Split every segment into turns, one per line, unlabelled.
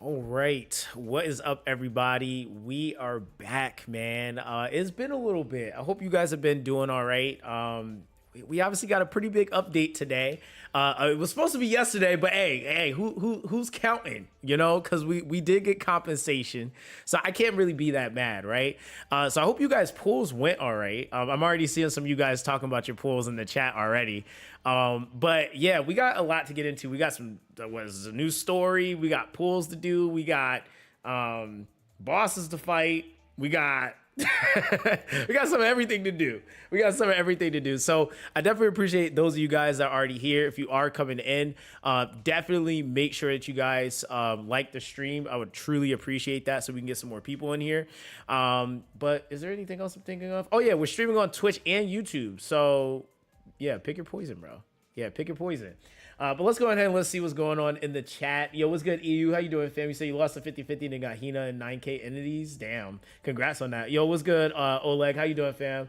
All right, what is up, everybody? We are back, man. It's been a little bit. I hope you guys have been doing all right. We obviously got a pretty big update today. It was supposed to be yesterday, but hey, who's counting? You know, because we did get compensation, so I can't really be that mad, right? So I hope you guys' pools went all right. I'm already seeing some of you guys talking about your pools in the chat already. But yeah, we got a lot to get into. We got some what is a new story. We got pools to do. We got bosses to fight. We got we got some of everything to do. We got some of everything to do. So I definitely appreciate those of you guys that are already here. If you are coming in, definitely make sure that you guys like the stream. I would truly appreciate that so we can get some more people in here. But is there anything else I'm thinking of? Oh yeah, we're streaming on Twitch and YouTube. So yeah, pick your poison, bro. Yeah, pick your poison. But let's go ahead and let's see what's going on in the chat. Yo, what's good, EU? How you doing, fam? You say you lost a 50-50 and then got Hina and 9K entities? Damn. Congrats on that. Yo, what's good, Oleg? How you doing, fam?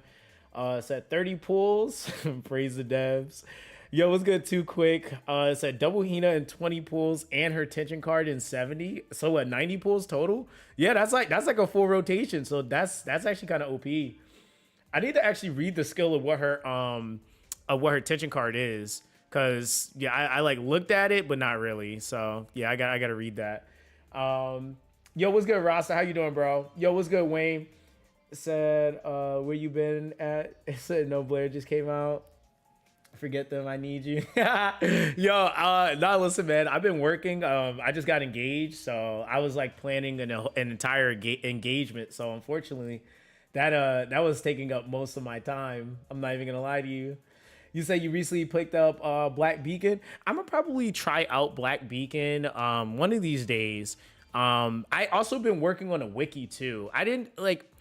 Said 30 pulls. Praise the devs. Yo, what's good, Too Quick? Said double Hina in 20 pulls and her tension card in 70. So what, 90 pulls total? Yeah, that's like a full rotation. So that's actually kind of OP. I need to actually read the skill of what her tension card is. Cause yeah, I like looked at it, but not really. So yeah, I got to read that. Yo, what's good, Rasta? How you doing, bro? Yo, what's good, Wayne? It said, where you been at? It said no, Blair just came out. Forget them, I need you. Yo, nah, listen, man. I've been working. I just got engaged, so I was like planning an entire engagement. So unfortunately, that was taking up most of my time. I'm not even gonna lie to you. You say you recently picked up Black Beacon. I'm gonna probably try out Black Beacon one of these days. I also been working on a wiki too. I didn't like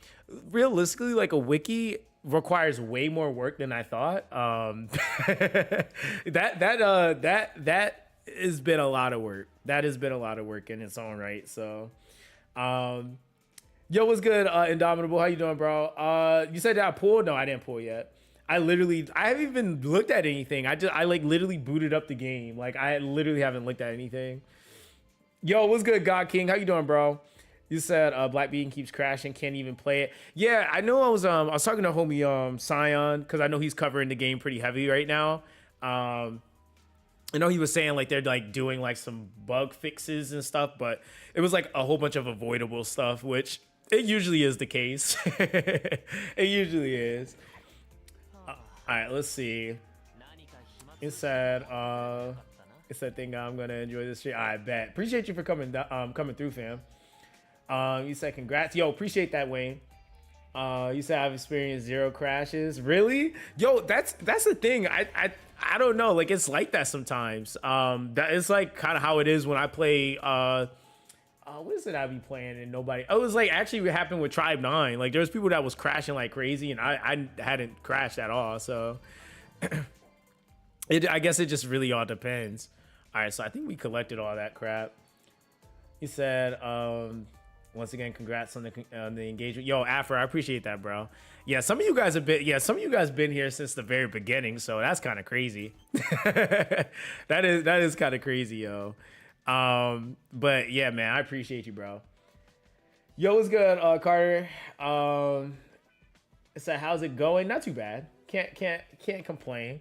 realistically like a wiki requires way more work than I thought. That has been a lot of work. That has been a lot of work in its own right. So, yo, what's good, Indomitable? How you doing, bro? You said that I pulled? No, I didn't pull yet. I haven't even looked at anything. I like literally booted up the game. Like I literally haven't looked at anything. Yo, what's good, God King? How you doing, bro? You said Black Beacon keeps crashing, can't even play it. Yeah, I know. I was talking to homie Scion because I know he's covering the game pretty heavy right now. I know he was saying like they're like doing like some bug fixes and stuff, but it was like a whole bunch of avoidable stuff, which it usually is the case. It usually is. All right, let's see. It said thing I'm gonna enjoy this shit. I bet. Appreciate you for coming through, fam. You said congrats. Yo, appreciate that, Wayne. You said I've experienced 0 crashes. Really? Yo, that's the thing. I don't know. Like it's like that sometimes. That is like kind of how it is when I play what is it I be playing and nobody? Oh, it was like actually what happened with Tribe 9. Like there was people that was crashing like crazy, and I hadn't crashed at all. So I guess it just really all depends. All right, so I think we collected all that crap. He said, once again, congrats on the engagement. Yo, Afro, I appreciate that, bro. Yeah, some of you guys have been. Yeah, some of you guys been here since the very beginning, so that's kind of crazy. that is kind of crazy, yo. But yeah, man, I appreciate you, bro. Yo, what's good, Carter? It said, how's it going? Not too bad. Can't complain.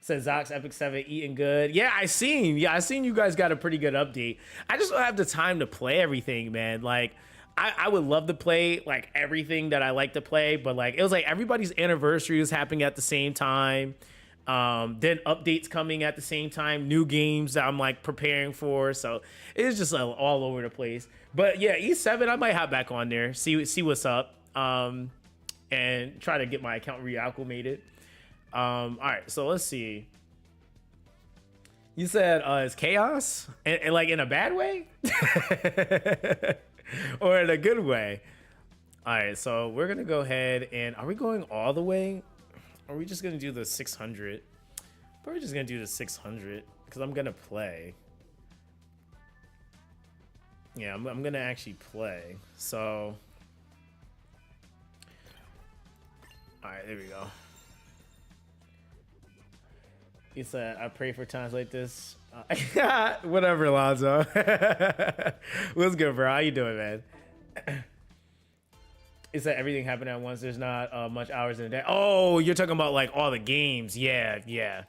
Says Zox Epic 7 eating good. Yeah, I seen you guys got a pretty good update. I just don't have the time to play everything, man. Like I would love to play like everything that I like to play, but like it was like everybody's anniversary was happening at the same time. Then updates coming at the same time, new games that I'm like preparing for. So it's just all over the place. But yeah, E7, I might hop back on there, see what's up, and try to get my account reacclimated. All right, so let's see. You said it's chaos, and like in a bad way, or in a good way. All right, so we're gonna go ahead and are we going all the way? Or are we just gonna do the 600? Probably just gonna do the 600 because I'm gonna play. Yeah, I'm gonna actually play. So, all right, there we go. He said, I pray for times like this. Whatever, Lonzo. What's good, bro? How you doing, man? He said everything happened at once. There's not much hours in a day. Oh, you're talking about like all the games. Yeah.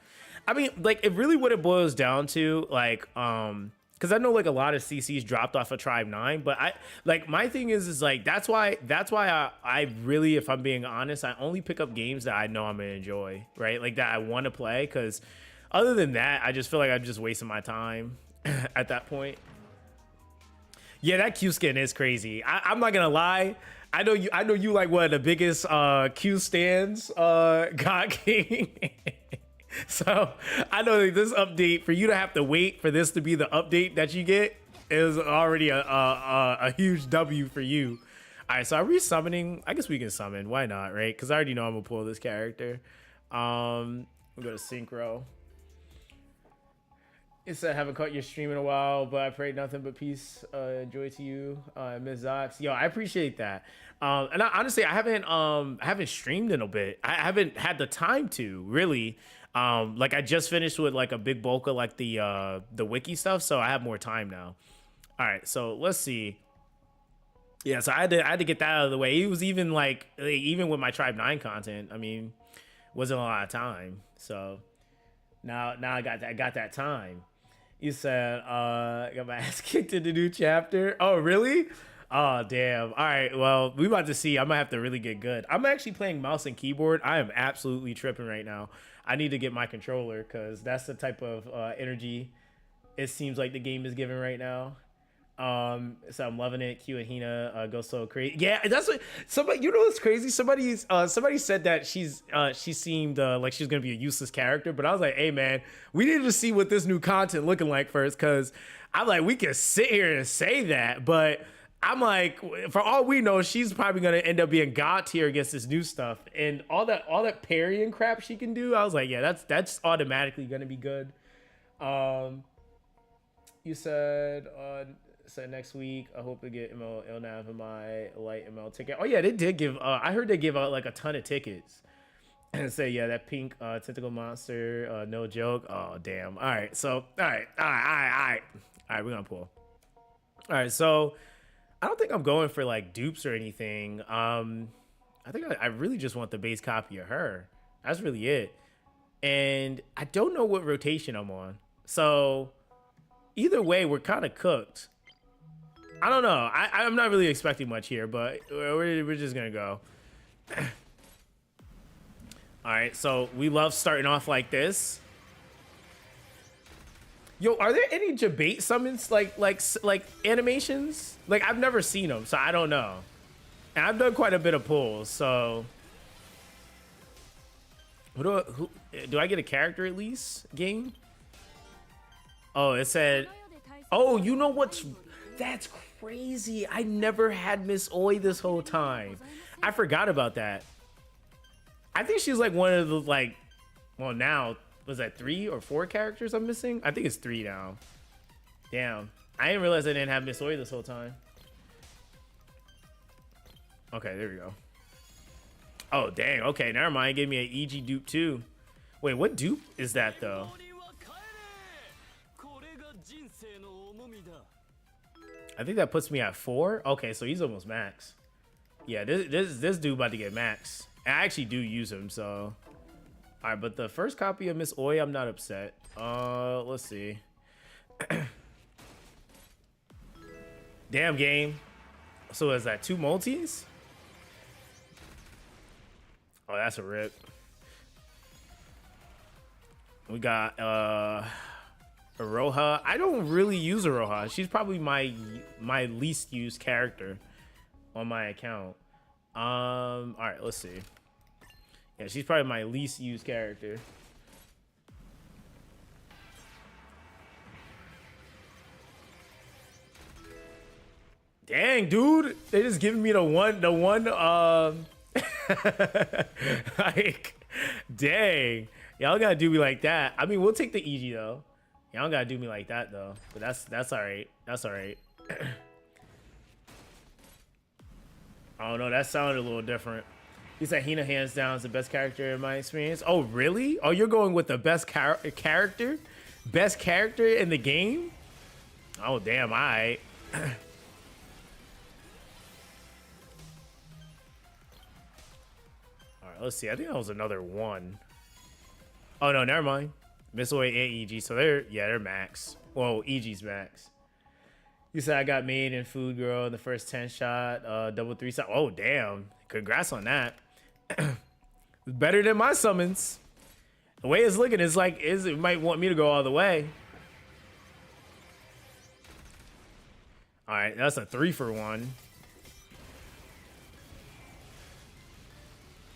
I mean, like it really what it boils down to, like, because I know like a lot of CCs dropped off of Tribe 9, but I like my thing is like that's why I really, if I'm being honest, I only pick up games that I know I'm gonna enjoy, right? Like that I want to play, because other than that, I just feel like I'm just wasting my time at that point. Yeah, that Q skin is crazy. I'm not gonna lie. I know you like one of the biggest Q stands, God King. So I know that this update, for you to have to wait for this to be the update that you get, is already a huge W for you. All right, so are we summoning? I guess we can summon. Why not, right? Because I already know I'm gonna pull this character. We'll go to synchro. It said, haven't caught your stream in a while, but I pray nothing but peace, joy to you, Ms. Zox. Yo, I appreciate that. And honestly, I haven't streamed in a bit. I haven't had the time to really. Like I just finished with like a big bulk of like the wiki stuff, so I have more time now. All right, so let's see. Yeah, so I had to get that out of the way. It was even like even with my Tribe 9 content, I mean, wasn't a lot of time. So now I got that time. You said I got my ass kicked in the new chapter. Oh, really? Oh, damn. All right, well, we about to see. I might have to really get good. I'm actually playing mouse and keyboard. I am absolutely tripping right now. I need to get my controller because that's the type of energy it seems like the game is giving right now. So I'm loving it. Q and Hina go so crazy. Yeah, that's what somebody. You know what's crazy? Somebody said that she seemed like she's gonna be a useless character, but I was like, hey man, we need to see what this new content looking like first, because I'm like, we can sit here and say that, but I'm like, for all we know, she's probably gonna end up being God tier against this new stuff and all that parrying crap she can do. I was like, yeah, that's automatically gonna be good. You said next week I hope to get ML LNAV in my light ML ticket. Oh yeah, they did give. I heard they give out like a ton of tickets. And say yeah, that pink tentacle monster, no joke. Oh damn. All right, so all right. We're gonna pull. All right, so. I don't think I'm going for like dupes or anything. I think I really just want the base copy of her. That's really it. And I don't know what rotation I'm on. So either way, we're kind of cooked. I don't know. I'm not really expecting much here, but we're just going to go. All right, so we love starting off like this. Yo, are there any debate summons like animations? Like I've never seen them, so I don't know. And I've done quite a bit of pulls, so who do I get a character at least? Game? Oh, it said. Oh, you know what's That's crazy. I never had Miss Oi this whole time. I forgot about that. I think she's like one of the like, well now, was that 3 or 4 characters I'm missing? I think it's 3 now. Damn. I didn't realize I didn't have Miss Oi this whole time. Okay, there we go. Oh, dang. Okay, never mind. It gave me an EG dupe too. Wait, what dupe is that though? I think that puts me at 4. Okay, so he's almost max. Yeah, this dude about to get max. I actually do use him, so. All right, but the first copy of Miss Oi, I'm not upset. Let's see. Damn game. So is that 2 multis? Oh, that's a rip. We got Aroha. I don't really use Aroha. She's probably my least used character on my account. All right, let's see. Yeah, she's probably my least used character. Dang, dude, they just giving me the one like, dang, y'all gotta do me like that. I mean, we'll take the EG though. Y'all gotta do me like that though. But that's all right. That's all right. I don't know. That sounded a little different. He said Hina hands down is the best character in my experience. Oh, really? Oh, you're going with the best character? Best character in the game? Oh, damn. All right. All right, let's see. I think that was another 1. Oh, no, never mind. Miss Oi and EG. So they're max. Well, EG's max. You said I got made in Food Girl in the first 10 shot, double 3 shot. Oh, damn. Congrats on that. Better than my summons. The way it's looking is like it might want me to go all the way. All right, that's a 3 for 1.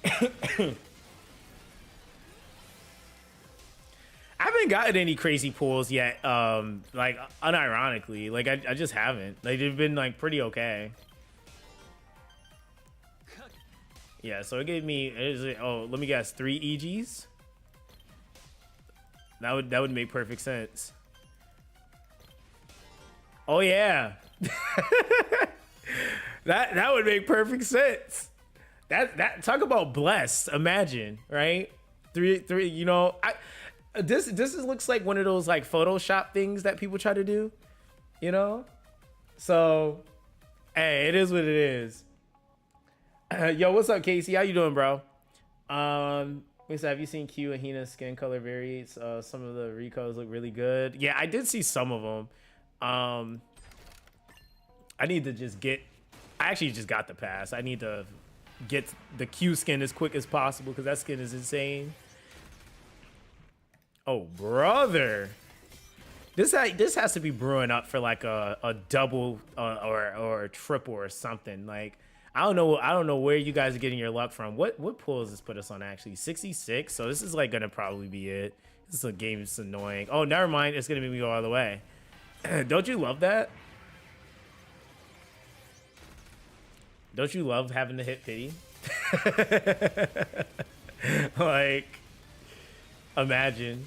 I haven't gotten any crazy pulls yet. Like unironically, like I just haven't. Like they've been like pretty okay. Yeah, so it gave me. Oh, let me guess, 3 EGs. That would make perfect sense. Oh yeah, that would make perfect sense. That talk about blessed. Imagine, right? Three. You know, this looks like one of those like Photoshop things that people try to do. You know, so hey, it is what it is. Yo, what's up, Casey? How you doing, bro? Lisa, have you seen Q and Hina's skin color varies? Some of the recos look really good. Yeah, I did see some of them. I need to just get. I actually just got the pass. I need to get the Q skin as quick as possible because that skin is insane. Oh, brother. This has to be brewing up for like a double or a triple or something. Like I don't know where you guys are getting your luck from. What pull does this put us on actually? 66. So this is like gonna probably be it. This is a game that's annoying. Oh, never mind. It's gonna make me go all the way. Don't you love that? Don't you love having to hit pity? Like, imagine.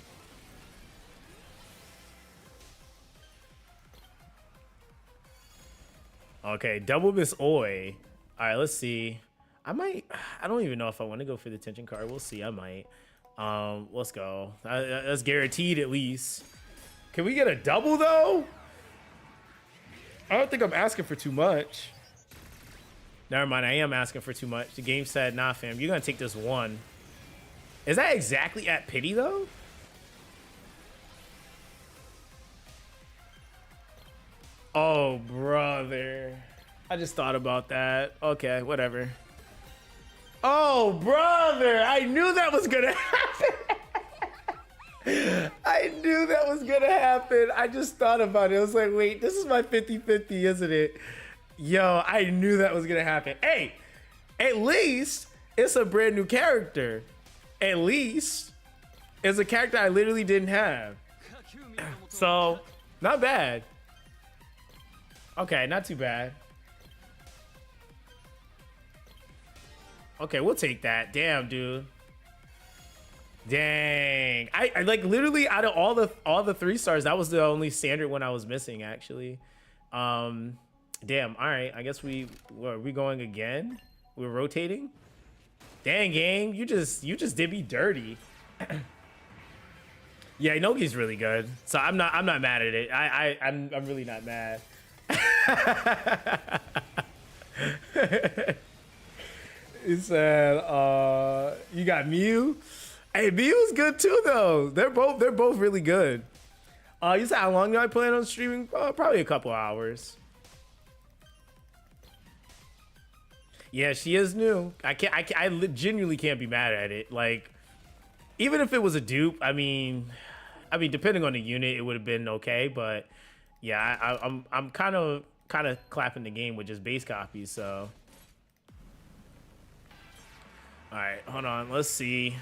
Okay, double Miss Oi. All right, let's see. I don't even know if I want to go for the tension card. We'll see. I might. Let's go. That's guaranteed at least. Can we get a double though? I don't think I'm asking for too much. Never mind, I am asking for too much. The game said, nah, fam, you're gonna take this 1. Is that exactly at pity though? Oh, brother. I just thought about that. Okay, whatever. Oh, brother, I knew that was gonna happen. I knew that was gonna happen. I just thought about it. I was like, wait, this is my 50-50, isn't it? Yo, I knew that was gonna happen. Hey, at least it's a brand new character. At least it's a character I literally didn't have. So, not bad. Okay, not too bad. Okay, we'll take that. Damn, dude. Dang. I like literally out of all the 3 stars, that was the only standard one I was missing actually. Damn. All right. I guess are we going again? We're rotating. Dang, game. You just did me dirty. Yeah, Inoki's really good. So I'm not mad at it. I'm really not mad. He said, you got Mew. Hey, Mew's good too though. They're both really good. You said how long do I plan on streaming? Probably a couple hours. Yeah, she is new. I genuinely can't be mad at it. Like, even if it was a dupe, I mean, depending on the unit, it would have been okay. But yeah, I'm kind of clapping the game with just base copies. So, all right, hold on. Let's see.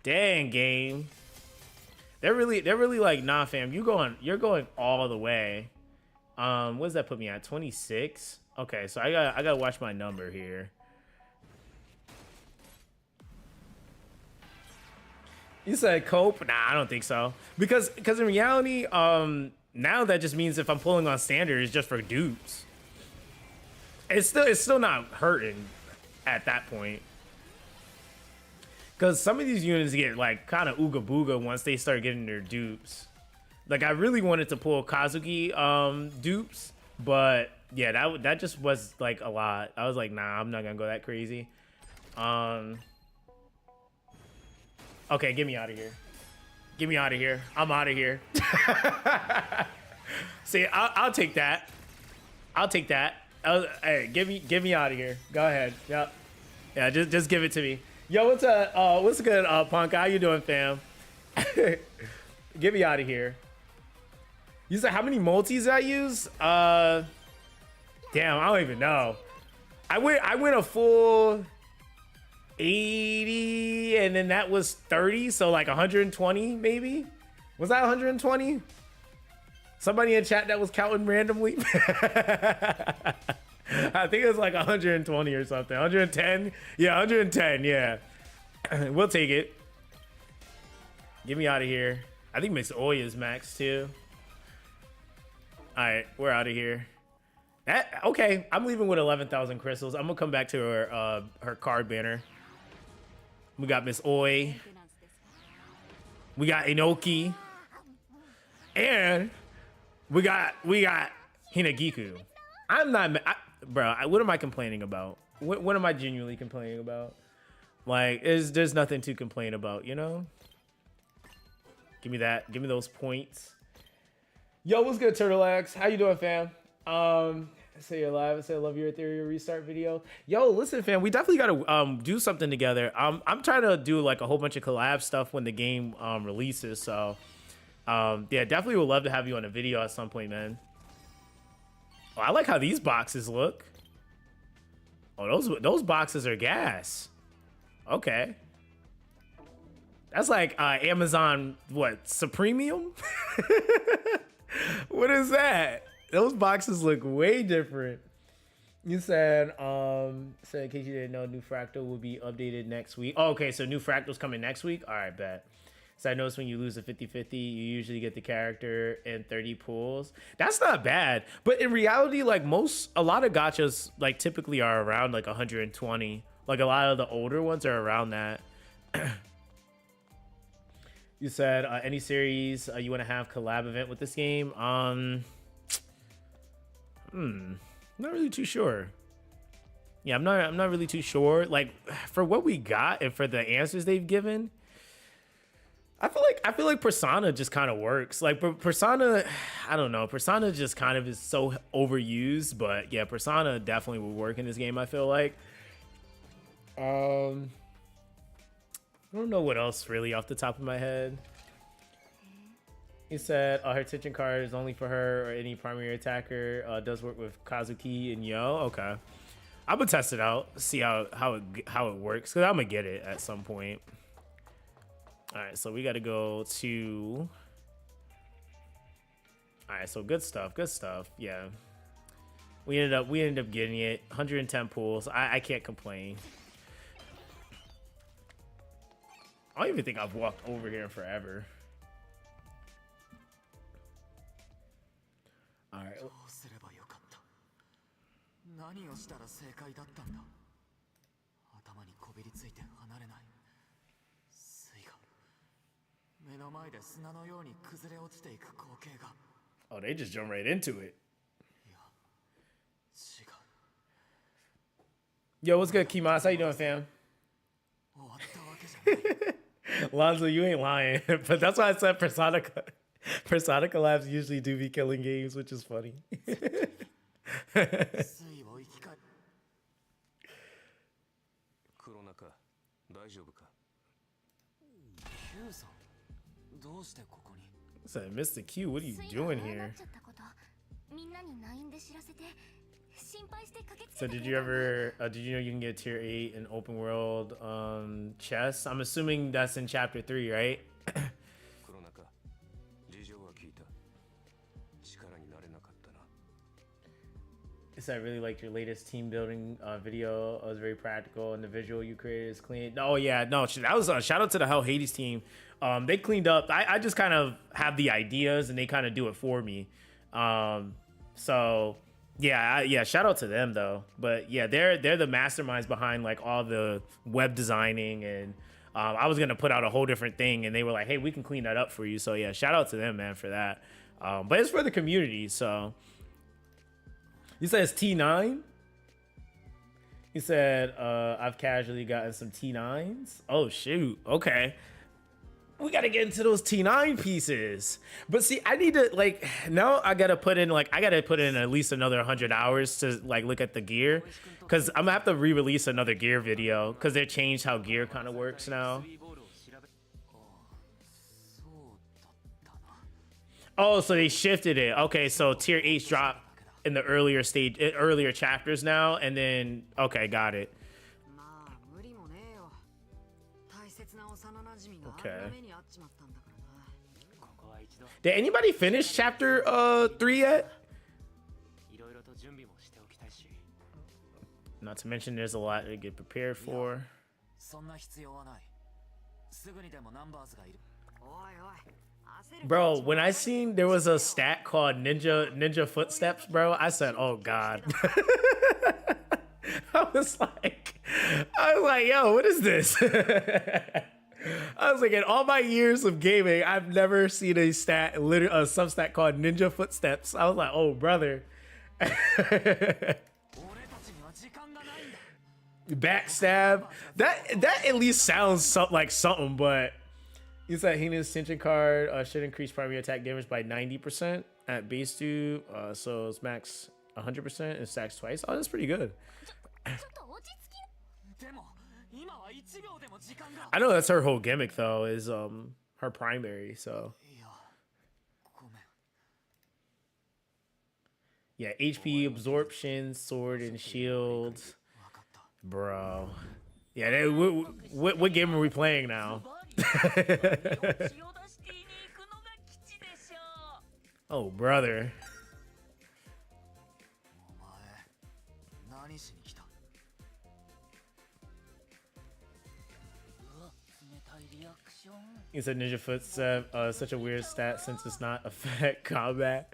Dang, game. They're really like, nah, fam. You're going all the way. What does that put me at? 26. Okay, so I gotta watch my number here. You said cope? Nah, I don't think so. Because in reality, now that just means if I'm pulling on standard, it's just for dupes. It's still not hurting at that point. Because some of these units get like kind of ooga booga once they start getting their dupes. Like I really wanted to pull Kazuki dupes, but yeah, that just was like a lot. I was like, nah, I'm not gonna go that crazy. Okay, get me out of here. Get me out of here. I'm out of here. See, I'll take that. I'll take that. Hey, get me out of here. Go ahead. Yep. Yeah, just give it to me. Yo, what's good, Punk? How you doing, fam? Get me out of here. You said how many multis I use? Damn, I don't even know. I went a full 80, and then that was 30, so like 120 maybe. Was that 120? Somebody in chat that was counting randomly. I think it was like 120 or something. 110. Yeah, 110. Yeah, we'll take it. Get me out of here. I think Miss Oya is max too. All right, we're out of here. Okay, I'm leaving with 11,000 crystals. I'm gonna come back to her card banner. We got Miss Oi. We got Inoki. And we got Hinagiku. I'm not, bro. What am I complaining about? What am I genuinely complaining about? Like, there's nothing to complain about, you know? Give me that. Give me those points. Yo, what's good, Turtle X? How you doing, fam? Say you're live. I say I love your Ethereum restart video. Yo, listen, fam, we definitely gotta do something together. I'm trying to do like a whole bunch of collab stuff when the game releases. So yeah, definitely would love to have you on a video at some point, man. Oh, I like how these boxes look. Oh, those boxes are gas. Okay. That's like Amazon, what, Supremium? What is that? Those boxes look way different. You said, in case you didn't know, New Fractal will be updated next week. Oh, okay, so New Fractal's coming next week? All right, bet. So I noticed when you lose a 50-50, you usually get the character in 30 pulls. That's not bad. But in reality, like a lot of gachas like typically are around like 120. Like a lot of the older ones are around that. You said any series you want to have collab event with this game? Not really too sure. Yeah, I'm not really too sure. Like for what we got and for the answers they've given, I feel like Persona just kind of works. Like Persona, I don't know. Persona just kind of is so overused, but yeah, Persona definitely would work in this game, I feel like. I don't know what else really off the top of my head. He said her attention card is only for her or any primary attacker. Does work with Kazuki and Yo. Okay, I'm gonna test it out, see how it works, because I'm gonna get it at some point. All right, so we got to go to All right, so good stuff. Good stuff. Yeah, we ended up getting it. 110 pools. I can't complain. I don't even think I've walked over here in forever. All right.
どうすればよかった。何をしたら正解だったんだ。頭にこびりついて離れない。水が目の前で砂のように崩れ落ちていく光景が。
Oh, they just jump right into it.
いや、違う。
Yo, what's good, Kimas? How you doing, fam?
終わったわけじゃない。
Lonzo, you ain't lying. But that's why I said Persona collabs usually do be killing games, which is funny.
水を生き返。
黒中、大丈夫か。
キューさん、どうしてここに。
So, Mr. Q, what are you doing here? So did you ever did you know you can get tier 8 in open world chess? I'm assuming that's in chapter 3, right?
黒中、事情は聞いた。力になれなかったな。
So I really liked your latest team building video. It was very practical, and the visual you created is clean. Oh yeah, no, that was a shout out to the Hell Hades team. They cleaned up. I just kind of have the ideas, and they kind of do it for me. So yeah, shout out to them though. But yeah, they're the masterminds behind like all the web designing, and I was gonna put out a whole different thing, and they were like, hey, we can clean that up for you. So yeah, shout out to them, man, for that. But it's for the community, so. You said it's T9? He said, I've casually gotten some T9s. Oh, shoot. Okay. We got to get into those T9 pieces. But see, I need to, like, now I got to put in at least another 100 hours to, like, look at the gear. Because I'm going to have to re-release another gear video. Because they changed how gear kind of works now. Oh, so they shifted it. Okay, so tier 8 dropped in the earlier chapters now, and then okay, got it. Okay. Did anybody finish chapter 3 yet? Not to mention there's a lot to get prepared for. Bro, when I seen there was a stat called ninja footsteps, bro, I said, oh god. I was like, yo, what is this? I was like, in all my years of gaming, I've never seen a substat called ninja footsteps. I was like, oh brother. Backstab. That at least sounds like something, but he said Hina's Tension card should increase primary attack damage by 90% at base 2. So it's max 100% and stacks twice. Oh, that's pretty good. I know that's her whole gimmick though, is her primary, so. Yeah, HP absorption, sword and shield. Bro. Yeah, what game are we playing now? Oh, brother. He said Ninja Footstep, such a weird stat since it's not affect combat.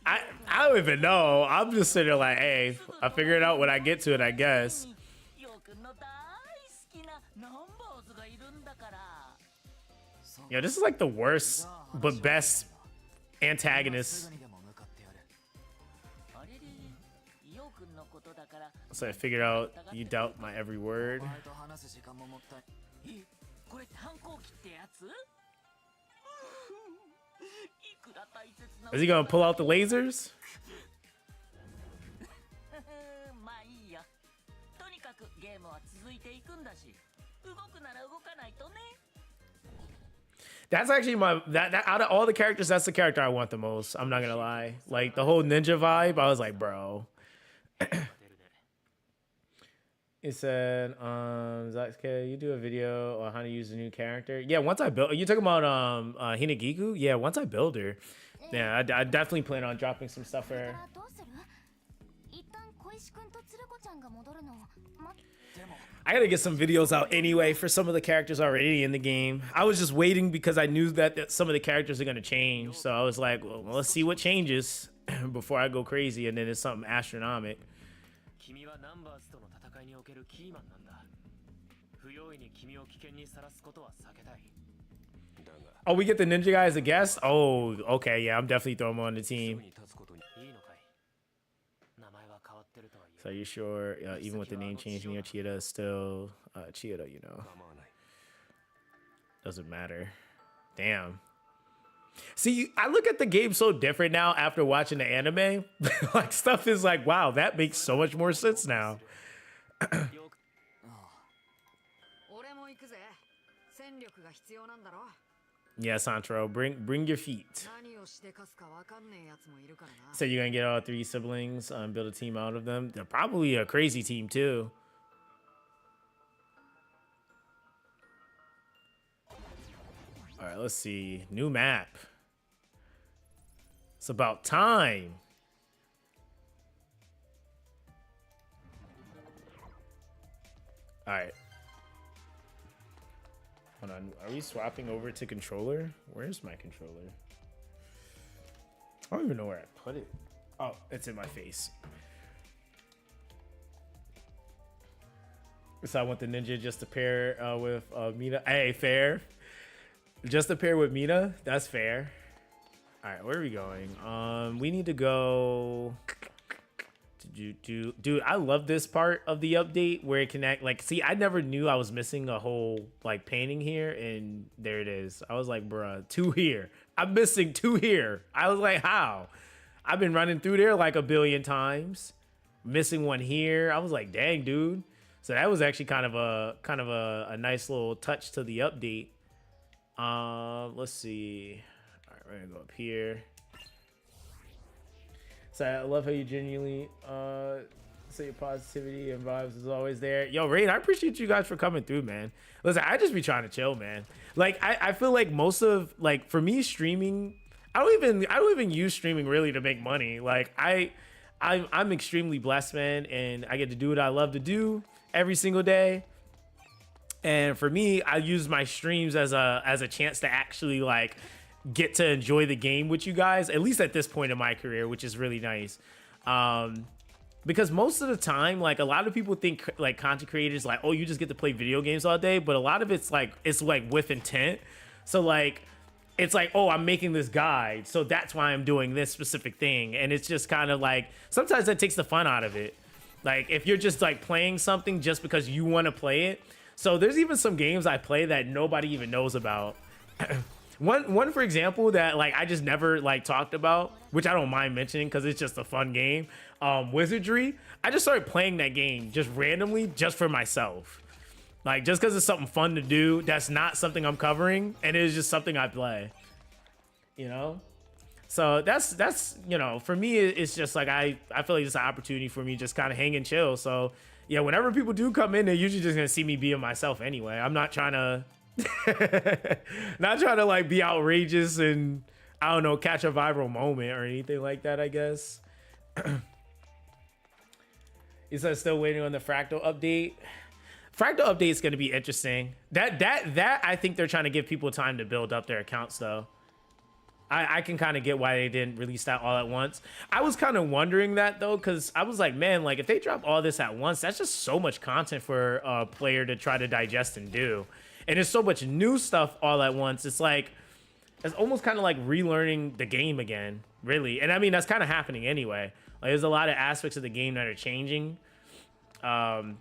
I don't even know. I'm just sitting there like, hey, I figure it out when I get to it, I guess. Yeah, this is like the worst but best antagonist. So I figured out you doubt my every word. Is he gonna pull out the lasers? That's actually that out of all the characters, that's the character I want the most. I'm not gonna lie. Like the whole ninja vibe, I was like, bro. It said, Zoxaskun, you do a video on how to use a new character. Yeah, once I build, you talking about Hinagiku? Yeah, once I build her, yeah, I definitely plan on dropping some stuff for her. I gotta get some videos out anyway for some of the characters already in the game. I was just waiting because I knew that some of the characters are gonna change. So I was like, well, let's see what changes before I go crazy, and then it's something astronomical. Oh, we get the ninja guy as a guest? Oh, okay, yeah, I'm definitely throwing him on the team. So are you sure, even with the name change, Neo Cheetah is still Cheetah, you know? Doesn't matter. Damn. See, I look at the game so different now after watching the anime. Like, stuff is like, wow, that makes so much more sense now. Yeah, Santro, bring your feet. So you're gonna get all 3 siblings, build a team out of them. They're probably a crazy team too. All right, let's see. New map. It's about time. All right. Hold on. Are we swapping over to controller? Where's my controller? I don't even know where I put it. Oh, it's in my face. So I want the ninja just to pair with Mina. Hey, fair. Just to pair with Mina. That's fair. All right, where are we going? We need to go. Dude, I love this part of the update where it connect. Like, see, I never knew I was missing a whole like painting here, and there it is. I was like, bruh, 2 here. I'm missing 2 here. I was like, how? I've been running through there like a billion times, missing 1 here. I was like, dang, dude. So that was actually kind of a nice little touch to the update. Let's see. All right, we're gonna go up here. So I love how you genuinely say your positivity and vibes is always there. Yo, Rain, I appreciate you guys for coming through, man. Listen, I just be trying to chill, man. Like I feel like most of like for me streaming, I don't even use streaming really to make money. Like I'm extremely blessed, man, and I get to do what I love to do every single day. And for me, I use my streams as a chance to actually like get to enjoy the game with you guys, at least at this point in my career, which is really nice. Because most of the time, like a lot of people think like content creators like, oh, you just get to play video games all day, but a lot of it's like with intent. So like it's like, oh, I'm making this guide, so that's why I'm doing this specific thing. And it's just kind of like sometimes that takes the fun out of it. Like if you're just like playing something just because you want to play it. So there's even some games I play that nobody even knows about. One for example that like I just never like talked about, which I don't mind mentioning because it's just a fun game. Wizardry. I just started playing that game just randomly, just for myself. Like just because it's something fun to do. That's not something I'm covering, and it is just something I play. You know. So that's you know, for me it's just like I feel like it's an opportunity for me just kind of hang and chill. So yeah, whenever people do come in, they're usually just gonna see me being myself anyway. I'm not trying to not trying to like be outrageous and I don't know, catch a viral moment or anything like that, I guess. He said still waiting on the Fractal update. Fractal update is going to be interesting. That I think they're trying to give people time to build up their accounts though. I can kind of get why they didn't release that all at once. I was kind of wondering that though, because I was like, man, like if they drop all this at once, that's just so much content for a player to try to digest and do. And there's so much new stuff all at once. It's like, it's almost kind of like relearning the game again, really. And I mean, that's kind of happening anyway. Like there's a lot of aspects of the game that are changing. But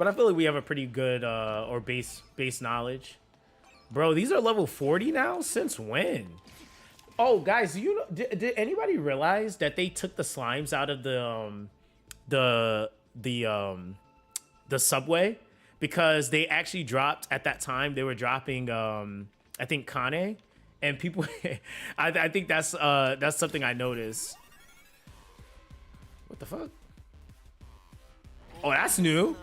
I feel like we have a pretty good or base knowledge. Bro, these are level 40 now? Since when? Oh, guys, you know, did anybody realize that they took the slimes out of the subway? Because they actually dropped at that time, they were dropping I think Kane, and people I think that's something I noticed. What the fuck? Oh, that's new.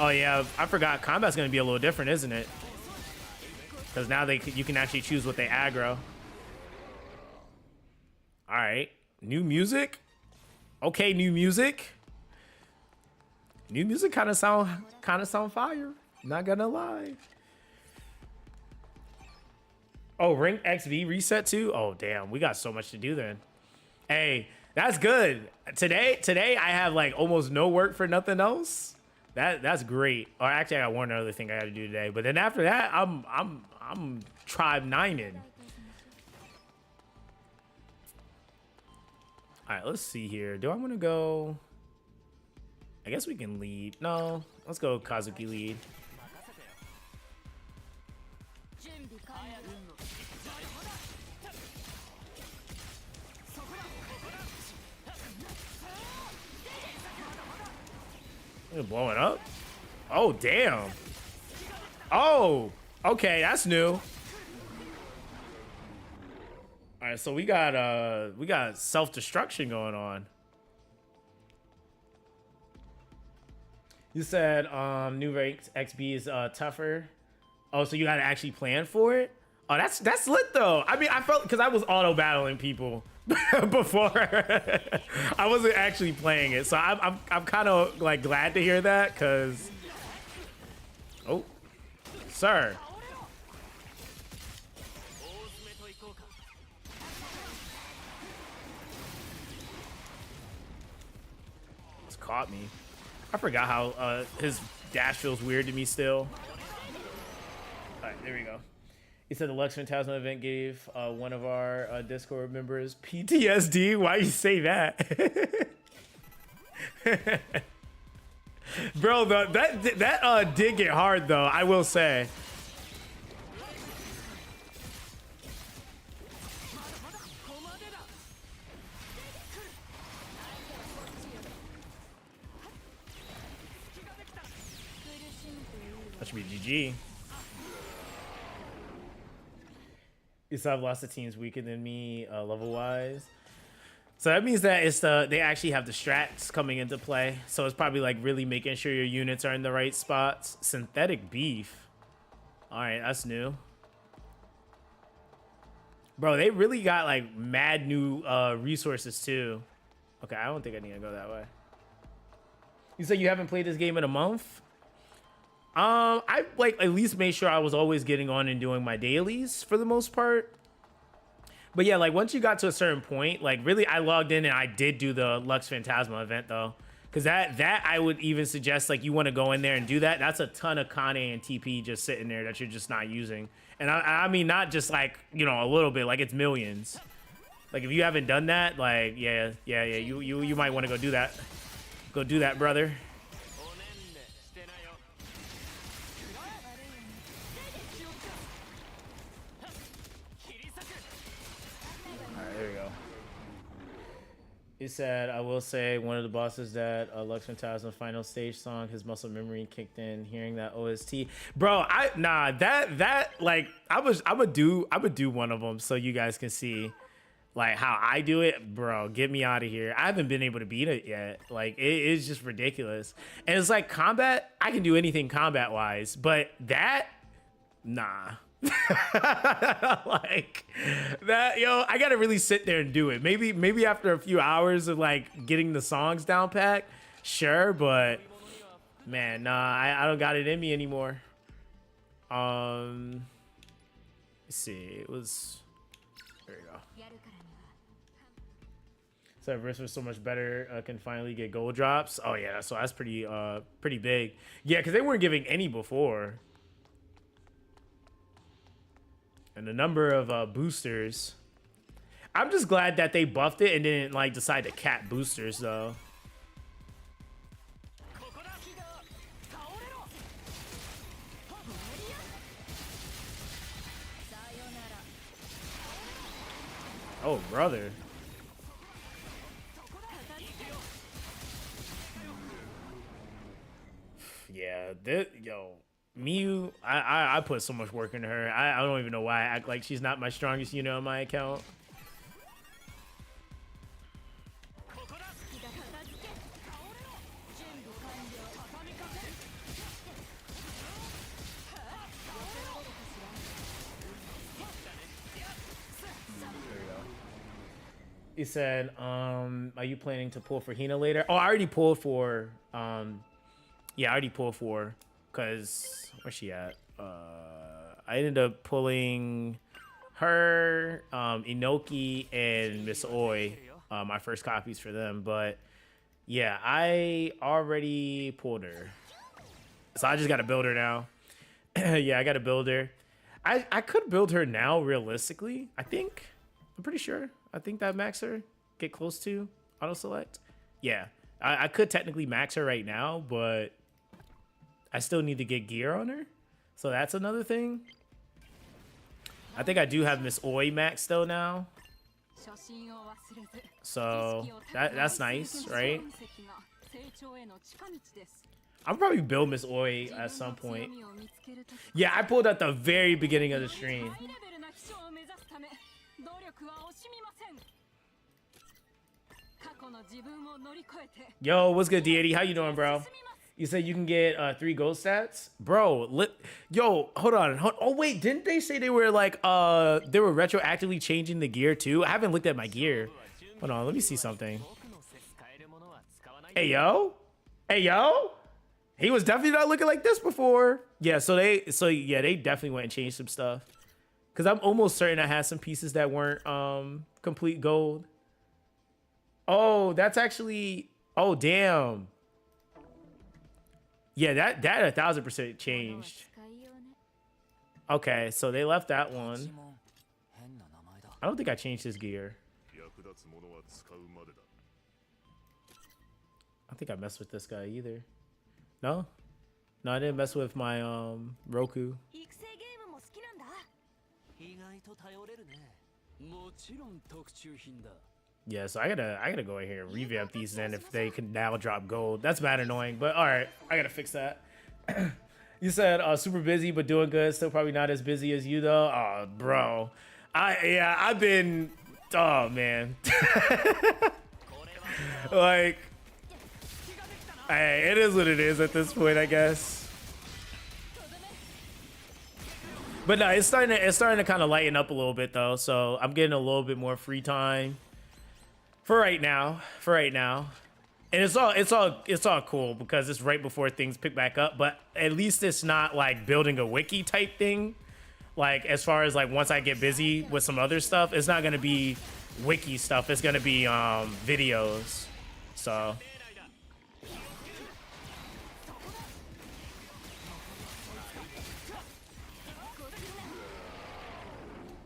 Oh yeah, I forgot. Combat's gonna be a little different, isn't it? Because now you can actually choose what they aggro. All right, new music. Okay, new music. New music kind of sound fire. Not gonna lie. Oh, rank XV reset too. Oh damn, we got so much to do then. Hey, that's good. Today I have like almost no work for nothing else. That's great. Or actually, I got one other thing I got to do today. But then after that, I'm tribe nining. All right, let's see here. Do I want to go? I guess we can lead. No, let's go Kazuki lead. You're blowing up? Oh, damn. Oh, okay, that's new. All right, so we got self-destruction going on. You said new rank XB is tougher. Oh, so you got to actually plan for it? Oh, that's lit though. I mean, I felt because I was auto battling people before. I wasn't actually playing it, so I'm kind of like glad to hear that because. Oh, sir. It's caught me. I forgot how his dash feels weird to me still. All right, there we go. He said the Lux Phantasma event gave one of our Discord members PTSD. Why you say that? Bro, that did get hard though, I will say. That should be GG. You still have lots of teams weaker than me level wise. So that means that it's they actually have the strats coming into play. So it's probably like really making sure your units are in the right spots. Synthetic beef. All right, that's new. Bro, they really got like mad new resources too. Okay, I don't think I need to go that way. You said you haven't played this game in a month? I like at least made sure I was always getting on and doing my dailies for the most part. But yeah, like once you got to a certain point, like really I logged in and I did do the Lux Phantasma event though. Cause that I would even suggest like you want to go in there and do that. That's a ton of Kane and TP just sitting there that you're just not using. And I mean, not just like, you know, a little bit, like it's millions. Like if you haven't done that, like, yeah, you might want to go do that. Go do that, brother. There we go. He said, I will say one of the bosses that Lux Phantasma final stage song, his muscle memory kicked in hearing that OST. Bro, that like I would do one of them so you guys can see like how I do it. Bro, get me out of here. I haven't been able to beat it yet. Like it is just ridiculous. And it's like combat, I can do anything combat wise, but that nah. Like that, yo, I gotta really sit there and do it. Maybe after a few hours of like getting the songs down pat, sure, but man, nah, I don't got it in me anymore. Let's see, it was there you go. So Verse was so much better, can finally get gold drops. Oh yeah, so that's pretty big. Yeah, because they weren't giving any before. And the number of boosters. I'm just glad that they buffed it and didn't like decide to cap boosters though. Oh, brother. Yeah, yo. Miyu, I put so much work into her. I don't even know why I act like she's not my strongest unit on my account. He said, are you planning to pull for Hina later? Oh, I already pulled for, yeah, I already pulled for, because, where's she at? I ended up pulling her, Inoki, and Miss Oi, my first copies for them, but, yeah, I already pulled her. So I just got to build her now. Yeah, I got to build her. I could build her now, realistically, I think. I'm pretty sure. I think that max her, get close to auto select. Yeah, I could technically max her right now, but I still need to get gear on her. So that's another thing. I think I do have Miss Oi max though now. So that's nice, right? I'll probably build Miss Oi at some point. Yeah, I pulled at the very beginning of the stream. Yo, what's good, Deity? How you doing, bro? You said you can get 3 gold stats, bro. Yo, hold on. Oh wait, didn't they say they were like they were retroactively changing the gear too? I haven't looked at my gear. Hold on, let me see something. Hey yo, hey yo. He was definitely not looking like this before. Yeah, so they definitely went and changed some stuff. Cause I'm almost certain I had some pieces that weren't complete gold. Oh, that's actually, oh damn. Yeah, that 1000% changed. Okay, so they left that one. I don't think I changed his gear. I don't think I messed with this guy either. No? No, I didn't mess with my Roku. Yeah, so I gotta go in here and revamp these then if they can now drop gold. That's mad annoying, but alright, I gotta fix that. You said super busy but doing good, still probably not as busy as you though. Oh bro. I've been, oh man. Like, hey, it is what it is at this point, I guess. But no, it's starting to kind of lighten up a little bit though, so I'm getting a little bit more free time for right now. And it's all cool because it's right before things pick back up, but at least it's not like building a wiki type thing. Like as far as like once I get busy with some other stuff, it's not gonna be wiki stuff, it's gonna be videos. So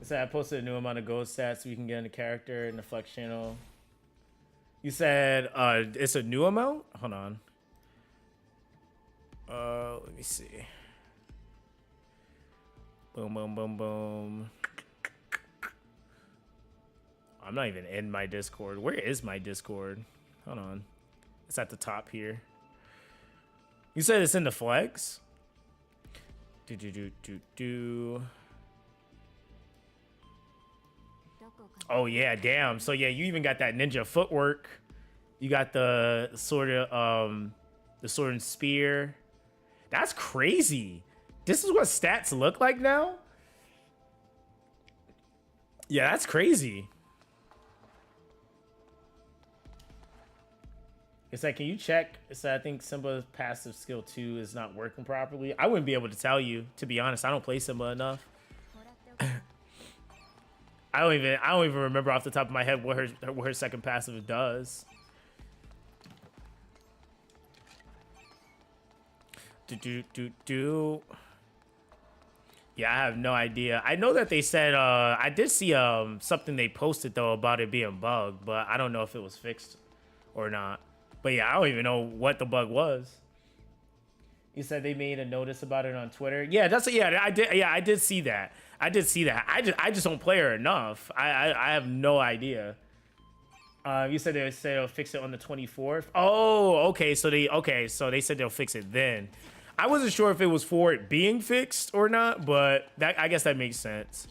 so I posted a new amount of gold stats so we can get in the character in the Flex channel. You said it's a new amount? Hold on. Let me see. Boom, boom, boom, boom. I'm not even in my Discord. Where is my Discord? Hold on. It's at the top here. You said it's in the Flex? Oh yeah, damn. So yeah, you even got that ninja footwork. You got the sword and spear. That's crazy. This is what stats look like now? Yeah, that's crazy. It's like, can you check? So I think Simba's passive skill 2 is not working properly. I wouldn't be able to tell you, to be honest. I don't play Simba enough. I don't even remember off the top of my head what her second passive does. Yeah, I have no idea. I know that they said I did see something they posted though about it being bugged, but I don't know if it was fixed or not. But yeah, I don't even know what the bug was. You said they made a notice about it on Twitter. Yeah, I did see that. I I just don't play her enough. I have no idea. You said they'll fix it on the 24th. Oh, okay. So they said they'll fix it then. I wasn't sure if it was for it being fixed or not, but I guess that makes sense.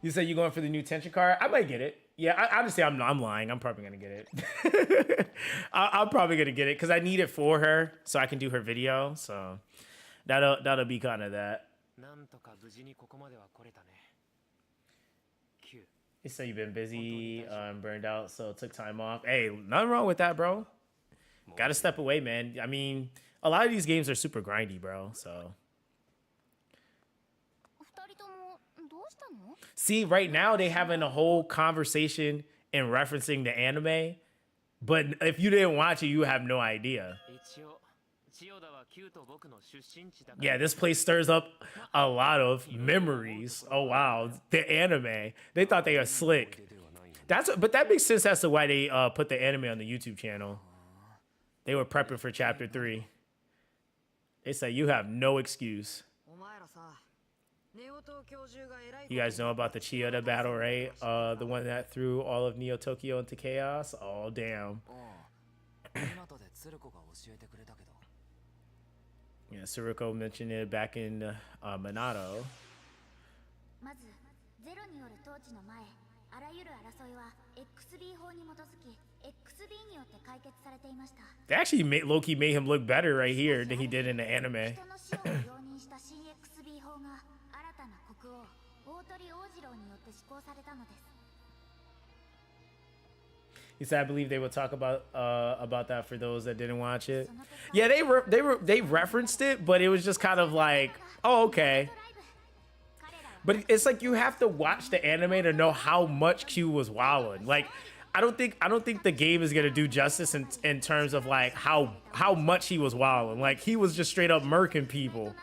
You said you're going for the new tension card. I might get it. Yeah, honestly, I'm lying. I'm probably gonna get it. I'm probably gonna get it because I need it for her so I can do her video. So that'll be kind of that. You say you've been busy and burned out, so took time off. Hey, nothing wrong with that, bro. Got to step away, man. I mean, a lot of these games are super grindy, bro. So see, right now they having a whole conversation and referencing the anime, but if you didn't watch it, you have no idea. Yeah, this place stirs up a lot of memories. Oh wow, the anime. They thought they are slick. But that makes sense as to why they put the anime on the YouTube channel. They were prepping for chapter 3. They say you have no excuse. You guys know about the Chiyoda battle, right? The one that threw all of Neo Tokyo into chaos. Oh damn. Yeah, Suruko mentioned it back in Minato. They actually low-key made him look better right here than he did in the anime. He said, I believe they will talk about that for those that didn't watch it. Yeah, they referenced it, but it was just kind of like, oh, okay. But it's like you have to watch the anime to know how much Q was wilding. Like, I don't think the game is gonna do justice in terms of like how much he was wilding. Like he was just straight up murking people.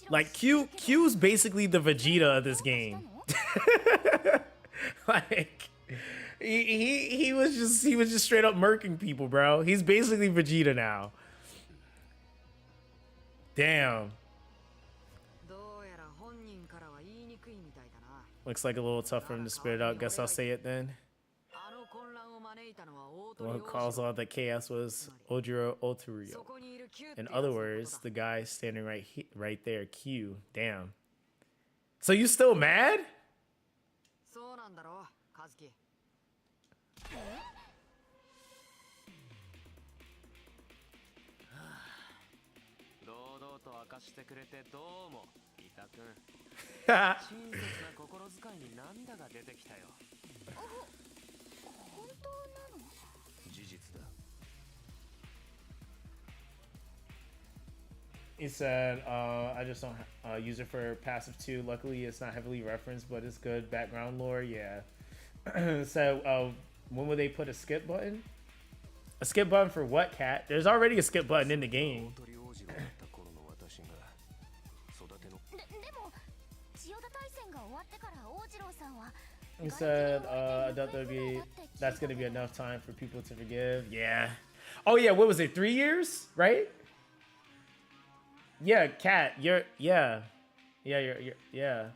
Like Q's basically the Vegeta of this game. Like he was just straight up murking people, bro. He's basically Vegeta now. Damn. Looks like a little tough for him to spit it out. Guess I'll say it then. The one who caused all the chaos was Ojiro Otorio. In other words, the guy standing right there, Q. Damn. So you still mad? He said, I just don't use it for passive 2. Luckily, it's not heavily referenced, but it's good background lore. Yeah. So, when would they put a skip button? A skip button for what, Cat? There's already a skip button in the game. He said, I doubt that's gonna be enough time for people to forgive. Yeah. Oh yeah, what was it? 3 years, right? Yeah, Cat, you're yeah, yeah.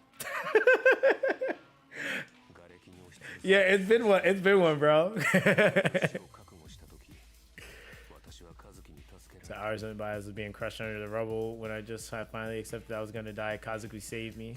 Yeah, it's been one, bro. So hours went by as being crushed under the rubble. When I just finally accepted I was gonna die, Kazuki saved me.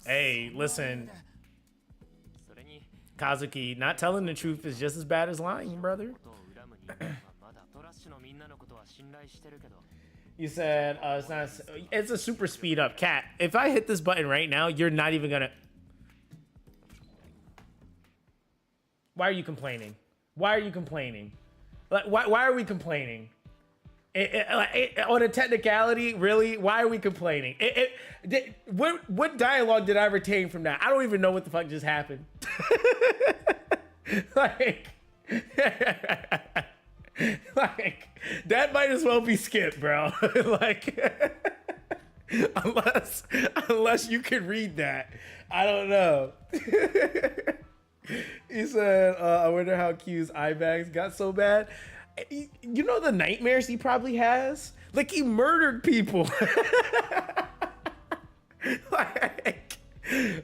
Hey, listen, Kazuki, not telling the truth is just as bad as lying, brother. You said it's not. It's a super speed up, Cat. If I hit this button right now, you're not even gonna. Why are you complaining? Why are you complaining? Like, why are we complaining? On a technicality, really? Why are we complaining? What dialogue did I retain from that? I don't even know what the fuck just happened. like that might as well be skipped, bro. like unless you can read that. I don't know. He said, I wonder how Q's eye bags got so bad. You know the nightmares he probably has? Like, he murdered people.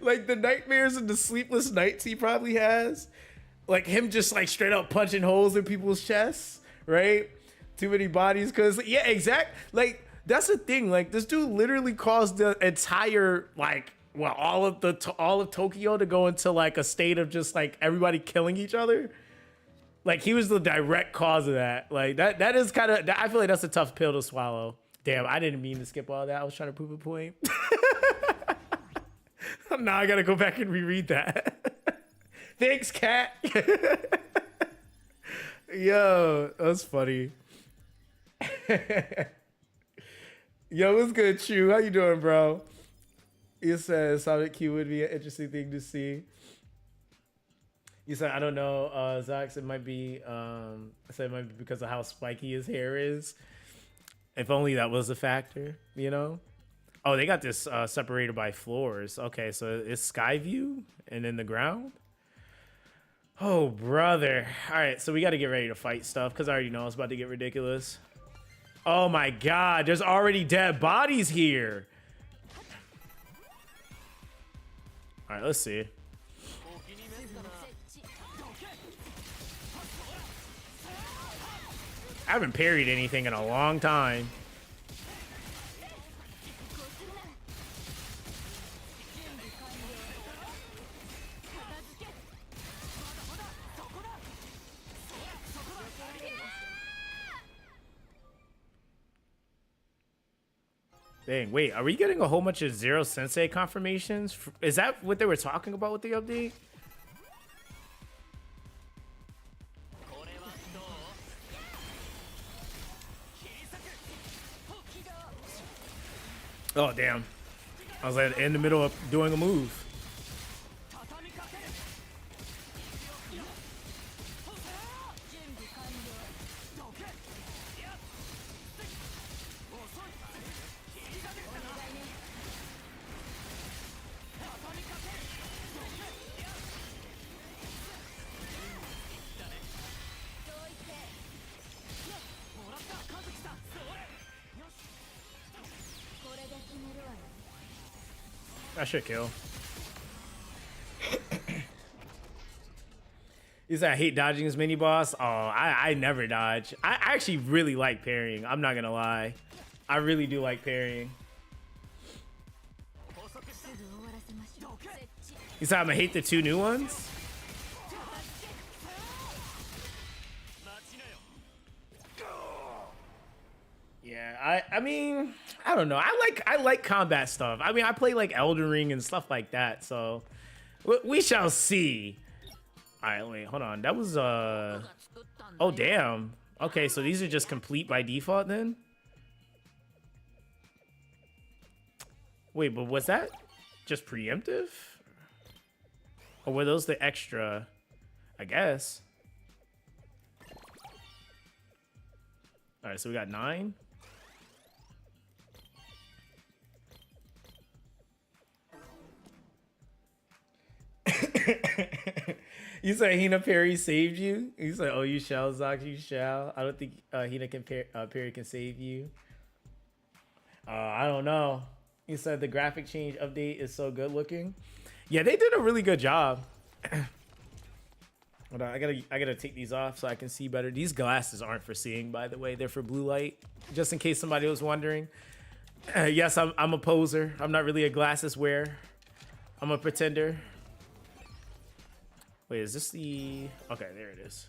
like the nightmares and the sleepless nights he probably has. like him just like straight up punching holes in people's chests, right? Too many bodies, cause yeah, exact. Like that's the thing. Like this dude literally caused the entire like well all of Tokyo to go into like a state of just like everybody killing each other. Like he was the direct cause of that. Like that is kind of. I feel like that's a tough pill to swallow. Damn, I didn't mean to skip all that. I was trying to prove a point. Now I gotta go back and reread that. Thanks, Cat. Yo, that's funny. Yo, what's good, Chu? How you doing, bro? You said Sonic Q would be an interesting thing to see. You said I don't know, Zox. It might be. I said it might be because of how spiky his hair is. If only that was a factor, you know. Oh, they got this separated by floors. Okay, so it's sky view and then the ground. Oh, brother. All right, so we got to get ready to fight stuff because I already know it's about to get ridiculous. Oh, my God. There's already dead bodies here. All right, let's see. I haven't parried anything in a long time. Dang, wait, are we getting a whole bunch of Zero Sensei confirmations? Is that what they were talking about with the update? Oh, damn. I was like in the middle of doing a move. I should kill. He said, I hate dodging his mini boss. Oh, I never dodge. I actually really like parrying. I'm not gonna lie. I really do like parrying. He said, I'm gonna hate the two new ones. Yeah, I mean, I don't know. I like combat stuff. I mean, I play like Elden Ring and stuff like that. So we shall see. All right, wait, hold on. That was oh damn. Okay, so these are just complete by default then. Wait, but was that just preemptive? Or were those the extra? I guess. All right, so we got 9. You said Hina Perry saved you? You said, oh, you shall, Zox, you shall. I don't think Hina Perry can save you. I don't know. You said the graphic change update is so good looking. Yeah, they did a really good job. Hold on, I gotta take these off so I can see better. These glasses aren't for seeing, by the way. They're for blue light, just in case somebody was wondering. Yes, I'm a poser. I'm not really a glasses wearer. I'm a pretender. Wait, is this the... Okay, there it is.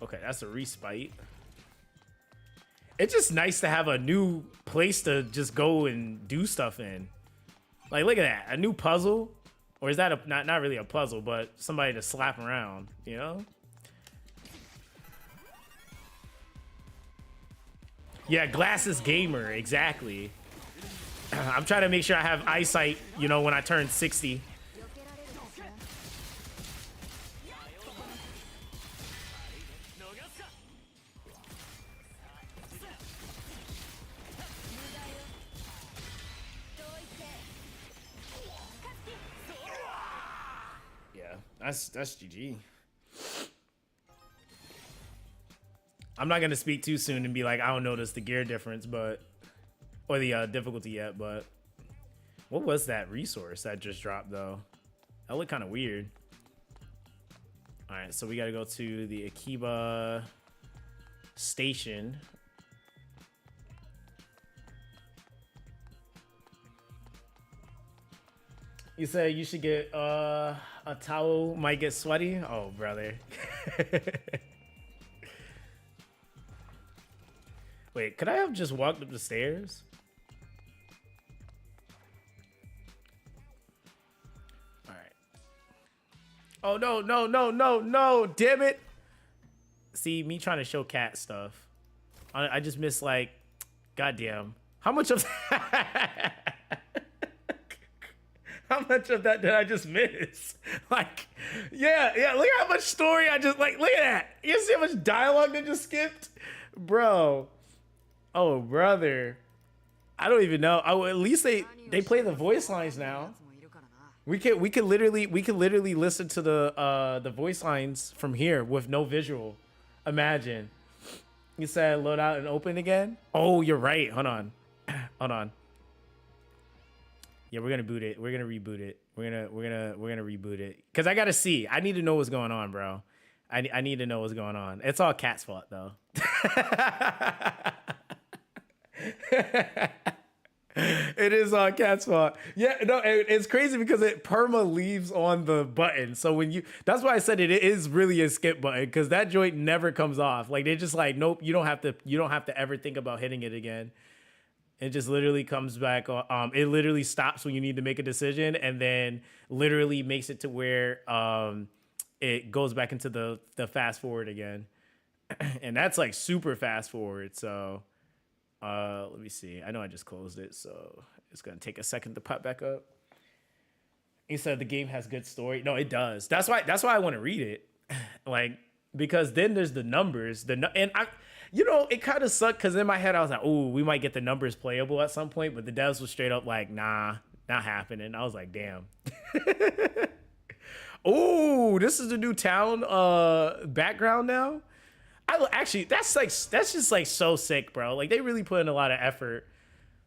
Okay, that's a respite. It's just nice to have a new place to just go and do stuff in. Like, look at that. A new puzzle. Or is that a... Not really a puzzle, but somebody to slap around, you know? Yeah, glasses gamer, exactly. I'm trying to make sure I have eyesight, you know, when I turn 60. Yeah, that's GG. I'm not gonna speak too soon and be like, I don't notice the gear difference, but... Or the difficulty yet, but what was that resource that just dropped though? That looked kind of weird. All right, so we got to go to the Akiba station. You said you should get a towel, might get sweaty. Oh, brother. Wait, could I have just walked up the stairs? All right. Oh, no, no, no, no, no. Damn it. See, me trying to show cat stuff. I just missed, like, goddamn. How much of that? How much of that did I just miss? Like, yeah, look at how much story I just, like, look at that. You see how much dialogue that just skipped? Bro. Oh, brother. I don't even know. Oh, at least they play the voice lines now. We could literally listen to the voice lines from here with no visual. Imagine. You said load out and open again? Oh, you're right. Hold on. Hold on. Yeah, we're gonna boot it. We're gonna reboot it. We're gonna reboot it. Cause I gotta see. I need to know what's going on, bro. I need to know what's going on. It's all Cat's fault though. It is all Cat's fault. Yeah, no, it's crazy because it perma leaves on the button. So when you, that's why I said it is really a skip button because that joint never comes off. Like they just like, nope, you don't have to ever think about hitting it again. It just literally comes back. It literally stops when you need to make a decision, and then literally makes it to where it goes back into the fast forward again, and that's like super fast forward. So let me see. I know I just closed it, so it's gonna take a second to pop back up. He said the game has good story. No, it does. That's why I want to read it, like because then there's the numbers. And I. You know, it kind of sucked because in my head I was like, "Oh, we might get the numbers playable at some point," but the devs was straight up like, "Nah, not happening." I was like, "Damn." Oh, this is the new town background now. Actually, that's just like so sick, bro. Like they really put in a lot of effort.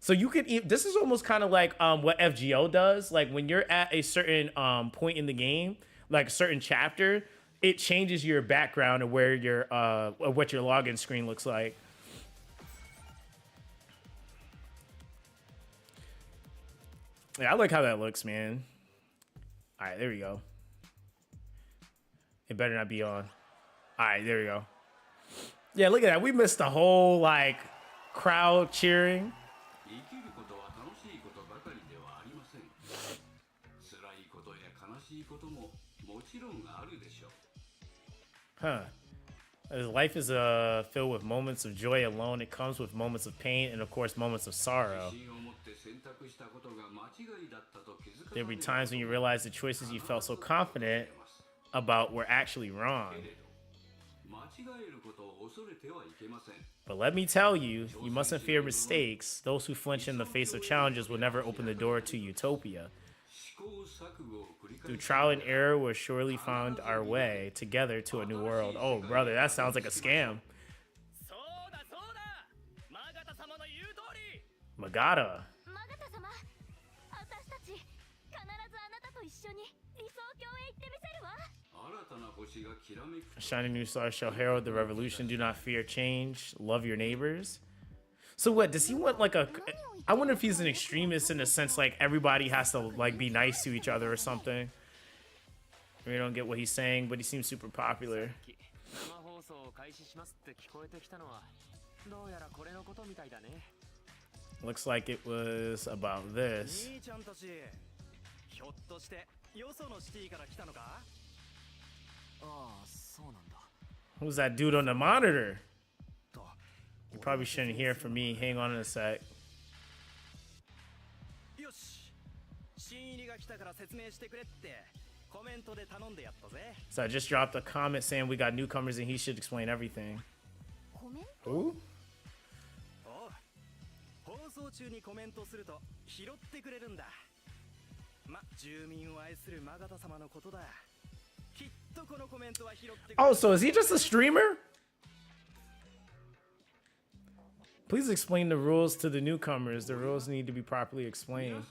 So you could this is almost kind of like what FGO does. Like when you're at a certain point in the game, like a certain chapter, it changes your background and where your what your login screen looks like. Yeah, I like how that looks, man. All right, there we go. It better not be on. All right, there we go. Yeah, look at that. We missed the whole like crowd cheering. Huh. As life is filled with moments of joy alone, it comes with moments of pain and, of course, moments of sorrow. There'll be times when you realize the choices you felt so confident about were actually wrong. But let me tell you, you mustn't fear mistakes. Those who flinch in the face of challenges will never open the door to utopia. Through trial and error, we'll surely find our way together to a new world. Oh, brother, that sounds like a scam. Magata. A shining new star shall herald the revolution. Do not fear change. Love your neighbors. So what, does he want like a... I wonder if he's an extremist in the sense like everybody has to like be nice to each other or something. We don't get what he's saying, but he seems super popular. Looks like it was about this. Who's that dude on the monitor? You probably shouldn't hear from me. Hang on a sec. So I just dropped a comment saying we got newcomers and he should explain everything. Who? Oh, so is he just a streamer? Please explain the rules to the newcomers. The rules need to be properly explained.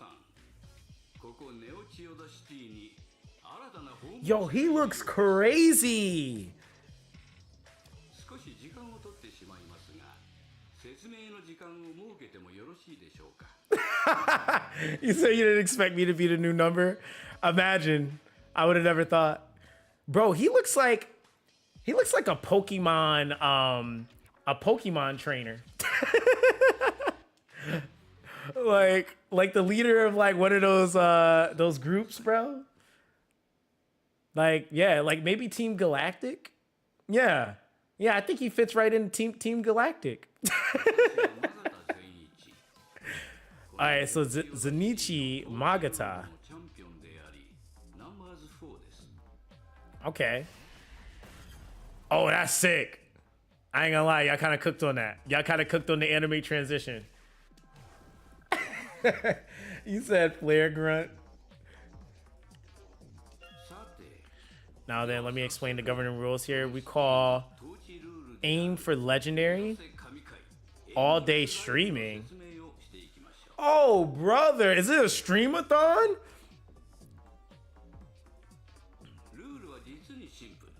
Yo, he looks crazy.
少し時間を取ってしまいますが、説明の時間を設けてもよろしいでしょうか。
You said you didn't expect me to be the new number? Imagine. I would have never thought. Bro, he looks like a Pokemon trainer. like the leader of like one of those groups, bro. Like, yeah, like maybe Team Galactic. Yeah. Yeah, I think he fits right in Team Galactic. All right, so Zenichi Magata. Okay. Oh, that's sick. I ain't gonna lie, y'all kind of cooked on that. Y'all kind of cooked on the anime transition. You said flare grunt. Now then, let me explain the governing rules here. We call aim for legendary, all day streaming. Oh, brother, is it a streamathon?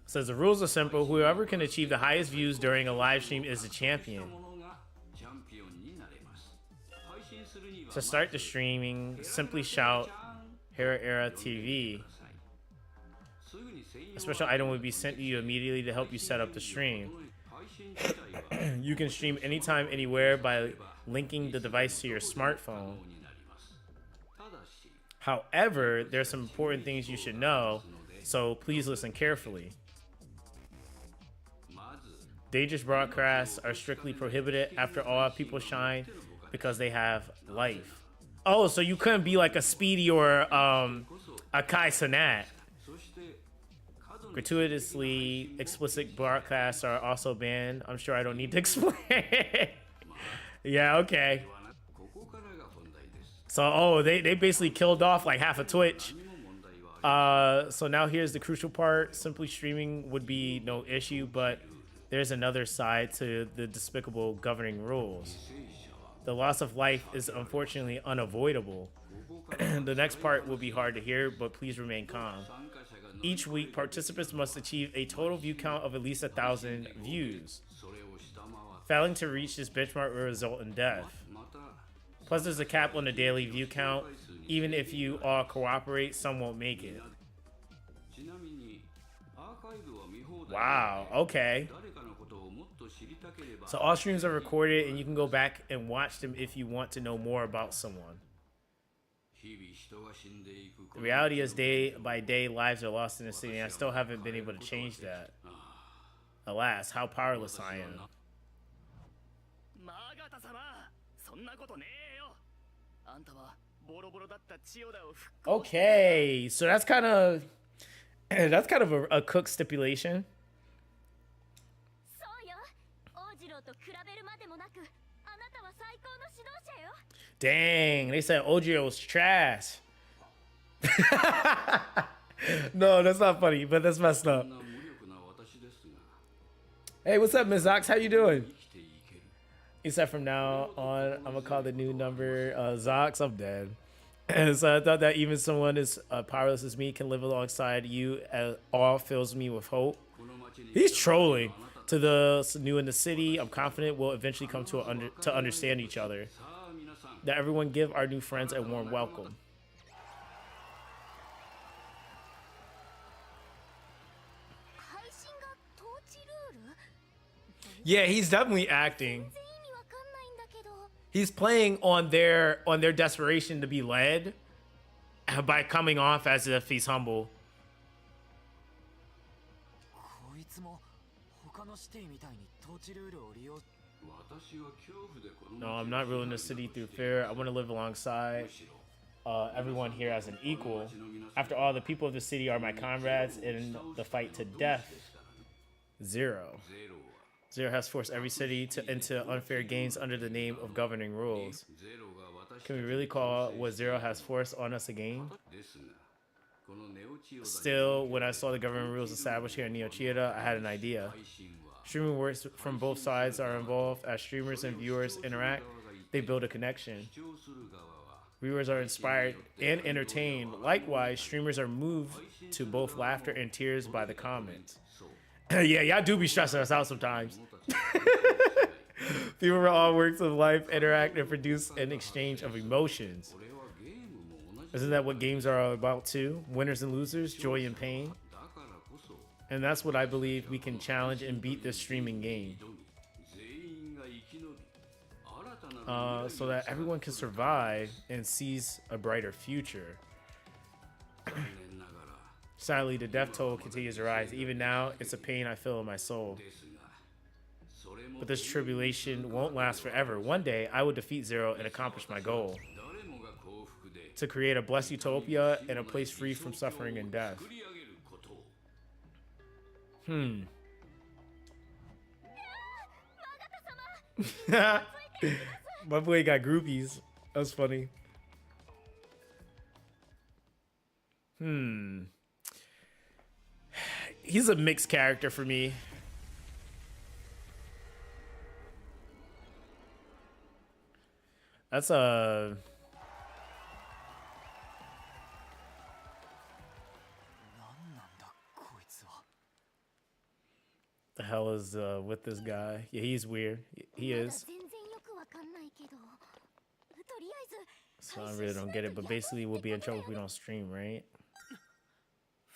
Says the rules are simple. Whoever can achieve the highest views during a live stream is the champion. To start the streaming, simply shout Hera Era TV. A special item will be sent to you immediately to help you set up the stream. You can stream anytime, anywhere by linking the device to your smartphone. However, there's some important things you should know, so please listen carefully. Dangerous broadcasts are strictly prohibited. After all, people shine because they have life. Oh, so you couldn't be like a Speedy or a Kai Cenat. Gratuitously explicit broadcasts are also banned. I'm sure I don't need to explain. Yeah, okay. So, they basically killed off like half of Twitch. So now here's the crucial part. Simply streaming would be no issue, but there's another side to the despicable governing rules. The loss of life is unfortunately unavoidable. The next part will be hard to hear, but please remain calm. Each week, participants must achieve a total view count of at least 1,000 views. Failing to reach this benchmark will result in death. Plus, there's a cap on the daily view count. Even if you all cooperate, some won't make it. Wow, okay. So all streams are recorded and you can go back and watch them if you want to know more about someone. The reality is day by day lives are lost in the city, and I still haven't been able to change that. Alas, how powerless I am. Okay, so that's kind of a cook stipulation. Dang, they said Ojiro was trash. No, that's not funny, but that's messed up. Hey, what's up, Ms. Zox? How you doing? He said from now on, I'm gonna call the new number Zox. I'm dead. And so I thought that even someone as powerless as me can live alongside you. All fills me with hope. He's trolling. To the new in the city, I'm confident we'll eventually come to understand each other. That everyone give our new friends a warm welcome. Yeah, he's definitely acting. He's playing on their desperation to be led by coming off as if he's humble. No, I'm not ruling the city through fear. I want to live alongside everyone here as an equal. After all, the people of the city are my comrades in the fight to death. Zero has forced every city into unfair games under the name of governing rules. Can we really call what Zero has forced on us a game? Still, when I saw the governing rules established here in Neo Chiyoda, I had an idea. Streaming works from both sides are involved. As streamers and viewers interact, they build a connection. Viewers are inspired and entertained. Likewise, streamers are moved to both laughter and tears by the comments. Yeah, y'all do be stressing us out sometimes. People from all works of life interact and produce an exchange of emotions. Isn't that what games are all about too? Winners and losers, joy and pain. And that's what I believe we can challenge and beat this streaming game. So that everyone can survive and seize a brighter future. Sadly, the death toll continues to rise. Even now, it's a pain I feel in my soul. But this tribulation won't last forever. One day, I will defeat Zero and accomplish my goal. To create a blessed utopia and a place free from suffering and death. My boy got groupies. That's funny. He's a mixed character for me. That's a... The hell is with this guy? Yeah, he's weird. He is. So I really don't get it, but basically we'll be in trouble if we don't stream, right?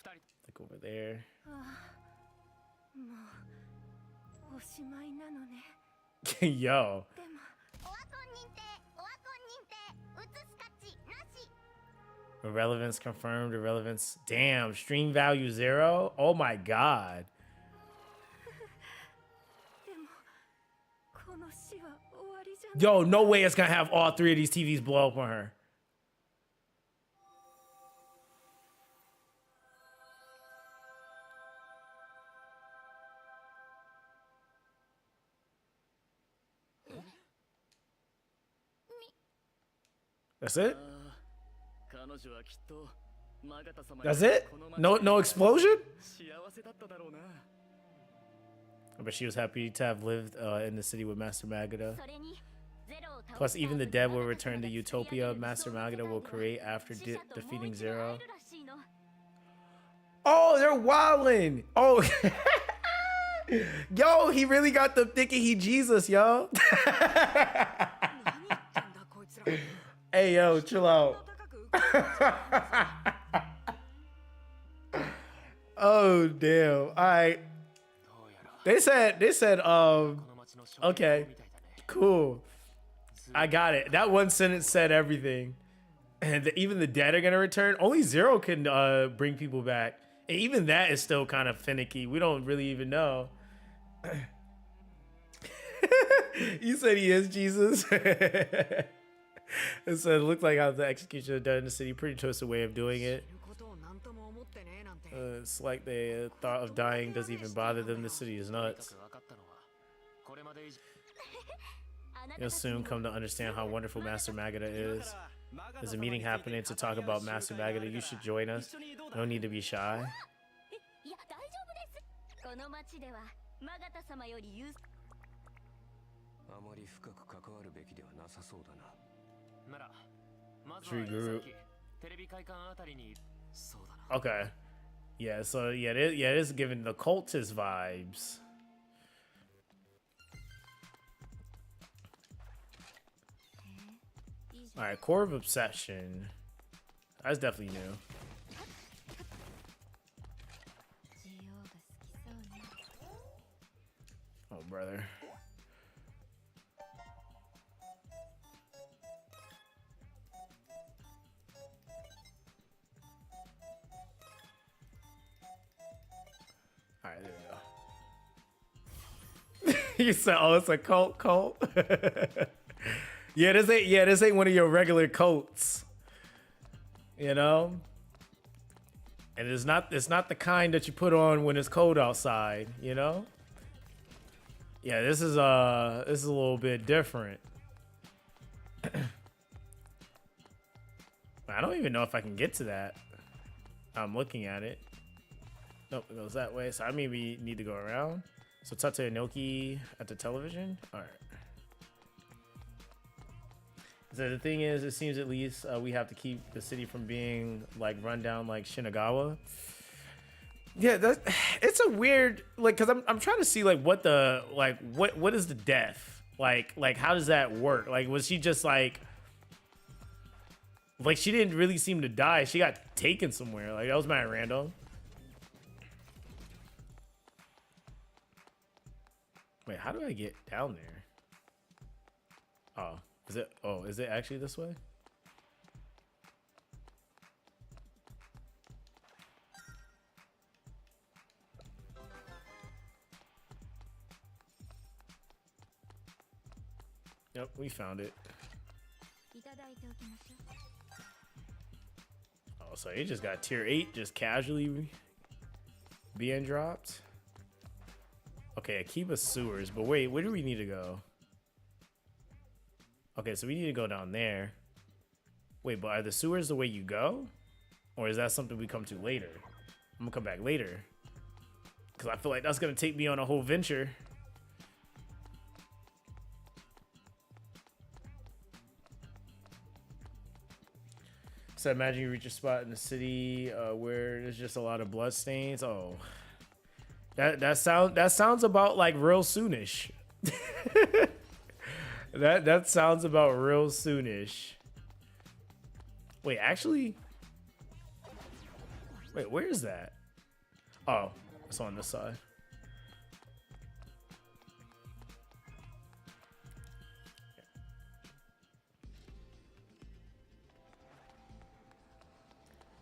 Like over there. Yo. Irrelevance confirmed. Irrelevance. Damn. Stream value 0. Oh my god. Yo, no way it's gonna have all 3 of these TVs blow up on her. That's it? That's it? No explosion? But she was happy to have lived in the city with Master Magada. Plus, even the dead will return to Utopia Master Magada will create after defeating Zero. Oh, they're wildin'! Oh, yo, he really got them thinking he Jesus, yo. Hey, yo, chill out. Oh, damn. All right. They said, okay, cool. I got it. That one sentence said everything. And even the dead are going to return. Only Zero can bring people back. And even that is still kind of finicky. We don't really even know. You said he is Jesus. It said, it looked like how the execution was done in the city. Pretty twisted way of doing it. It's like the thought of dying doesn't even bother them. The city is nuts. You'll soon come to understand how wonderful Master Magada is. There's a meeting happening to talk about Master Magada. You should join us. No need to be shy. Tree Guru. Okay. Yeah, so yeah, it is giving the cultist vibes. All right, Core of Obsession. That's definitely new. Oh, brother. All right, there we go. You said, "Oh, it's a cult." Yeah, this ain't one of your regular cults. You know? And it's not the kind that you put on when it's cold outside, you know? Yeah, this is a little bit different. I don't even know if I can get to that. I'm looking at it. Nope, it goes that way. So I maybe need to go around. So Tate Inoki at the television. All right. So the thing is, it seems at least we have to keep the city from being like run down like Shinagawa. Yeah, that it's a weird like because I'm trying to see like what the like what is the death like how does that work? Like was she just like she didn't really seem to die. She got taken somewhere. Like that was mad random. Wait, how do I get down there? Oh, is it? Oh, is it actually this way? Yep, we found it. Oh, so it just got tier 8 just casually being dropped. Okay, Akiba sewers, but wait, where do we need to go? Okay, so we need to go down there. Wait, but are the sewers the way you go? Or is that something we come to later? I'm gonna come back later. Because I feel like that's gonna take me on a whole venture. So imagine you reach a spot in the city where there's just a lot of blood stains. Oh, that sounds about like real soonish. that sounds about real soonish. Wait, actually, wait, where is that? Oh, it's on this side.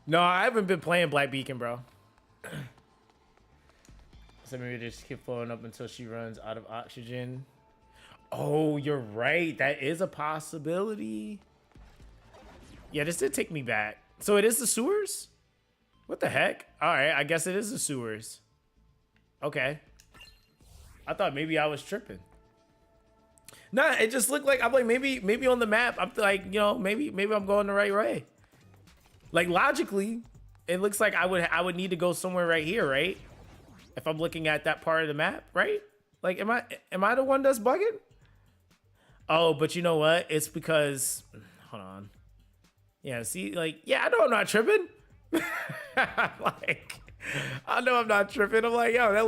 No, I haven't been playing Black Beacon, bro. So maybe just keep flowing up until she runs out of oxygen. Oh, you're right. That is a possibility. Yeah, this did take me back. So it is the sewers? What the heck? All right, I guess it is the sewers. Okay. I thought maybe I was tripping. Nah, it just looked like I'm like maybe on the map I'm like, you know, maybe I'm going the right way. Like logically, it looks like I would need to go somewhere right here, right? If I'm looking at that part of the map, right? Like, am I the one that's bugging? Oh, but you know what? It's because, hold on. Yeah, see, like, yeah, I know I'm not tripping. Like, I know I'm not tripping. I'm like, yo, that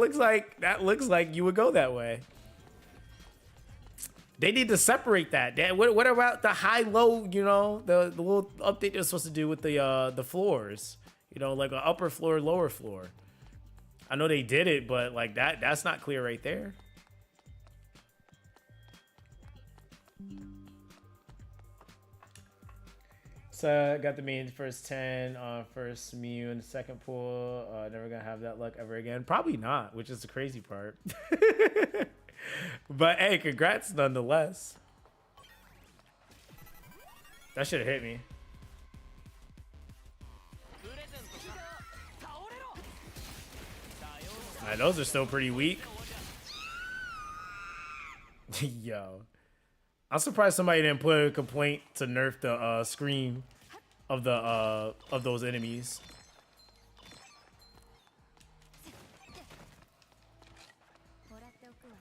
looks like you would go that way. They need to separate that. What about the high-low, you know, the little update they're supposed to do with the floors? You know, like an upper floor, lower floor. I know they did it, but like that's not clear right there. So got the main first 10 on first Mew in the second pool. Never gonna have that luck ever again. Probably not, which is the crazy part. But hey, congrats nonetheless. That should have hit me. Those are still pretty weak. Yo. I'm surprised somebody didn't put a complaint to nerf the scream of those enemies.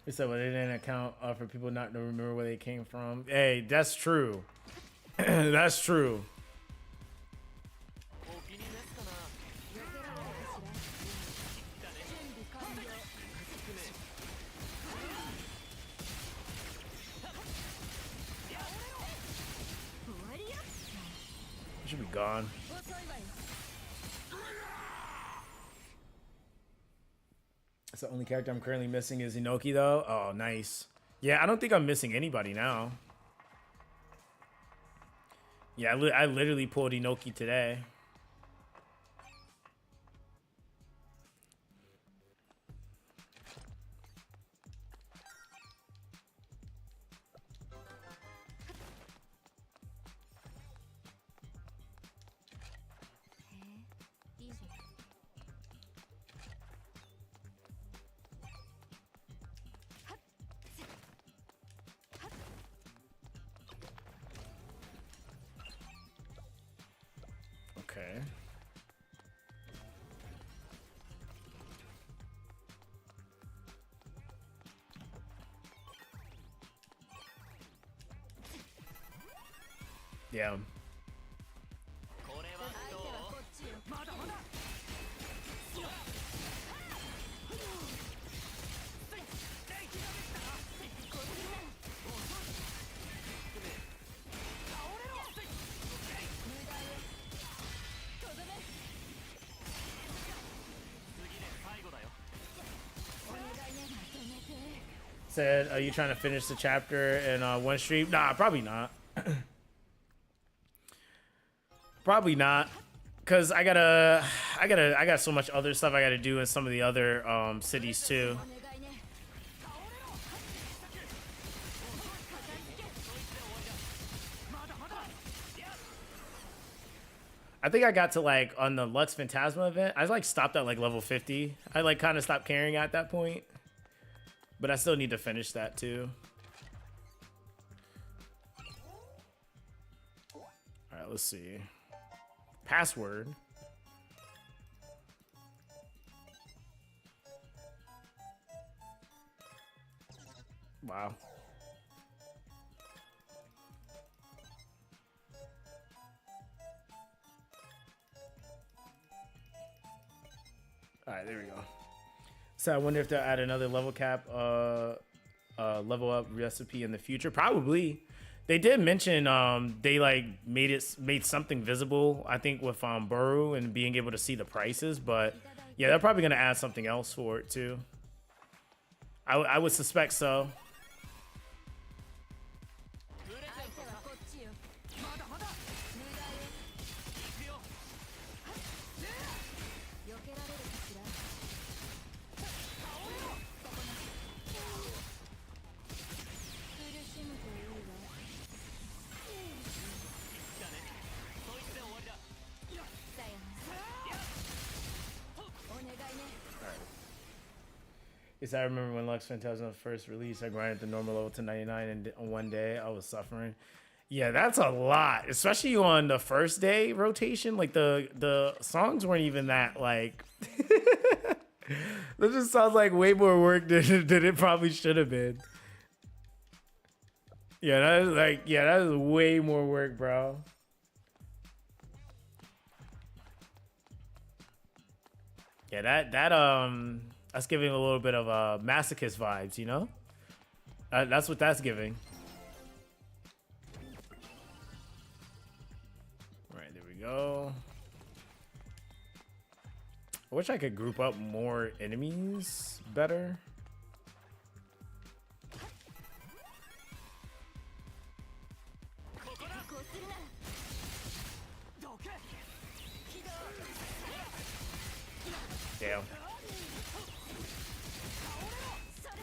They said, well, they didn't account for people not to remember where they came from. Hey, that's true. That's true. Should be gone. That's the only character I'm currently missing is Inoki though. Oh, nice. Yeah, I don't think I'm missing anybody now. Yeah, I literally pulled Inoki today. Okay. Yeah. Said, are you trying to finish the chapter in one stream? Nah, probably not. Probably not, cause I got so much other stuff I gotta do in some of the other cities too. I think I got to like on the Lux Phantasma event. I like stopped at like level 50. I like kind of stopped caring at that point, but I still need to finish that too. All right, let's see. Password. Wow. All right, there we go. So I wonder if they'll add another level cap, level up recipe in the future. Probably. They did mention they like made something visible. I think with Buru and being able to see the prices, but yeah, they're probably gonna add something else for it too. I would suspect so. Yes, I remember when Lux Phantasma first released, I grinded the normal level to 99 and on one day I was suffering. Yeah, that's a lot, especially on the first day rotation. Like the songs weren't even that like. That just sounds like way more work than it probably should have been. Yeah, that is like that is way more work, bro. Yeah, that's giving a little bit of masochist vibes, you know? That's what that's giving. All right, there we go. I wish I could group up more enemies better. Damn.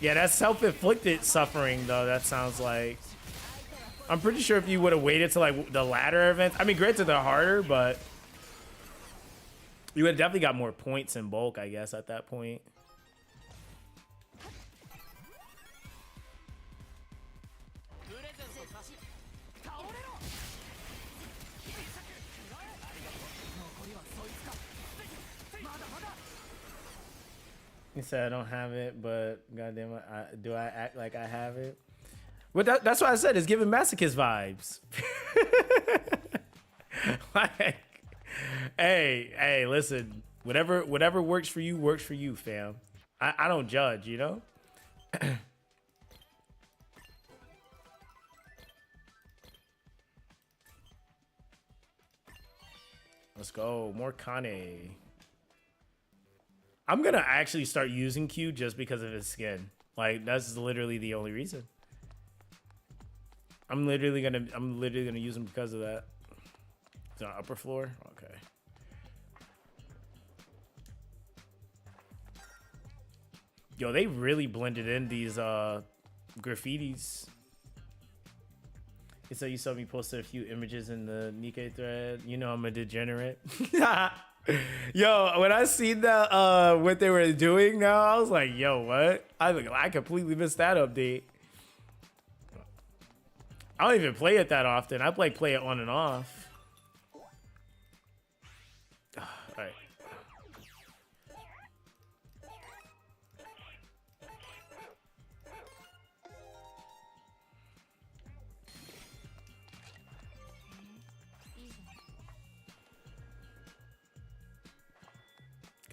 Yeah, that's self-inflicted suffering, though. That sounds like. I'm pretty sure if you would have waited to like the latter events. I mean, granted they're harder, but you would have definitely got more points in bulk, I guess, at that point. He said I don't have it, but goddamn it, do I act like I have it? But that's what I said. It's giving masochist vibes. Like, hey, listen. Whatever works for you, fam. I don't judge, you know. Let's go, more Kane. I'm gonna actually start using Q just because of his skin. Like that's literally the only reason. I'm literally gonna use him because of that. It's on upper floor. Okay. Yo, they really blended in these graffitis. So you saw me posted a few images in the Nikkei thread. You know I'm a degenerate. Yo, when I seen that what they were doing now, I was like, yo, what? I completely missed that update. I don't even play it that often. I play it on and off. All right.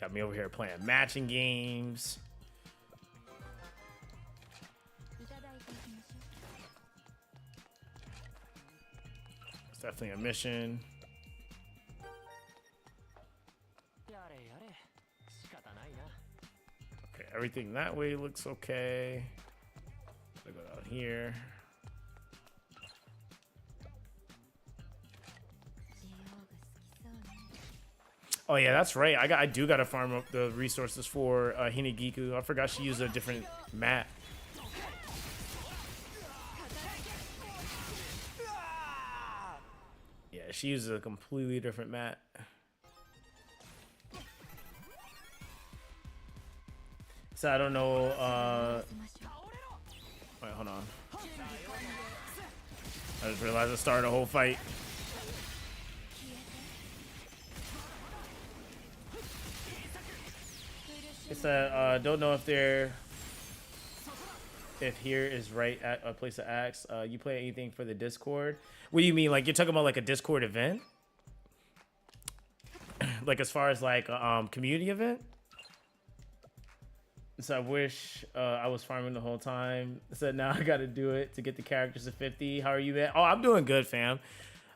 Got me over here playing matching games. It's definitely a mission. Okay, everything that way looks okay. Gotta go down here. Oh yeah, that's right. I do gotta farm up the resources for Hinagiku. I forgot she used a different map. Yeah, she uses a completely different map. So I don't know. Wait, hold on. I just realized I started a whole fight. It's don't know if here is right at a place to ask. You play anything for the Discord? What do you mean? Like you're talking about like a Discord event? Like as far as like a community event? So I wish I was farming the whole time. So now I got to do it to get the characters to 50. How are you, man? Oh, I'm doing good, fam.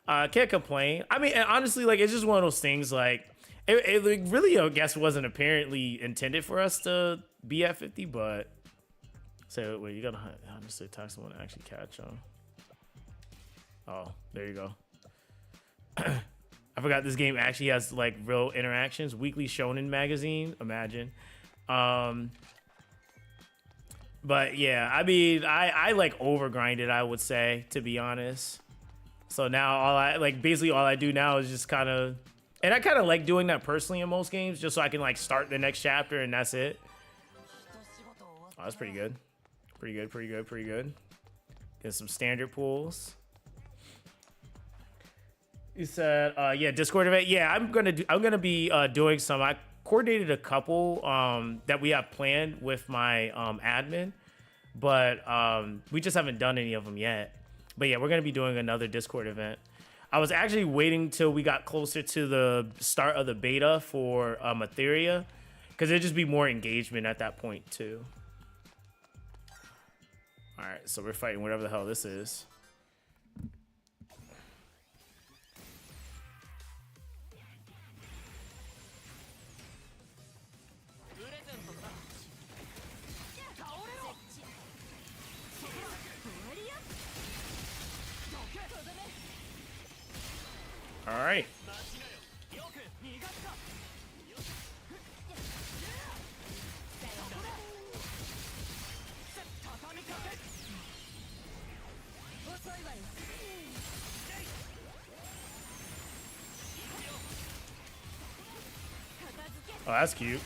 Can't complain. I mean, and honestly, like it's just one of those things. Like it really, I guess, wasn't apparently intended for us to be at 50, but so wait, you gotta honestly attack someone to actually catch them. Oh, there you go. I forgot this game actually has like real interactions. Weekly Shonen magazine, imagine. But yeah, I mean, I like overgrinded, I would say, to be honest. So now basically all I do now is just kind of, and I kind of like doing that personally in most games, just so I can like start the next chapter and that's it. Oh, that's pretty good. Pretty good. Get some standard pulls. You said, yeah, Discord event. Yeah, I'm gonna be doing some. I coordinated a couple that we have planned with my admin, but we just haven't done any of them yet. But yeah, we're gonna be doing another Discord event. I was actually waiting till we got closer to the start of the beta for Etheria, because it'd just be more engagement at that point too. All right, so we're fighting whatever the hell this is. All right. Oh, that's cute.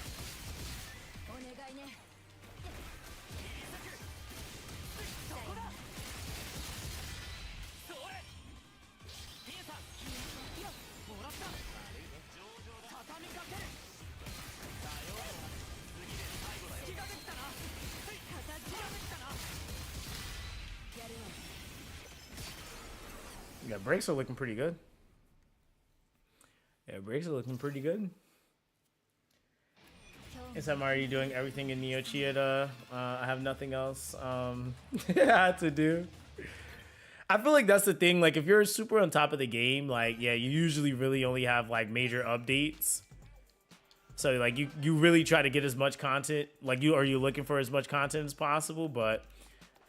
Yeah, brakes are looking pretty good. Is that Mario doing everything in Neo Chieda? I have nothing else to do. I feel like that's the thing. Like, if you're super on top of the game, like, yeah, you usually really only have like major updates. So like, you really try to get as much content. Like, you're looking for as much content as possible. But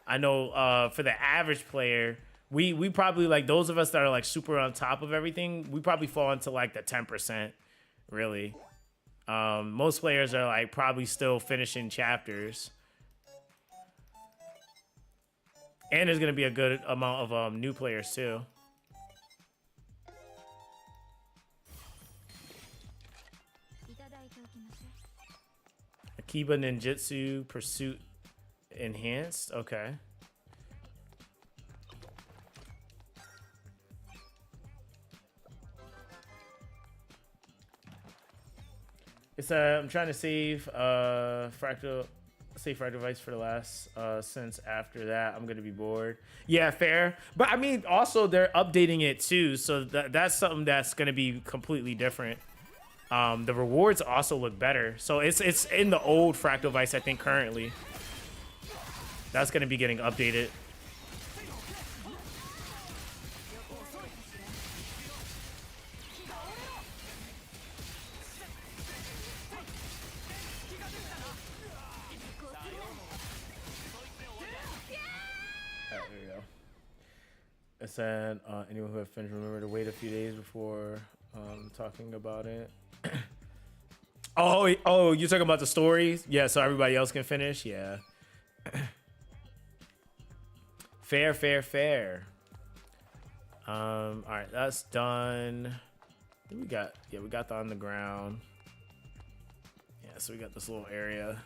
I know for the average player, we probably, like, those of us that are like super on top of everything, we probably fall into like the 10%, really. Most players are like probably still finishing chapters. And there's gonna be a good amount of new players too. Akiba Ninjutsu Pursuit Enhanced. Okay. It's I'm trying to save fractal device for the last since after that I'm gonna be bored. Yeah, fair. But I mean, also they're updating it too, so that's something that's gonna be completely different. The rewards also look better. So it's in the old Fractal Vice, I think, currently. That's going to be getting updated. Alright, there we go. It said, anyone who had finished, remember to wait a few days before talking about it. Oh, you're talking about the stories? Yeah, so everybody else can finish? Yeah. Fair. All right, that's done. We got the on the ground. Yeah, so we got this little area.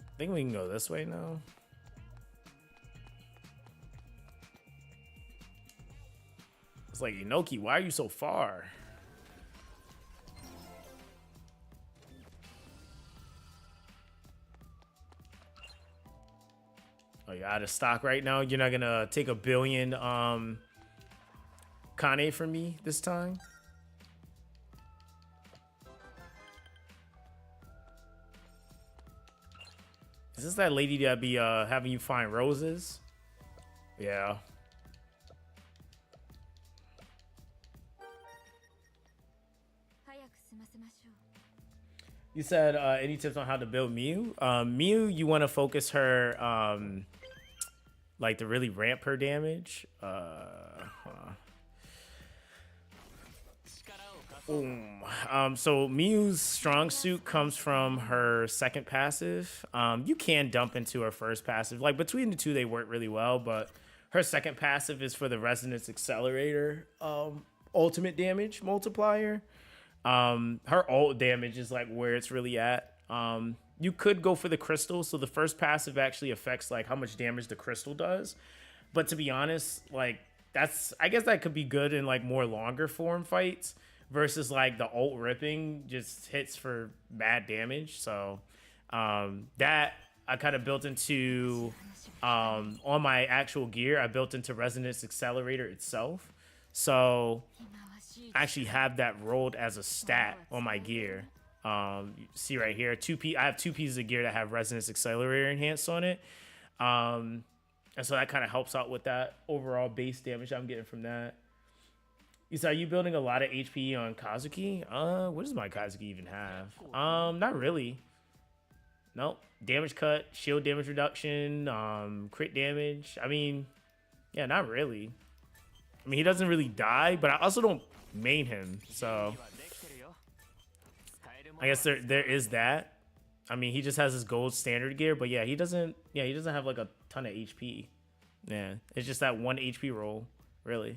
I think we can go this way now. It's like, Inoki, why are you so far? Oh, you're out of stock right now? You're not gonna take 1 billion Kane from me this time? Is this that lady that be having you find roses? Yeah. You said any tips on how to build Mew? Mew, you want to focus her like to really ramp her damage. So Mew's strong suit comes from her second passive. You can dump into her first passive. Like between the two, they work really well, but her second passive is for the Resonance Accelerator ultimate damage multiplier. Her ult damage is like where it's really at. You could go for the crystal. So the first passive actually affects like how much damage the crystal does. But to be honest, like I guess that could be good in like more longer form fights versus like the ult ripping just hits for bad damage. So, that I kind of built into, on my actual gear, I built into Resonance Accelerator itself. So I actually have that rolled as a stat on my gear. You see right here, I have 2 pieces of gear that have Resonance Accelerator enhanced on it. And so that kind of helps out with that overall base damage I'm getting from that. You said, are you building a lot of HP on Kazuki? What does my Kazuki even have? Not really. Nope. Damage cut, shield damage reduction, crit damage. I mean, yeah, not really. I mean, he doesn't really die, but I also don't main him, so I guess there is that. I mean, he just has his gold standard gear, but yeah, he doesn't have like a ton of HP. Yeah, it's just that 1 HP roll, really.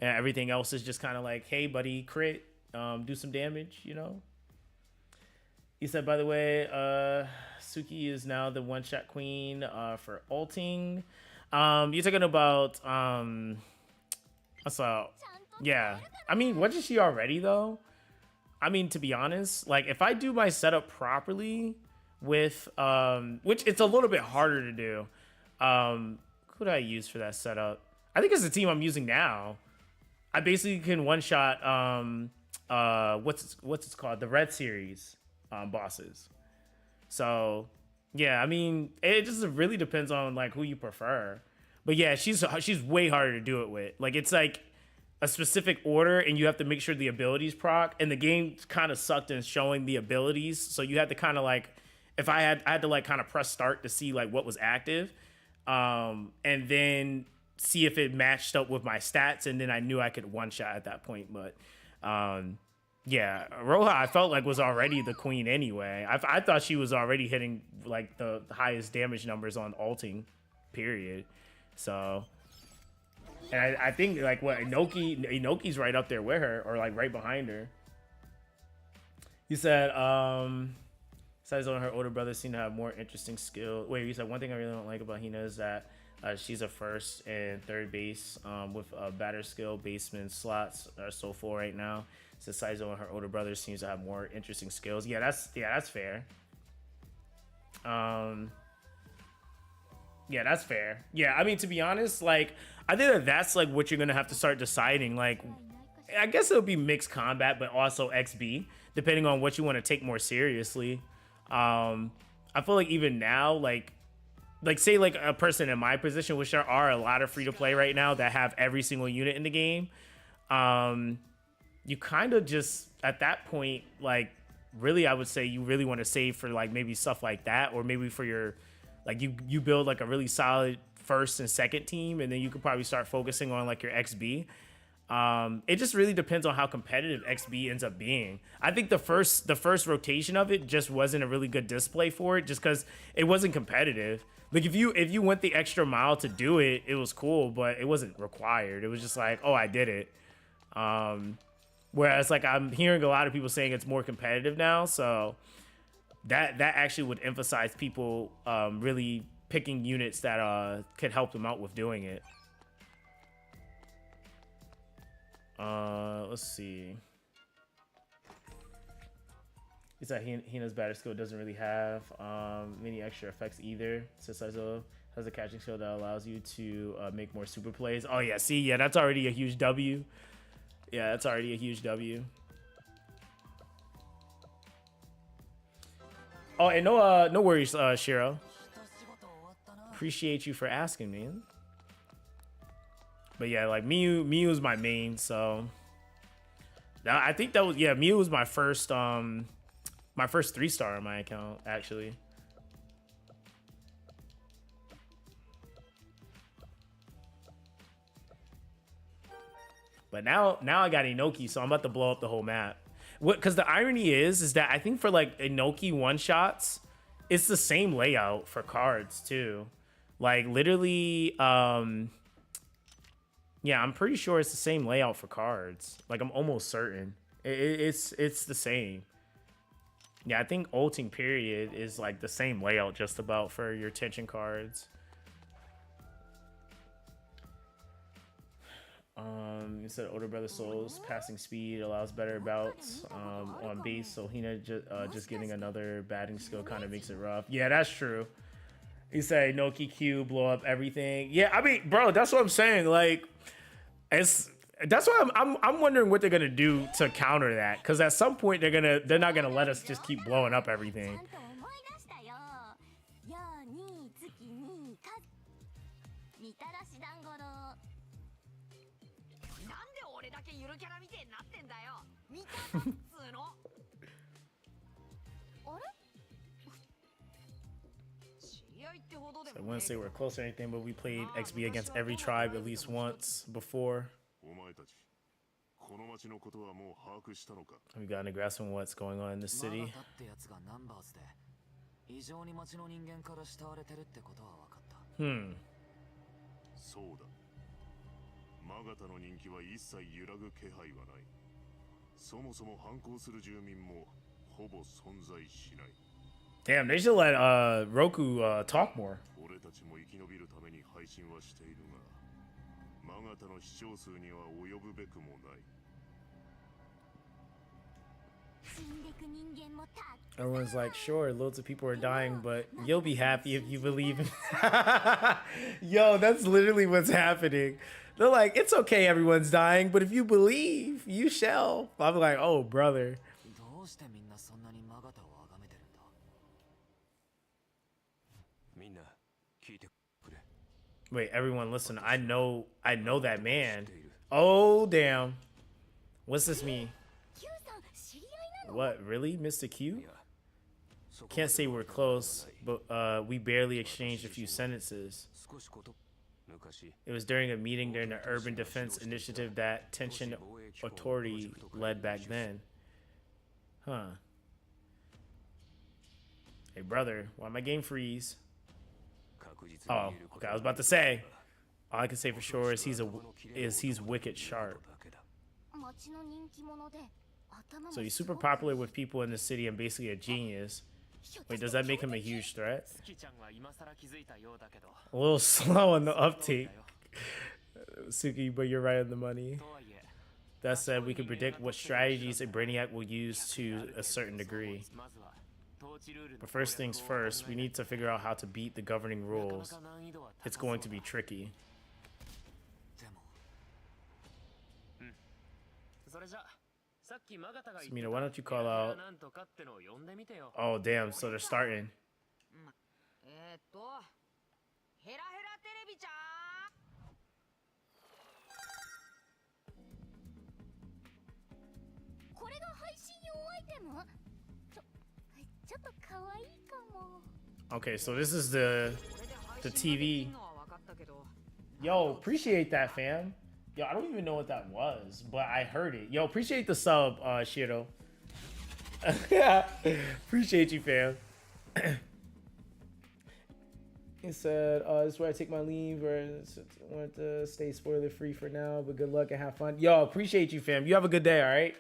And everything else is just kind of like, hey, buddy, crit, do some damage, you know? He said, by the way, Suki is now the one-shot queen for ulting. You're talking about, yeah. I mean, wasn't she already, though? I mean, to be honest, like, if I do my setup properly with, which it's a little bit harder to do. Who do I use for that setup? I think it's the team I'm using now. I basically can one-shot, what's it called? The Red Series bosses. So, yeah, I mean, it just really depends on, like, who you prefer. But, yeah, she's way harder to do it with. Like, it's, like, a specific order, and you have to make sure the abilities proc. And the game kind of sucked in showing the abilities. So you had to kind of, like, if I had to, like, kind of press start to see, like, what was active. And then see if it matched up with my stats, and then I knew I could one-shot at that point. But yeah, Roja, I felt like was already the queen anyway. I thought she was already hitting like the highest damage numbers on ulting, period. So, and I think like what Inoki's right up there with her, or like right behind her. You said besides on her older brother seem to have more interesting skill. Wait, you said one thing I really don't like about Hina is that she's a first and third base with batter skill. Baseman slots are so full right now. So Saizo and her older brother seems to have more interesting skills. Yeah, that's fair. Yeah, that's fair. Yeah, I mean, to be honest, like, I think that that's like what you're gonna have to start deciding. Like, I guess it'll be mixed combat, but also XB, depending on what you want to take more seriously. I feel like even now, like say like a person in my position, which there are a lot of free to play right now that have every single unit in the game. You kind of just at that point, like, really, I would say you really want to save for like maybe stuff like that, or maybe for your like you build like a really solid first and second team, and then you could probably start focusing on like your XB. It just really depends on how competitive XB ends up being. I think the first rotation of it just wasn't a really good display for it, just because it wasn't competitive. Like if you went the extra mile to do it, it was cool, but it wasn't required. It was just like, oh, I did it. Whereas like I'm hearing a lot of people saying it's more competitive now, so that actually would emphasize people really picking units that could help them out with doing it. Let's see. He said Hina's batter skill doesn't really have many extra effects either. Since Izo has a catching skill that allows you to make more super plays. Oh yeah, see, yeah, that's already a huge W. Yeah, that's already a huge W. Oh, and no worries, Shiro. Appreciate you for asking, man. But yeah, like Miu is my main, so I think that was, yeah, Miu was my first 3-star on my account, actually. But now I got Inoki, so I'm about to blow up the whole map. Because the irony is that I think for like Inoki one-shots, it's the same layout for cards too. Like literally, yeah, I'm pretty sure it's the same layout for cards. Like I'm almost certain it's the same. Yeah, I think ulting period is like the same layout just about for your tension cards. You said older brother Soul's passing speed allows better bouts on base, so Hina just getting another batting skill kind of makes it rough. Yeah, that's true. He said Noki Q blow up everything. Yeah, I mean, bro, that's what I'm saying. Like, that's why I'm wondering what they're gonna do to counter that, because at some point they're not gonna let us just keep blowing up everything. So I wouldn't say we're close or anything, but we played XB against every tribe at least once before. We got to grasp on what's going on in the city. Damn, they should let Roku talk more. Everyone's like, sure, loads of people are dying, but you'll be happy if you believe in. Yo, that's literally what's happening. They're like, it's okay, everyone's dying, but if you believe, you shall. I'm like, oh, brother. Wait, everyone, listen. I know that man. Oh, damn. What's this mean? What, really, Mr. Q? Can't say we're close, but we barely exchanged a few sentences. It was during a meeting during the Urban Defense Initiative that Tension Authority led back then. Huh. Hey, brother, why my game freeze? Oh, okay, I was about to say. All I can say for sure is he's wicked sharp. So he's super popular with people in the city and basically a genius. Wait, does that make him a huge threat? A little slow on the uptake, Suki, but you're right on the money. That said, we can predict what strategies a Brainiac will use to a certain degree. But first things first, we need to figure out how to beat the governing rules. It's going to be tricky. Samina, why don't you call out? Oh, damn, so they're starting.
ヘラヘラテレビちゃんこれが配信用アイテムちょっと可愛いかも
Okay, so this is the TV. Yo, appreciate that, fam. Yo, I don't even know what that was, but I heard it. Yo, appreciate the sub, Shiro. Appreciate you, fam. He said, this is where I take my leave, or I want to stay spoiler free for now, but good luck and have fun. Yo, appreciate you, fam. You have a good day, all right?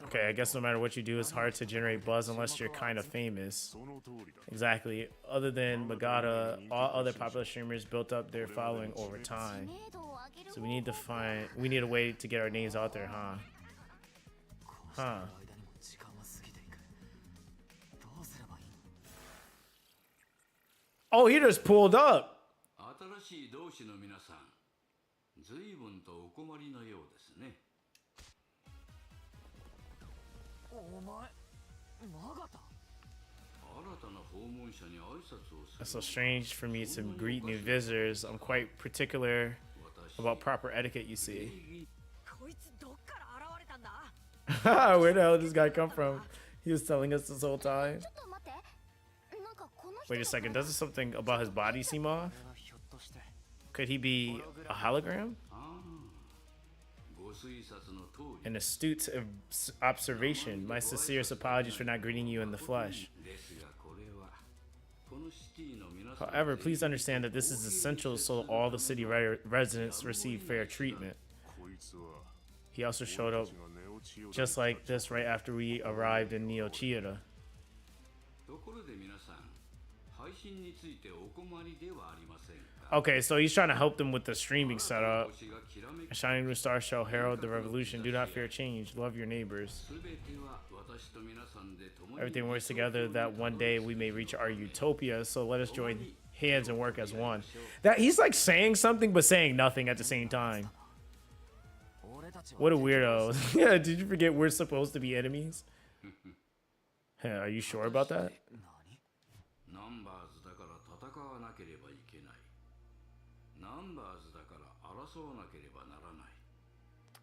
Okay, I guess no matter what you do, it's hard to generate buzz unless you're kind of famous. Exactly. Other than Magata, all other popular streamers built up their following over time. So we need a way to get our names out there, huh? Huh. Oh, he just pulled up.
新しい同志の皆さん、随分とお困りのようですね。
お前、マガタ。
新たな訪問者に挨拶をする。
It's so strange for me to greet new visitors. I'm quite particular about proper etiquette, you see.
こいつどっから現れたんだ。
Where the hell did this guy come from? He was telling us this whole time.
ちょっと待ってなんかこの人
Wait a second, doesn't something about his body seem off?
ひょっとして。
Could he be a hologram?
ご推察の通り。
An astute observation. My sincerest apologies for not greeting you in the flesh.
ですがこれはこのシティの皆さん。
However, please understand that this is essential so all the city residents receive fair treatment. He also showed up just like this right after we arrived in Neo Chiyoda.
ところで皆さん、配信についてお困りではありませんか。
Okay, so he's trying to help them with the streaming setup. A shining new star shall herald the revolution. Do not fear change. Love your neighbors. Everything works together that one day we may reach our utopia. So let us join hands and work as one. That he's like saying something but saying nothing at the same time. What a weirdo. Yeah, did you forget we're supposed to be enemies? Hey, are you sure about that?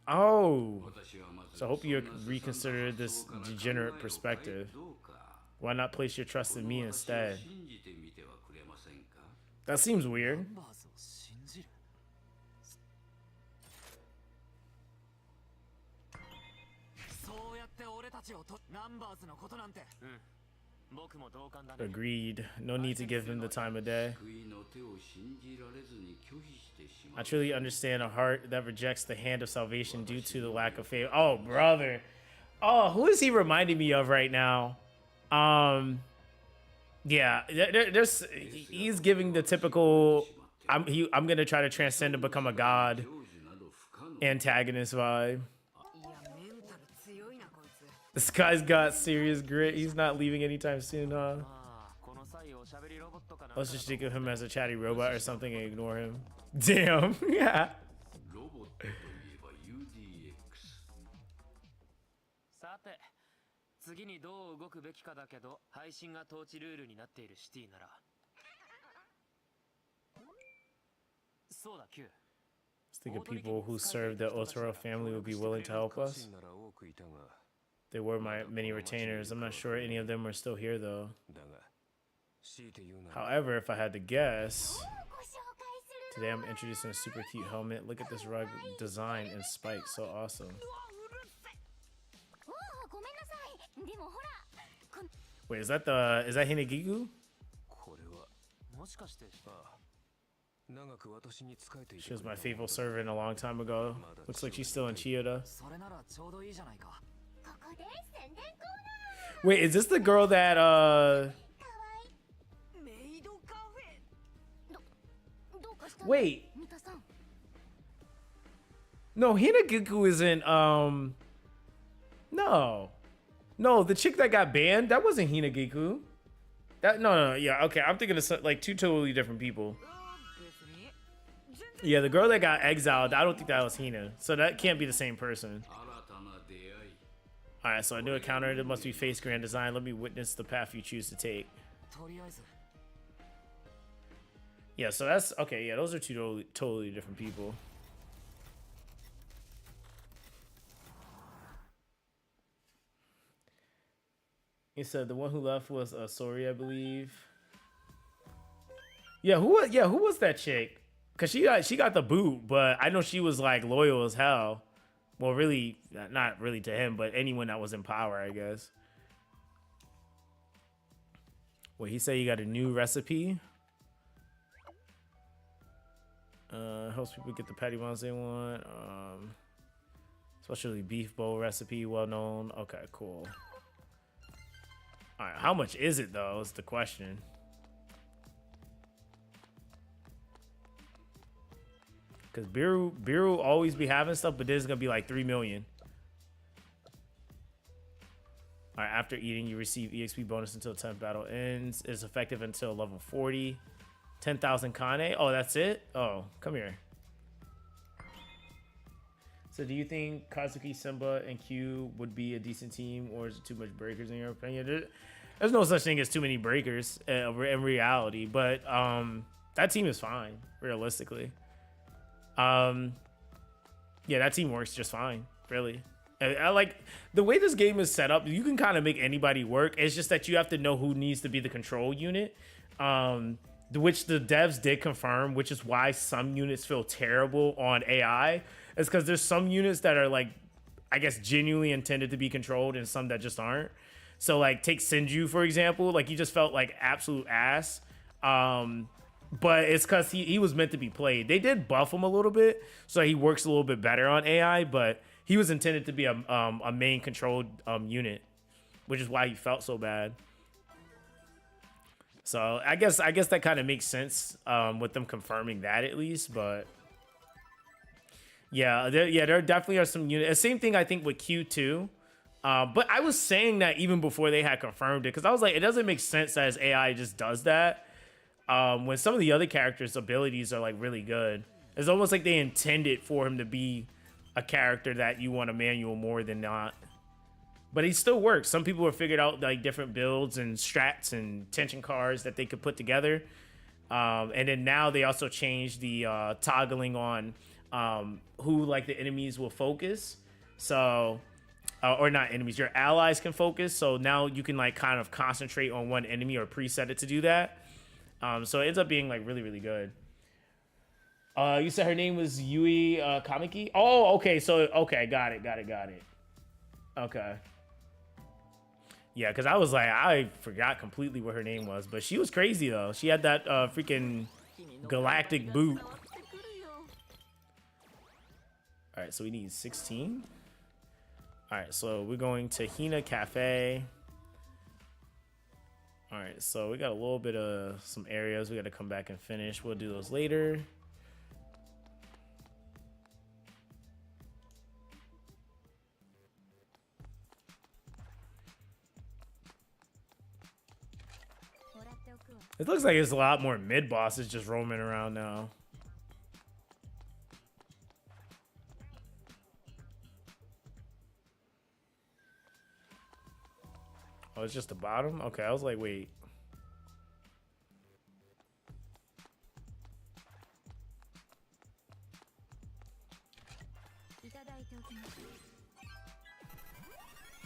Oh, so I hope you reconsider this degenerate perspective. Why not place your trust in me instead? That seems weird. Agreed. No need to give him the time of day. I truly understand a heart that rejects the hand of salvation due to the lack of faith. Oh, brother. Oh, who is he reminding me of right now? Yeah, he's giving the typical I'm gonna try to transcend and become a god antagonist vibe. This guy's got serious grit. He's not leaving anytime soon, huh? Let's just think of him as a chatty robot or something and ignore him. Damn. Yeah.
さて、次にどう動くべきかだけど、配信が統治ルールになっているシティなら。そうだ、Q。
Let's think of people who serve the Otaro family would be willing to help us. They were my many retainers. I'm not sure any of them are still here though. However, if I had to guess, today I'm introducing a super cute helmet. Look at this rug design and spikes, so awesome. Wait, is that Hinagiku? She was my faithful servant a long time ago. Looks like she's still in Chiyoda. Wait, is this the girl that Wait. No, Hinagiku isn't no. No, the chick that got banned, that wasn't Hinagiku. That no, yeah, okay. I'm thinking of like two totally different people. Yeah, the girl that got exiled, I don't think that was Hina. So that can't be the same person. Alright, so a new encounter that must be face grand design. Let me witness the path you choose to take. Yeah, so that's okay. Yeah, those are two totally different people. He said the one who left was Sori, I believe. Yeah, who was that chick? Cause she got the boot, but I know she was like loyal as hell. Well, really, not really to him, but anyone that was in power, I guess. Wait, he said you got a new recipe. Helps people get the patty ones they want. Especially beef bowl recipe, well known. Okay, cool. All right, how much is it though? Is the question. Because Biru always be having stuff, but this is gonna be like 3 million. All right, after eating, you receive EXP bonus until 10th battle ends. It's effective until level 40. 10,000 Kane. Oh, that's it? Oh, come here. So do you think Kazuki, Simba, and Q would be a decent team, or is it too much breakers in your opinion? There's no such thing as too many breakers in reality, but that team is fine, realistically. Yeah, that team works just fine, really. I like the way this game is set up. You can kind of make anybody work. It's just that you have to know who needs to be the control unit, which the devs did confirm, which is why some units feel terrible on AI. It's because there's some units that are like, I guess, genuinely intended to be controlled and some that just aren't. So like take Senju, for example, like he just felt like absolute ass. But it's because he was meant to be played. They did buff him a little bit, so he works a little bit better on AI, but he was intended to be a main controlled unit, which is why he felt so bad. So I guess that kind of makes sense with them confirming that at least, but yeah, there definitely are some units. Same thing I think with Q2. But I was saying that even before they had confirmed it, because I was like, it doesn't make sense that his AI just does that. When some of the other characters' abilities are like really good. It's almost like they intended for him to be a character that you want to manual more than not. But he still works. Some people have figured out like different builds and strats and tension cards that they could put together. And then now they also changed the toggling on who like the enemies will focus. So, or not enemies, your allies can focus. So now you can like kind of concentrate on one enemy or preset it to do that. So it ends up being like really, really good. You said her name was Yui Kamiki? Oh, okay. So, okay. Got it. Okay. Yeah, because I was like, I forgot completely what her name was. But she was crazy, though. She had that freaking galactic boot. All right, so we need 16. All right, so we're going to Hina Cafe. All right, so we got a little bit of some areas we got to come back and finish. We'll do those later. It looks like there's a lot more mid bosses just roaming around now. Oh, it's just the bottom? Okay, I was like, wait.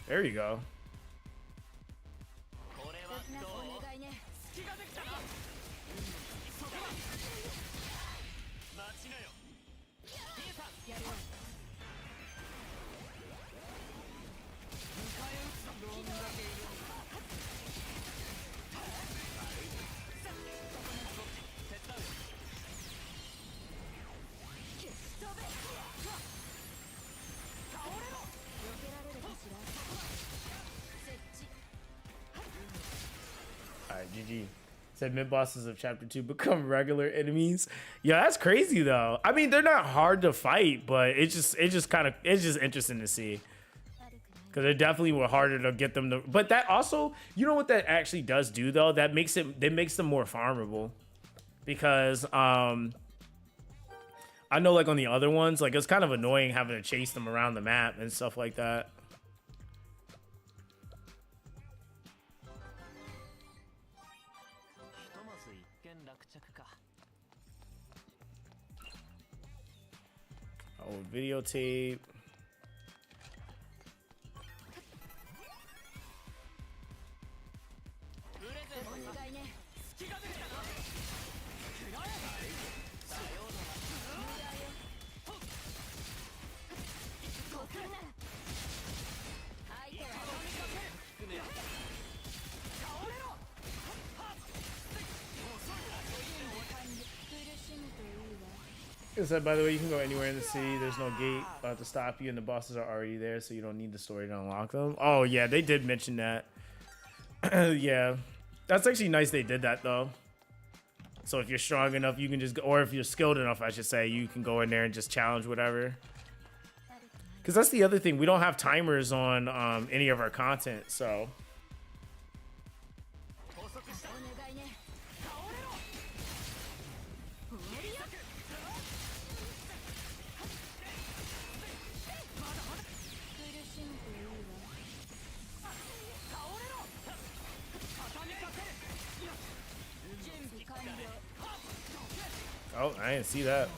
There you go. GG. Said mid bosses of chapter 2 become regular enemies. Yeah, that's crazy though. I mean, they're not hard to fight, but it's just interesting to see. Because it definitely were harder to get them to. But that also, you know what that actually does do though? That makes them more farmable. Because I know like on the other ones, like it's kind of annoying having to chase them around the map and stuff like that. Oh, videotape. It said, by the way, you can go anywhere in the city. There's no gate to stop you, and the bosses are already there, so you don't need the story to unlock them. Oh, yeah, they did mention that. Yeah. That's actually nice they did that, though. So if you're strong enough, you can just go, or if you're skilled enough, I should say, you can go in there and just challenge whatever. Because that's the other thing. We don't have timers on any of our content, so... Oh, I didn't see that.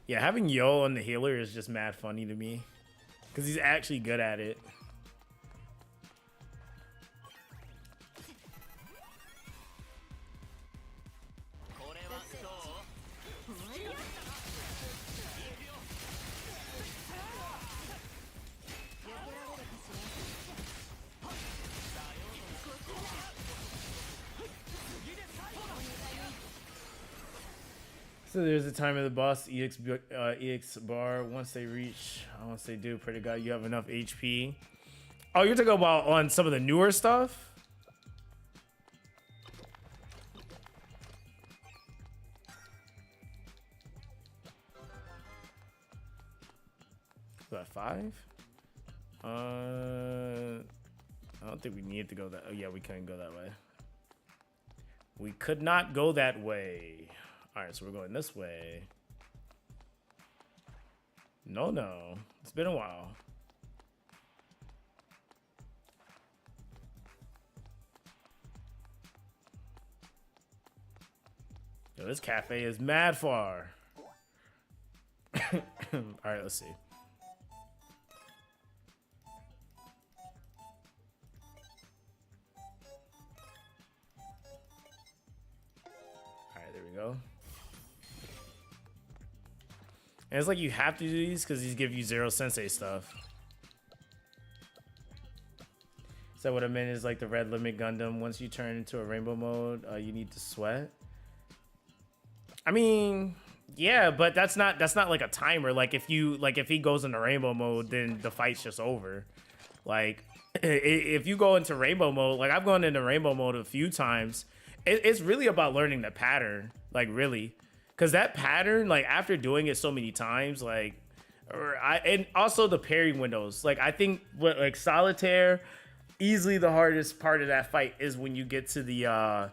Yeah, having Yo on the healer is just mad funny to me. Because he's actually good at it. So there's a time of the boss EX bar. Once they do, pray to God you have enough HP. Oh, you're talking about on some of the newer stuff? Is that 5? I don't think we need to go that. Oh yeah, we couldn't go that way. We could not go that way. All right, so we're going this way. No. It's been a while. Yo, this cafe is mad far. All right, let's see. All right, there we go. And it's like you have to do these because these give you Zero Sensei stuff. So what I meant is like the Red Limit Gundam. Once you turn into a rainbow mode, you need to sweat. I mean, yeah, but that's not like a timer. Like if he goes into rainbow mode, then the fight's just over. Like if you go into rainbow mode, like I've gone into rainbow mode a few times. It's really about learning the pattern. Like really. Because that pattern, like, after doing it so many times, like, and also the parry windows. Like, I think, like, Solitaire, easily the hardest part of that fight is when you get to the,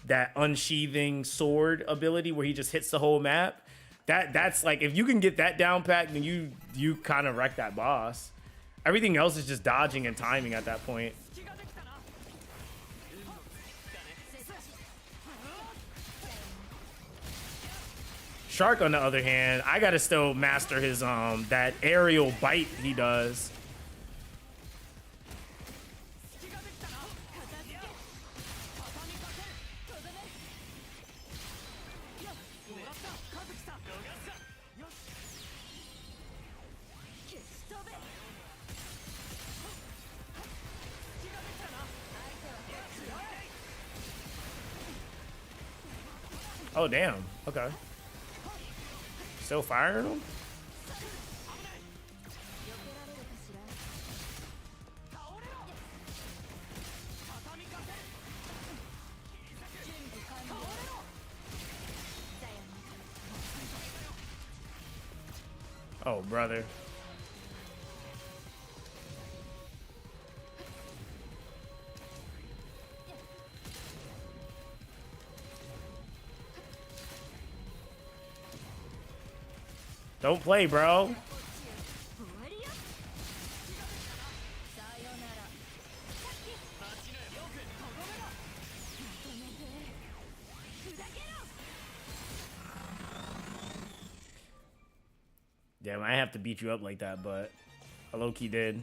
that unsheathing sword ability where he just hits the whole map. That's, like, if you can get that down pat, then you kind of wreck that boss. Everything else is just dodging and timing at that point. Shark, on the other hand, I gotta still master his that aerial bite he does. Oh damn. Okay. Still firing him? Oh, brother. Don't play, bro. Damn, I have to beat you up like that, but I low-key did.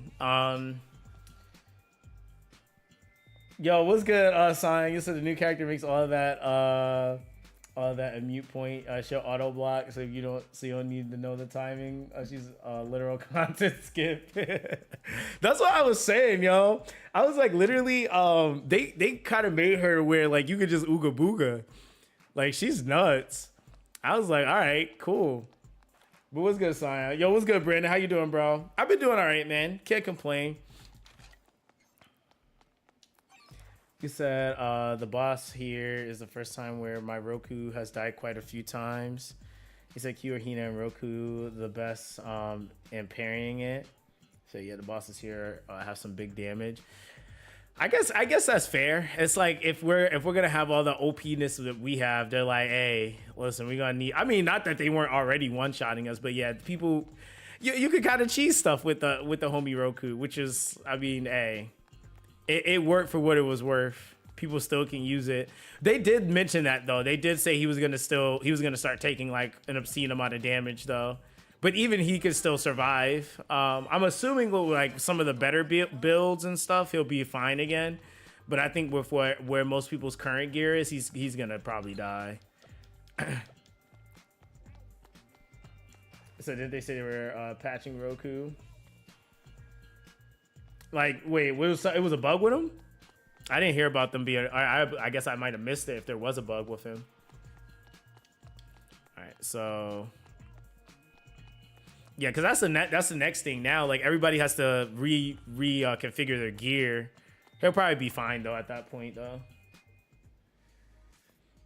Yo, what's good, Sign? You said the new character makes all of that a mute point. She'll auto block, so if you don't need to know the timing. She's literal content skip. That's what I was saying, yo. I was like, literally, they kind of made her where like you could just ooga booga. Like, she's nuts. I was like, all right, cool. But what's good, Sign? Yo, what's good, Brandon? How you doing, bro? I've been doing all right, man. Can't complain. You said the boss here is the first time where my Roku has died quite a few times. He said Q or Hina and Roku the best in parrying it. So yeah, the bosses here have some big damage. I guess that's fair. It's like if we're gonna have all the OP-ness that we have, they're like, hey, listen, we're gonna need. I mean, not that they weren't already one-shotting us, but yeah, people, you could kind of cheese stuff with the homie Roku, which is, I mean, hey, it worked for what it was worth. People still can use it. They did mention that though. They did say he was gonna start taking like an obscene amount of damage though. But even he could still survive. I'm assuming with like some of the better builds and stuff, he'll be fine again. But I think with where most people's current gear is, he's gonna probably die. So did they say they were patching Roku? Like, wait, it was a bug with him? I didn't hear about them being. I guess I might have missed it if there was a bug with him. All right, so. Yeah, because that's the next thing now. Like, everybody has to configure their gear. He'll probably be fine though at that point though.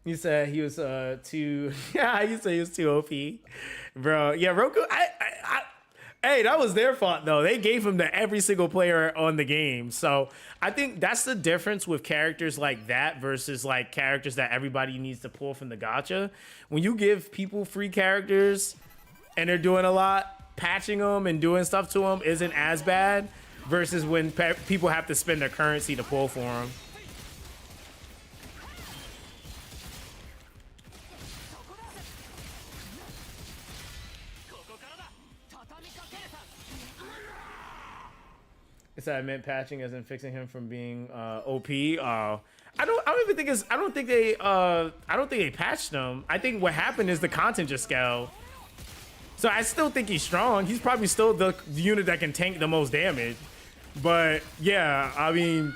You said he was too. Yeah, you said he was too OP, bro. Yeah, Roku. Hey, that was their fault though. They gave him to every single player on the game. So I think that's the difference with characters like that versus like characters that everybody needs to pull from the gacha. When you give people free characters and they're doing a lot, patching them and doing stuff to them isn't as bad versus when people have to spend their currency to pull for them. It's that I meant patching as in fixing him from being OP. I don't think they patched him. I think what happened is the content just scaled. So I still think he's strong. He's probably still the unit that can tank the most damage. But yeah, I mean,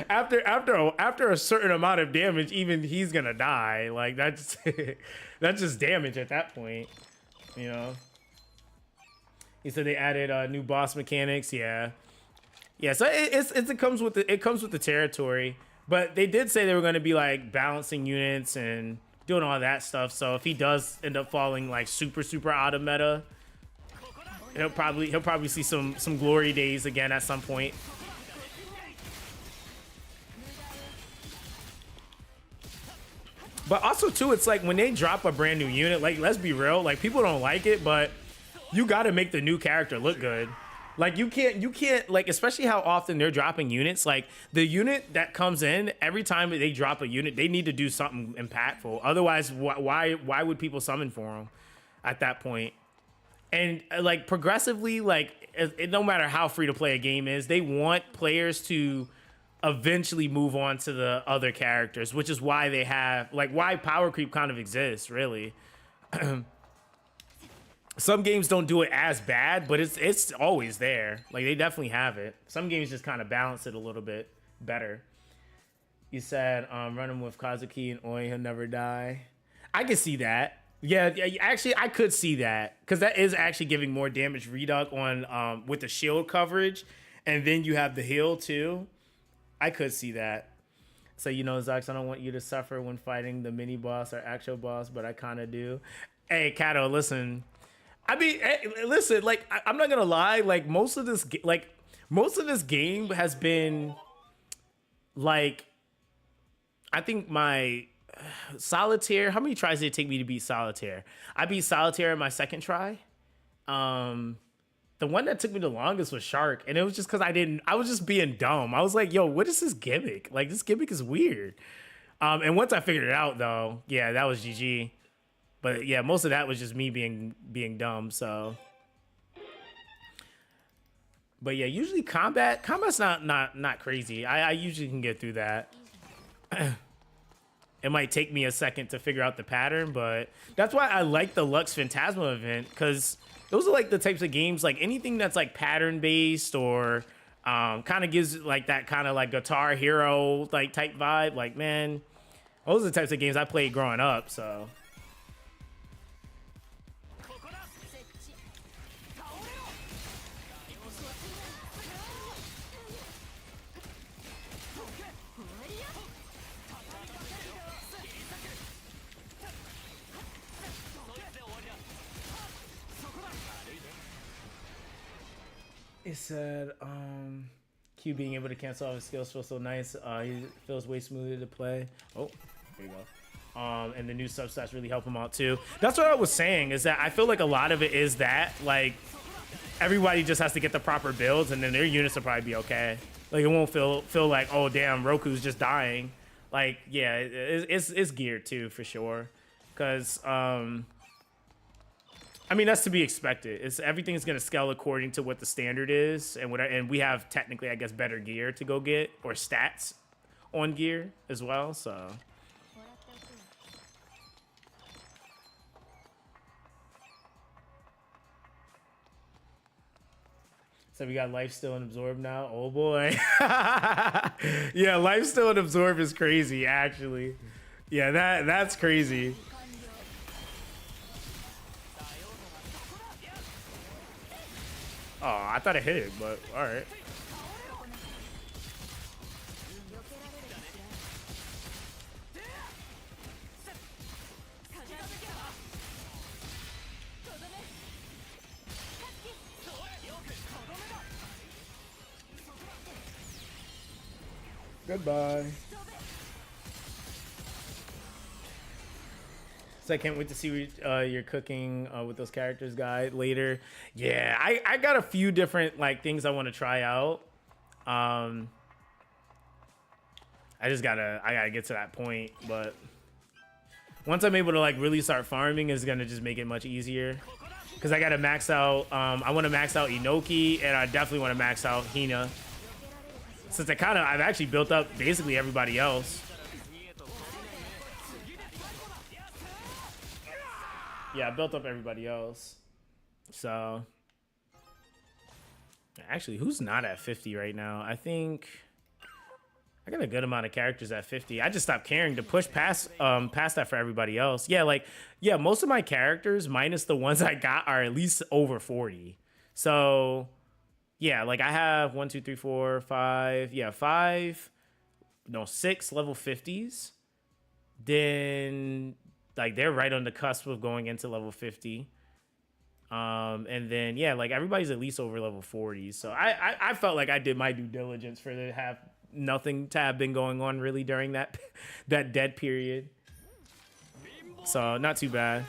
after a certain amount of damage, even he's gonna die. Like that's just damage at that point, you know. He said they added new boss mechanics. Yeah. So it comes with the territory. But they did say they were gonna be like balancing units and doing all that stuff. So if he does end up falling like super out of meta, he'll probably see some glory days again at some point. But also too, it's like when they drop a brand new unit, like let's be real, like people don't like it, but you got to make the new character look good. Like you can't like, especially how often they're dropping units. Like the unit that comes in every time they drop a unit, they need to do something impactful. Otherwise, why would people summon for them at that point? And like progressively, like no matter how free to play a game is, they want players to eventually move on to the other characters, which is why they have like why power creep kind of exists, really. Some games don't do it as bad, but it's always there. Like they definitely have it. Some games just kind of balance it a little bit better. You said running with Kazuki and Oi, he'll never die. I could see that. Yeah, actually I could see that because that is actually giving more damage reduct on with the shield coverage, and then you have the heal too. I could see that. So you know, Zox, I don't want you to suffer when fighting the mini boss or actual boss, but I kind of do. Hey, Kato, listen. I mean, listen, like, I'm not gonna lie, like, most of this game has been, like, I think my Solitaire. How many tries did it take me to beat Solitaire? I beat Solitaire in my second try. The one that took me the longest was Shark, and it was just because I was just being dumb. I was like, yo, what is this gimmick? Like, this gimmick is weird. And once I figured it out, though, yeah, that was GG. But yeah, most of that was just me being dumb, so. But yeah, usually combat's not crazy. I usually can get through that. It might take me a second to figure out the pattern, but that's why I like the Lux Phantasma event, because those are like the types of games, like anything that's like pattern based or kind of gives like that kind of like Guitar Hero like type vibe. Like, man, those are the types of games I played growing up, so. It said, Q being able to cancel all his skills feels so nice. He feels way smoother to play. Oh, there you go. And the new substats really help him out too. That's what I was saying, is that I feel like a lot of it is that, like, everybody just has to get the proper builds and then their units will probably be okay. Like, it won't feel like, oh damn, Roku's just dying. Like, yeah, it's geared too, for sure. Cause, I mean, that's to be expected. Everything's gonna scale according to what the standard is, and we have technically, I guess, better gear to go get, or stats on gear as well. So. So we got Life Steal and Absorb now. Oh boy. Yeah, Life Steal and Absorb is crazy, actually. Yeah, that's crazy. Oh, I thought it hit it, but all right. Goodbye. So I can't wait to see what you're cooking with those characters, guy, later. Yeah, I got a few different like things I want to try out. I gotta get to that point, but once I'm able to like really start farming, is gonna just make it much easier. Because I gotta max out. I want to max out Inoki, and I definitely want to max out Hina. Since I've actually built up basically everybody else. Yeah, I built up everybody else. So, actually, who's not at 50 right now? I think I got a good amount of characters at 50. I just stopped caring to push past that for everybody else. Yeah, most of my characters, minus the ones I got, are at least over 40. So, yeah, like I have 1, 2, 3, 4, 5. Yeah, 6 level 50s. Then, like, they're right on the cusp of going into level 50. And then, yeah, like, everybody's at least over level 40. So I felt like I did my due diligence for to have nothing to have been going on really during that dead period. So, not too bad.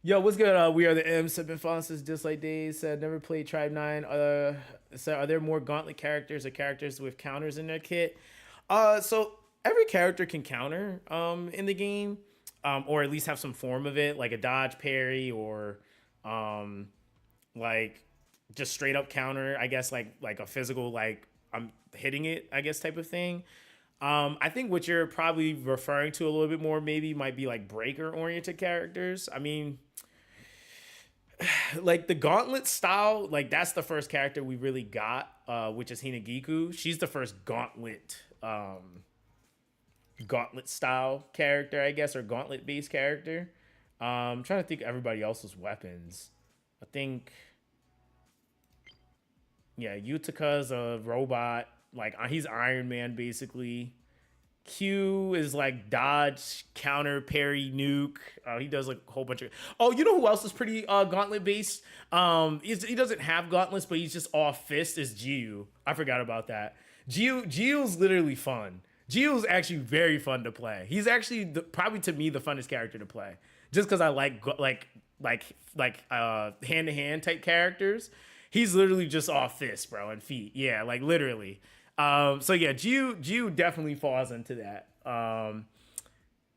Yo, what's good? We are the M's. Have been following since Dislike Days. Said never played Tribe 9. So are there more Gauntlet characters or characters with counters in their kit? So every character can counter in the game, or at least have some form of it, like a dodge, parry, or like just straight up counter. I guess like a physical, like I'm hitting it, I guess, type of thing. I think what you're probably referring to a little bit more maybe might be like breaker oriented characters. I mean, like the Gauntlet style, like that's the first character we really got, which is Hinagiku. She's the first Gauntlet style character, I guess, or Gauntlet based character. I'm trying to think of everybody else's weapons. I think, yeah, Utaka's a robot. Like, he's Iron Man, basically. Q is like dodge, counter, parry, nuke. He does like a whole bunch of... Oh, you know who else is pretty gauntlet based? He doesn't have gauntlets, but he's just off fist, is Jiu. I forgot about that. Jiu's literally fun. Gio's actually very fun to play. He's actually probably to me the funnest character to play, just because I like hand to hand type characters. He's literally just all fists, bro, and feet. Yeah, like literally. So yeah, Gio definitely falls into that.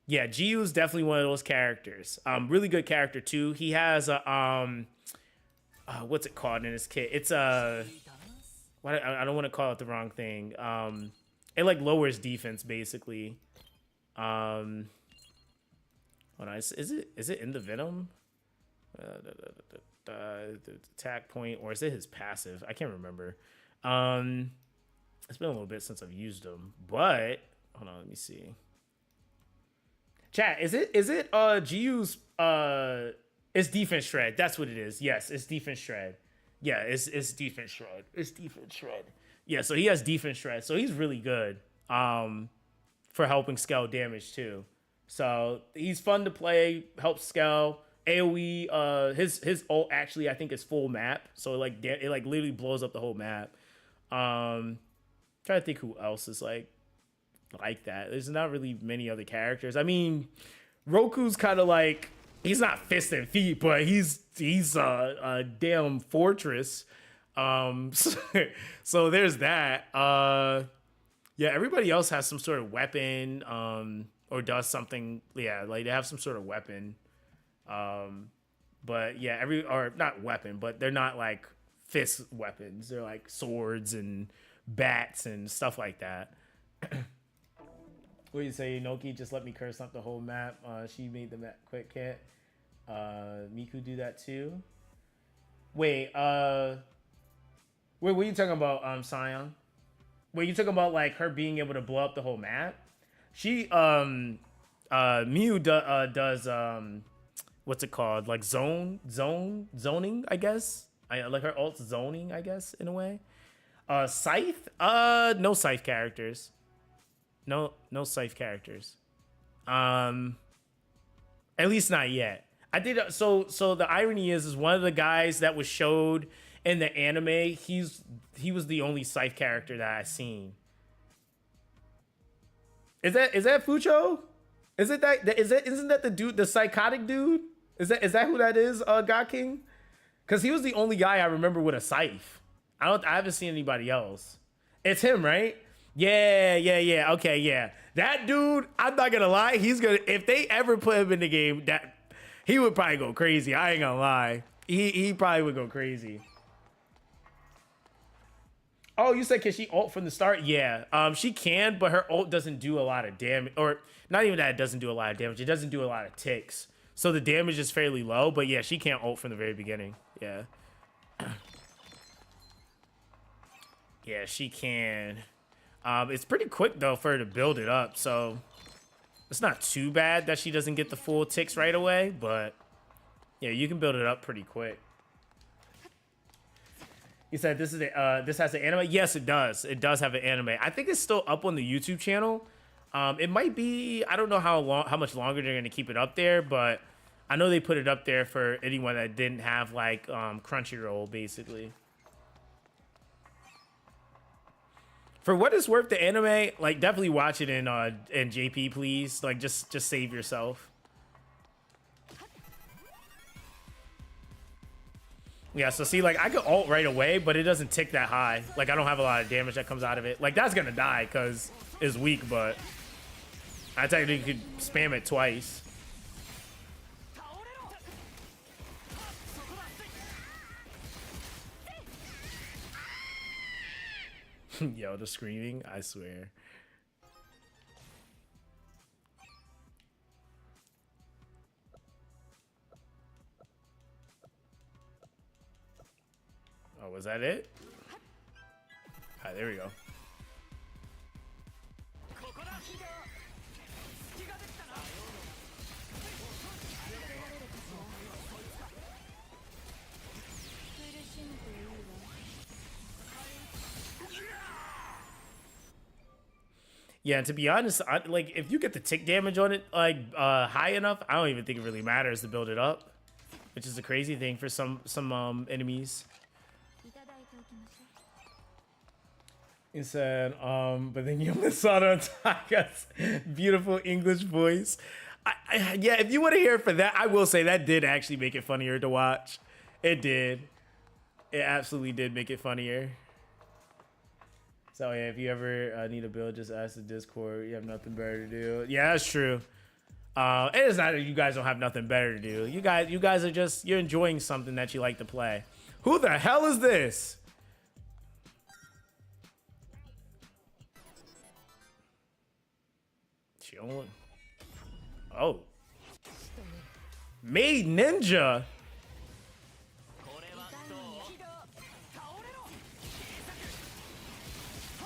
Yeah, Gio's definitely one of those characters. Really good character too. He has a what's it called in his kit? It's a I don't want to call it the wrong thing. It like lowers defense basically. Hold on, is it in the Venom? The attack point, or is it his passive? I can't remember. It's been a little bit since I've used them, but hold on, let me see. Chat, is it Gio's it's defense shred. That's what it is. Yes, it's defense shred. Yeah, it's defense shred. It's defense shred. Yeah, so he has defense shred. So he's really good for helping scale damage too. So he's fun to play, helps scale. AoE, his ult actually I think is full map. So it like literally blows up the whole map. Trying to think who else is like that. There's not really many other characters. I mean, Roku's kind of like, he's not fist and feet, but he's a damn fortress. So there's that. Yeah, everybody else has some sort of weapon, or does something. Yeah, like they have some sort of weapon. But yeah, or not weapon, but they're not like fist weapons. They're like swords and bats and stuff like that. What do you say, Inoki? Just let me curse up the whole map. She made the map quick, can't. Miku do that too. Wait, what are you talking about, Sion? Wait, you talking about like her being able to blow up the whole map? She Miu does what's it called? Like zoning, I guess. I like her ult's zoning, I guess, in a way. Scythe? No Scythe characters. No Scythe characters. At least not yet. I did so the irony is one of the guys that was showed in the anime, he was the only Scythe character that I've seen. Is that Fucho? Isn't that the dude, the psychotic dude? Is that who that is, God King? Because he was the only guy I remember with a scythe. I haven't seen anybody else. It's him, right? Yeah. Okay, yeah. That dude, I'm not gonna lie, if they ever put him in the game, that he would probably go crazy. I ain't gonna lie. He probably would go crazy. Oh, you said can she ult from the start? Yeah. She can, but her ult doesn't do a lot of damage. Or not even that it doesn't do a lot of damage. It doesn't do a lot of ticks. So the damage is fairly low, but yeah, she can't ult from the very beginning. Yeah. Yeah, she can. It's pretty quick though for her to build it up, so it's not too bad that she doesn't get the full ticks right away, but yeah, you can build it up pretty quick. You said this has an anime? Yes, it does. It does have an anime. I think it's still up on the YouTube channel. It might be, I don't know how much longer they're gonna keep it up there, but I know they put it up there for anyone that didn't have like Crunchyroll, basically. For what it's worth, the anime, like definitely watch it in JP, please. Like just save yourself. Yeah, so see, like I could ult right away, but it doesn't tick that high. Like I don't have a lot of damage that comes out of it. Like that's gonna die because it's weak, but I technically could spam it twice. Yo, the screaming, I swear. Oh, was that it? All right, there we go. Yeah, and to be honest, like if you get the tick damage on it like high enough, I don't even think it really matters to build it up, which is a crazy thing for some enemies. He said, but then you saw Taka's beautiful English voice. Yeah, if you want to hear it for that, I will say that did actually make it funnier to watch. It did. It absolutely did make it funnier. So yeah, if you ever need a build, just ask the Discord. You have nothing better to do. Yeah, that's true. It is not that you guys don't have nothing better to do. You guys are just, you're enjoying something that you like to play. Who the hell is this? She only... Oh. Maid Ninja.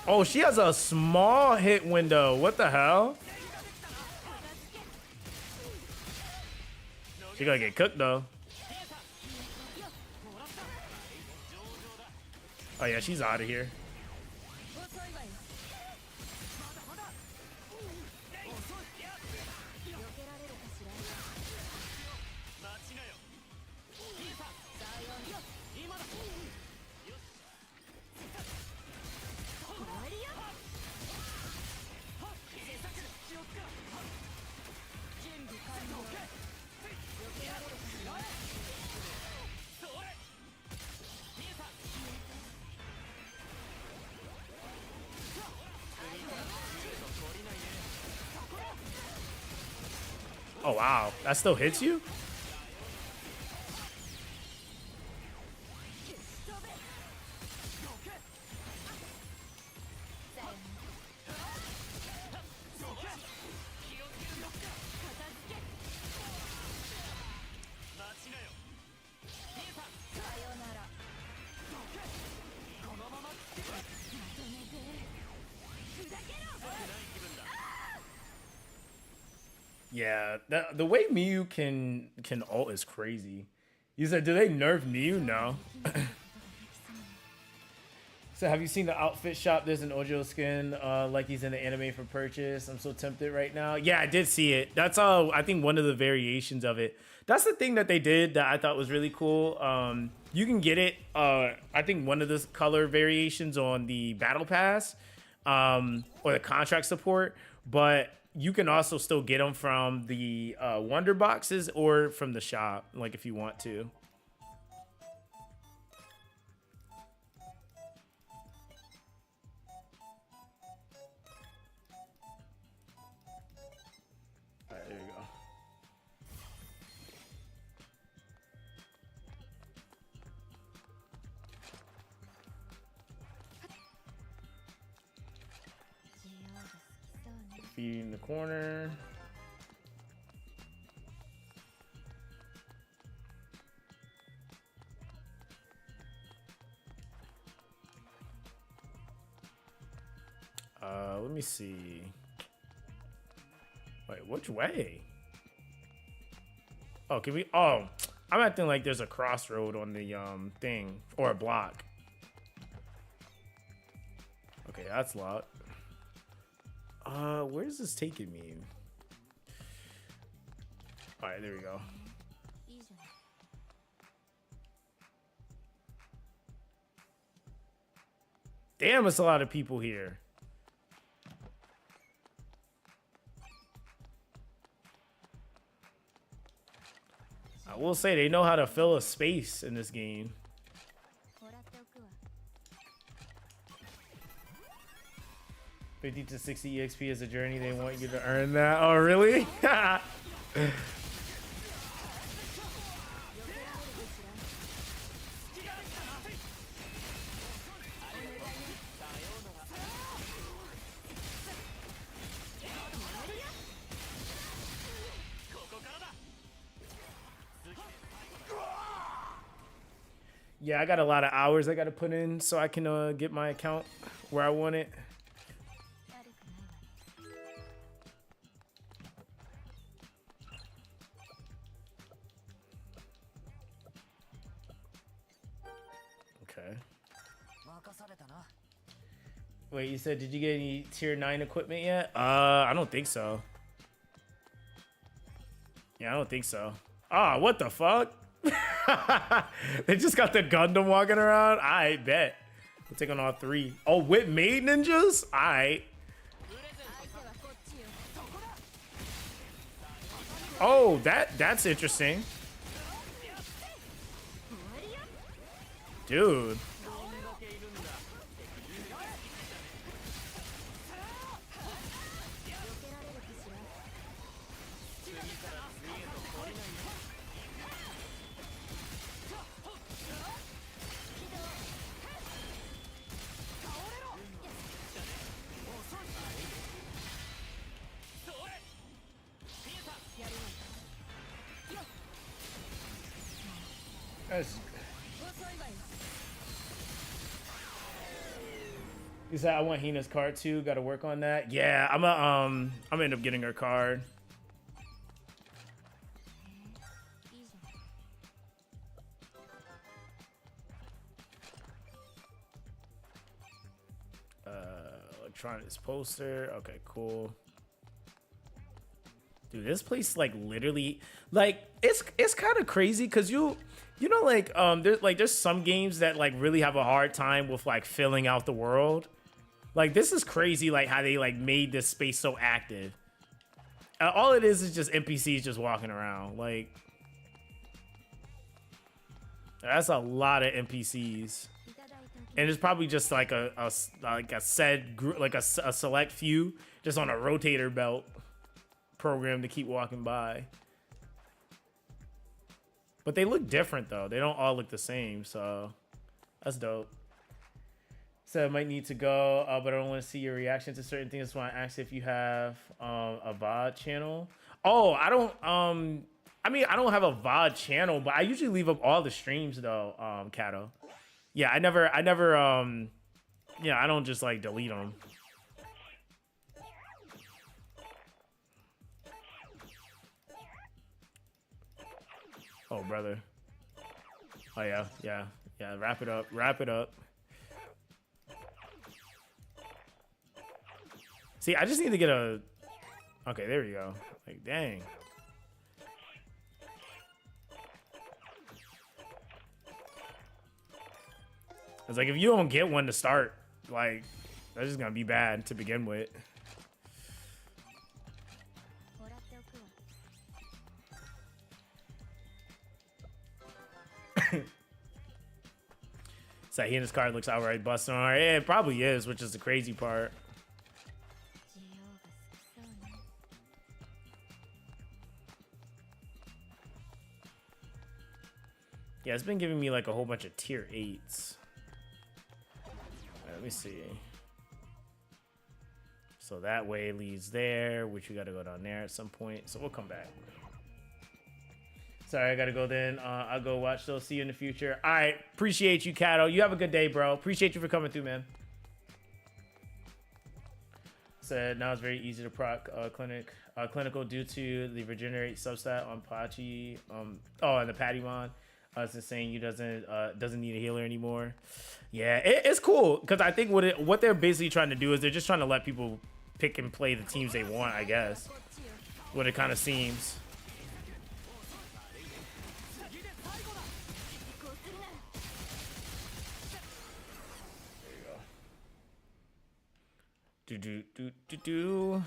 Oh, she has a small hit window. What the hell? She gonna get cooked though. Oh yeah, she's out of here. Oh wow, that still hits you? Yeah, the way Miyu can ult is crazy. You said, do they nerf Miyu? No. So have you seen the outfit shop? There's an Ojo skin like he's in the anime for purchase. I'm so tempted right now. Yeah, I did see it. That's I think one of the variations of it. That's the thing that they did that I thought was really cool. You can get it. I think one of the color variations on the battle pass or the contract support, but you can also still get them from the wonder boxes or from the shop, like if you want to. All right, there you go. Feet in the corner. Let me see. Wait, which way? Oh, can we? Oh, I'm acting like there's a crossroad on the thing or a block. Okay, that's locked. Where's this taking me? All right, there we go. Damn, it's a lot of people here. I will say they know how to fill a space in this game. 50 to 60 EXP is a journey. They want you to earn that. Oh, really? Yeah, I got a lot of hours I got to put in so I can get my account where I want it. Okay. Wait, you said, did you get any tier 9 equipment yet? I don't think so. Yeah, I don't think so. Ah, what the fuck? They just got the Gundam walking around? I bet. We'll take on all three. Oh, with maid ninjas? Alright. Oh, that's interesting. Dude. He said, "I want Hina's card too. Got to work on that." Yeah, I'm gonna end up getting her card. Electronics poster. Okay, cool. Dude, this place like literally, like it's kind of crazy because you know like there's some games that like really have a hard time with like filling out the world. Like this is crazy, like how they like made this space so active. All it is just NPCs just walking around. Like that's a lot of NPCs, and it's probably just like a said group, like a select few, just on a rotator belt program to keep walking by. But they look different though. They don't all look the same, so that's dope. So I might need to go, but I don't want to see your reaction to certain things. That's why I asked if you have a VOD channel. Oh, I don't. I mean, I don't have a VOD channel, but I usually leave up all the streams though. Kato. Yeah, I never. Yeah, I don't just like delete them. Oh, brother. Oh yeah, yeah, yeah. Wrap it up. Wrap it up. See, I just need to get a... Okay, there we go. Like, dang. It's like, if you don't get one to start, like, that's just gonna be bad to begin with. So he and his card looks outright busted on. Yeah, it probably is, which is the crazy part. Yeah, it's been giving me like a whole bunch of tier 8s. Right, let me see. So that way leads there, which we got to go down there at some point. So we'll come back. Sorry, I got to go then. I'll go watch those. See you in the future. All right. Appreciate you, Kato. You have a good day, bro. Appreciate you for coming through, man. Said now it's very easy to proc clinical due to the regenerate substat on Pachi. And the Patimon. It's just saying you doesn't need a healer anymore. Yeah, it's cool because I think what they're basically trying to do is they're just trying to let people pick and play the teams they want. I guess what it kind of seems. There you go. Do.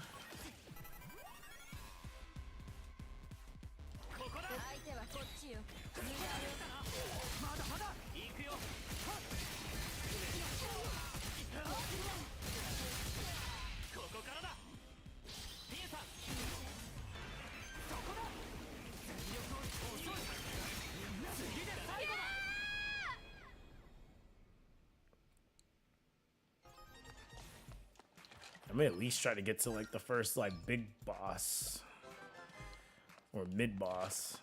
I'm gonna at least try to get to like the first like big boss or mid boss.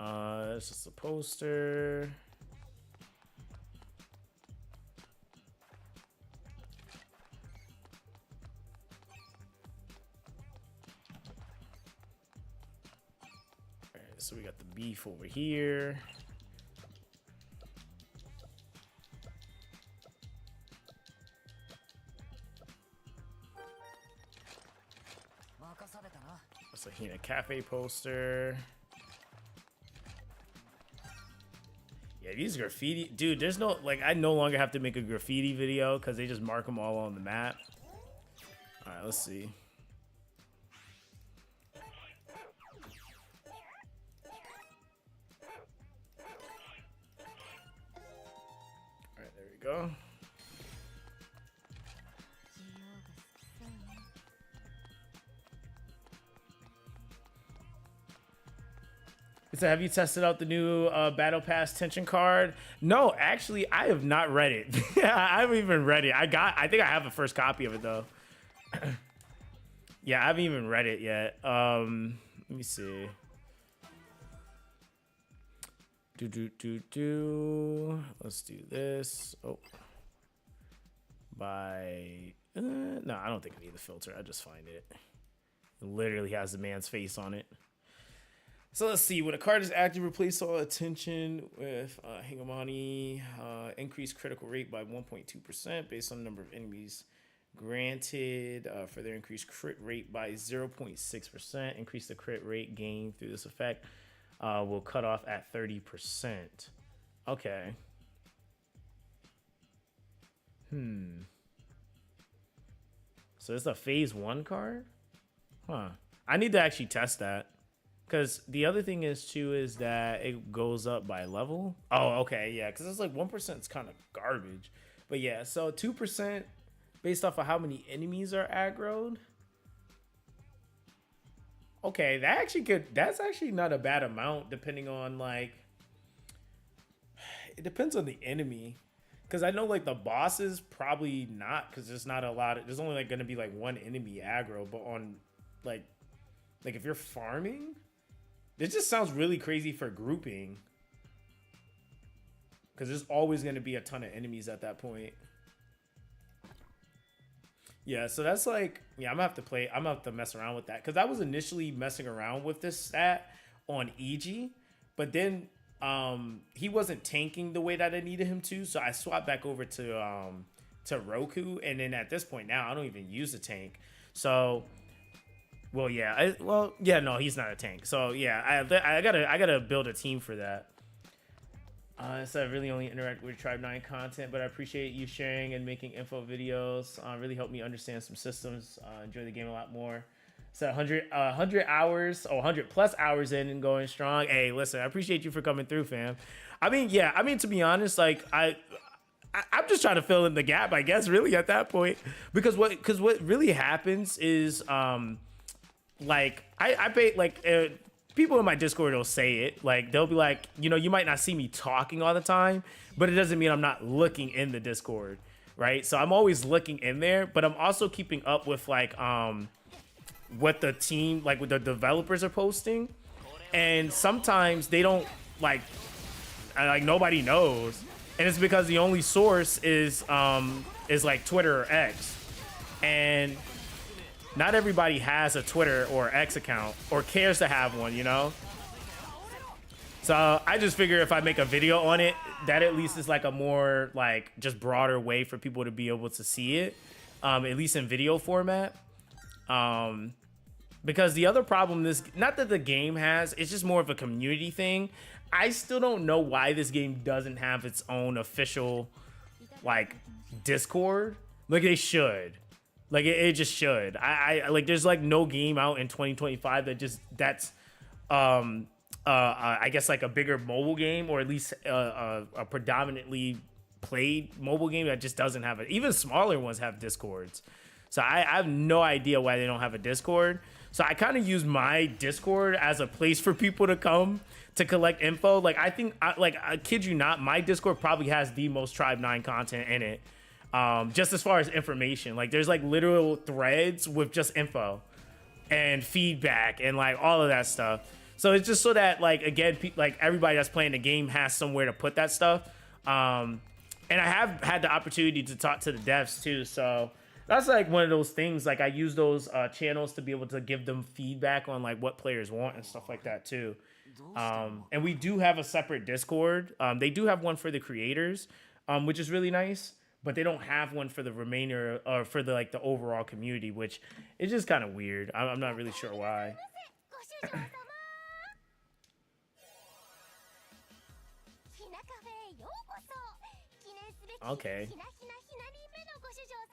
It's just a poster. All right, so we got the beef over here. That's a Hina Cafe poster. Yeah, these graffiti, dude. There's no like, I no longer have to make a graffiti video because they just mark them all on the map. All right, let's see. All right, there we go. So have you tested out the new Battle Pass tension card? No, actually, I have not read it. I haven't even read it. I think I have the first copy of it though. Yeah, I haven't even read it yet. Let me see. Let's do this. Oh, no, I don't think I need the filter. I just find it. It literally has the man's face on it. So let's see. When a card is active, replace all attention with Hingamani. Increase critical rate by 1.2% based on the number of enemies granted. Further increase crit rate by 0.6%. Increase the crit rate gained through this effect. Will cut off at 30%. Okay. So it's a phase 1 card? Huh. I need to actually test that. Because the other thing is, too, is that it goes up by level. Oh, okay, yeah, because it's like 1% is kind of garbage. But yeah, so 2% based off of how many enemies are aggroed. Okay, that's actually not a bad amount, depending on, like, it depends on the enemy. Because I know, like, the bosses probably not, because there's not a lot there's only, like, going to be, like, one enemy aggro. But on, like if you're farming... This just sounds really crazy for grouping. Because there's always going to be a ton of enemies at that point. Yeah, so that's like... Yeah, I'm going to have to mess around with that. Because I was initially messing around with this stat on EG. But then he wasn't tanking the way that I needed him to. So I swapped back over to Roku. And then at this point now, I don't even use the tank. So... Well, yeah. No, he's not a tank. So yeah, I gotta build a team for that. So I really only interact with Tribe 9 content, but I appreciate you sharing and making info videos. Really helped me understand some systems. Enjoy the game a lot more. So 100 hours or 100 plus hours in and going strong. Hey, listen, I appreciate you for coming through, fam. I mean, to be honest, like I'm just trying to fill in the gap, I guess, really at that point, because what really happens is like I bet like people in my Discord will say it, like they'll be like, you might not see me talking all the time, but it doesn't mean I'm not looking in the Discord, right? So I'm always looking in there, but I'm also keeping up with like what the team, like what the developers are posting, and sometimes they don't like nobody knows, and it's because the only source is like Twitter or X, and not everybody has a Twitter or X account or cares to have one, So I just figure if I make a video on it, that at least is like a more like just broader way for people to be able to see it, at least in video format. Because the other problem not that the game has, it's just more of a community thing. I still don't know why this game doesn't have its own official like Discord. Like they should. Like it just should. I like there's like no game out in 2025 that's I guess like a bigger mobile game, or at least a predominantly played mobile game that just doesn't have it. Even smaller ones have Discords. So I have no idea why they don't have a Discord. So I kind of use my Discord as a place for people to come to collect info. Like I think I kid you not, my Discord probably has the most Tribe 9 content in it. Just as far as information, like there's like literal threads with just info and feedback and like all of that stuff. So it's just so that like, again, like everybody that's playing the game has somewhere to put that stuff. And I have had the opportunity to talk to the devs too. So that's like one of those things, like I use those channels to be able to give them feedback on like what players want and stuff like that too. And we do have a separate Discord. They do have one for the creators, which is really nice. But they don't have one for the remainder or for the like the overall community, which is just kind of weird. I'm not really sure why. Okay.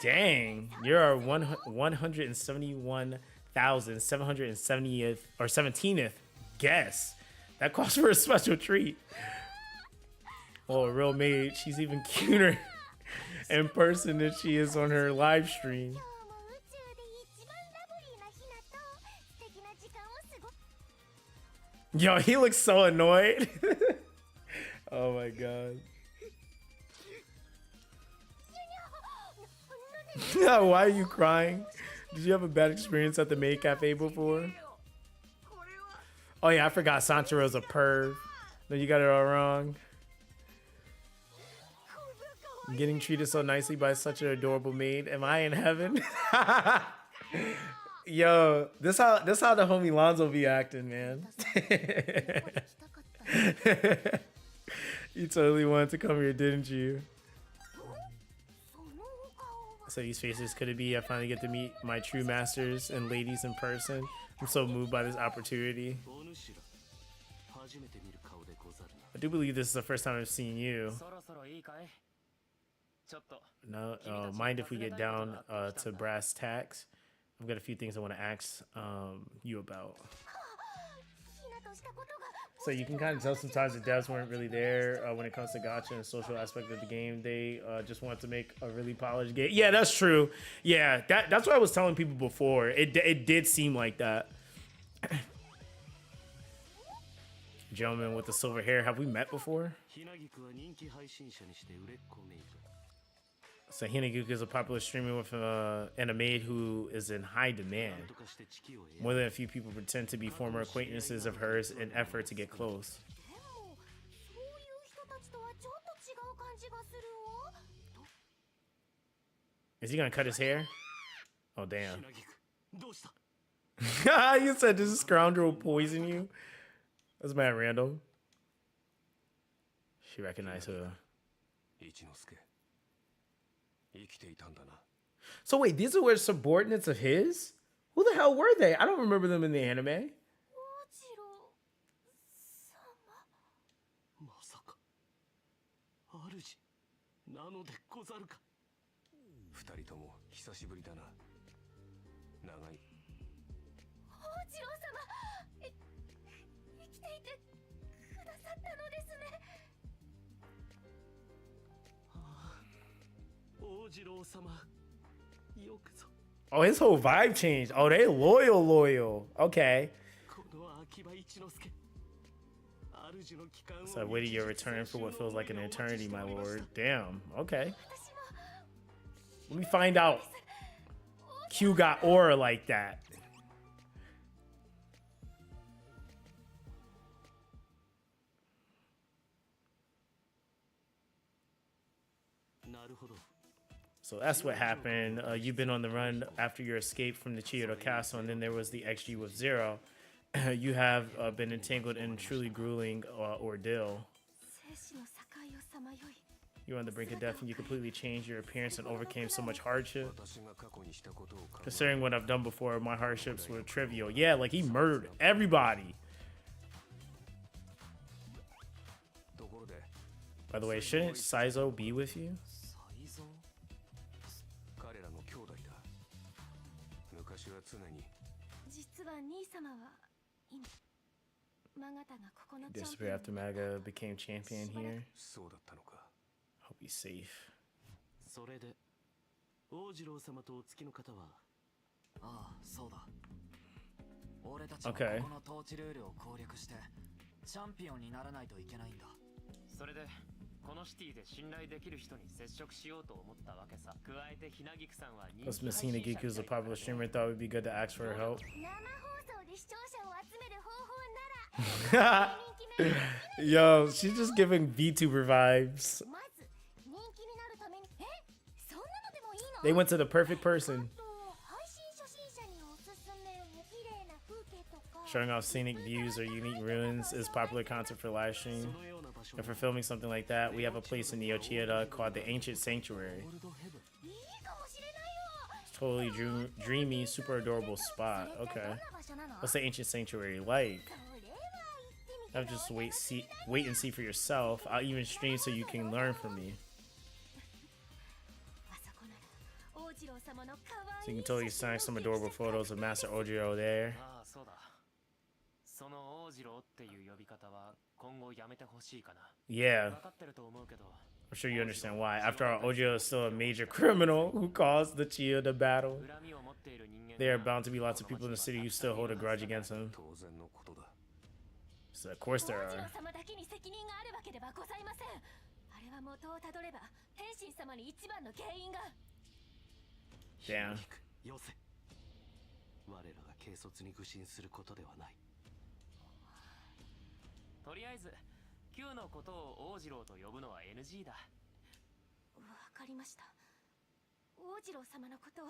Dang, you're our 171,770th or 17th guest. That calls for a special treat. Oh, a real maid. She's even cuter in person than she is on her live stream. Yo, he looks so annoyed. Oh my god. Why are you crying? Did you have a bad experience at the maid cafe before? Oh yeah, I forgot Sanchiro's a perv. No, you got it all wrong. Getting treated so nicely by such an adorable maid. Am I in heaven? Yo, this how the homie Lonzo be acting, man. You totally wanted to come here, didn't you? So these faces, could it be I finally get to meet my true masters and ladies in person? I'm so moved by this opportunity. I do believe this is the first time I've seen you. No, mind if we get down to brass tacks? I've got a few things I want to ask you about. So you can kind of tell sometimes the devs weren't really there when it comes to gacha and social aspect of the game. They just wanted to make a really polished game. Yeah, that's true. Yeah, that's what I was telling people before. It did seem like that. Gentleman with the silver hair, have we met before? So Hinaguka is a popular streamer with and a maid who is in high demand. More than a few people pretend to be former acquaintances of hers in effort to get close. Is he gonna cut his hair? Oh damn. You said this scoundrel poison you? That's mad random. She recognized her. So wait, these were subordinates of his? Who the hell were they? I don't remember them in the anime. Oh, his whole vibe changed. Oh, they loyal. Okay. So waiting your return for what feels like an eternity, my lord. Damn. Okay. Let me find out. Q got aura like that. So that's what happened. You've been on the run after your escape from the Chiyoda Castle, and then there was the XG with Zero. You have been entangled in a truly grueling ordeal. You're on the brink of death, and you completely changed your appearance and overcame so much hardship. Considering what I've done before, my hardships were trivial. Yeah, like he murdered everybody. By the way, shouldn't Saizo be with you? Disappeared after Maga became champion here. Hope he's safe. Okay. Plus, Miss Hinagiku is a popular streamer. Thought it would be good to ask for her help. Yo, she's just giving VTuber vibes. They went to the perfect person. Showing off scenic views or unique ruins is popular content for live stream. And for filming something like that, we have a place in Neo Chiyoda called the Ancient Sanctuary. It's totally dreamy, super adorable spot. Okay. What's the Ancient Sanctuary like? I'll just wait and see for yourself. I'll even stream so you can learn from me. So you can totally find some adorable photos of Master Ojiro there.
ああそうだその王次郎っていう呼び方は今後やめてほしいかな
Yeah,
分かってると思うけど
I'm sure you understand why. After all, Ojiro is still a major criminal who caused the Chia to battle.
恨みを持っている人間
There are bound to be lots of people in the city who still hold a grudge against him.
当然のことだ
So of course there
王子
are.
郎様だけに責任があるわけではございません。あれは元をたどれば天心様に一番の原因が。
Damn.
よせ我らが軽率に愚信することではない
とりあえず Q のことを王次郎と呼ぶのは NG だ
わかりました。王子郎様のことは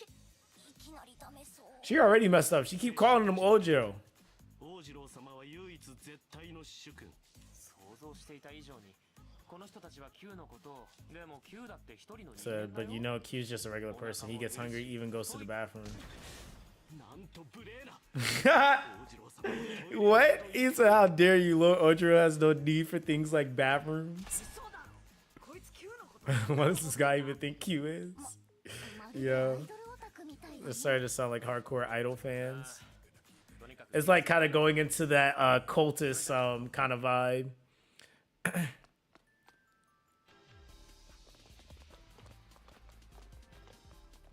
いきなりダメそう。
She already messed up. She keep calling him Ojiro.
王次郎様は唯一絶対の主君
想像していた以上にこの人たちは Q のことをでも Q だって一人の人
So,
間だ
but you
よ
know, Q's just a regular person. He gets hungry, even goes to the bathroom.
なんと無礼な王次郎様のトイレ
What? He said, "How dare you, Lord Ojiro has no need for things like bathrooms."
そうだこいつ Q のこと
What does this guy even think Q is?
まるで
Yeah.
アイドルオタクみたいな
It's starting to sound like hardcore idol fans.
とにかく
It's like kind of going into that cultist kind of vibe.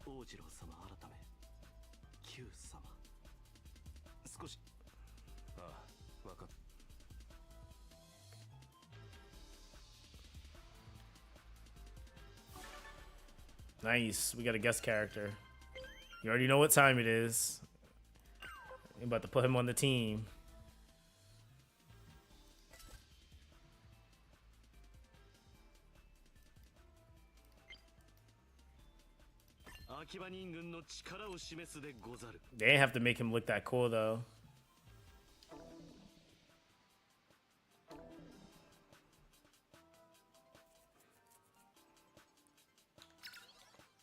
王次郎様改め Q 様少しああ分かった
Nice. We got a guest character. You already know what time it is. I'm about to put him on the team.
秋葉人軍の力を示すでござる
They didn't have to make him look that cool though.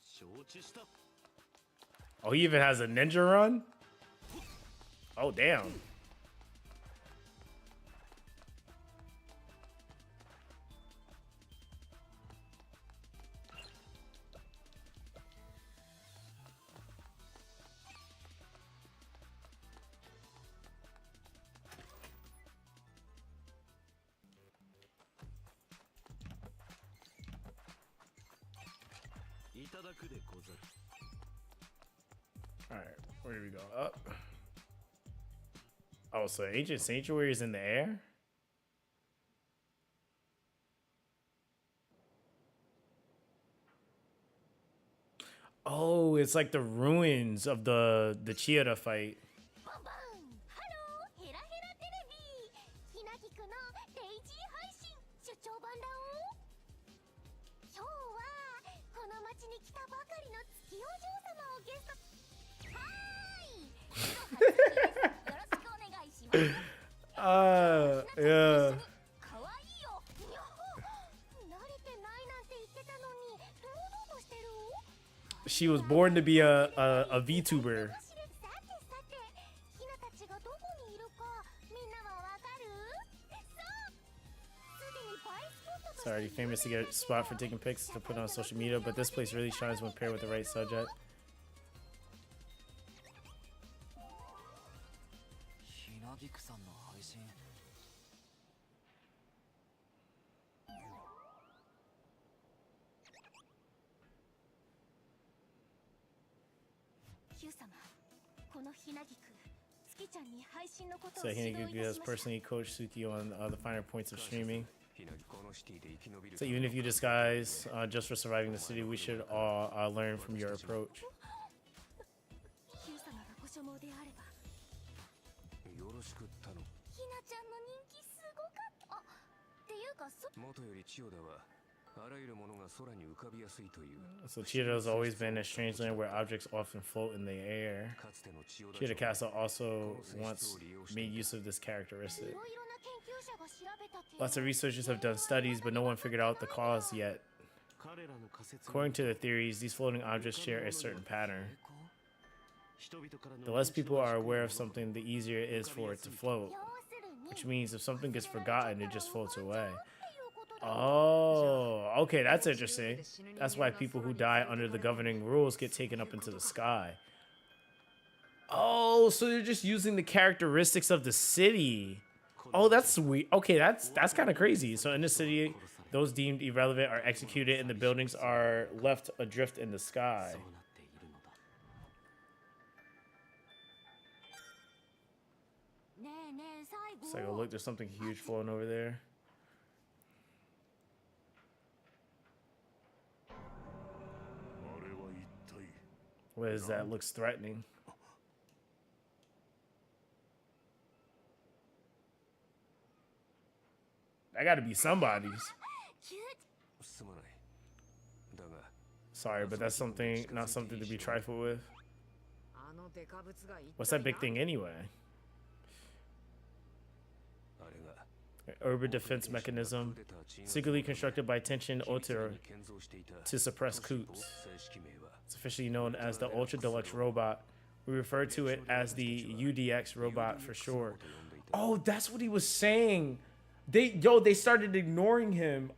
承知した
Oh, he even has a ninja run? Oh, damn. Alright, where do we go? Up. Oh, so Ancient Sanctuary is in the air? Oh, it's like the ruins of the Chiyoda fight.
バンバンハローヘラヘラテレビひなぎくのデイジー配信出張版だお。今日はこの町に来たばかりの月お嬢様をゲストはーいよろしくお願いします。
Yeah.
かわいいよにゃほ慣れてないなんて言ってたのに堂々としてる。
She was born to be a VTuber.
さてさてひなたちがどこにいるかみんなはわかる？そうすでに映えスポットとして
Sorry, famous to get a spot for taking pics to put on social media, but this place really shines when paired with the right subject.
ひなぎくさんの配信
ヒュー様このひなぎく月ちゃんに配信のことを
So
指導い
Hinagiki
た
has
しました。
personally coached Suki on the finer points of streaming.
このシティで生き延びる
So even if you disguise just for surviving the city, we should all learn from your approach.
ヒュー様がご所望であれば
よろしく頼む
ひなちゃんの人気すごかった。あっていうか
元より千代田はあらゆるものが空に浮かびやすいという
So Chiyoda has always been a strange land where objects often float in the air.
かつての千代田
Chiyoda
城
Castle also once made use of this
い
characteristic.
ろいろな研究者が調べたけど
Lots of researchers have done studies, but no one figured out the cause yet.
彼らの仮説
According to the theories, these floating objects share a certain pattern.
人々からの
The less people are aware of something, the easier it is for it to float.
要するに
Which means if something gets forgotten, it just floats away. Oh, okay, that's interesting. That's why people who die under the governing rules get taken up into the sky. Oh, so they're just using the characteristics of the city. Oh, that's sweet. Okay, that's kind of crazy. So in the city, those deemed irrelevant are executed and the buildings are left adrift in the sky.
そうなっているのだ。
ねえねえ最
It's like, oh
後
look, there's something huge floating over there.
あれは一体
What is that? Looks threatening. That got to be somebody's.
キュー
すまない。だが
Sorry, but that's something, not something to be trifled with.
あのデカブツが一
What's
体
that big thing anyway?
あれが
An urban defense mechanism, secretly constructed by Tenshin Oter
建造していた
to suppress coups.
正式名は
It's officially known as the Ultra Deluxe Robot. We refer to it as the UDX robot for short. Oh, that's what he was saying. They started ignoring him.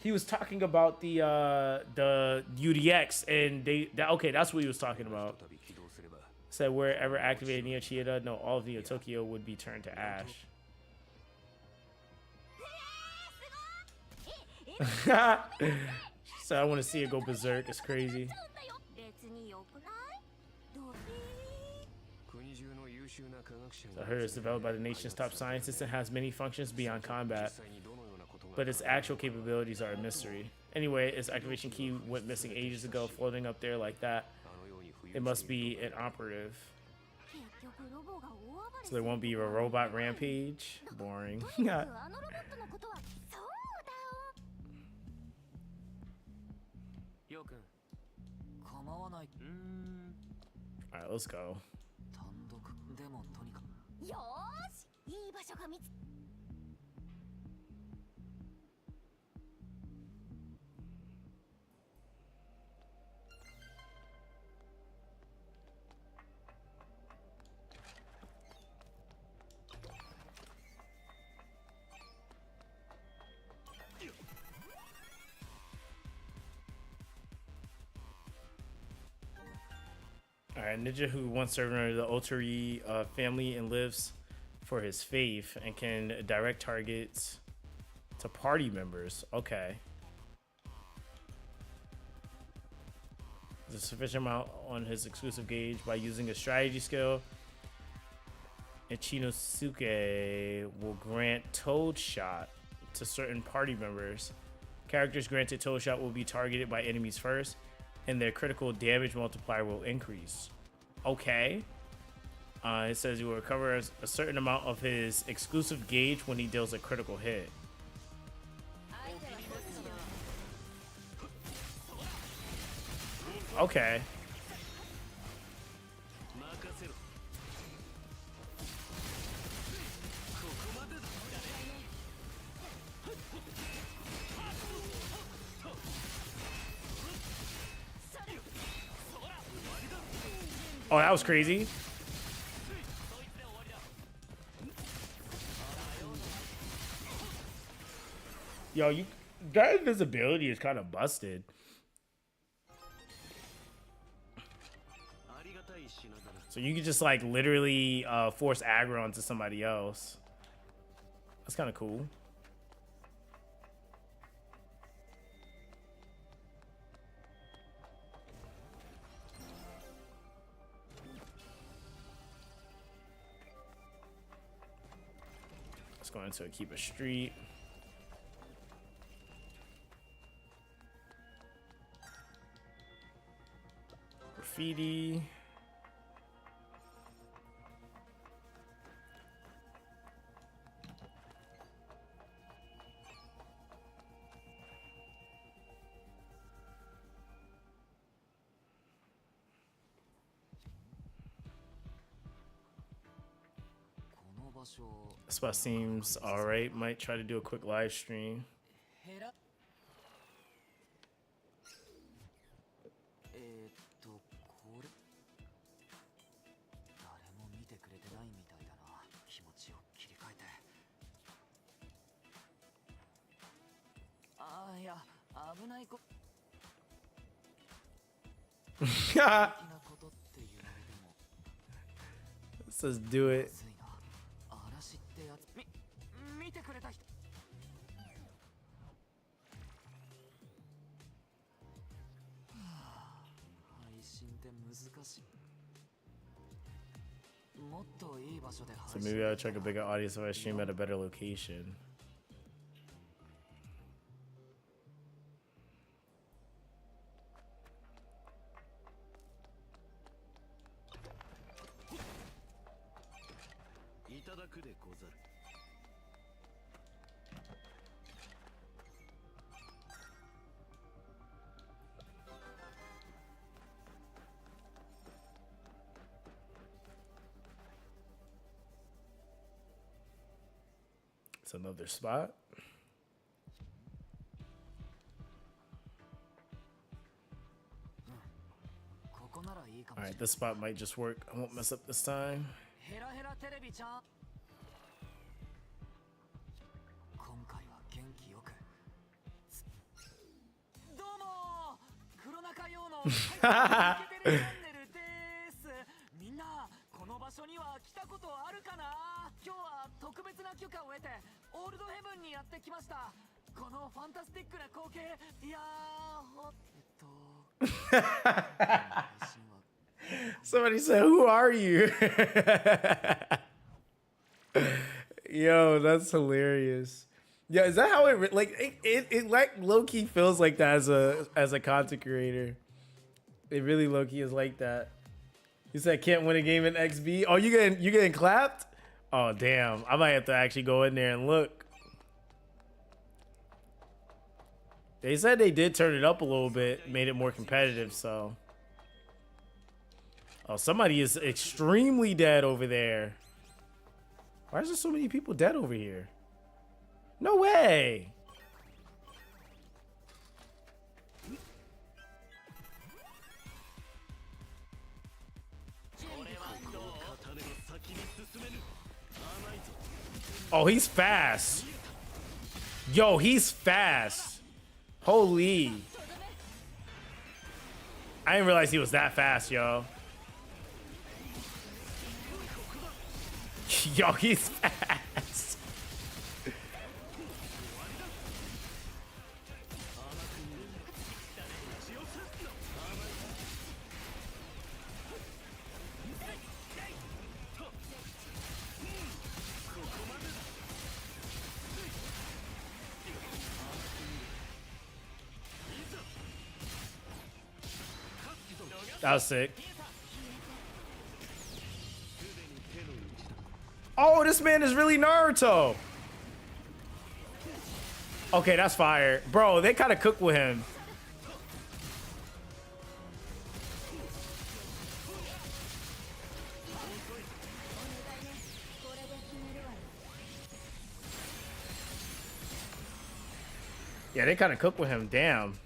He was talking about the UDX, and okay, that's what he was talking about.
再び起動すれば
Said wherever activated near Chieda, no, all of Neo Tokyo would be turned to ash. So I want to see it go berserk. It's crazy.
別によくないどう
国中の優秀な科学者
So I heard it's developed by the nation's top scientists and has many functions beyond combat,
実際にどのようなことが
but its actual capabilities are a mystery. Anyway, its activation key went missing ages ago, floating up there like that.
あのように浮遊
It must be inoperative.
結局ロボが大暴れ
So there won't be a robot rampage. Boring.
とにかくあのロボットのことはそうだ
ようくん
構わない。
Alright, let's go.
単独でもとにかく。
よーしいい場所が見つ
Alright, ninja who once served under the Otari family and lives for his faith and can direct targets to party members. Okay. There's a sufficient amount on his exclusive gauge by using a strategy skill. And Chinosuke will grant Toad Shot to certain party members. Characters granted Toad Shot will be targeted by enemies first, and their critical damage multiplier will increase. Okay. It says he will recover a certain amount of his exclusive gauge when he deals a critical hit. Okay.
任せろ
Oh, that was crazy. Yo, that invisibility is kind of busted.
ありがたい品だな
So you could just like literally force aggro onto somebody else. That's kind of cool. Let's go into Akiba Street. Graffiti. This spot seems alright. Might try to do a quick live stream.
ヘラこれ誰も見てくれてないみたいだな。気持ちを切り替えて危ないこ
Let's
的なことって言われても
just do it.
むずいな。嵐ってやつ見てくれた人配信って難しい。もっといい場所で
So
配信
maybe I'll check a bigger audience if I stream at a better location.
いただくでござる。
It's another spot.
ここならいいかも
All
しれ
right,
ない。
this spot might just work. I won't mess up this time.
ヘラヘラテレビちゃん。今回は元気よく。どうも黒中用のイケてるチャンネルです。みんなこの場所には来たことあるかな。今日は特別な許可を得てオールドヘブンにやってきました。このファンタスティックな光景、いや配信は
Somebody said, "Who are you?" Yo, that's hilarious. Yeah, is that how it like it like low key feels like that as a content creator? It really low key is like that. You said can't win a game in XB. Oh, you getting clapped? Oh damn, I might have to actually go in there and look. They said they did turn it up a little bit, made it more competitive, so. Oh, somebody is extremely dead over there. Why is there so many people dead over here? No way. Oh, he's fast. Yo, he's fast. Holy. I didn't realize he was that fast, yo. Yo, he's fast. That was sick. Oh, this man is really Naruto. Okay, that's fire. Bro, they kind of cook with him. Yeah, they kind of cook with him. Damn.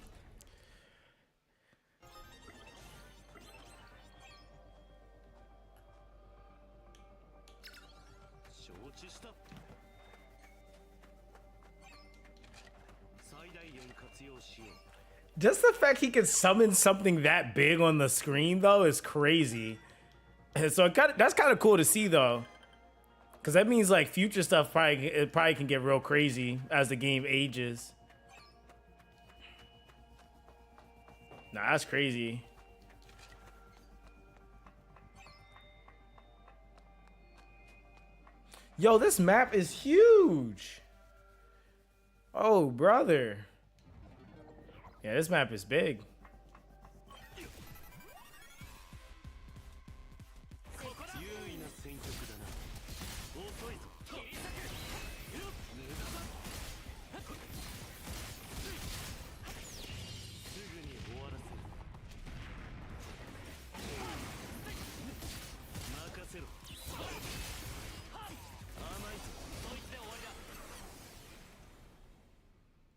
Just the fact he can summon something that big on the screen, though, is crazy. So that's kind of cool to see, though. Because that means, like, future stuff probably can get real crazy as the game ages. Nah, that's crazy. Yo, this map is huge. Oh, brother. Yeah, this map is big.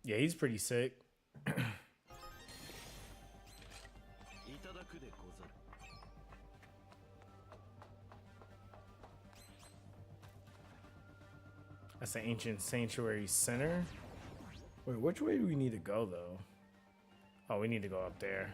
Yeah, he's pretty sick. That's the ancient sanctuary center. Wait, which way do we need to go, though? Oh, we need to go up there.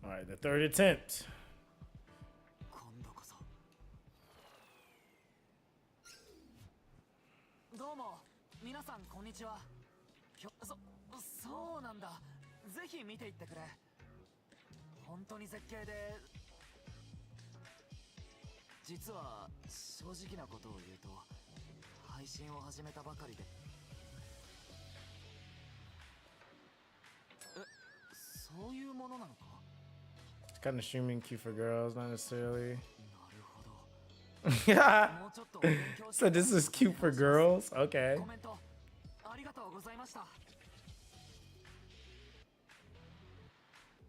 All right, the third attempt.
今度こそ。どうも皆さんこんにちは。そうなんだ。ぜひ見ていってくれ。本当に絶景で。実は正直なことを言うと配信を始めたばかりで。そういうものなのか。
It's kind of streaming cute for girls, not necessarily.
なるほど。もうちょっとお勉強して
So this is cute for girls? Okay.
コメントありがとうございました。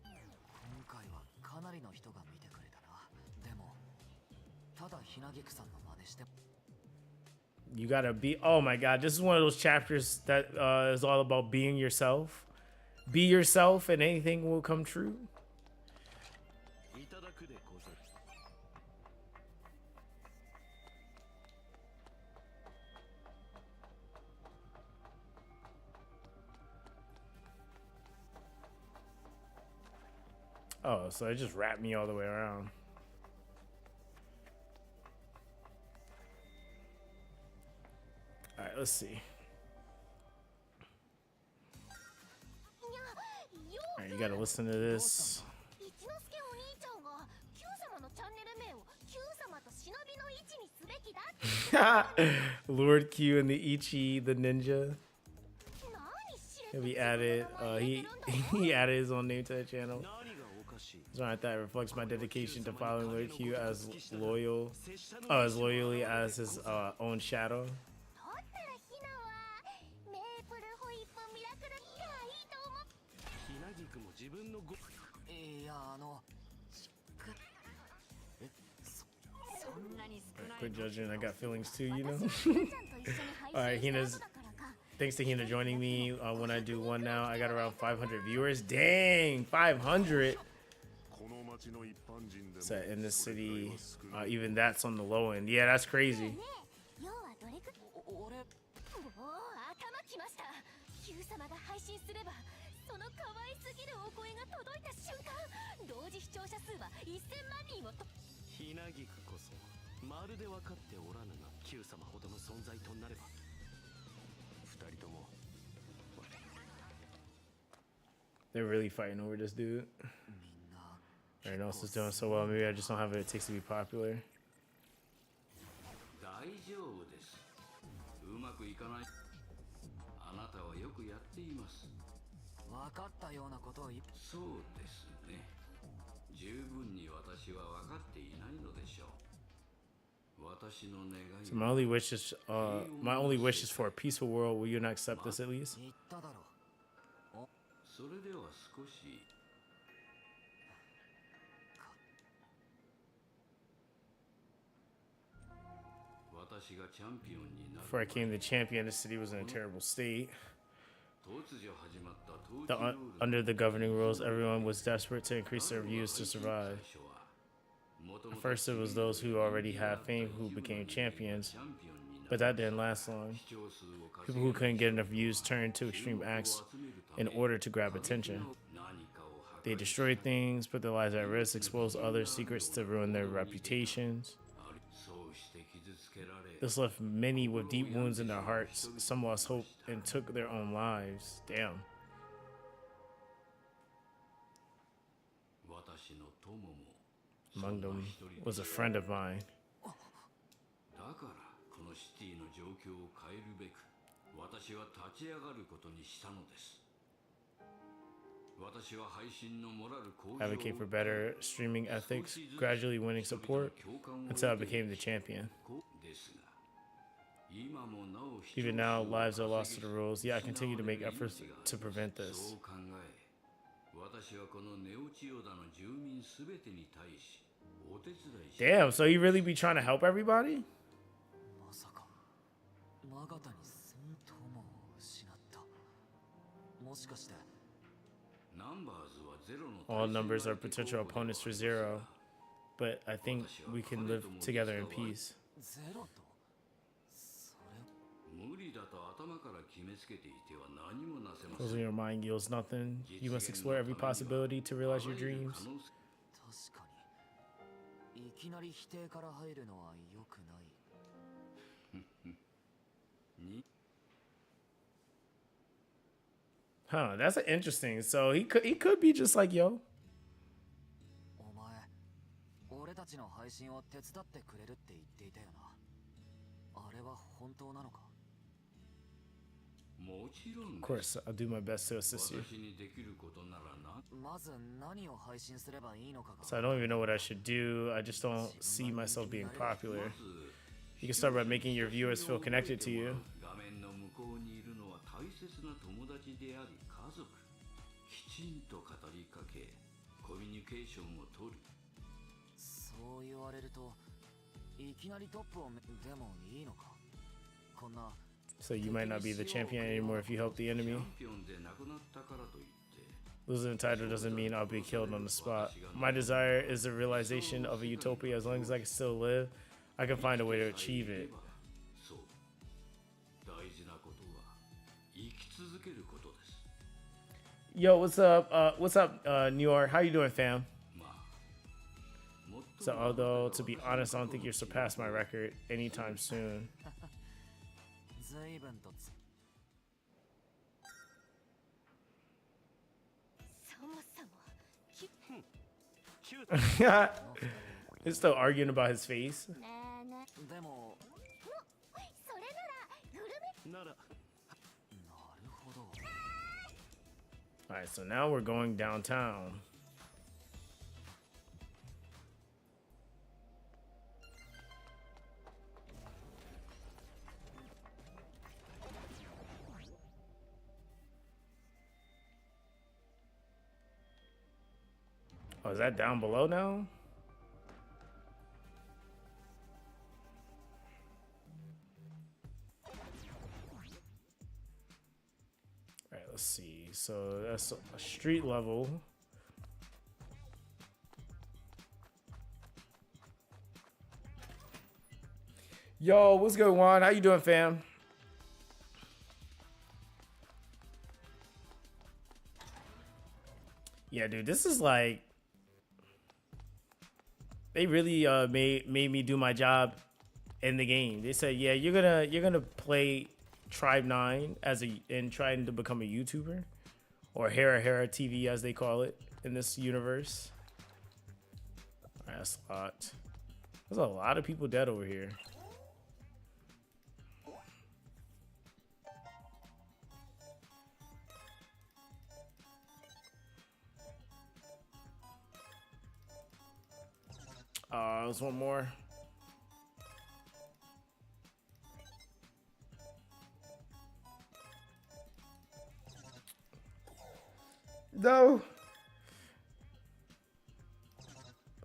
今回はかなりの人が見てくれたな。でもただひなぎくさんの真似して。
You gotta be. Oh my god, this is one of those chapters that is all about being yourself. Be yourself, and anything will come true.
いただくでござる。
Oh, so it just wrapped me all the way around. All right, let's see. All right, you gotta listen to this.
一之輔お兄ちゃんが Q 様のチャンネル名を Q 様と忍びの位置にすべきだって
Lord Q and the Ichi, the ninja.
何知れ
He'll be added. He added his own name to the channel.
何がおかしい。
So I thought it reflects my dedication to following Lord Q as loyally as his own shadow.
だったらひなはメープルホイップミラクルがいいと思う。
ひなぎくも自分のご。
いや
そんなに少ない
Quit judging. I got feelings too, you know.
私はひなちゃんと一緒に配
All right,
信した
Hina's.
後だからか。
Thanks to Hina joining me when I do one now. I got around 500 viewers. Dang, 500.
この町の一般人でも
Set in this city. Even that's on the low end. Yeah, that's crazy.
ねえ、要はどれく
俺
もう頭きました。Q 様が配信すればその可愛すぎるお声が届いた瞬間、同時視聴者数は1000万人をと。
ひなぎくこそまるで分かっておらぬが Q 様ほどの存在となれば二人とも
They're really fighting over this dude.
みんな
Everyone else is doing so well. Maybe I just don't have what it takes to be popular.
大丈夫です。うまくいかない。あなたはよくやっています。
分かったようなことを言う。
そうですね。十分に私は分かっていないのでしょう。私の願い
So my only wish is for a peaceful world. Will you not accept this at least?
言っただろう。
それでは少し私がチャンピオンになる
Before I became the champion, the city was in a terrible state.
突如始まった統治
The,
ルール
under the governing rules, everyone was desperate to increase their views to survive. At first, it was those who already had fame who became champions, but that didn't last long. People who couldn't get enough views turned to extreme acts in order to grab attention. They destroyed things, put their lives at risk, exposed others' secrets to ruin their reputations. This left many with deep wounds in their hearts. Some lost hope and took their own lives. Damn.
私の友も
Among them was a friend of mine.
だからこのシティの状況を変えるべく私は立ち上がることにしたのです。私は配信のモラル向上を
Advocate for better streaming ethics, gradually winning support until I became the champion.
ですが今もなお
Even now, lives are lost to the rules. Yet I continue to make efforts to prevent
そ
this.
う考え私はこのネオチオダの住民すべてに対しお手伝いし
Damn, so he really be trying to help everybody?
まさかマガタに住む友を失った。もしかして
ナンバーズはゼロの
All numbers are potential opponents for zero, but I think we can live together in peace.
ゼロとそれ
無理だと頭から決めつけていては何もなせませ
Closing
ん。
your mind yields nothing. You must explore every possibility to realize your dreams.
確かにいきなり否定から入るのは良くない。
に
Huh, that's interesting. So he could be just like yo.
お前俺たちの配信を手伝ってくれるって言っていたよな。あれは本当なのか。
もちろん
Of course, I'll do my best to assist you.
私にできることならな。
まず何を配信すればいいのかが。
So I don't even know what I should do. I just don't see myself being popular.
まず
You can start by making your viewers feel connected to you.
画面の向こうにいるのは大切な友達であり家族。きちんと語りかけ、コミュニケーションを取る。
そう言われるといきなりトップをでもいいのか。こんな
So you might not be the champion anymore if you help the
チャ
enemy.
ンピオンでなくなったからといって、
Losing the title doesn't mean I'll be killed on the spot. My desire is the realization of a utopia. As long as I can still live, I can find a way to achieve it.
そう。大事なことは生き続けることです。
Yo, what's up? What's up, New York? How you doing, fam?
まあ、もっと
So, although to be honest, I don't think you'll surpass my record anytime soon.
随分とつ。
そもそもき
キュート
He's still arguing about his face.
ねえねえ
でも
それならグルメ
なら
なるほど。
All right, so now we're going downtown. Oh, is that down below now? All right, let's see. So that's a street level. Yo, what's good, Juan? How you doing, fam? Yeah, dude, this is like they really made me do my job in the game. They said, yeah, you're gonna play Tribe 9 as and trying to become a YouTuber, or Hera TV as they call it in this universe. All right, that's a lot. There's a lot of people dead over here. There's one more. No.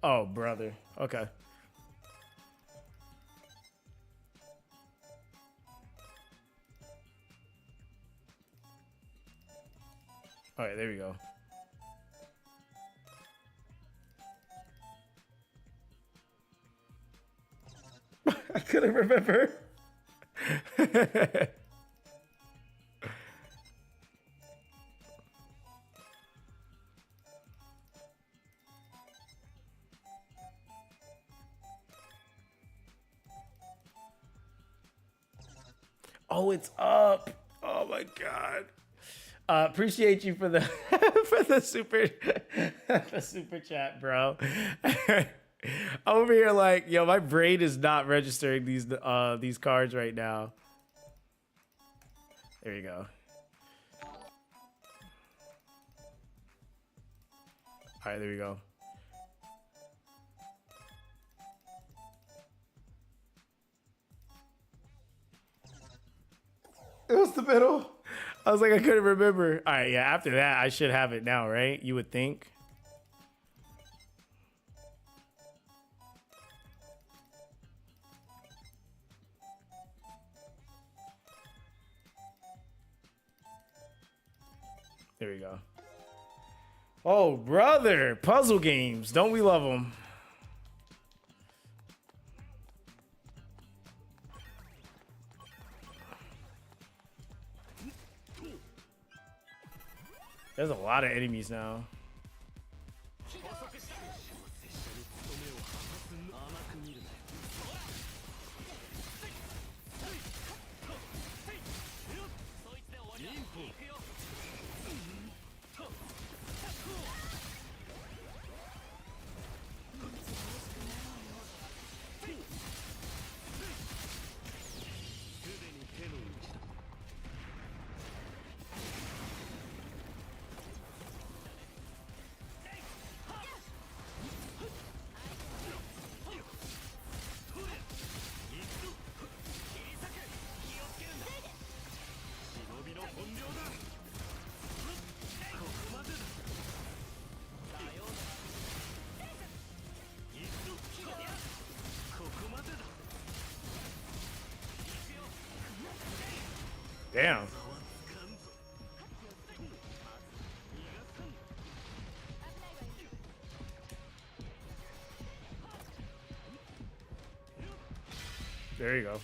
Oh, brother. Okay. All right, there we go. I couldn't remember. Oh, it's up. Oh my god. Appreciate you for the for the super the super chat, bro. Over here, like, yo, my brain is not registering these cards right now. There you go. All right, there we go. It was the middle. I was like, I couldn't remember. All right, yeah. After that, I should have it now, right? You would think. There we go. Oh, brother. Puzzle games. Don't we love them? There's a lot of enemies now. Damn. There you go.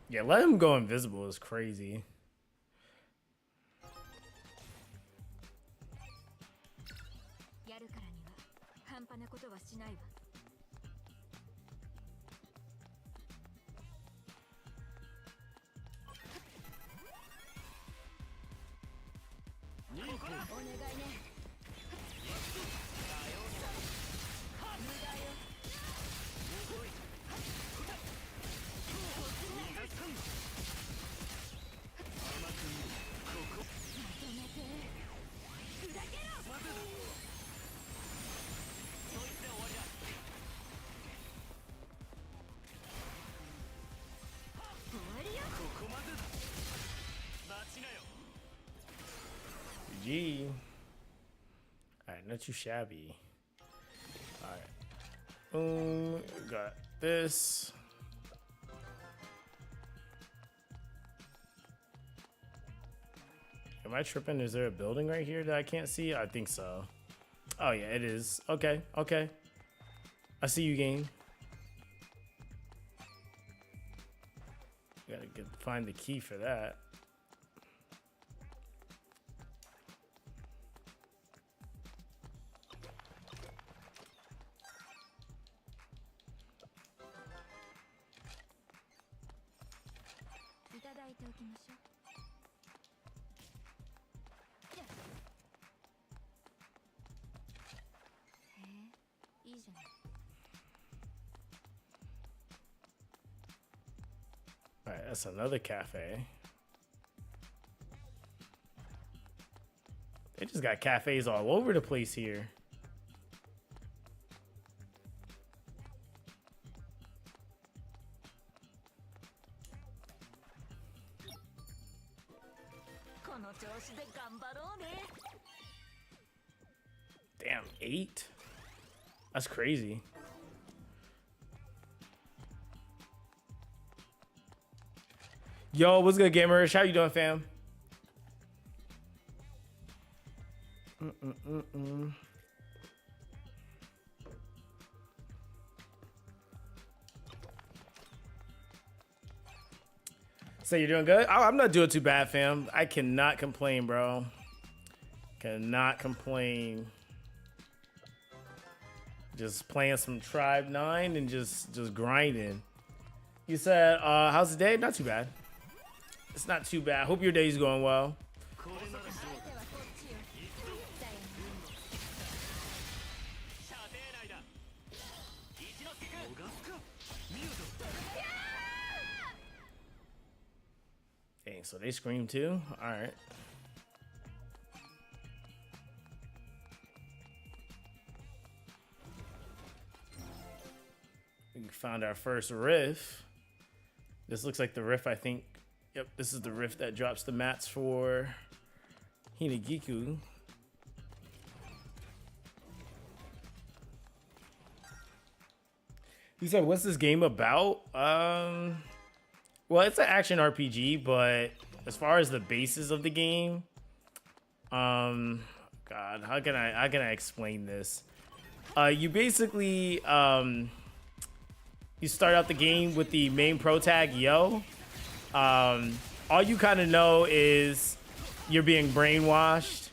Yeah, let him go invisible is crazy. GG. Alright, not too shabby. Alright. Boom. Got this. Am I tripping? Is there a building right here that I can't see? I think so. Oh, yeah, it is. Okay, okay. I see you, game. Gotta find the key for that. All right, that's another cafe. They just got cafes all over the place here. Damn, 8? That's crazy. Yo, what's good, gamers? How you doing, fam? So you're doing good? I'm not doing too bad, fam. I cannot complain, bro. Cannot complain. Just playing some Tribe 9 and just grinding. You said, how's the day? Not too bad. It's not too bad. Hope your day's going well. so they scream too? Alright. We found our first riff. This looks like the riff, I think. Yep, this is the riff that drops the mats for Hinagiku. He said, what's this game about? Well, it's an action RPG, but as far as the basis of the game, God, how can I explain this? You basically, you start out the game with the main pro tag, Yo. All you kind of know is you're being brainwashed,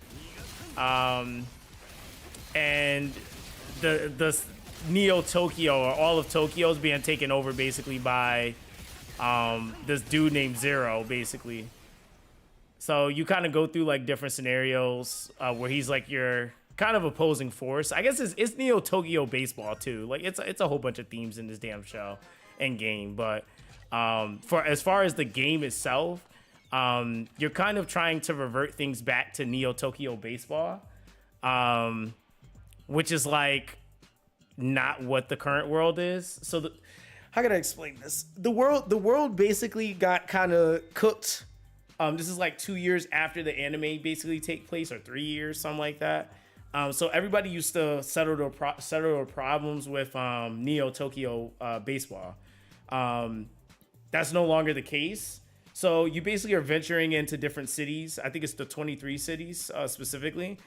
and the Neo Tokyo, or all of Tokyo, is being taken over basically by this dude named Zero, basically. So you kind of go through like different scenarios where he's like your kind of opposing force. I guess it's Neo Tokyo baseball too. Like it's a whole bunch of themes in this damn show and game. But for as far as the game itself, you're kind of trying to revert things back to Neo Tokyo baseball, which is like not what the current world is. So how can I explain this? The world basically got kind of cooked. This is like 2 years after the anime basically take place, or 3 years, something like that. So everybody used to settle their problems with Neo Tokyo baseball. That's no longer the case. So you basically are venturing into different cities. I think it's the 23 cities specifically.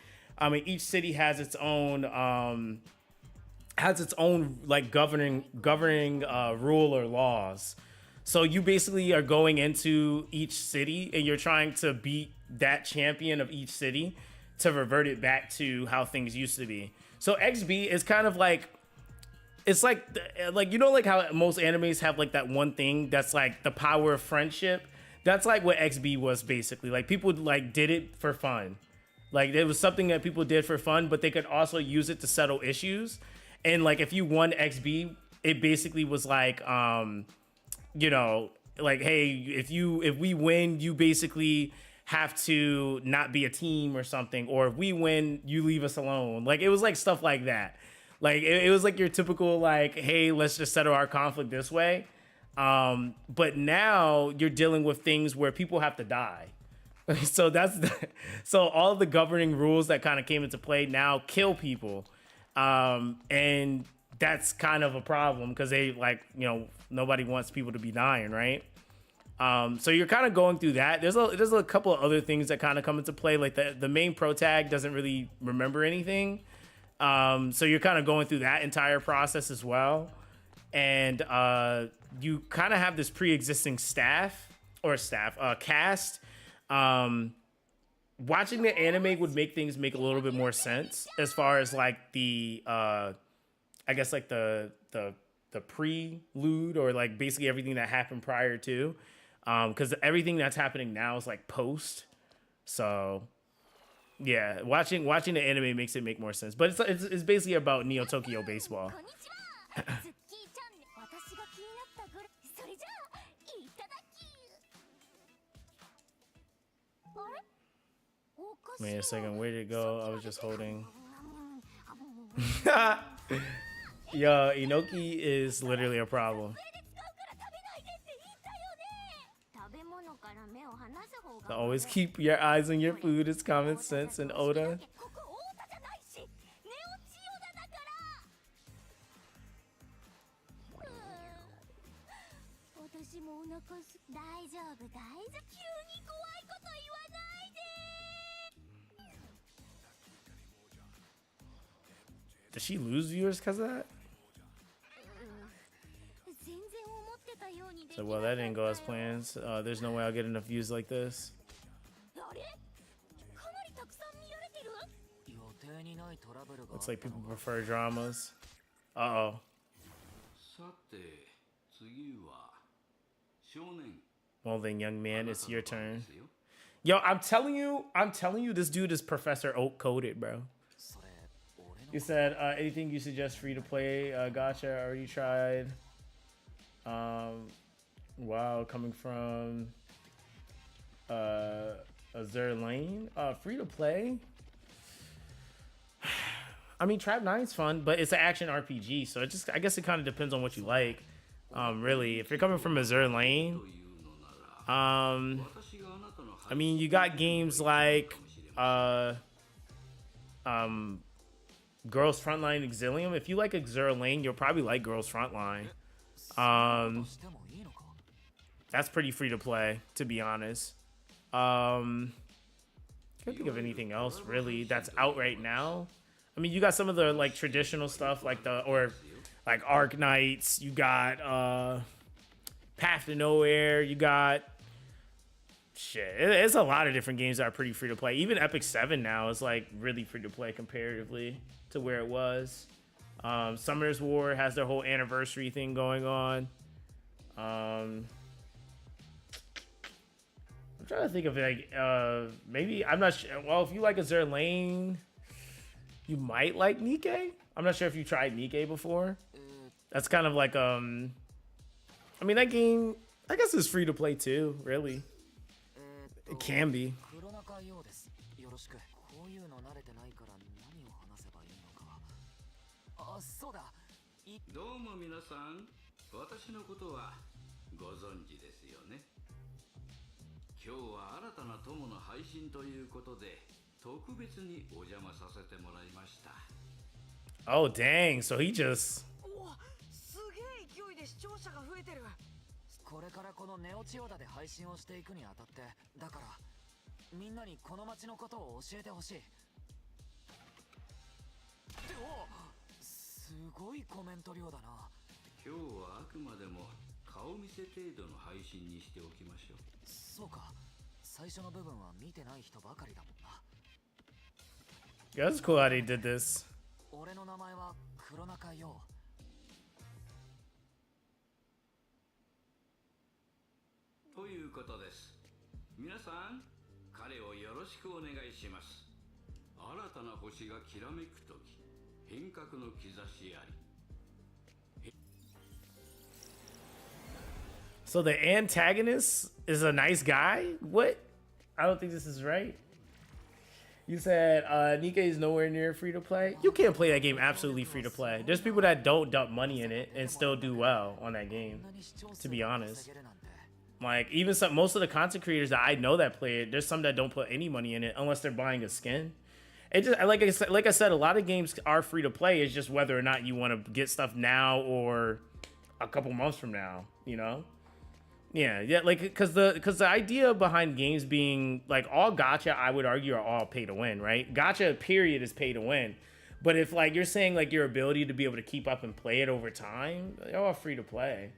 Each city has its own like governing rule or laws. So you basically are going into each city and you're trying to beat that champion of each city to revert it back to how things used to be. So XB is kind of like, it's like you know, like how most animes have like that one thing that's like the power of friendship. That's like what XB was basically. Like people like did it for fun. Like it was something that people did for fun, but they could also use it to settle issues. And like if you won XB, it basically was like you know, like, hey, if we win, you basically have to not be a team or something, or if we win, you leave us alone. Like it was like stuff like that. Like it was like your typical like, hey, let's just settle our conflict this way. But now you're dealing with things where people have to die. So so all of the governing rules that kind of came into play now kill people. And that's kind of a problem because they like, you know, nobody wants people to be dying, right? So you're kind of going through that. There's a couple of other things that kind of come into play. Like the main pro tag doesn't really remember anything. So you're kind of going through that entire process as well. And you kind of have this pre-existing cast. Watching the anime would make things make a little bit more sense as far as like the I guess like the prelude, or like basically everything that happened prior to, because everything that's happening now is like post. So yeah, watching the anime makes it make more sense. But it's basically about Neo Tokyo baseball.
ズッキーちゃんね、私が気になったぐらい。それじゃあいただき。あれ？おかしいな。
Man, a second, where did it go? I was just holding. Yo, Inoki is literally a problem. So always keep your eyes on your food. It's common sense. And Oda. Did she lose viewers because of that? So, well, that didn't go as planned. There's no way I'll get enough views like this. Looks like people prefer dramas. Uh-oh. Well then, young man, it's your turn. Yo, I'm telling you, this dude is Professor Oak coded, bro. You said, anything you suggest free to play? Gotcha, I already tried. Wow, coming from Azur Lane, free to play. I mean, Trap 9's fun, but it's an action RPG, so I guess it kind of depends on what you like. Really, if you're coming from Azur Lane, I mean, you got games like Girls Frontline Exilium. If you like Azur Lane, you'll probably like Girls Frontline. That's pretty free to play, to be honest. Can't think of anything else really that's out right now. I mean, you got some of the like traditional stuff like like Arc Knights, you got Path to Nowhere, you got shit. It's a lot of different games that are pretty free to play. Even Epic 7 now is like really free to play comparatively to where it was. Summoner's War has their whole anniversary thing going on. I'm trying to think of like maybe I'm not sure. Well, if you like Azur Lane, you might like Nikke. I'm not sure if you tried Nikke before. That's kind of like I mean, that game I guess is free to play too, really. It can be.
どうも皆さん、私のことはご存知ですよね。今日は新たな友の配信ということで特別にお邪魔させてもらいました。
Oh dang, so he just
すげえ勢いで視聴者が増えてる。
これからこのネオチオダで配信をしていくにあたって、だからみんなにこの街のことを教えてほしい。すごいコメント量だな。
今日はあくまでも顔見せ程度の配信にしておきましょう。
そうか、最初の部分は見てない人ばかりだもんな。
yeah, that's cool how they did this.
俺の名前は黒中陽。
ということです。皆さん、彼をよろしくお願いします。新たな星がきらめくとき、変革の兆しあり。
So the antagonist is a nice guy? What? I don't think this is right. You said Nikke is nowhere near free to play. You can't play that game absolutely free to play. There's people that don't dump money in it and still do well on that game, to be honest. Like even most of the content creators that I know that play it, there's some that don't put any money in it unless they're buying a skin. It just like I said, a lot of games are free to play. It's just whether or not you want to get stuff now or a couple months from now, you know? Yeah, like because the idea behind games being like all gacha, I would argue, are all pay to win, right? Gacha period is pay to win, but if like you're saying like your ability to be able to keep up and play it over time, they're all free to play.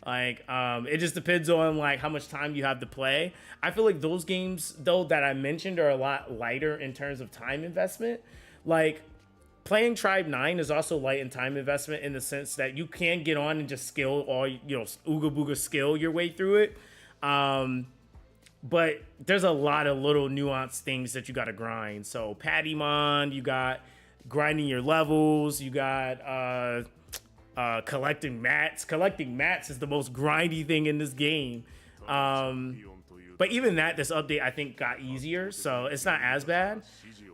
Like it just depends on like how much time you have to play. I feel like those games though that I mentioned are a lot lighter in terms of time investment. Like playing Tribe 9 is also light in time investment in the sense that you can get on and just skill all, you know, ooga booga skill your way through it. But there's a lot of little nuanced things that you got to grind. So Paddymon, you got grinding your levels, you got collecting mats. Collecting mats is the most grindy thing in this game. But even that, this update I think got easier, so it's not as bad.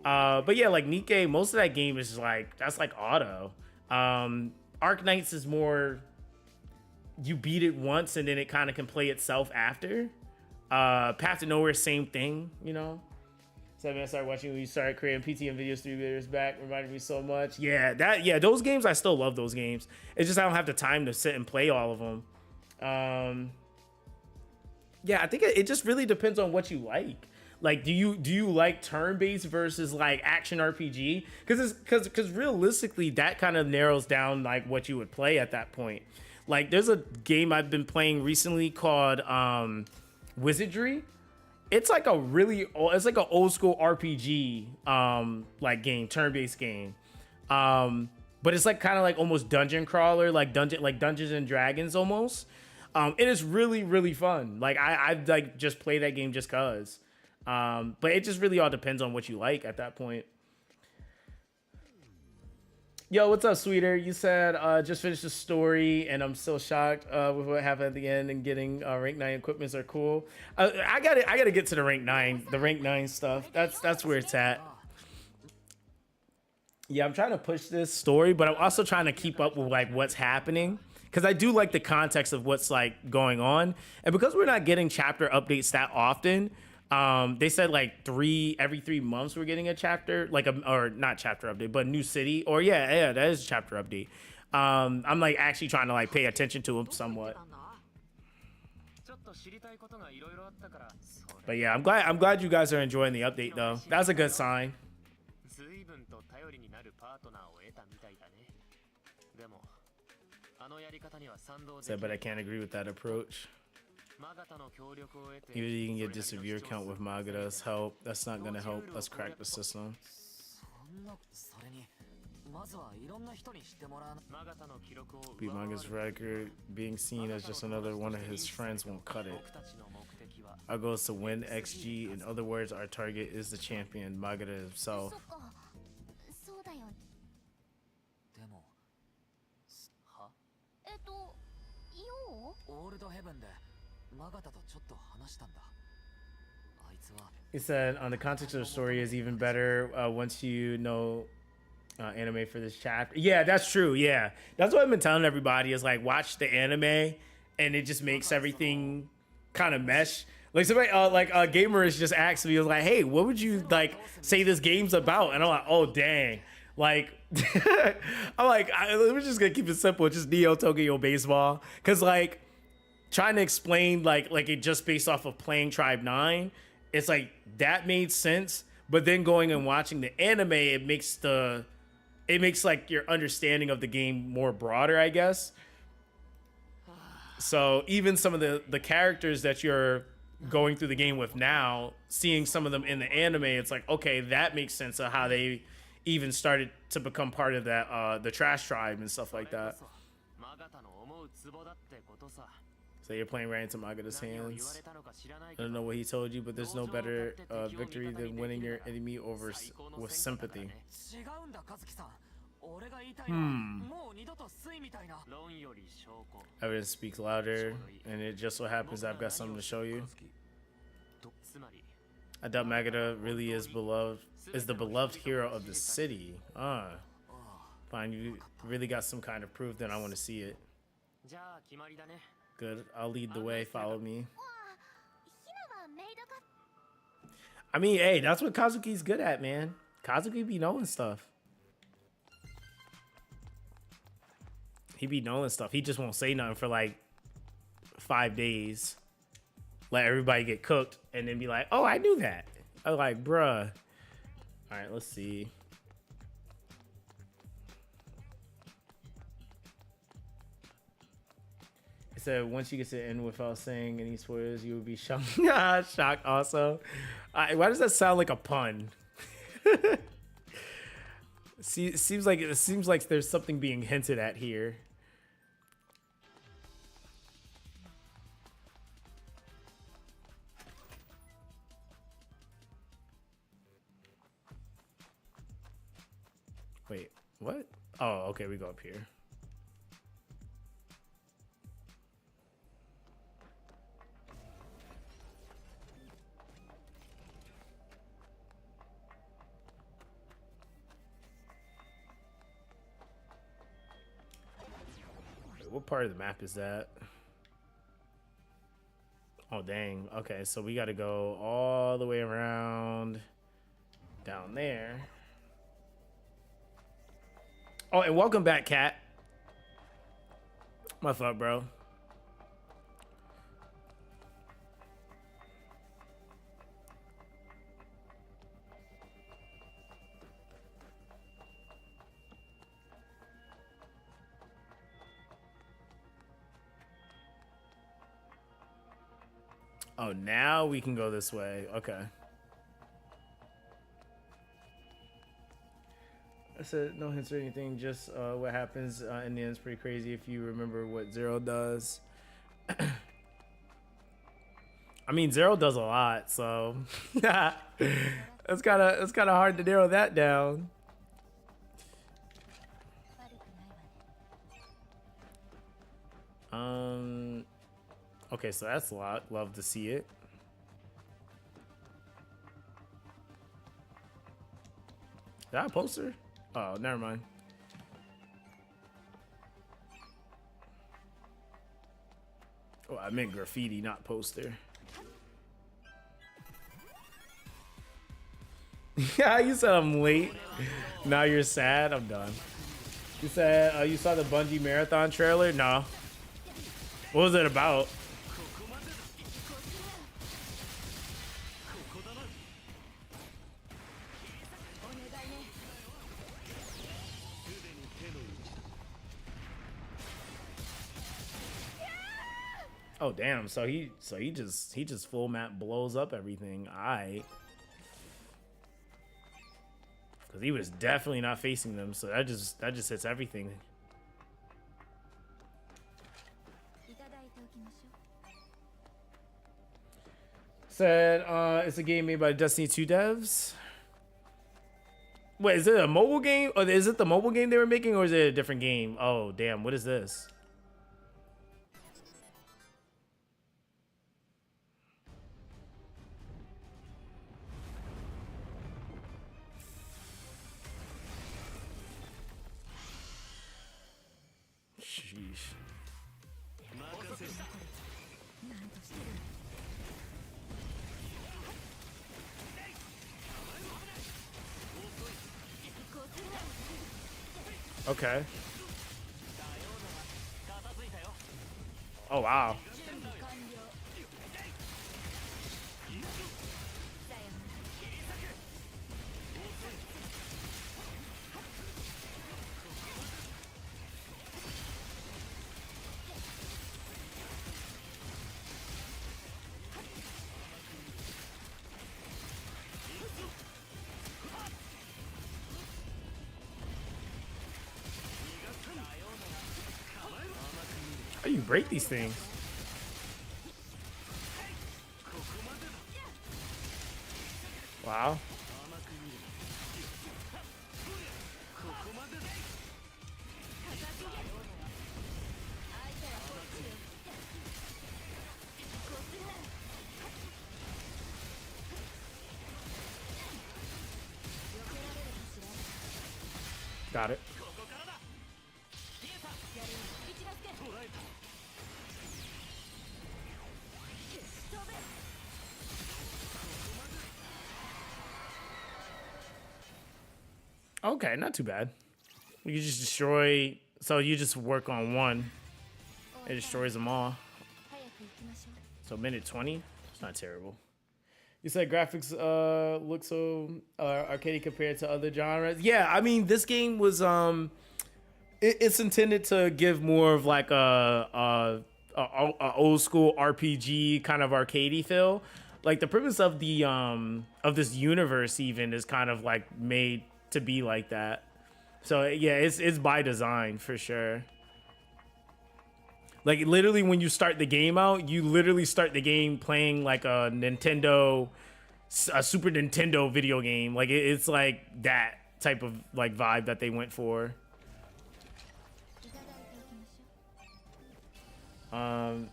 But yeah, like Nikke, most of that game is like, that's like auto. Arc Knights is more, you beat it once and then it kind of can play itself after. Path to Nowhere, same thing, you know? So I started watching when you started creating PTM videos 3 years back, reminded me so much. Yeah, those games, I still love those games. It's just I don't have the time to sit and play all of them. Yeah, I think it just really depends on what you like. Like, do you like turn-based versus like action RPG? Because realistically, that kind of narrows down like what you would play at that point. Like, there's a game I've been playing recently called Wizardry. It's like it's like an old school RPG like game, turn-based game. But it's like kind of like almost dungeon crawler, like Dungeons and Dragons almost. It is really, really fun. Like I've like just played that game just cause. But it just really all depends on what you like at that point. Yo, what's up, sweeter? You said just finished the story, and I'm still shocked with what happened at the end. And getting rank 9 equipments are cool. I gotta get to the rank 9, stuff. That's where it's at. Yeah, I'm trying to push this story, but I'm also trying to keep up with like what's happening because I do like the context of what's like going on, and because we're not getting chapter updates that often. They said like every 3 months we're getting a chapter, like or not chapter update, but new city, or yeah, that is a chapter update. I'm like actually trying to like pay attention to them somewhat. But yeah, I'm glad you guys are enjoying the update though. That's a good sign. Said, but I can't agree with that approach. Even you can get just a viewer count with Magata's help. That's not gonna help us crack the system. Beat Maga's record, being seen as just another one of his friends won't cut it. Our goal is to win XG. In other words, our target is the champion, Magata himself. He said, on the context of the story is even better once you know anime for this chapter. Yeah, that's true. Yeah, that's what I've been telling everybody is like watch the anime, and it just makes everything kind of mesh. Like somebody, gamer is just asked me, was like, "Hey, what would you like say this game's about?" And I'm like, "Oh dang!" Like, we're just gonna keep it simple. It's just Neo Tokyo Baseball, because like trying to explain like it just based off of playing Tribe 9, it's like that made sense. But then going and watching the anime, it makes like your understanding of the game more broader, I guess. So even some of the characters that you're going through the game with now, seeing some of them in the anime, it's like, okay, that makes sense of how they even started to become part of that the Trash Tribe and stuff like that. So you're playing right into Magata's hands. I don't know what he told you, but there's no better victory than winning your enemy over with sympathy. Evidence speaks louder, and it just so happens I've got something to show you. I doubt Magata really is the beloved hero of the city. Fine, you really got some kind of proof, then I want to see it. Good, I'll lead the way, follow me. I mean, hey, that's what Kazuki's good at, man. Kazuki be knowing stuff. He be knowing stuff. He just won't say nothing for like 5 days. Let everybody get cooked and then be like, oh, I knew that. I'm like, bruh. All right, let's see. It said once you get to the end without saying any spoilers, you will be shocked. Shocked also. Why does that sound like a pun? See, it seems like there's something being hinted at here. Wait, what? Oh, okay, we go up here. Wait, what part of the map is that? Oh, dang. Okay, so we got to go all the way around down there. Oh, and welcome back, Cat. What's up, bro? Oh, now we can go this way. Okay. I said no hints or anything, just what happens in the end is pretty crazy if you remember what Zero does. I mean, Zero does a lot, so it's kind of hard to narrow that down. Okay, so that's a lot. Love to see it. Is that a poster? Oh, never mind. Oh, I meant graffiti, not poster. Yeah, you said I'm late. Now you're sad. I'm done. You said you saw the Bungie Marathon trailer? No. What was it about? Oh damn! So he just full map blows up everything. Alright. Because he was definitely not facing them, so that just hits everything. Said it's a game made by Destiny 2 devs. Wait, is it a mobile game? Or is it the mobile game they were making, or is it a different game? Oh damn, what is this? Sheesh. Okay. Oh wow. How do you break these things? Wow. Got it. Okay, not too bad. You can just destroy. So you just work on one. It destroys them all. So minute 20. It's not terrible. You said graphics look so arcadey compared to other genres. Yeah, I mean this game was it's intended to give more of like a old school RPG kind of arcadey feel. Like the premise of the of this universe even is kind of like made to be like that. So yeah, it's by design for sure. Like literally when you start the game out, you literally start the game playing like a Super Nintendo video game. Like it's like that type of like vibe that they went for. I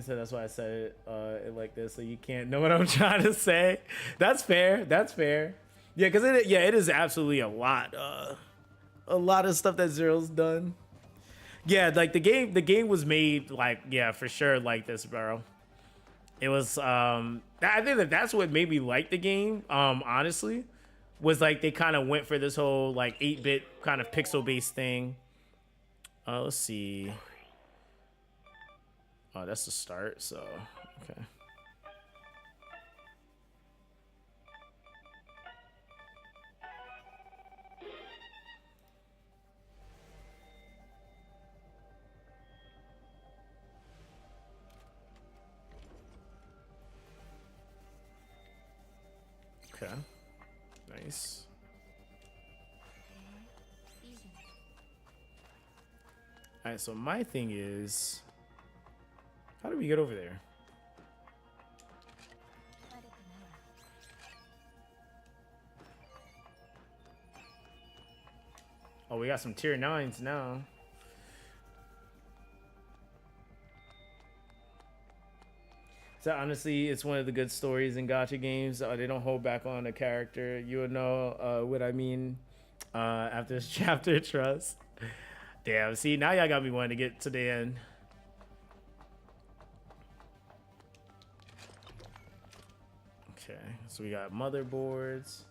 said that's why I said it like this, so you can't know what I'm trying to say. That's fair. That's fair. Yeah, because it is absolutely a lot of stuff that Zero's done. Yeah, like the game was made like, yeah, for sure like this, bro. It was I think that's what made me like the game, honestly, was like they kind of went for this whole like 8-bit kind of pixel based thing. Let's see. Oh, that's the start, so okay. Okay, nice. All right, so my thing is, how do we get over there? Oh, we got some tier 9s now. So honestly, it's one of the good stories in gacha games. They don't hold back on a character. You would know what I mean after this chapter. Trust. Damn. See, now y'all got me wanting to get to the end. Okay, so we got motherboards.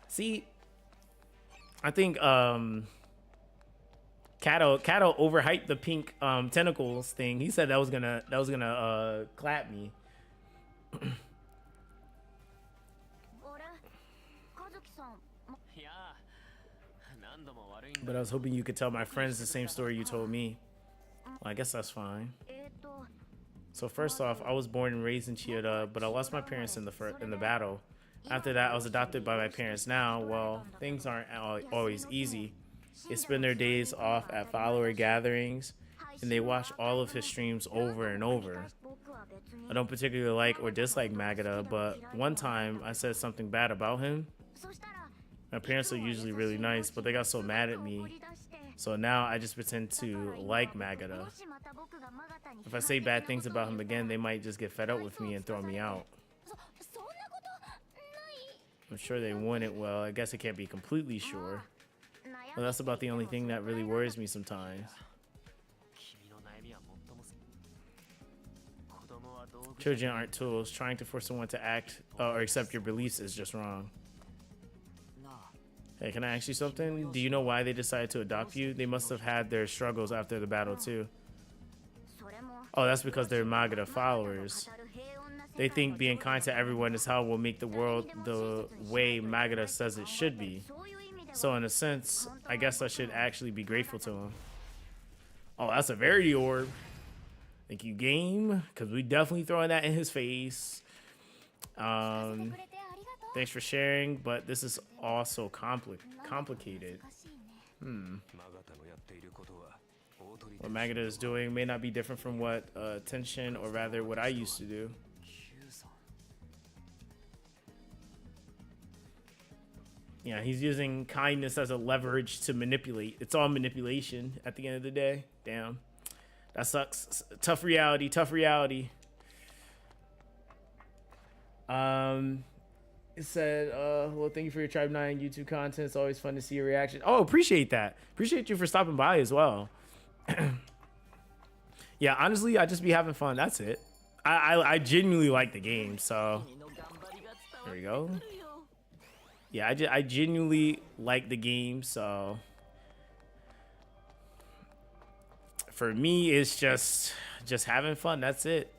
See, I think Kato overhyped the pink tentacles thing. He said that was gonna clap me. But I was hoping you could tell my friends the same story you told me. Well, I guess that's fine. So first off, I was born and raised in Chiyoda, but I lost my parents in the battle. After that, I was adopted by my parents. Now, well, things aren't always easy. They spend their days off at follower gatherings, and they watch all of his streams over and over. I don't particularly like or dislike Magada, but one time I said something bad about him. My parents are usually really nice, but they got so mad at me. So now I just pretend to like Magada. If I say bad things about him again, they might just get fed up with me and throw me out. I'm sure they wouldn't. Well, I guess I can't be completely sure. Well, that's about the only thing that really worries me sometimes. Children aren't tools. Trying to force someone to act or accept your beliefs is just wrong. Hey, can I ask you something? Do you know why they decided to adopt you? They must have had their struggles after the battle too. Oh, that's because they're Magada followers. They think being kind to everyone is how we'll make the world the way Magada says it should be. So in a sense, I guess I should actually be grateful to him. Oh, that's a Verity orb. Thank you, game, because we definitely throwing that in his face. Thanks for sharing, but this is also complicated. What Magada is doing may not be different from what Tenshin, or rather what I used to do. Yeah, he's using kindness as a leverage to manipulate. It's all manipulation at the end of the day. Damn. That sucks. Tough reality, tough reality. It said, well, thank you for your Tribe 9 YouTube content. It's always fun to see your reaction. Oh, appreciate that. Appreciate you for stopping by as well. Yeah, honestly, I just be having fun. That's it. I genuinely like the game, so there we go. Yeah, I genuinely like the game, so for me, it's just having fun. That's it.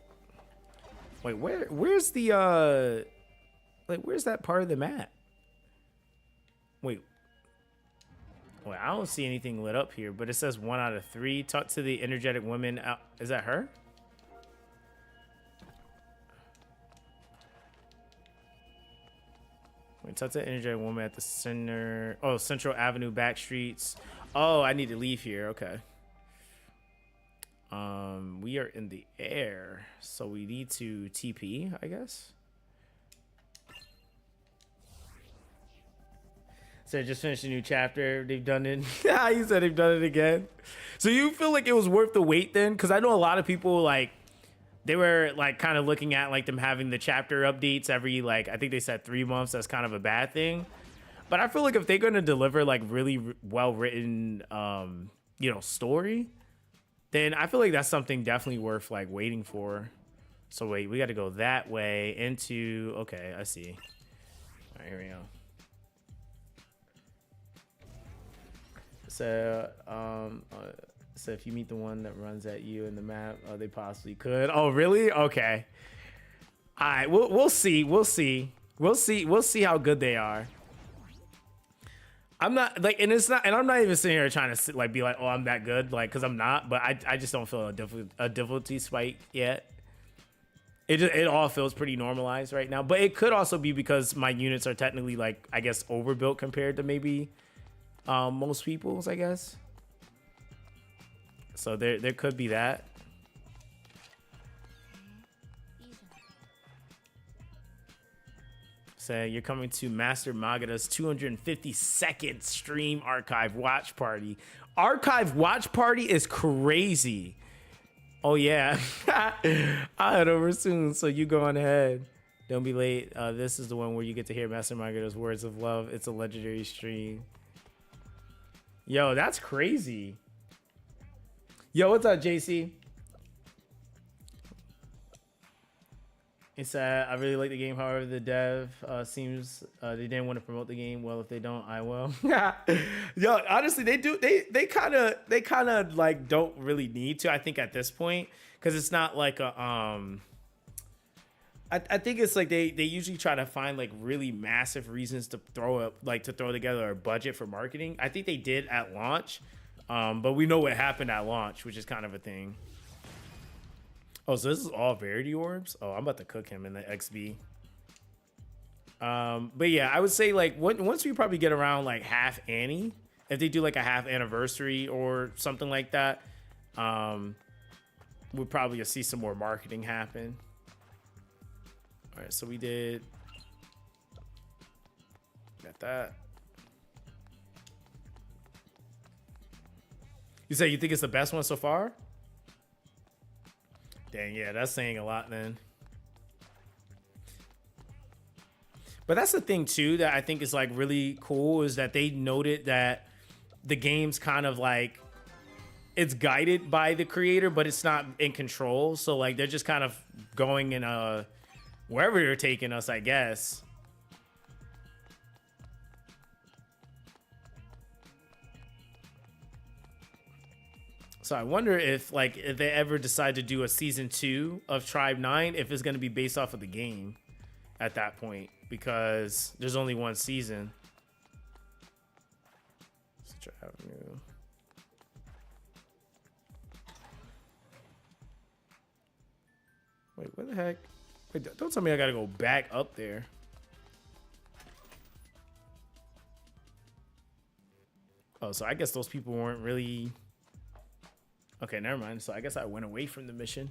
Wait, where's the like, where's that part of the map? Wait, I don't see anything lit up here, but it says 1 out of 3. Talk to the energetic woman. Is that her? Wait, talk to the energetic woman at the center. Oh, Central Avenue back streets. Oh, I need to leave here. Okay. We are in the air, so we need to TP, I guess. So just finished a new chapter. They've done it. Yeah, you said they've done it again. So you feel like it was worth the wait then? Because I know a lot of people, like, they were like kind of looking at like them having the chapter updates every, like, I think they said 3 months. That's kind of a bad thing. But I feel like if they're going to deliver like really well written, you know, story, then I feel like that's something definitely worth like waiting for. So wait, we got to go that way into, okay, I see. All right, here we go. So, so if you meet the one that runs at you in the map, they possibly could. Oh, really? Okay. All right, we'll see. We'll see how good they are. I'm not like, and it's not, and I'm not even sitting here trying to like be like, oh, I'm that good, like, because I'm not. But I just don't feel a difficulty spike yet. It all feels pretty normalized right now. But it could also be because my units are technically like, I guess, overbuilt compared to maybe most people's, I guess. So there could be that. Saying you're coming to Master Magada's 252nd stream archive watch party. Archive watch party is crazy. Oh yeah, I'll head over soon. So you go on ahead. Don't be late. This is the one where you get to hear Master Magada's words of love. It's a legendary stream. Yo, that's crazy. Yo, what's up, JC? He said, I really like the game. However, the dev seems they didn't want to promote the game. Well, if they don't, I will. Yo, honestly, they do. They kind of like don't really need to. I think at this point, because it's not like a I think it's like they usually try to find like really massive reasons to throw together a budget for marketing. I think they did at launch, but we know what happened at launch, which is kind of a thing. Oh, so this is all Verity orbs? Oh, I'm about to cook him in the XB. But yeah, I would say like once we probably get around like half Annie, if they do like a half anniversary or something like that, we'll probably see some more marketing happen. All right, so we did got that. You say you think it's the best one so far? Dang, yeah, that's saying a lot then. But that's the thing too that I think is like really cool is that they noted that the game's kind of like it's guided by the creator, but it's not in control. So like they're just kind of going in a wherever you're taking us, I guess. So I wonder if they ever decide to do a season 2 of Tribe 9, if it's going to be based off of the game at that point, because there's only one season. Avenue. Wait, what the heck? Wait, don't tell me I got to go back up there. Oh, so I guess those people weren't really... Okay, never mind. So I guess I went away from the mission.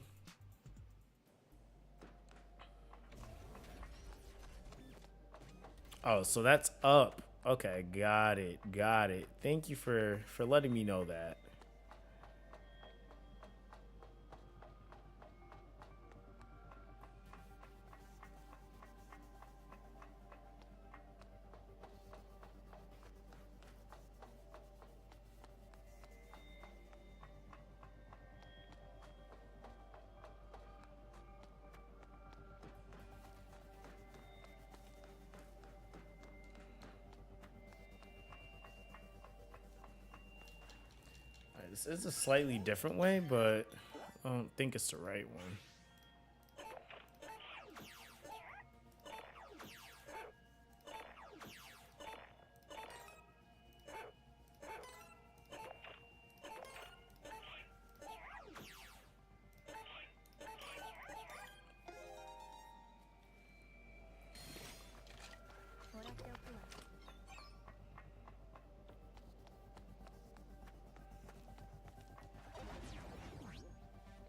Oh, so that's up. Okay, got it. Got it. Thank you for letting me know that. This is a slightly different way, but I don't think it's the right one.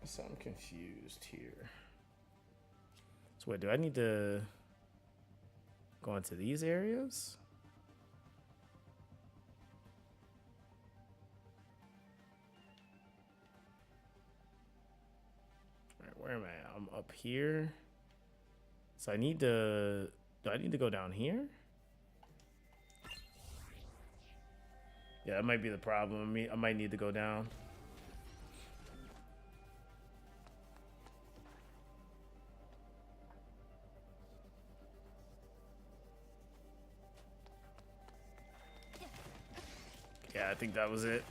So I'm confused here. So wait, do I need to go into these areas? All right, where am I? I'm up here. So I need to, do I need to go down here? Yeah, that might be the problem. I might need to go down. Yeah, I think that was it.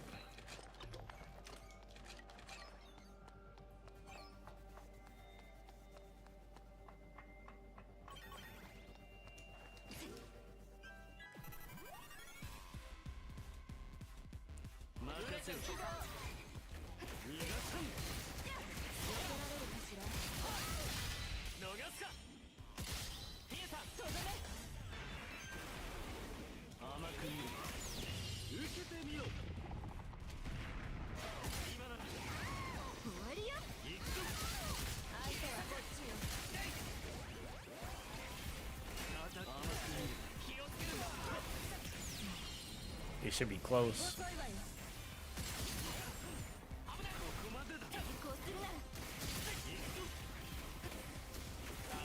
should be close.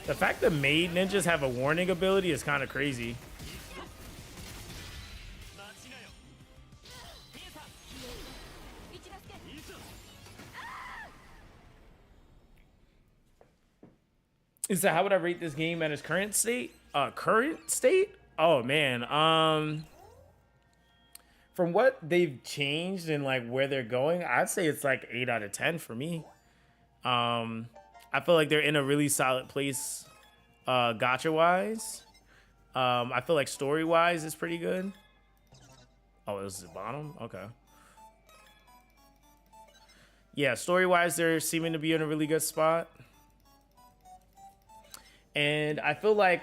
The fact that maid ninjas have a warning ability is kind of crazy. So how would I rate this game at its current state? Current state? Oh man. From what they've changed and like where they're going, I'd say it's like 8 out of 10 for me. I feel like they're in a really solid place, gacha wise. I feel like story wise is pretty good. Oh, this is the bottom? Okay. Yeah, story wise, they're seeming to be in a really good spot. And I feel like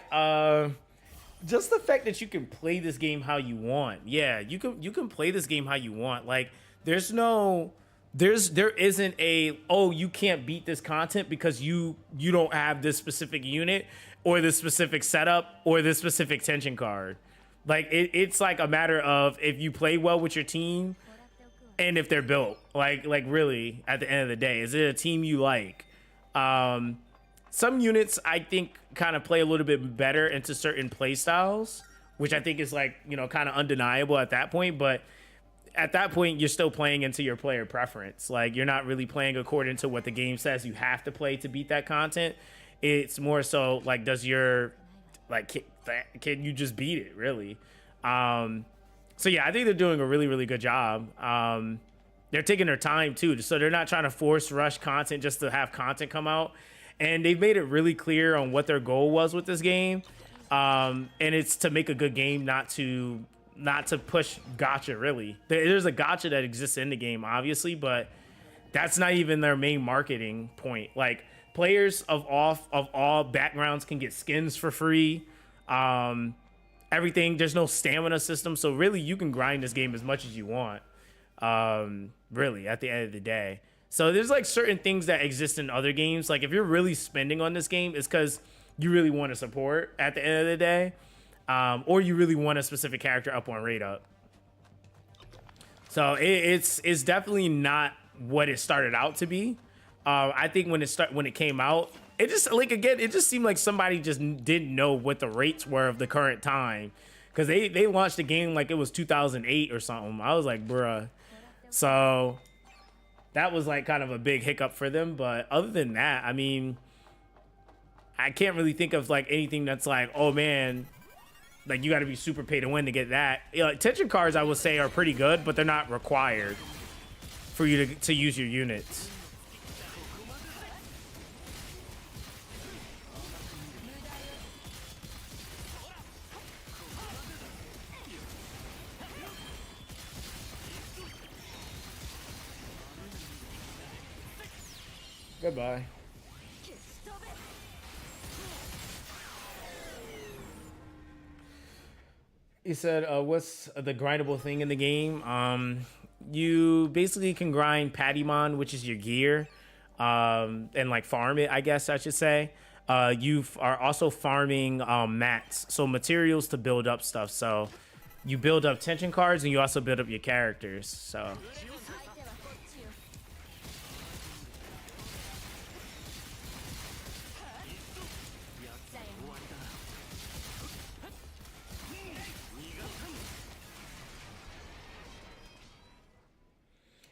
just the fact that you can play this game how you want. Yeah, you can play this game how you want. Like there isn't a, oh, you can't beat this content because you don't have this specific unit or this specific setup or this specific tension card. Like it's like a matter of if you play well with your team and if they're built. Like really at the end of the day, is it a team you like? Some units I think kind of play a little bit better into certain play styles, which I think is like, you know, kind of undeniable at that point. But at that point, you're still playing into your player preference. Like you're not really playing according to what the game says you have to play to beat that content. It's more so like, does your, like, can you just beat it really? So yeah, I think they're doing a really, really good job. They're taking their time too. So they're not trying to force rush content just to have content come out. And they've made it really clear on what their goal was with this game. And it's to make a good game, not to push gacha, really. There's a gacha that exists in the game, obviously, but that's not even their main marketing point. Like, players of all backgrounds can get skins for free. Everything, there's no stamina system, so really you can grind this game as much as you want. Really, at the end of the day. So there's like certain things that exist in other games. Like if you're really spending on this game, it's because you really want to support at the end of the day. Or you really want a specific character up on rate up. So it's definitely not what it started out to be. I think when it came out, it just like, again, it just seemed like somebody just didn't know what the rates were of the current time. Because they launched the game like it was 2008 or something. I was like, bruh. So that was like kind of a big hiccup for them. But other than that, I mean, I can't really think of like anything that's like, oh man, like you got to be super pay to win to get that. You know, tension cards I would say are pretty good, but they're not required for you to use your units. Goodbye. He said, what's the grindable thing in the game? You basically can grind Patimon, which is your gear, and like farm it, I guess I should say. You are also farming mats, so materials to build up stuff. So you build up tension cards and you also build up your characters. So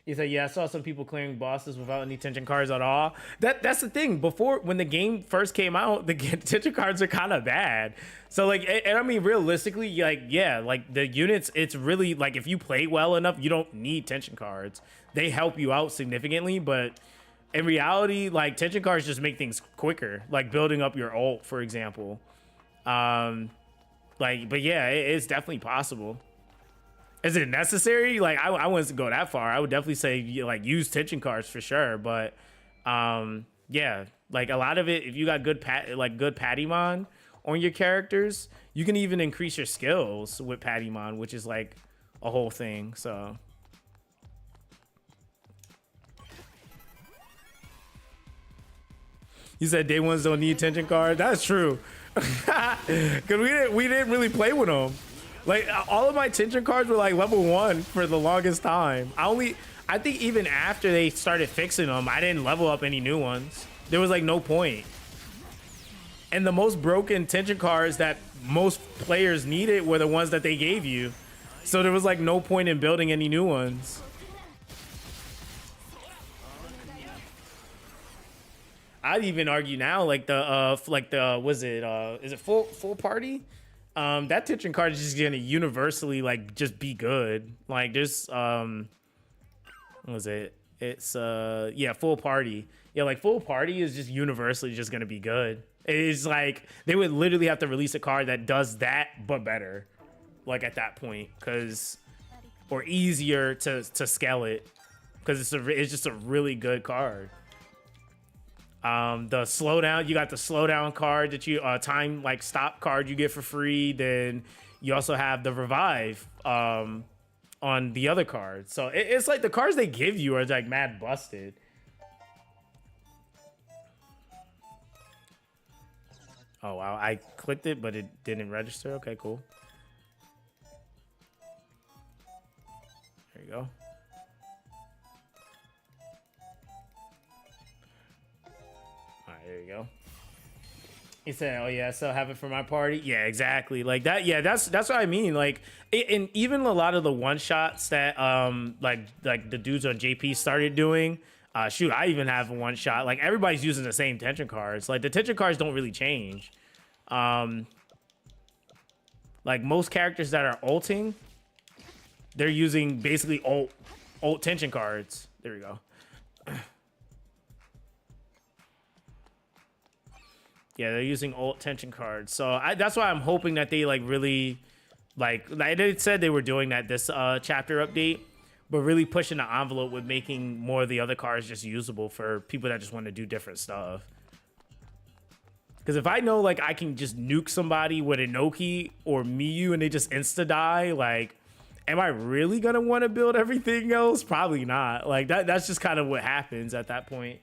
he said, yeah, I saw some people clearing bosses without any tension cards at all. That's the thing. Before, when the game first came out, the tension cards are kind of bad. So, like, and I mean, realistically, like, yeah, like, the units, it's really, like, if you play well enough, you don't need tension cards. They help you out significantly, but in reality, like, tension cards just make things quicker. Like, building up your ult, for example. But yeah, it's definitely possible. Is it necessary? Like, I wouldn't go that far. I would definitely say, like, use tension cards for sure. But, yeah, like, a lot of it, if you got good Patimon on your characters, you can even increase your skills with Patimon, which is, like, a whole thing. So you said day ones don't need tension cards. That's true. Because we didn't really play with them. Like all of my tension cards were like level 1 for the longest time. I think even after they started fixing them, I didn't level up any new ones. There was like no point. And the most broken tension cards that most players needed were the ones that they gave you. So there was like no point in building any new ones. I'd even argue now, like the was it is it full party? That tension card is just gonna universally like just be good. Like there's what was it? It's yeah, full party. Yeah, like full party is just universally just gonna be good. It's like they would literally have to release a card that does that but better. Like at that point, or easier to scale it, because it's just a really good card. The slowdown, you got the slowdown card that you time like stop card you get for free. Then you also have the revive on the other card. So it's like the cards they give you are like mad busted. Oh wow, I clicked it but it didn't register. Okay, cool. There you go. There you go. He said, "Oh yeah, so have it for my party." Yeah, exactly. Like that. Yeah, that's what I mean. Like, and even a lot of the one shots that like the dudes on JP started doing. Shoot, I even have a one shot. Like everybody's using the same tension cards. Like the tension cards don't really change. Like most characters that are ulting, they're using basically ult tension cards. There we go. Yeah, they're using ult tension cards. So that's why I'm hoping that they like really, like they said they were doing that this chapter update, but really pushing the envelope with making more of the other cards just usable for people that just want to do different stuff. Because if I know like I can just nuke somebody with Inoki or Miyu and they just insta die, like, am I really gonna want to build everything else? Probably not. Like that's just kind of what happens at that point.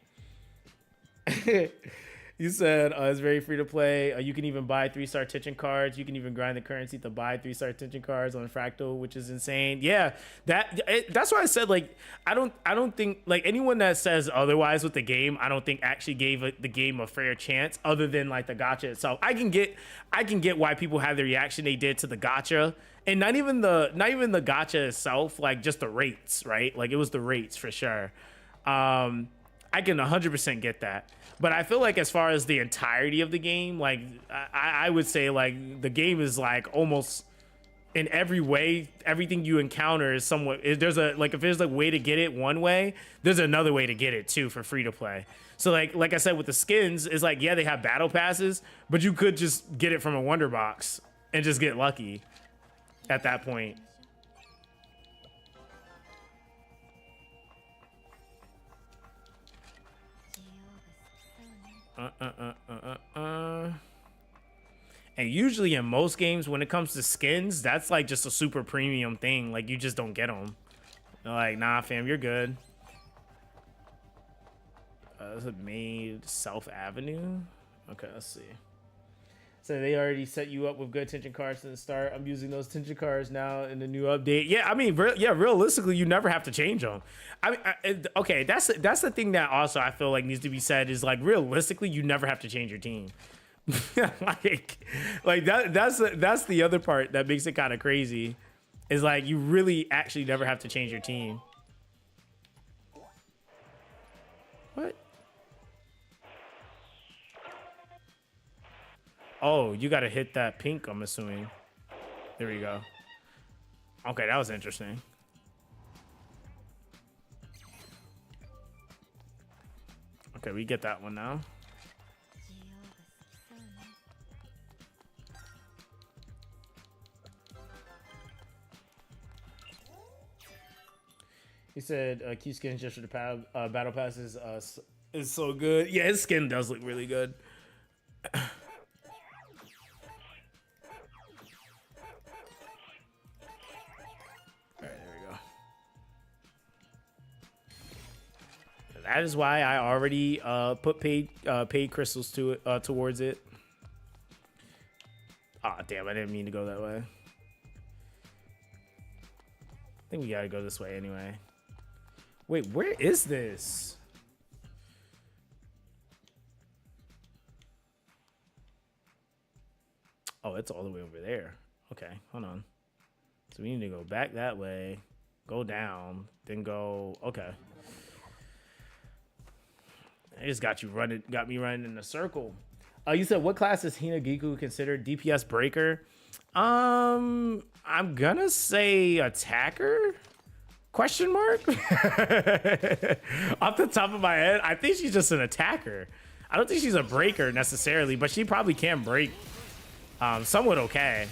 You said it's very free to play. You can even buy 3-star tension cards. You can even grind the currency to buy 3-star tension cards on Fractal, which is insane. Yeah, that's why I said like I don't think like anyone that says otherwise with the game, I don't think actually gave the game a fair chance other than like the gacha itself. I can get why people have the reaction they did to the gacha, and not even the gacha itself, like just the rates, right? Like it was the rates for sure. I can 100% get that. But I feel like as far as the entirety of the game, like I would say like the game is like almost in every way, everything you encounter is somewhat, there's a, like if there's a way to get it one way, there's another way to get it too for free to play. So like I said with the skins, it's like, yeah, they have battle passes, but you could just get it from a wonder box and just get lucky at that point. And usually in most games, when it comes to skins, that's like just a super premium thing. Like you just don't get them. They're like, nah, fam, you're good. Is it made South Avenue? Okay, let's see. So they already set you up with good tension cards from the start. I'm using those tension cards now in the new update. Yeah, I mean, realistically, you never have to change them. I mean, okay, that's the thing that also I feel like needs to be said is like realistically, you never have to change your team. like that's the other part that makes it kind of crazy. Is like you really actually never have to change your team. What? Oh, you got to hit that pink, I'm assuming. There we go. Okay, that was interesting. Okay, we get that one now. He said, "Key skins just for the battle passes is so good." Yeah, his skin does look really good. That is why I already put paid crystals to it towards it. Ah, damn! I didn't mean to go that way. think we gotta go this way anyway. Wait, where is this? Oh, it's all the way over there. Okay, hold on. So we need to go back that way, go down, then go. Okay. I just got me running in a circle. You said what class is Hinagiku considered DPS breaker? I'm gonna say attacker? Question mark? Off the top of my head, I think she's just an attacker. I don't think she's a breaker necessarily, but she probably can break somewhat okay.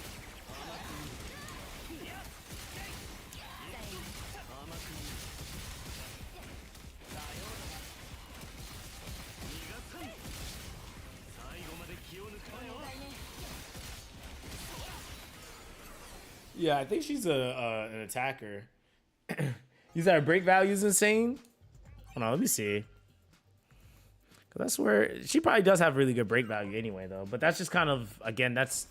Yeah, I think she's an attacker. You said her break value is insane? Hold on, let me see. That's where she probably does have really good break value anyway, though. But that's just kind of, again, that's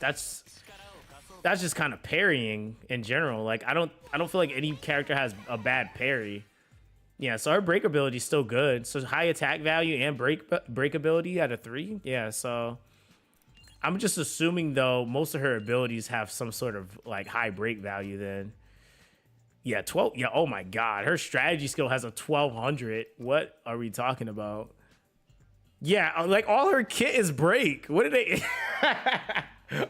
just kind of parrying in general. Like I don't feel like any character has a bad parry. Yeah, so her break ability is still good. So high attack value and break ability at a 3. Yeah, so I'm just assuming though most of her abilities have some sort of like high break value then. Yeah, 12. Yeah, oh my god. Her strategy skill has a 1200. What are we talking about? Yeah, like all her kit is break. What did they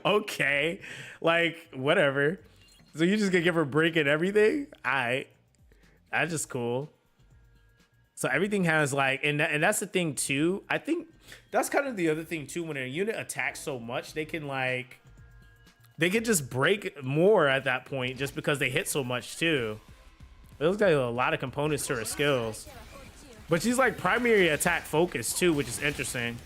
Okay. Like whatever. So you just gonna give her break and everything? Alright. That's just cool. So everything has like, and that's the thing too. I think that's kind of the other thing too. When a unit attacks so much, they can just break more at that point just because they hit so much too. It looks like a lot of components to her skills. But she's like primary attack focused too, which is interesting.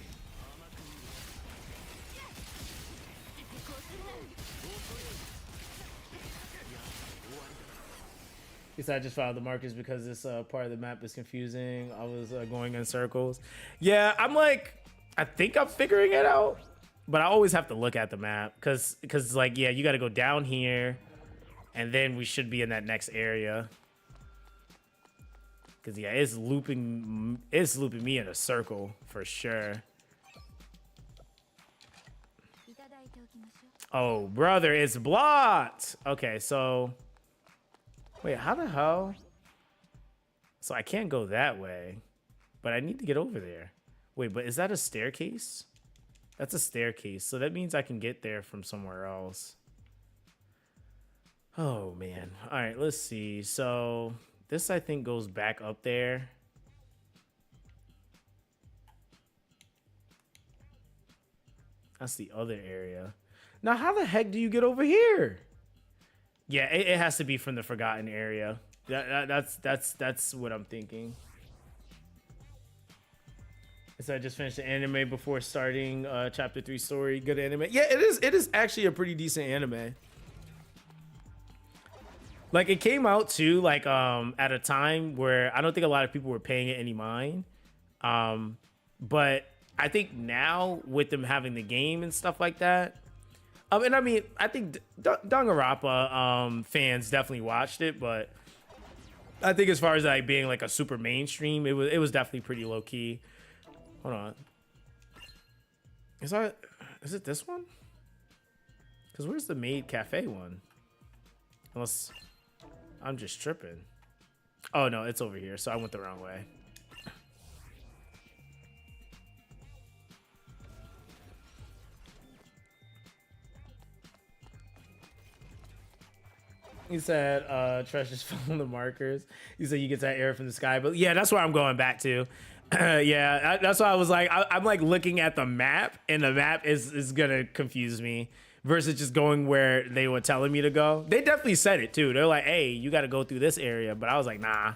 He said I just followed the markers because this part of the map is confusing. I was going in circles. Yeah, I think I'm figuring it out. But I always have to look at the map because like, yeah, you got to go down here and then we should be in that next area. Because, yeah, it's looping me in a circle for sure. Oh, brother, it's blocked. Okay, so wait, how the hell? So I can't go that way, but I need to get over there. Wait, but is that a staircase? That's a staircase, so that means I can get there from somewhere else. Oh, man. All right, let's see. So this, I think, goes back up there. That's the other area. Now, how the heck do you get over here? Yeah, it has to be from the Forgotten area. That's what I'm thinking. So I just finished the anime before starting chapter 3 story. Good anime. Yeah, it is. It is actually a pretty decent anime. Like it came out too, like at a time where I don't think a lot of people were paying it any mind. But I think now with them having the game and stuff like that, and I mean, I think Danganronpa fans definitely watched it, but I think as far as like being like a super mainstream, it was definitely pretty low key. Hold on. Is it this one? Because where's the Maid Cafe one? Unless I'm just tripping. Oh no, it's over here. So I went the wrong way. He said, Tresh just following the markers. He said you get that error from the sky. But yeah, that's where I'm going back to. Yeah, that's why I was like, I'm like looking at the map, and the map is gonna confuse me versus just going where they were telling me to go. They definitely said it too. They're like, hey, you got to go through this area, but I was like, nah.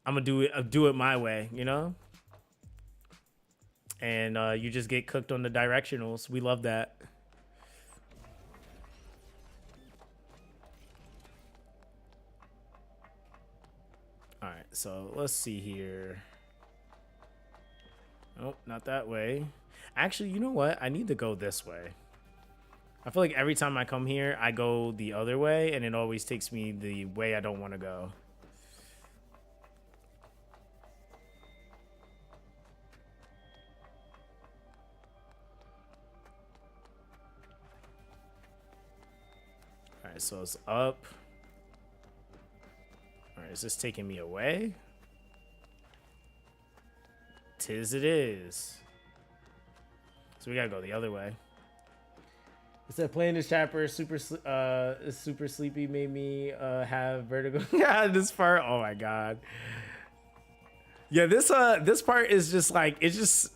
I'm gonna do it my way, you know. And you just get cooked on the directionals. We love that. All right, so let's see here. Oh, not that way. Actually, you know what? I need to go this way. I feel like every time I come here, I go the other way, and it always takes me the way I don't want to go. All right, so it's up. All right, is this taking me away? Tis it is. So we gotta go the other way. It said playing this chapter super sleepy made me have vertigo. Yeah, this part. Oh my god. Yeah, this part is just like, it's just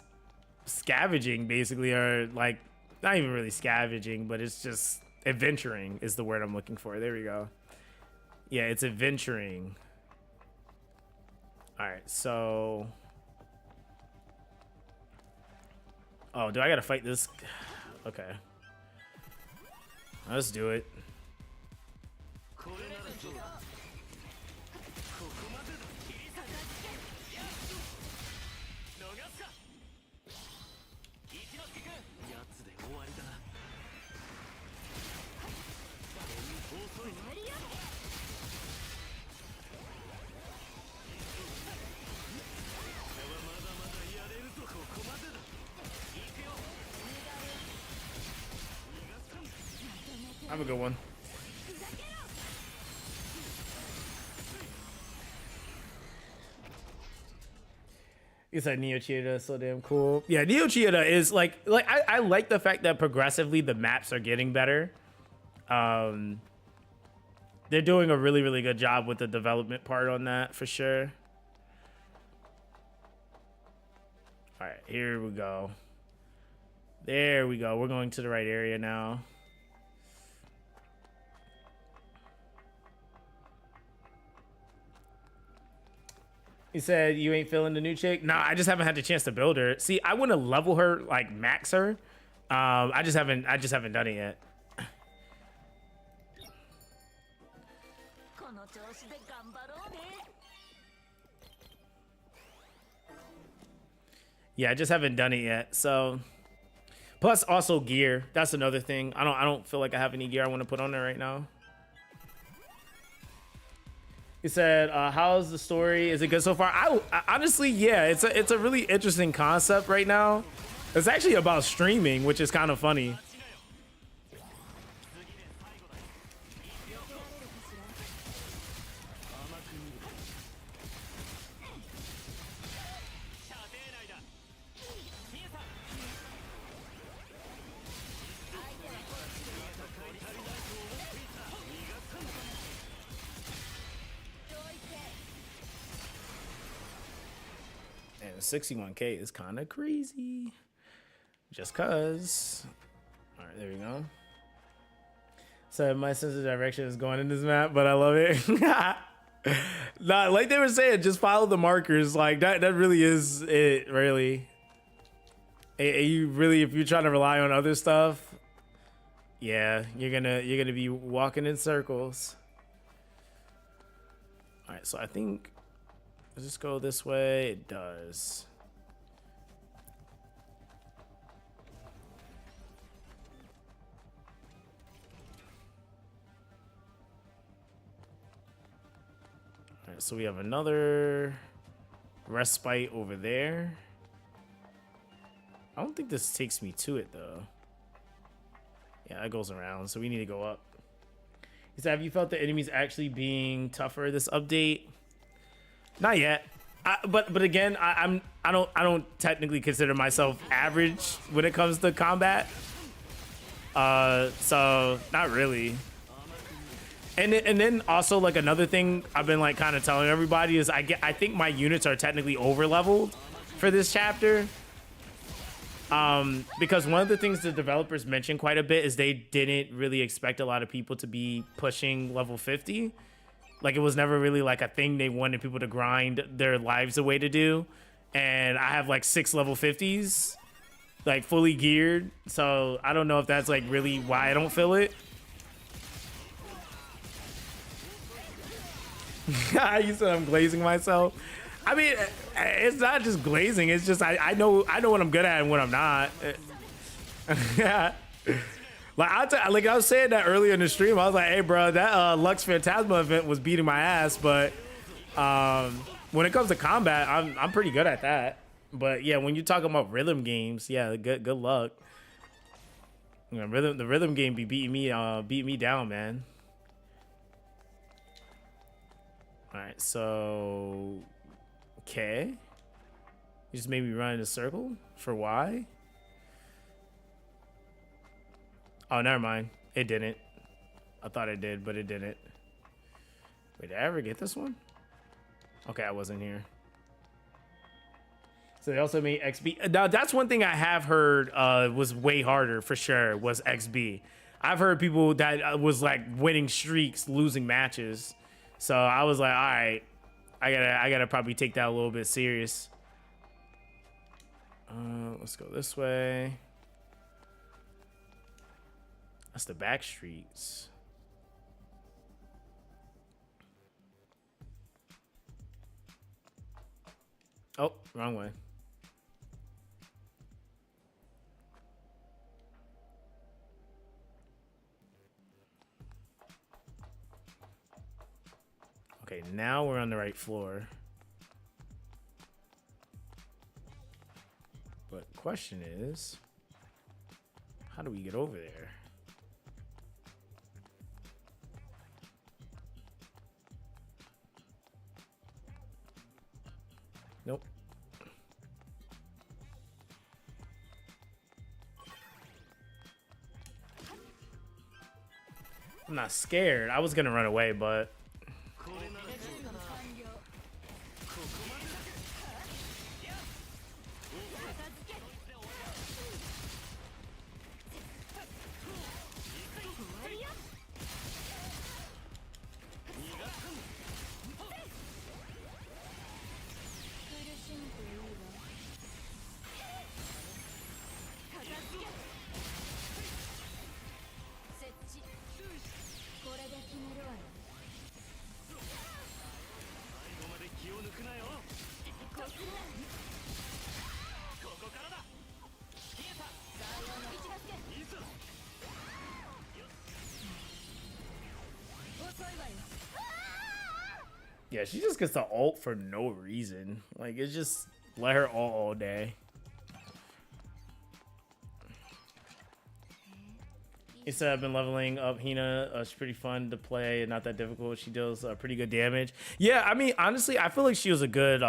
scavenging basically, or like not even really scavenging, but it's just adventuring is the word I'm looking for. There we go. Yeah, it's adventuring. All right, so. Oh, do I gotta fight this? Okay. Let's do it. Have a good one. You said Neo Cheetah is so damn cool. Yeah, Neo Cheetah is like I like the fact that progressively the maps are getting better. They're doing a really good job with the development part on that for sure. All right, here we go. There we go. We're going to the right area now. He said, you ain't feeling the new chick? No, I just haven't had the chance to build her. See, I want to level her, like max her. I just haven't done it yet. Yeah, I just haven't done it yet. So, plus also gear. That's another thing. I don't feel like I have any gear I want to put on there right now. He said, how's the story? Is it good so far? I honestly, yeah, it's a really interesting concept right now. It's actually about streaming, which is kind of funny. And 61K is kind of crazy. Just cause. All right, there we go. So my sense of direction is going in this map, but I love it. Nah, like they were saying, just follow the markers. Like that really is it, really. You really, if you're trying to rely on other stuff, yeah, you're gonna be walking in circles. All right, so I think, does this go this way? It does. All right, so we have another respite over there. I don't think this takes me to it though. Yeah, it goes around, so we need to go up. He said, have you felt the enemies actually being tougher this update? Not yet. But again, I don't technically consider myself average when it comes to combat. So not really. And then also like another thing I've been like kind of telling everybody is I think my units are technically over leveled for this chapter. Because one of the things the developers mentioned quite a bit is they didn't really expect a lot of people to be pushing level 50. Like it was never really like a thing they wanted people to grind their lives away to do. And I have like 6 level 50s, like fully geared. So I don't know if that's like really why I don't feel it. You said I'm glazing myself. I mean, it's not just glazing. It's just I know what I'm good at and what I'm not. Yeah. Like I was saying that earlier in the stream, I was like, hey, bro, that Lux Phantasma event was beating my ass, but when it comes to combat, I'm pretty good at that. But yeah, when you're talking about rhythm games, yeah, good luck. You know, the rhythm game be beating me down, man. All right, so okay, you just made me run in a circle for why? Oh, never mind. It didn't. I thought it did, but it didn't. Wait, did I ever get this one? Okay, I wasn't here. So they also made XB. Now, that's one thing I have heard was way harder for sure, was XB. I've heard people that was like winning streaks, losing matches. So I was like, all right, I gotta probably take that a little bit serious. Let's go this way. That's the back streets. Oh, wrong way. Okay, now we're on the right floor. But question is, how do we get over there? Nope. I'm not scared. I was gonna run away, but yeah, she just gets the ult for no reason. Like, it's just let her ult all day. He said I've been leveling up Hina. She's pretty fun to play and not that difficult. She deals pretty good damage. Yeah, I mean, honestly, I feel like she was a good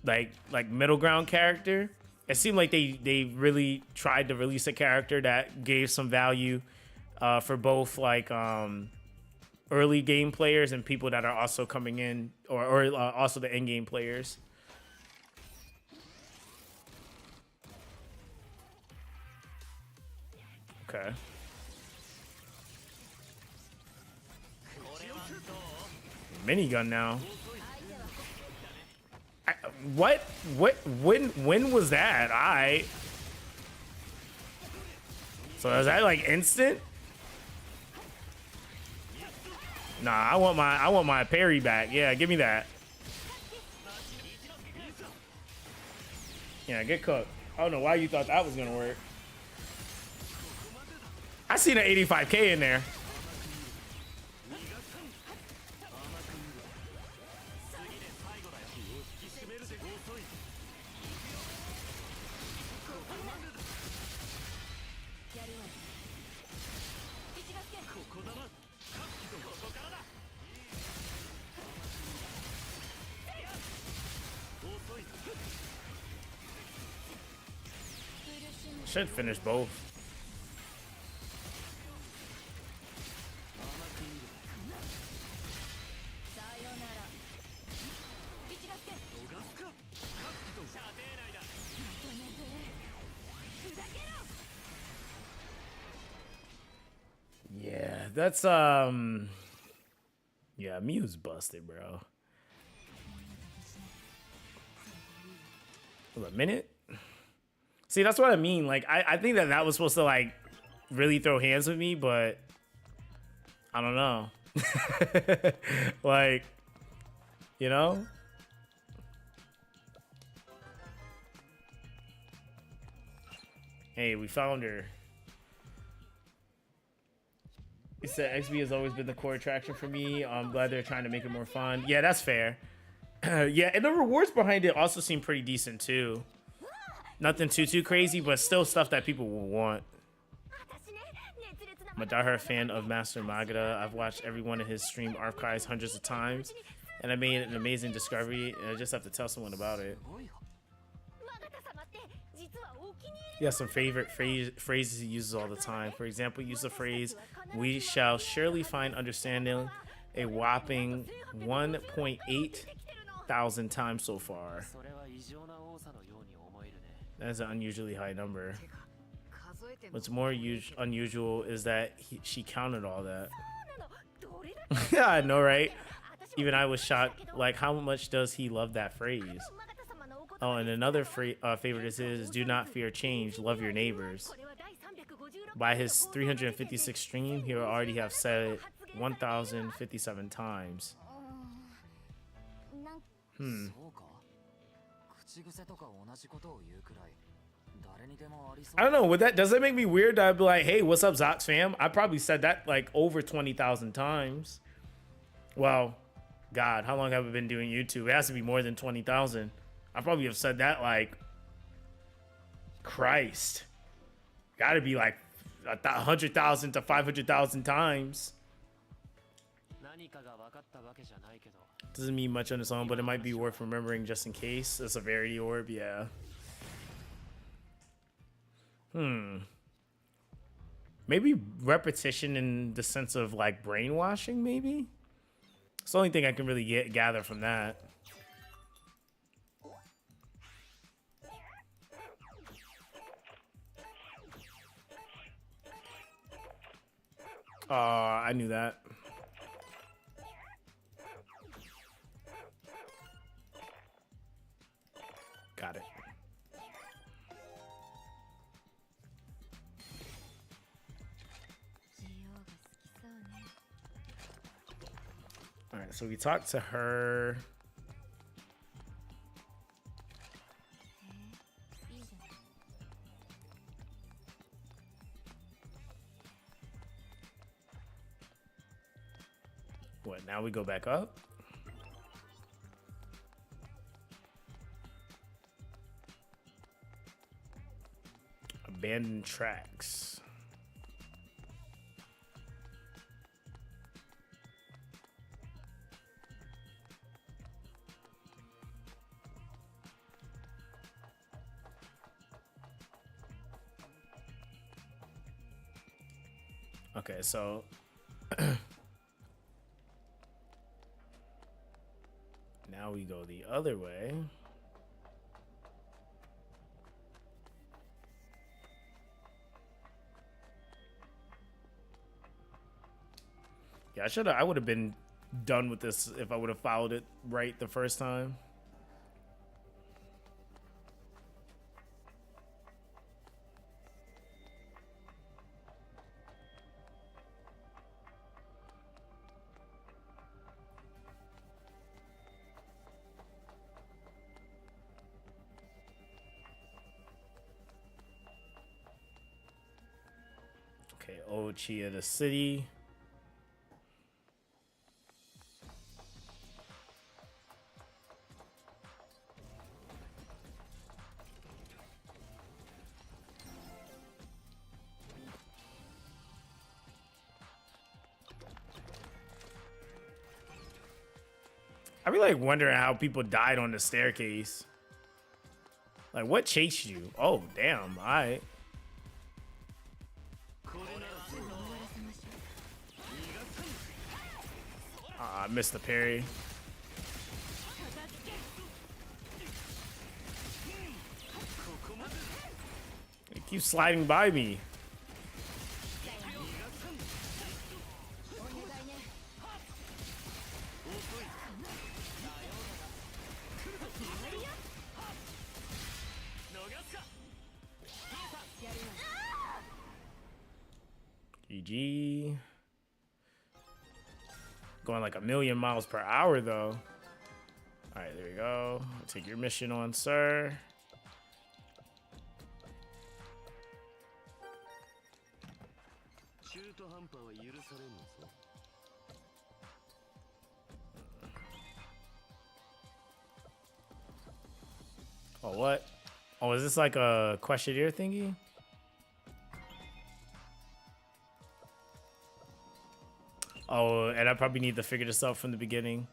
like middle ground character. It seemed like they really tried to release a character that gave some value for both like early game players and people that are also coming in, or also the end game players. Okay. Minigun now. What? When was that? So is that like instant? Nah, I want my parry back. Yeah, give me that. Yeah, get cooked. I don't know why you thought that was gonna work. I seen an 85K in there. Should finish both. Yeah, that's yeah, Mew's busted, bro. A minute? See, that's what I mean. Like, I think that was supposed to, like, really throw hands with me, but I don't know. Like, you know? Hey, we found her. said XB has always been the core attraction for me. I'm glad they're trying to make it more fun. Yeah, that's fair. Yeah, and the rewards behind it also seem pretty decent too. Nothing too crazy, but still stuff that people will want. I'm a diehard fan of Master Magada. I've watched every one of his stream archives hundreds of times, and I made an amazing discovery, and I just have to tell someone about it. He has some favorite phrases he uses all the time. For example, use the phrase, "We shall surely find understanding," a whopping 1.8 thousand times so far. That's an unusually high number. What's more unusual is that she counted all that. Yeah, I know, right? Even I was shocked. Like, how much does he love that phrase? Oh, and another favorite is his, "Do not fear change, love your neighbors." By his 356 stream, he will already have said it 1,057 times. I don't know. Does that make me weird? I'd be like, "Hey, what's up, Zox fam?" I probably said that like over 20,000 times. Well, God, how long have I been doing YouTube? It has to be more than 20,000. I probably have said that like, Christ, gotta be like 100,000 to 500,000 times. Doesn't mean much on its own, but it might be worth remembering just in case. A severity orb, yeah. Maybe repetition in the sense of like brainwashing, maybe? It's the only thing I can really gather from that. I knew that. Got it. All right, so we talked to her. What, now we go back up? Abandoned tracks. Okay, so now we go the other way. Yeah, I would have been done with this if I would have followed it right the first time. Okay, Ochia the city. I be like wondering how people died on the staircase. Like, what chased you? Oh, damn. All right. I missed the parry. It keeps sliding by me. GG. Going like 1,000,000 miles per hour though. All right, there we go. I'll take your mission on, sir.
されぬぞ。
Oh, what? Oh, is this like a questionnaire thingy? Oh, and I probably need to figure this out from the beginning.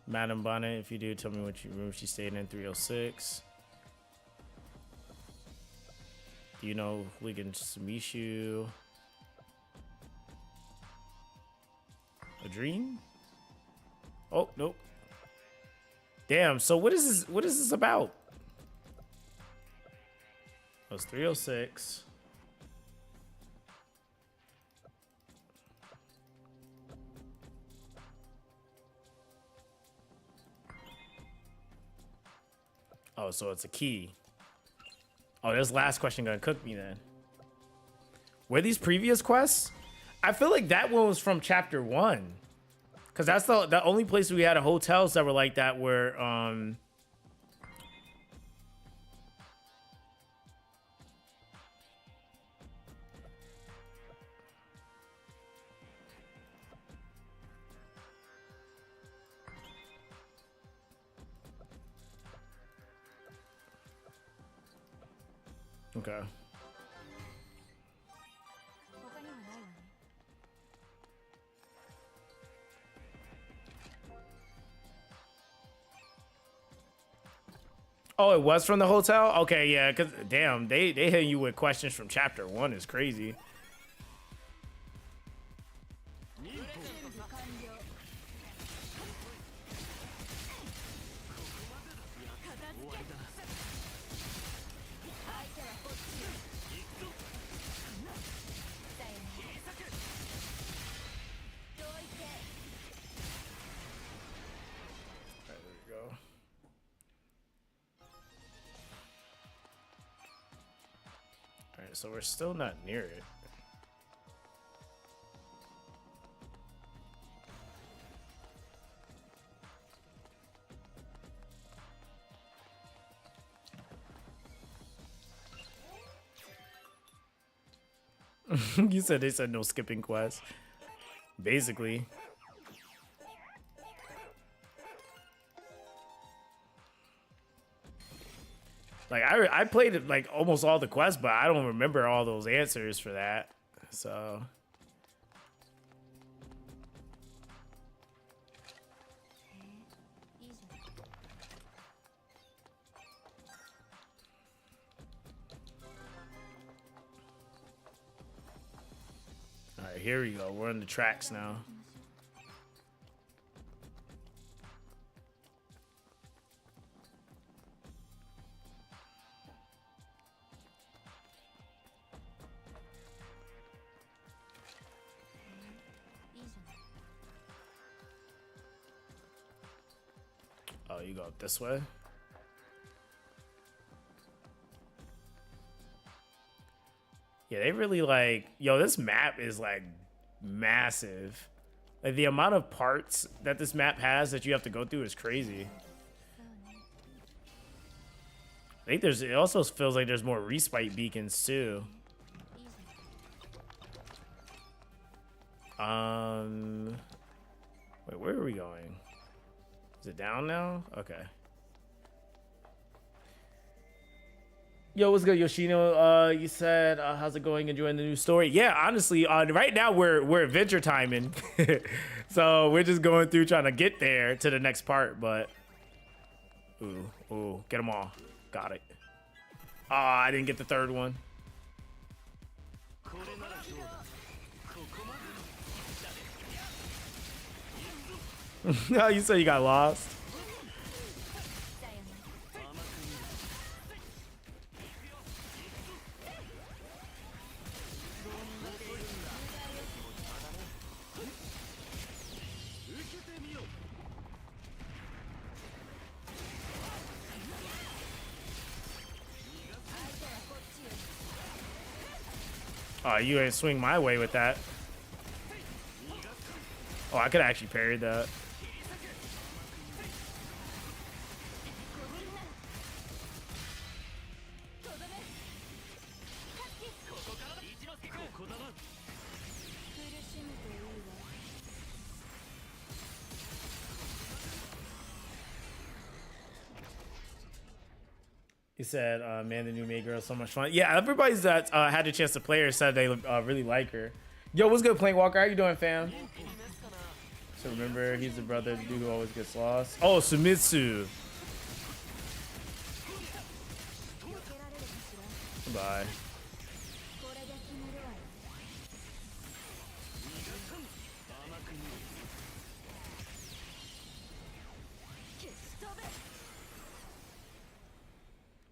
Madam Bonnet, if you do, tell me what room she stayed in. 306. Do you know Hooligan Sumishu? A dream? Oh, nope. Damn, so what is this? What is this about? It was 306. Oh, so it's a key. Oh, this last question gonna cook me then. Were these previous quests? I feel like that one was from chapter 1. Cause that's the only place we had a hotels that were like that were okay.
他にはないわね。
Oh, it was from the hotel? Okay, yeah, cause damn, they hit you with questions from chapter 1 is crazy. Alright, there we go. Alright, so we're still not near it. You said they said no skipping quests. Basically. Like I played it like almost all the quests, but I don't remember all those answers for that. So all right, here we go. We're on the tracks now. Oh, you go up this way? Yeah, they really like, yo, this map is like massive. Like the amount of parts that this map has that you have to go through is crazy. I think it also feels like there's more respite beacons too. Wait, where are we going? Is it down now? Okay. Yo, what's good, Yoshino? You said, how's it going? Enjoying the new story? Yeah, honestly, right now we're adventure timing. So we're just going through trying to get there to the next part, but ooh, get them all. Got it. I didn't get the third one. No, you said you got lost. Oh, you ain't swing my way with that. Oh, I could actually parry that. He said, man, the new May girl is so much fun. Yeah, everybody's that had a chance to play her said they really like her. Yo, what's good, Plank Walker? How you doing, fam? So remember, he's the brother, the dude who always gets lost. Oh, Sumitsu. Bye.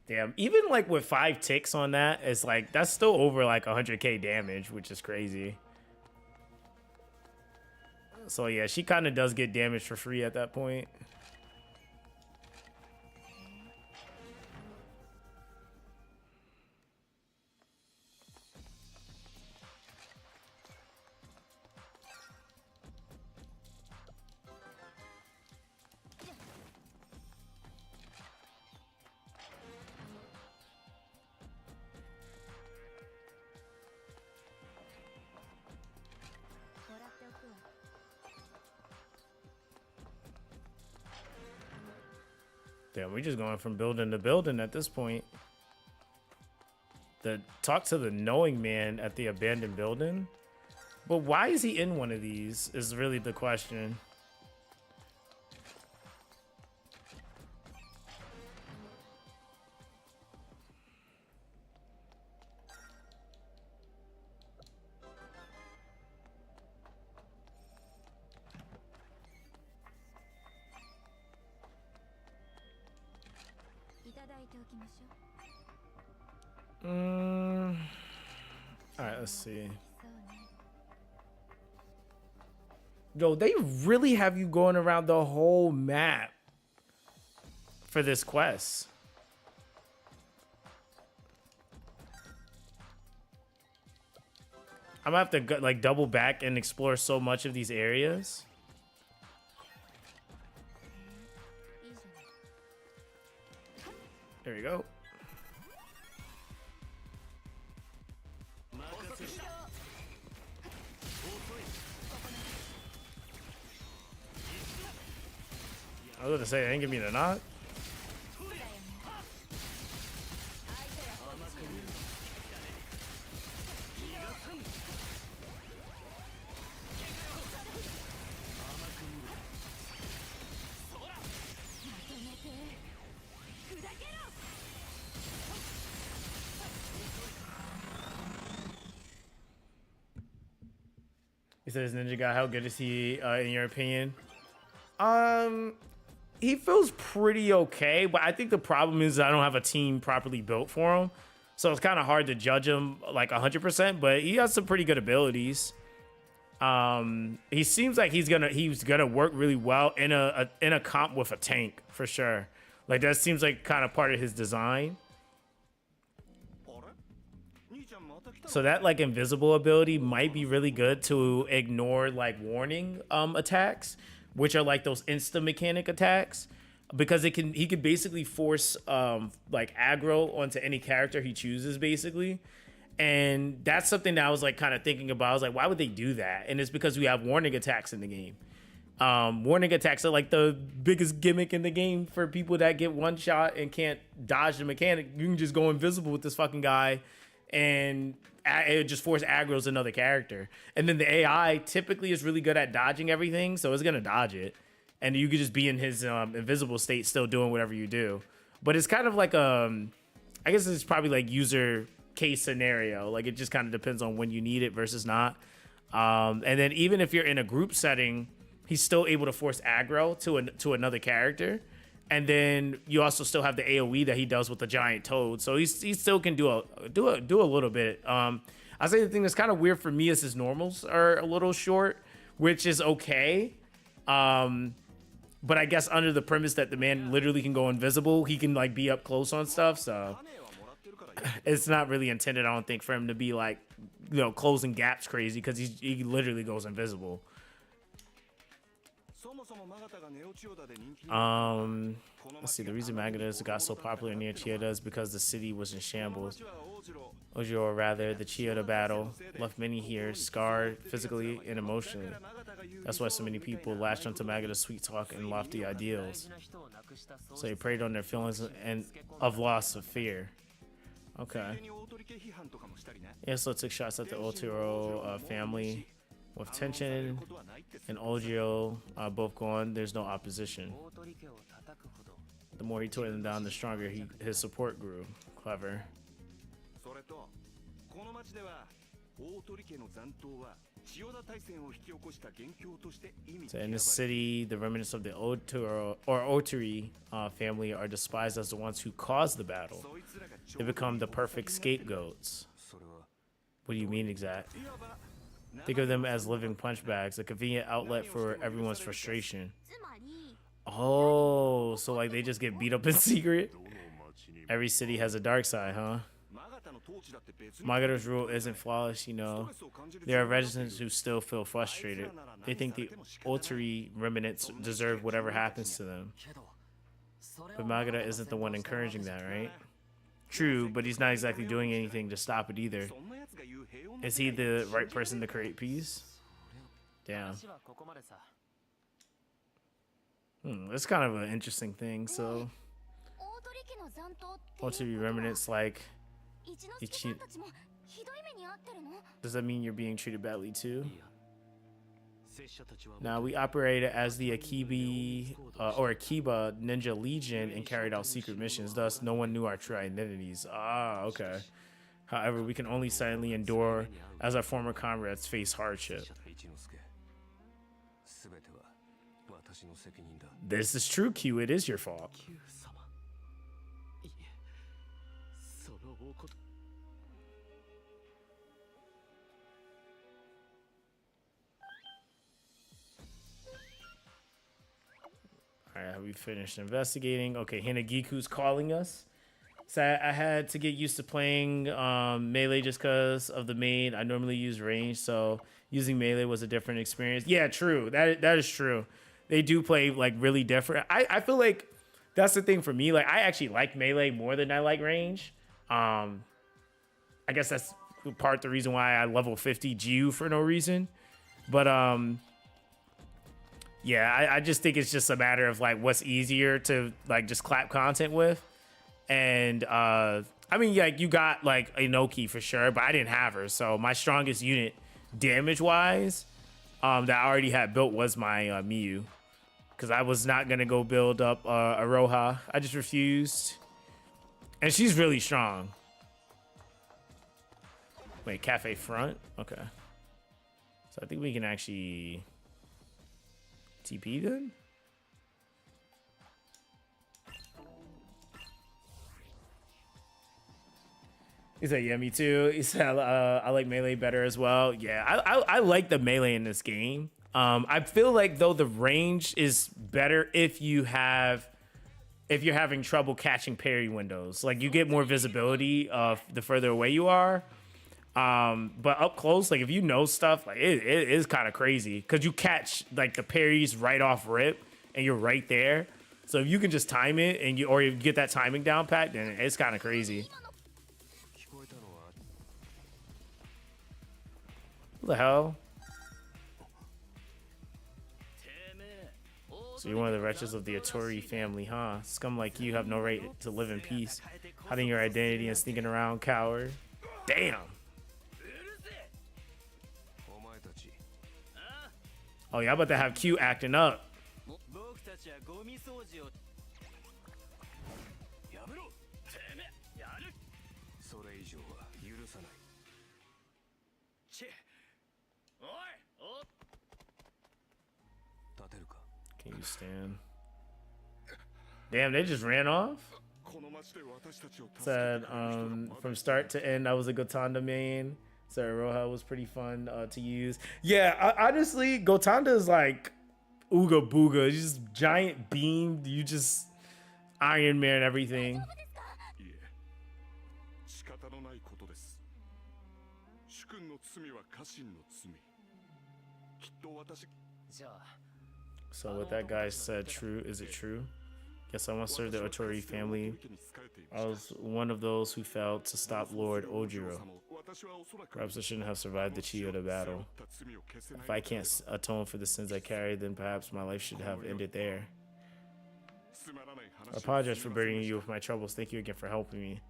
Damn, even like with 5 ticks on that, it's like that's still over like 100k damage, which is crazy. So yeah, she kind of does get damage for free at that point. Damn, we're just going from building to building at this point. Talk to the knowing man at the abandoned building. But why is he in one of these is really the question. All right, let's see. Yo, they really have you going around the whole map for this quest. I'm gonna have to go, like double back and explore so much of these areas. There we go. I was gonna say, they ain't give me the knock. He says, Ninja guy, how good is he in your opinion? He feels pretty okay, but I think the problem is I don't have a team properly built for him. So it's kind of hard to judge him like 100%, but he has some pretty good abilities. He seems like he's gonna work really well in a comp with a tank for sure. Like that seems like kind of part of his design. So that like invisible ability might be really good to ignore like warning attacks, which are like those insta mechanic attacks, because he can basically force like aggro onto any character he chooses basically. And that's something that I was like kind of thinking about. I was like, why would they do that? And it's because we have warning attacks in the game. Warning attacks are like the biggest gimmick in the game for people that get one shot and can't dodge the mechanic. You can just go invisible with this fucking guy and it just force aggro's another character. And then the AI typically is really good at dodging everything, so it's gonna dodge it. And you could just be in his invisible state still doing whatever you do. But it's kind of like I guess it's probably like user case scenario. Like it just kind of depends on when you need it versus not. And then even if you're in a group setting, he's still able to force aggro to another character. And then you also still have the AoE that he does with the giant toad. So he still can do a little bit. I say the thing that's kind of weird for me is his normals are a little short, which is okay. But I guess under the premise that the man literally can go invisible, he can like be up close on stuff. So it's not really intended, I don't think, for him to be like, you know, closing gaps crazy, because he literally goes invisible. Let's see, the reason Magadas got so popular near Chiyoda is because the city was in shambles. Ojo, or rather, the Chiyoda battle left many here scarred physically and emotionally. That's why so many people latched onto Magada's sweet talk and lofty ideals. So they preyed on their feelings and of loss of fear. Okay. Yeah, so it took shots at the Otero family. With Tension and Ojiro both gone, there's no opposition. The more he tore them down, the stronger his support grew. Clever. So in this city, the remnants of the Otero or Otori family are despised as the ones who caused the battle. They become the perfect scapegoats. What do you mean exact? Think of them as living punch bags, a convenient outlet for everyone's frustration. Oh, so like they just get beat up in secret? Every city has a dark side, huh? Magada's rule isn't flawless, you know. There are residents who still feel frustrated. They think the Otori remnants deserve whatever happens to them. But Magada isn't the one encouraging that, right? True, but he's not exactly doing anything to stop it either. Is he the right person to create peace? Damn. That's kind of an interesting thing. So, Otori remnants like... Does that mean you're being treated badly too? Now, we operated as the Akiba Ninja Legion and carried out secret missions. Thus, no one knew our true identities. Ah, okay. However, we can only silently endure as our former comrades face hardship. This is true, Q. It is your fault. Alright, have we finished investigating? Okay, Hinagiku's calling us. So I had to get used to playing melee just because of the main. I normally use range, so using melee was a different experience. Yeah, true. That is true. They do play like really different. I feel like that's the thing for me. Like I actually like melee more than I like range. I guess that's part of the reason why I level 50 GU for no reason. But yeah, I just think it's just a matter of like what's easier to like just clap content with. And I mean, like you got like Inoki for sure, but I didn't have her. So my strongest unit damage wise that I already had built was my Miyu. Because I was not going to go build up Aroha. I just refused. And she's really strong. Wait, cafe front? Okay. So I think we can actually TP then? He said, yeah, me too. He said, I like melee better as well. Yeah, I like the melee in this game. I feel like though the range is better if you're having trouble catching parry windows. Like you get more visibility the further away you are. But up close, like if you know stuff, like it is kind of crazy because you catch like the parries right off rip and you're right there. So if you can just time it and you get that timing down pat, then it's kind of crazy. What the hell? So you're one of the wretches of the Otori family, huh? Scum like you have no right to live in peace. Hiding your identity and sneaking around, coward. Damn. Oh, y'all about to have Q acting up. Can you stand? Damn, they just ran off? Said, from start to end, I was a Gotanda main. So Roha was pretty fun to use. Yeah, honestly, Gotanda is like Ooga Booga. It's just giant beam. You just Iron Man everything. So what that guy said, true? Is it true? Guess I once served the Otori family. I was one of those who failed to stop Lord Ojiro. Perhaps I shouldn't have survived the Chiyoda battle. If I can't atone for the sins I carried, then perhaps my life should have ended there. I apologize for burdening you with my troubles. Thank you again for helping me.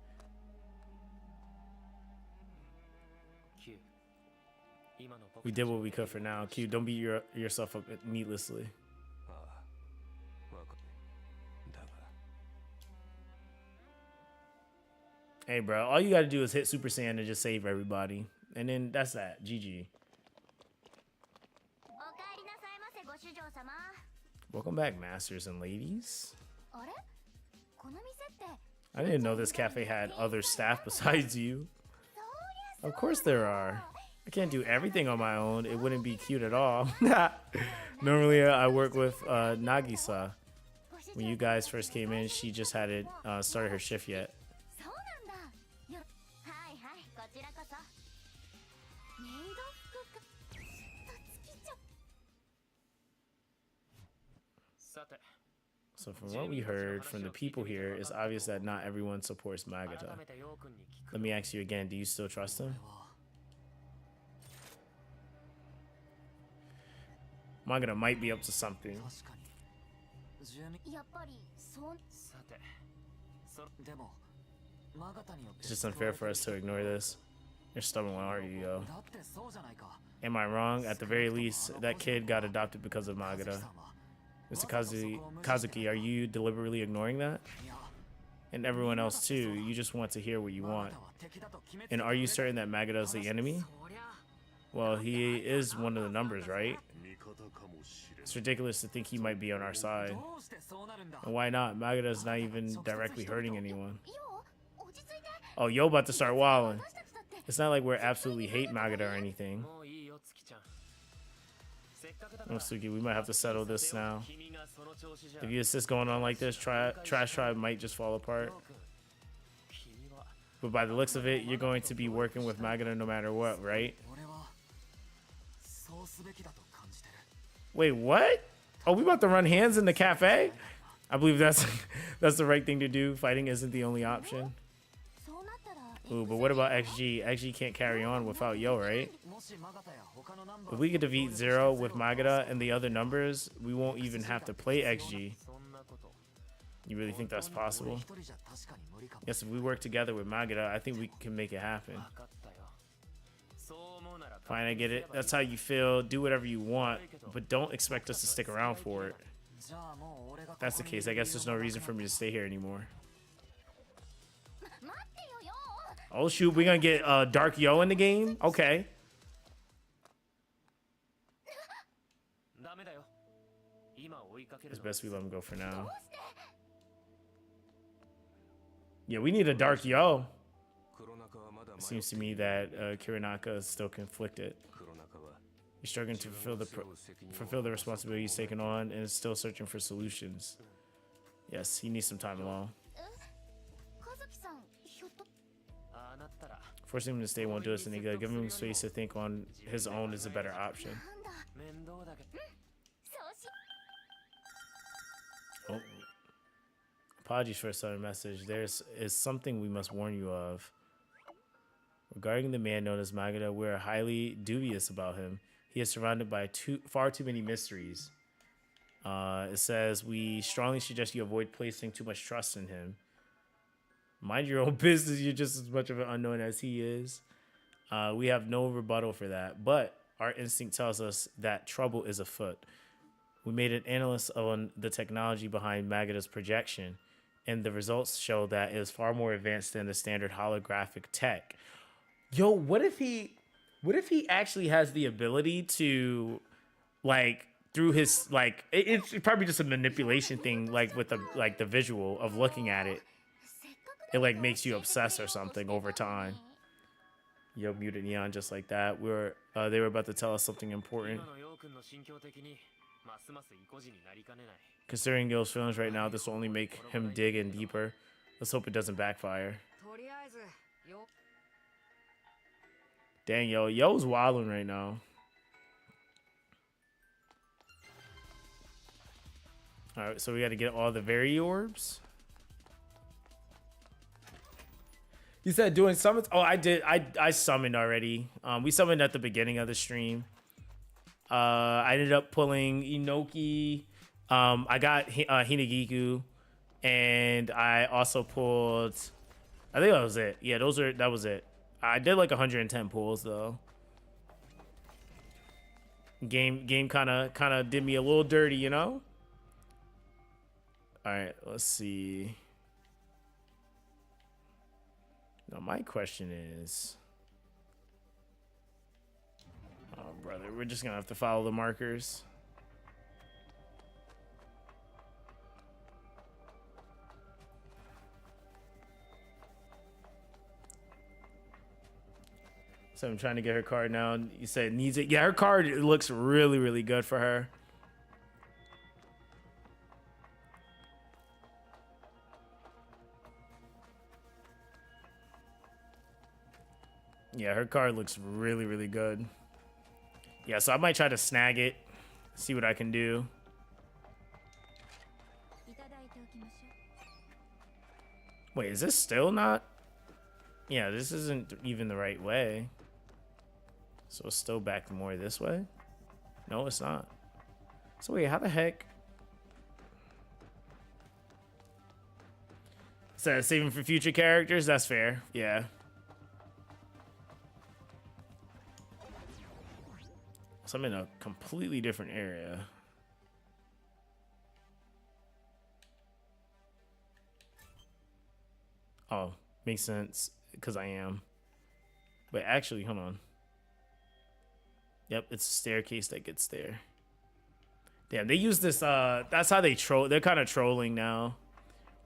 We did what we could for now. Q, don't beat yourself up needlessly. Hey, bro, all you gotta do is hit Super Saiyan and just save everybody. And then that's that. GG. Welcome back, masters and ladies. I didn't know this cafe had other staff besides you. Of course there are. I can't do everything on my own. It wouldn't be cute at all. Normally, I work with Nagisa. When you guys first came in, she just hadn't started her shift yet. So from what we heard from the people here, it's obvious that not everyone supports Magata. Let me ask you again, do you still trust him? Magata might be up to something. It's just unfair for us to ignore this. You're stubborn, are you, yo? Am I wrong? At the very least, that kid got adopted because of Magata. Mr. Kazuki, are you deliberately ignoring that? And everyone else too, you just want to hear what you want. And are you certain that Magata is the enemy? Well, he is one of the numbers, right? It's ridiculous to think he might be on our side. And why not? Magata is not even directly hurting anyone. Oh, yo about to start wilding. It's not like we absolutely hate Magata or anything. Oh, Suki, we might have to settle this now. If you insist going on like this, Trash Tribe might just fall apart. But by the looks of it, you're going to be working with Magata no matter what, right? Wait, what? Oh, we about to run hands in the cafe? I believe that's the right thing to do. Fighting isn't the only option. Ooh, but what about XG? XG can't carry on without Yo, right? If we could defeat Zero with Magata and the other numbers, we won't even have to play XG. You really think that's possible? Yes, if we work together with Magata, I think we can make it happen. Fine, I get it. That's how you feel. Do whatever you want, but don't expect us to stick around for it. If that's the case, I guess there's no reason for me to stay here anymore. Oh shoot, we're gonna get Dark Yo in the game? Okay. It's best we let him go for now. Yeah, we need a Dark Yo. It seems to me that Kiranaka is still conflicted. He's struggling to fulfill the responsibility he's taken on and is still searching for solutions. Yes, he needs some time alone. Forcing him to stay won't do us any good. Giving him space to think on his own is a better option. Oh. Apologies for a sudden message. There is something we must warn you of. Regarding the man known as Magata, we're highly dubious about him. He is surrounded by far too many mysteries. It says, we strongly suggest you avoid placing too much trust in him. Mind your own business. You're just as much of an unknown as he is. We have no rebuttal for that, but our instinct tells us that trouble is afoot. We made an analysis on the technology behind Magata's projection, and the results show that it is far more advanced than the standard holographic tech. Yo, what if he actually has the ability to, like, through his, like, it's probably just a manipulation thing, like with the visual of looking at it. It like makes you obsess or something over time. Yo, muted Neon just like that. They were about to tell us something important. Considering Yo's feelings right now, this will only make him dig in deeper. Let's hope it doesn't backfire. Dang, Yo's wilding right now. All right, so we got to get all the Vari orbs. You said doing summons? Oh, I did. I summoned already. We summoned at the beginning of the stream. I ended up pulling Inoki. I got Hinagiku, and I also pulled. I think that was it. Yeah, that was it. I did like 110 pulls though. Game kind of did me a little dirty, you know. All right, let's see. Now my question is, oh brother, we're just gonna have to follow the markers. So I'm trying to get her card now. You said it needs it. Yeah, her card looks really, really good for her. Yeah, her card looks really, really good. Yeah, so I might try to snag it, see what I can do. Wait, is this still not? Yeah, this isn't even the right way. So it's still back more this way? No, it's not. So wait, how the heck? So saving for future characters? That's fair. Yeah. So I'm in a completely different area. Oh, makes sense because I am. But actually, hold on. Yep, it's a staircase that gets there. Damn, they use this. That's how they troll. They're kind of trolling now.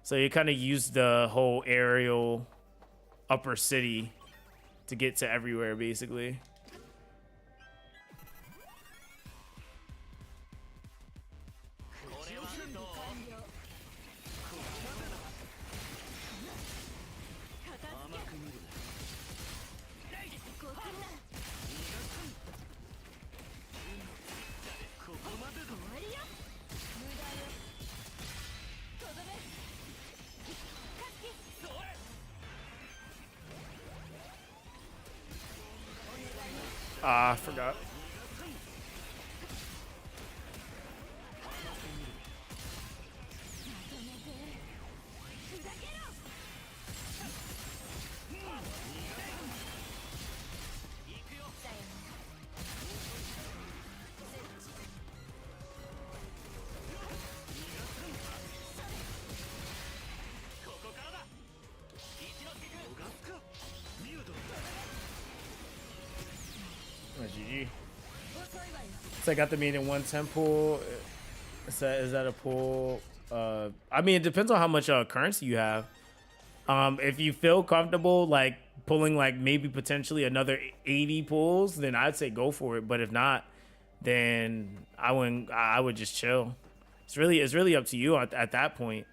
So you kind of use the whole aerial upper city to get to everywhere, basically. Ah, I forgot. GG. So I got the main in 110 pool. Is that a pool? I mean, it depends on how much currency you have. If you feel comfortable like pulling like maybe potentially another 80 pulls, then I'd say go for it. But if not, then I wouldn't. I would just chill. It's really up to you at that point.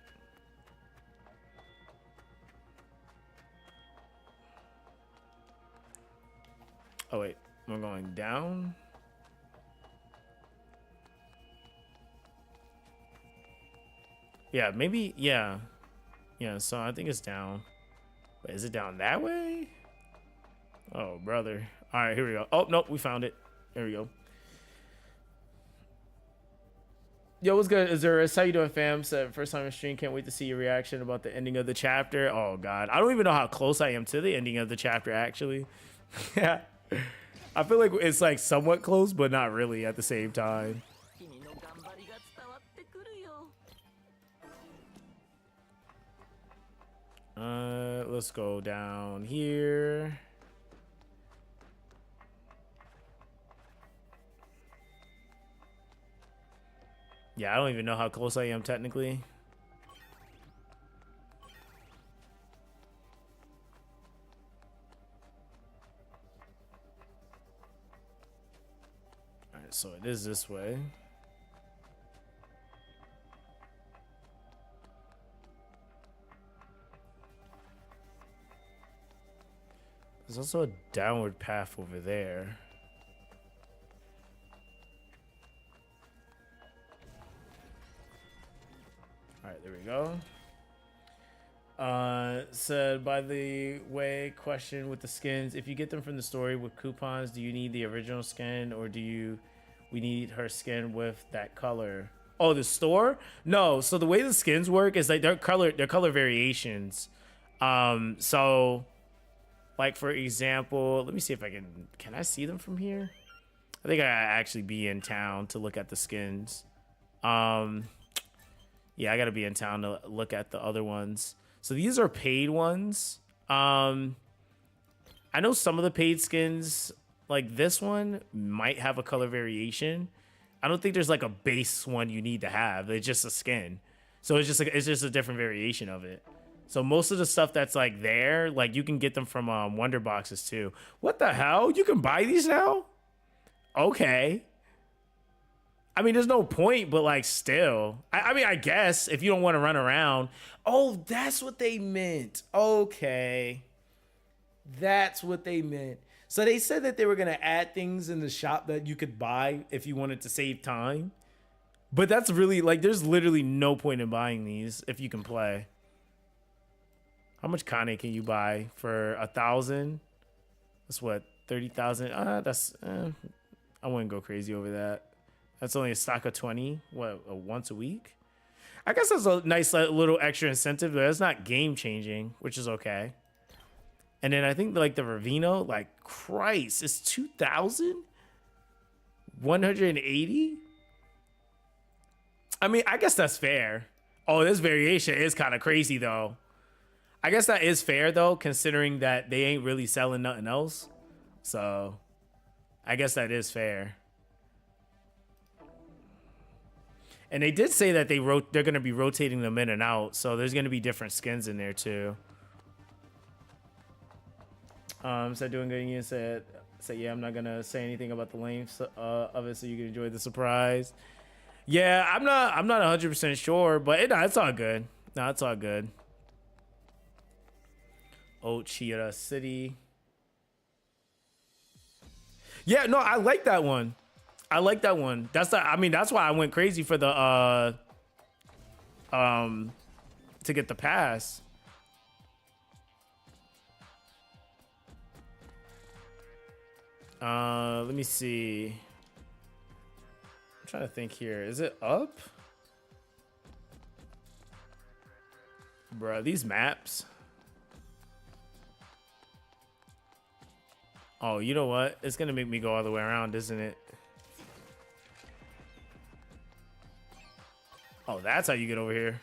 Oh wait, we're going down. Yeah, maybe, yeah. Yeah, so I think it's down. Wait, is it down that way? Oh, brother. All right, here we go. Oh, nope, we found it. There we go. Yo, what's good? Azuris, how you doing, fam? Said first time in stream. Can't wait to see your reaction about the ending of the chapter. Oh, God. I don't even know how close I am to the ending of the chapter, actually. Yeah. I feel like it's like somewhat close, but not really at the same time. Let's go down here. Yeah, I don't even know how close I am technically. All right, so it is this way. There's also a downward path over there. All right, there we go. said, by the way, question with the skins. If you get them from the story with coupons, do you need the original skin or we need her skin with that color? Oh, the store? No. So the way the skins work is like they're color variations. So like for example, let me see if can I see them from here? I think I actually be in town to look at the skins. Yeah, I gotta be in town to look at the other ones. So these are paid ones. I know some of the paid skins, like this one, might have a color variation. I don't think there's like a base one you need to have. It's just a skin. So it's just a different variation of it. So most of the stuff that's like there, like you can get them from Wonder Boxes too. What the hell? You can buy these now? Okay. I mean, there's no point, but like still. I mean, I guess if you don't want to run around. Oh, that's what they meant. Okay. That's what they meant. So they said that they were going to add things in the shop that you could buy if you wanted to save time. But that's really like, there's literally no point in buying these if you can play. How much Kane can you buy for 1,000? That's what, 30,000? That's, I wouldn't go crazy over that. That's only a stock of 20, once a week? I guess that's a nice little extra incentive, but it's not game changing, which is okay. And then I think like the Ravino, like Christ, it's 2,180. I mean, I guess that's fair. Oh, this variation is kind of crazy though. I guess that is fair though, considering that they ain't really selling nothing else. So I guess that is fair. And they did say that they're going to be rotating them in and out, so there's going to be different skins in there too. Said doing good. You said yeah, I'm not gonna say anything about the length of it, so you can enjoy the surprise. Yeah, I'm not 100% sure, but it's all good. No, it's all good. Ochira City. Yeah, no, I like that one. I like that one. That's why I went crazy for the to get the pass. Let me see. I'm trying to think here. Is it up? Bruh, these maps. Oh, you know what? It's gonna make me go all the way around, isn't it? Oh, that's how you get over here.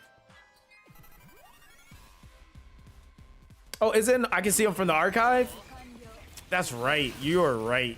Oh, is it? I can see them from the archive? That's right. You are right.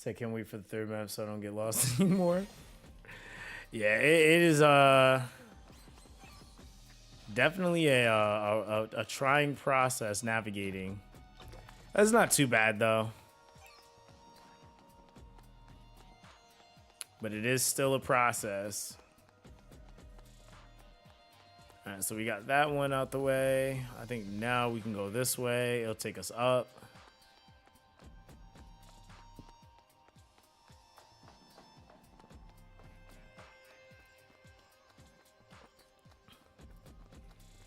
I can't wait for the third map so I don't get lost anymore. Yeah, it is definitely a trying process navigating. That's not too bad though. But it is still a process. All right, so we got that one out the way. I think now we can go this way. It'll take us up.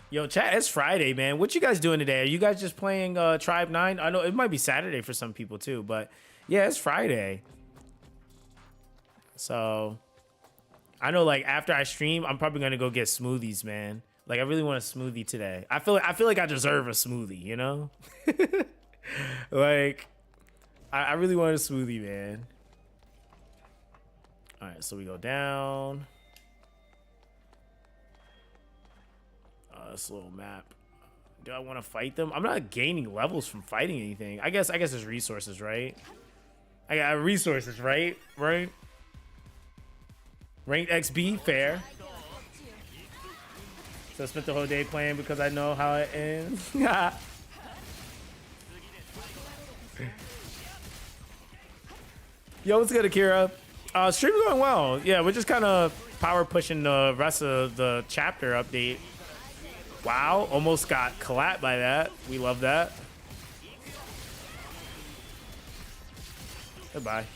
Yo, chat, it's Friday, man. What you guys doing today? Are you guys just playing Tribe 9? I know it might be Saturday for some people too, but yeah, it's Friday. So I know like after I stream, I'm probably gonna go get smoothies, man. Like I really want a smoothie today. I feel like I deserve a smoothie, you know? Like I really want a smoothie, man. All right, so we go down. This little map. Do I want to fight them? I'm not gaining levels from fighting anything. I guess there's resources, right? I got resources, right? Right? Ranked XB, fair. So I spent the whole day playing because I know how it ends. Yo, what's good, Akira? Stream's going well. Yeah, we're just kind of power pushing the rest of the chapter update. Wow, almost got collapsed by that. We love that. Goodbye.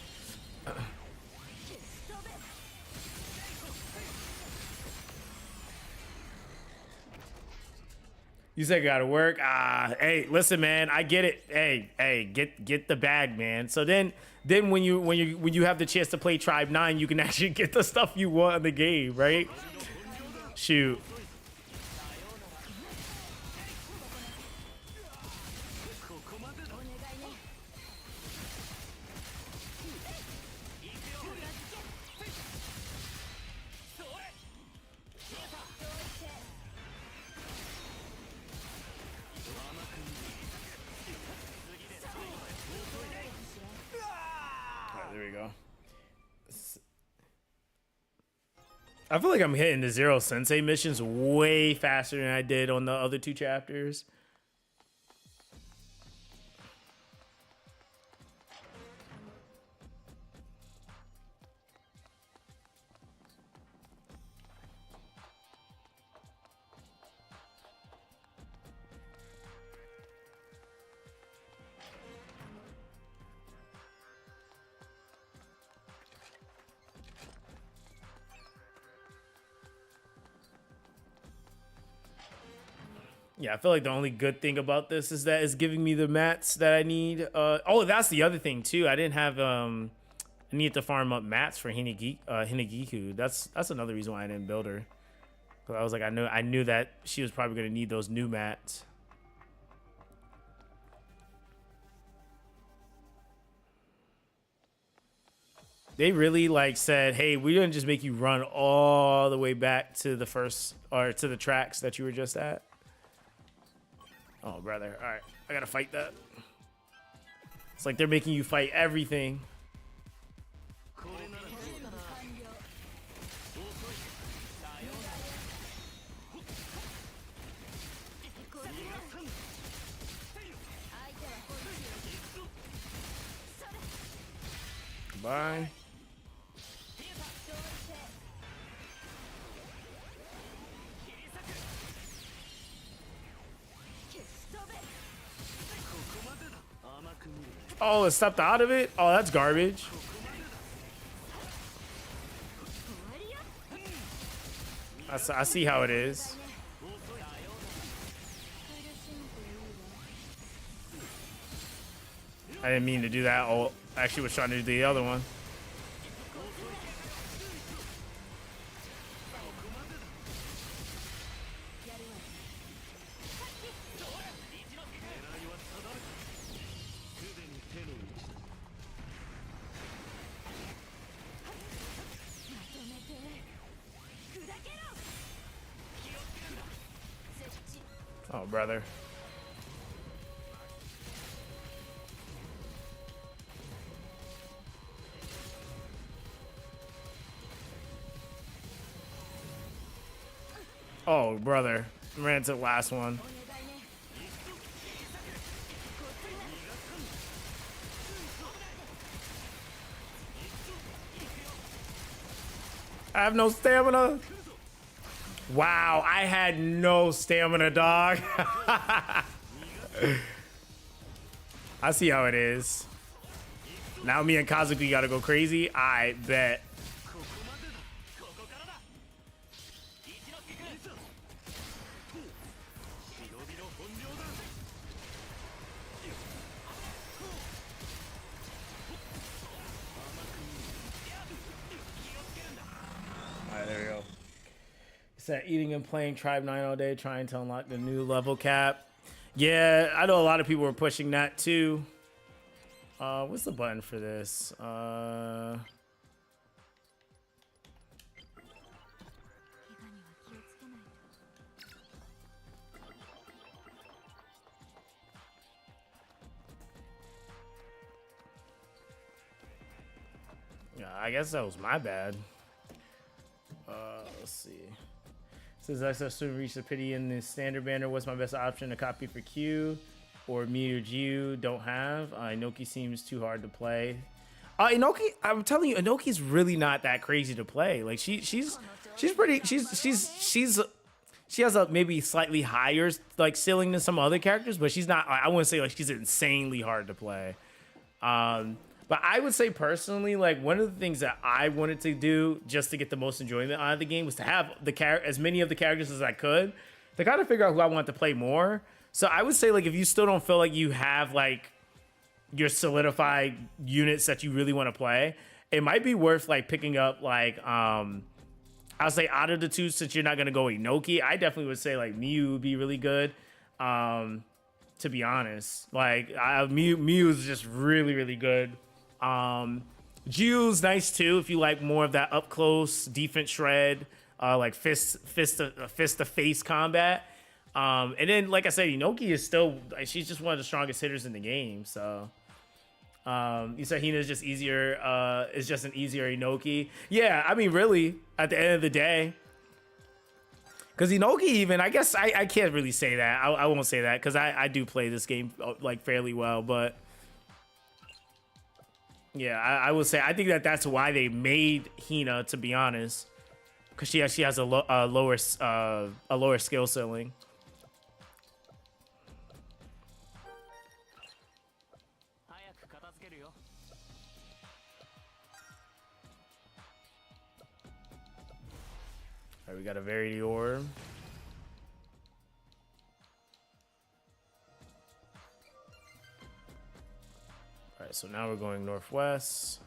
You said gotta work. Hey, listen, man. I get it. Hey, get the bag, man. So then when you have the chance to play Tribe 9, you can actually get the stuff you want in the game, right? Shoot. There we go. I feel like I'm hitting the Zero Sensei missions way faster than I did on the other 2 chapters. Yeah, I feel like the only good thing about this is that it's giving me the mats that I need. Oh, that's the other thing too. I didn't have I needed to farm up mats for Hinagiku. That's another reason why I didn't build her. Cause I was like, I knew that she was probably gonna need those new mats. They really like said, hey, we're gonna just make you run all the way back to the first or to the tracks that you were just at. Oh, brother. All right. I got to fight that. It's like they're making you fight everything. Bye. Oh, it stepped out of it? Oh, that's garbage. I see how it is. I didn't mean to do that. Oh, I actually was trying to do the other one. Oh, brother. Oh, brother. Ran to the last one. I have no stamina. Wow, I had no stamina, dog. I see how it is. Now me and Kazuki gotta go crazy. I bet. Alright, there we go. It's that eating and playing Tribe 9 all day, trying to unlock the new level cap. Yeah, I know a lot of people were pushing that too. What's the button for this? Yeah, I guess that was my bad. Let's see. Says Zoxaskun reached the pity in the standard banner. What's my best option? A copy for Q or me or Jiu? Don't have. Inoki seems too hard to play. Inoki, I'm telling you, Inoki's really not that crazy to play. Like she's pretty. She has a maybe slightly higher like ceiling than some other characters, but she's not. I wouldn't say like she's insanely hard to play. But I would say personally, like one of the things that I wanted to do just to get the most enjoyment out of the game was to have as many of the characters as I could to kind of figure out who I want to play more. So I would say like if you still don't feel like you have like your solidified units that you really want to play, it might be worth like picking up like I'll say out of the two, since you're not gonna go Inoki, I definitely would say like Miu would be really good. To be honest, like Miu is just really good. Jiu's nice too if you like more of that up close defense shred, like fist to face combat. And then like I said, Inoki is still she's just one of the strongest hitters in the game. So you said Hina's just easier. Is just an easier Inoki. Yeah, I mean really at the end of the day. Because Inoki even, I guess I can't really say that. I won't say that because I do play this game like fairly well, but. Yeah, I will say I think that's why they made Hina, to be honest, because she actually has a lower skill ceiling. All right, we got a Verity Orb. All right, so now we're going northwest.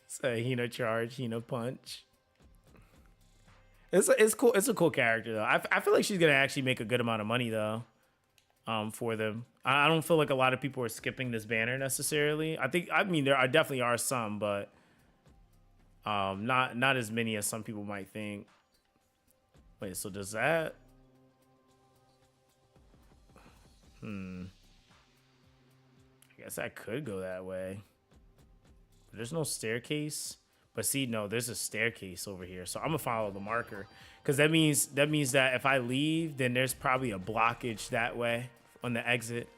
So Hina charge, Hina punch. It's cool. It's a cool character though. I feel like she's gonna actually make a good amount of money though. For them, I don't feel like a lot of people are skipping this banner necessarily. I mean there definitely are some, but. Not as many as some people might think. Wait, so does that? I guess I could go that way. But there's no staircase. But see, no, there's a staircase over here. So I'm gonna follow the marker. Because that means that if I leave, then there's probably a blockage that way on the exit.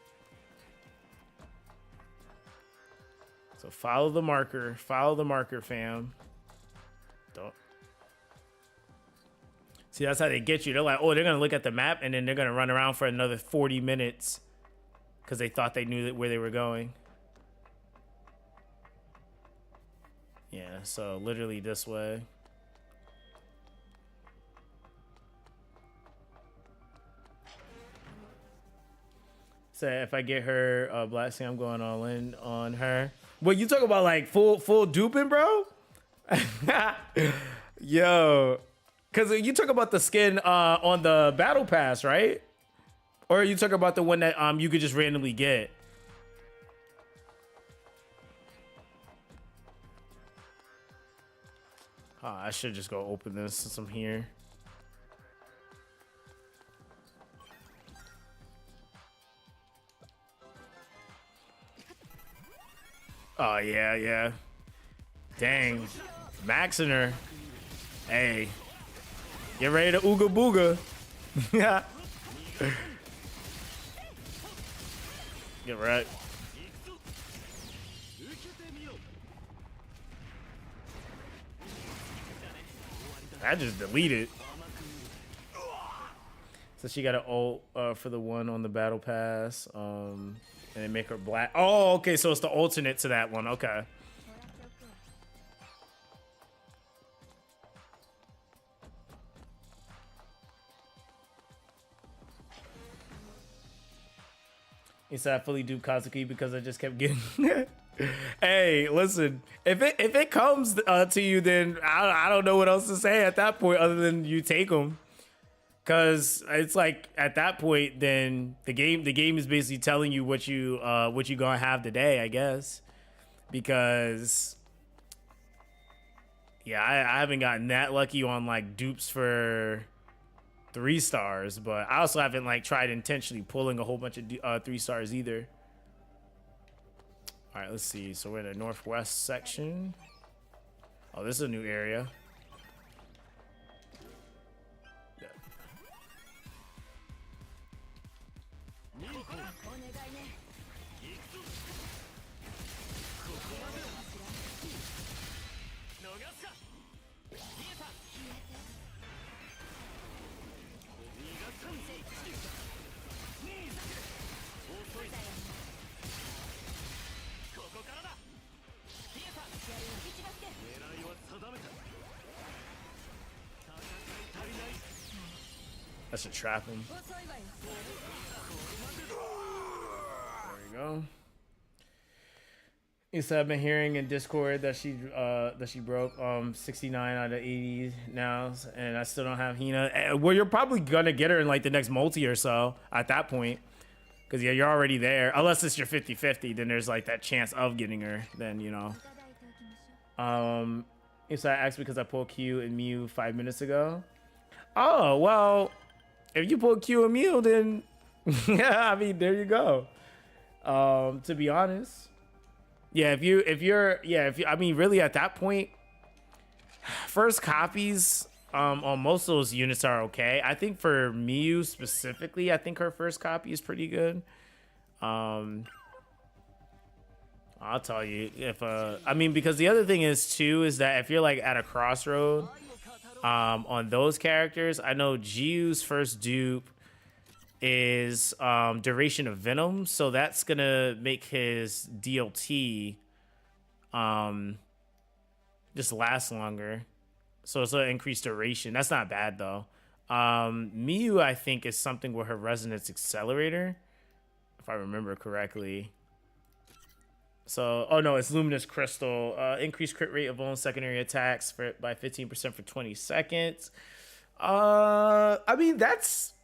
So follow the marker, fam. Don't. See, that's how they get you. They're like, oh, they're gonna look at the map and then they're gonna run around for another 40 minutes because they thought they knew where they were going. Yeah, so literally this way. So if I get her blasting, I'm going all in on her. Well, you talk about like full duping, bro? Yo, because you talk about the skin on the battle pass, right? Or you talk about the one that you could just randomly get? I should just go open this since I'm here. Oh yeah. Dang, maxing her. Hey, get ready to ooga booga. Yeah. Get right. I just deleted. So she got an ult for the one on the battle pass. And then make her black. Oh, okay. So it's the alternate to that one. Okay. He said I fully duped Kazuki because I just kept getting. Hey, listen. If it comes to you, then I don't know what else to say at that point other than you take them. Cause it's like at that point, then the game is basically telling you what you gonna have today, I guess. Because yeah, I haven't gotten that lucky on like dupes for 3 stars, but I also haven't like tried intentionally pulling a whole bunch of 3 stars either. All right, let's see. So we're in the northwest section. Oh, this is a new area. Yeah. That should trap him. There we go. You said I've been hearing in Discord that she broke 69 out of 80 now, and I still don't have Hina. Well, you're probably gonna get her in like the next multi or so at that point, because yeah, you're already there. Unless it's your 50-50, then there's like that chance of getting her. Then you know. You said I asked because I pulled Q and Mew 5 minutes ago. Oh well. If you pull Q and Mew, then yeah, I mean, there you go. To be honest, yeah, I mean, really at that point, first copies on most of those units are okay. I think for Mew specifically, I think her first copy is pretty good. I'll tell you if I mean, because the other thing is too is that if you're like at a crossroad. On those characters, I know Jiu's first dupe is duration of Venom, so that's gonna make his DLT just last longer. So it's an increased duration. That's not bad though. Miyu, I think, is something with her resonance accelerator, if I remember correctly. So, oh no, it's Luminous Crystal. Increased crit rate of own secondary attacks by 15% for 20 seconds. I mean, that's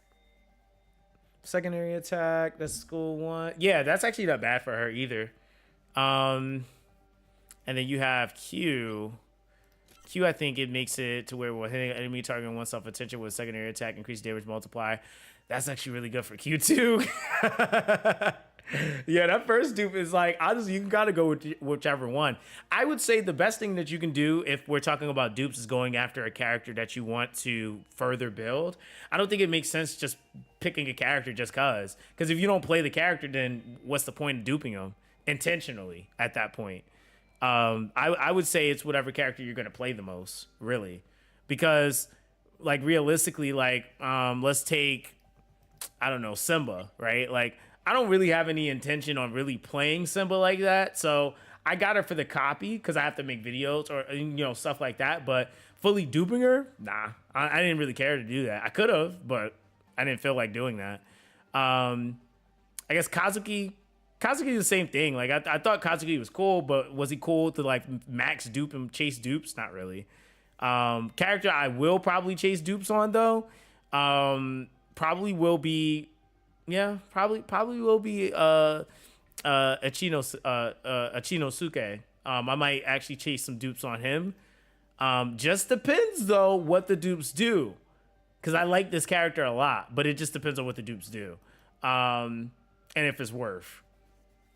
secondary attack. That's school one. Yeah, that's actually not bad for her either. And then you have Q. Q, I think it makes it to where hitting an enemy targeting one self-attention with secondary attack, increased damage multiply. That's actually really good for Q too. Yeah, that first dupe is like, honestly, you gotta go with whichever one. I would say the best thing that you can do if we're talking about dupes is going after a character that you want to further build. I don't think it makes sense just picking a character just cause. Because if you don't play the character, then what's the point of duping them intentionally at that point? I would say it's whatever character you're gonna play the most, really. Because, like, realistically, like, let's take, I don't know, Simba, right? Like, I don't really have any intention on really playing Simba like that. So I got her for the copy because I have to make videos or, you know, stuff like that. But fully duping her, nah. I didn't really care to do that. I could have, but I didn't feel like doing that. I guess Kazuki is the same thing. Like, I thought Kazuki was cool, but was he cool to, like, max dupe and chase dupes? Not really. Character I will probably chase dupes on, though, probably will be... Yeah, probably will be Achinosuke. I might actually chase some dupes on him. Just depends though what the dupes do, because I like this character a lot, but it just depends on what the dupes do, and if it's worth.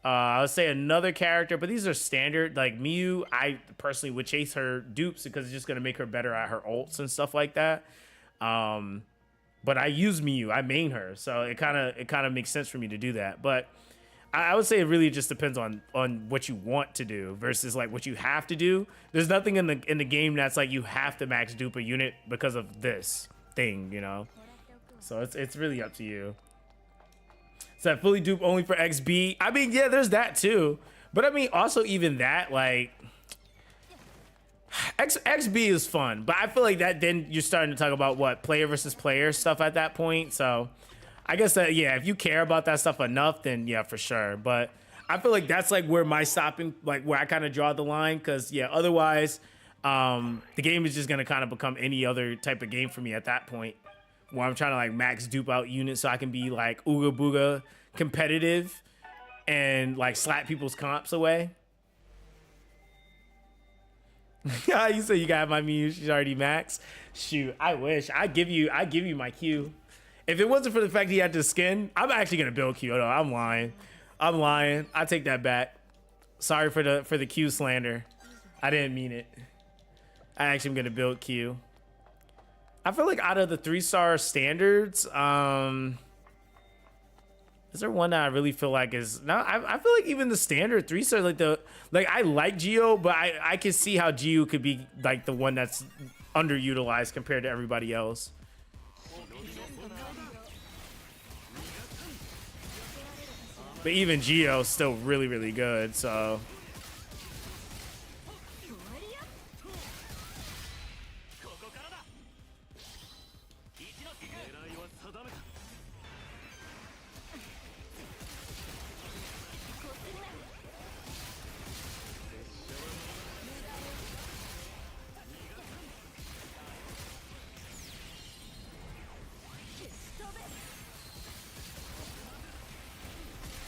I would say another character, but these are standard. Like Miyu, I personally would chase her dupes because it's just gonna make her better at her ults and stuff like that. But I use Miyu, I main her, so it kind of makes sense for me to do that. But I would say it really just depends on what you want to do versus like what you have to do. There's nothing in the game that's like you have to max dupe a unit because of this thing, you know. So it's really up to you. So that fully dupe only for XB. I mean, yeah, there's that too. But I mean, also even that, like, XB is fun, but I feel like that then you're starting to talk about what player versus player stuff at that point. So I guess that, yeah, if you care about that stuff enough, then yeah, for sure. But I feel like that's like where my stopping, like where I kind of draw the line, because yeah, otherwise the game is just gonna kind of become any other type of game for me at that point, where I'm trying to like max dupe out units so I can be like ooga booga competitive and like slap people's comps away. You say you got my Mew. She's already max. Shoot, I wish. I give you my Q. If it wasn't for the fact he had the skin, I'm actually gonna build Q. No, I'm lying. I take that back. Sorry for the Q slander. I didn't mean it. I actually am gonna build Q. I feel like out of the 3-star standards, is there one that I really feel like is no? I feel like even the standard 3-star, like I like Geo, but I can see how Geo could be like the one that's underutilized compared to everybody else. But even Geo's still really, really good, so.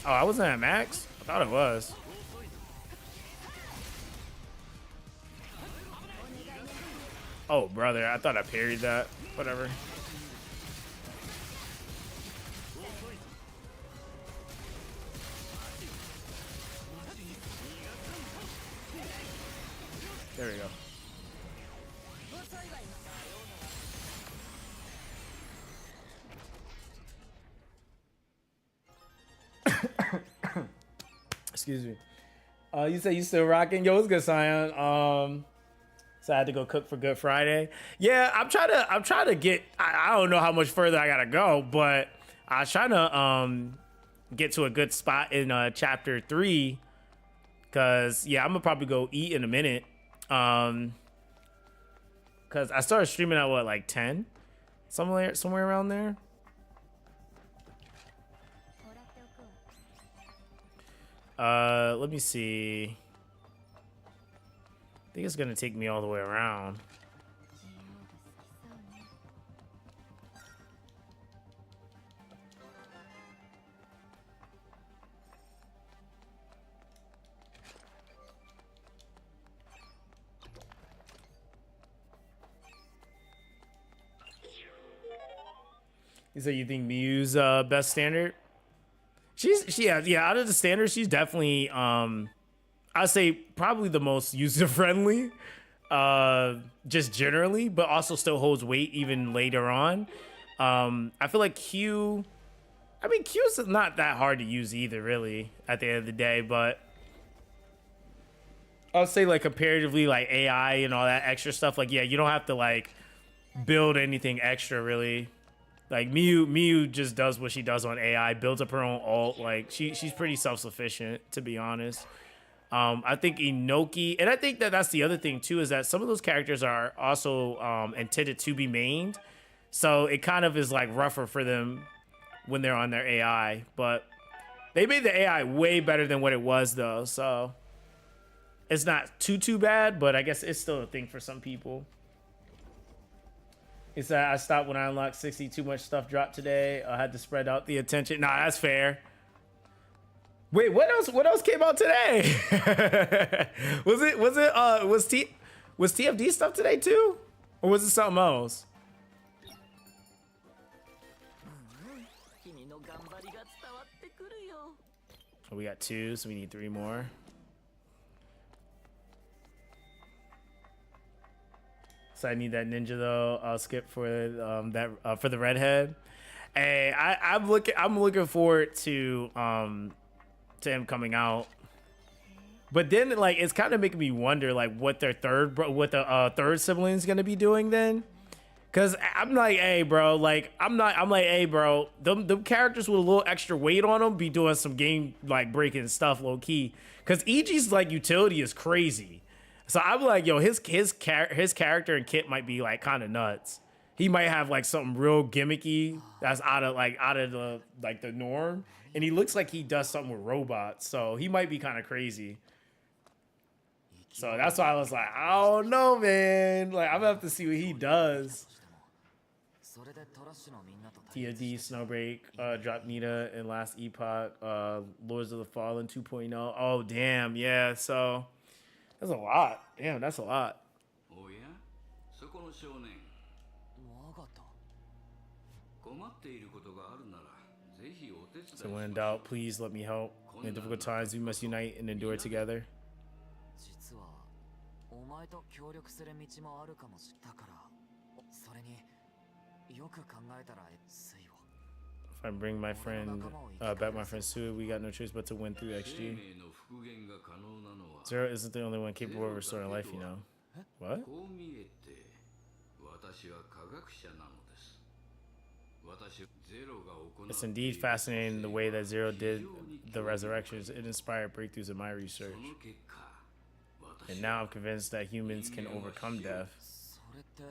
Oh, I wasn't at max? I thought it was. Oh, brother, I thought I parried that. Whatever. There we go. Excuse me. You say you still rocking? Yo, what's good, Sion? So I had to go cook for Good Friday. Yeah, I'm trying to get. I don't know how much further I gotta go, but I was trying to get to a good spot in chapter 3. Cause yeah, I'm gonna probably go eat in a minute. Cause I started streaming at what, like 10, somewhere around there. Let me see. I think it's gonna take me all the way around. You said you think Mew's best standard? Yeah, out of the standards, she's definitely I'd say probably the most user friendly, just generally, but also still holds weight even later on. I feel like Q's not that hard to use either, really, at the end of the day, but I'll say like comparatively, like AI and all that extra stuff, like yeah, you don't have to like build anything extra really. Like Miu just does what she does on AI, builds up her own ult. Like she's pretty self-sufficient, to be honest. I think Inoki, and I think that's the other thing too, is that some of those characters are also intended to be mained, so it kind of is like rougher for them when they're on their AI. But they made the AI way better than what it was though, so it's not too bad. But I guess it's still a thing for some people. He said, I stopped when I unlocked 60. Too much stuff dropped today. I had to spread out the attention. Nah, that's fair. Wait, what else? What else came out today? was TFD stuff today too, or was it something else? Oh, we got 2, so we need 3 more. So I need that ninja though. I'll skip for for the redhead. Hey, I'm looking forward to him coming out. But then like it's kind of making me wonder like what the third sibling is gonna be doing then. Cause I'm like, hey bro, them characters with a little extra weight on them be doing some game like breaking stuff low key. Cause EG's like utility is crazy. So I'm like, yo, his character and kit might be like kind of nuts. He might have like something real gimmicky that's out of the norm, and he looks like he does something with robots. So he might be kind of crazy. So that's why I was like, I don't know, man. Like I'm gonna have to see what he does. TFD, Snowbreak, Drop Nita, and Last Epoch, Lords of the Fallen 2.0. Oh damn, yeah. So. That's a lot. Damn, that's a lot.
おや、そこの少年。
我がと。
困っていることがあるなら、ぜひお手伝いしまし
So
ょう。
when in doubt, please let me help. In difficult times, we must unite and endure together.
実はお前と協力する道もあるかもしれたから、それによく考えたらスイを
If I bring my friend, back my friend Sue, we got no choice but to win through
生
XG.
命の復元が可能なのは
Zero isn't the only one capable of restoring life, you know. What?
こう見えて私は科学者なのです。私ゼロが行っ
It's
てい
indeed
る
fascinating the way that Zero did the resurrections. It inspired breakthroughs in my
そ
research.
の結果
And
私
now
は
I'm convinced that humans can overcome death.
それって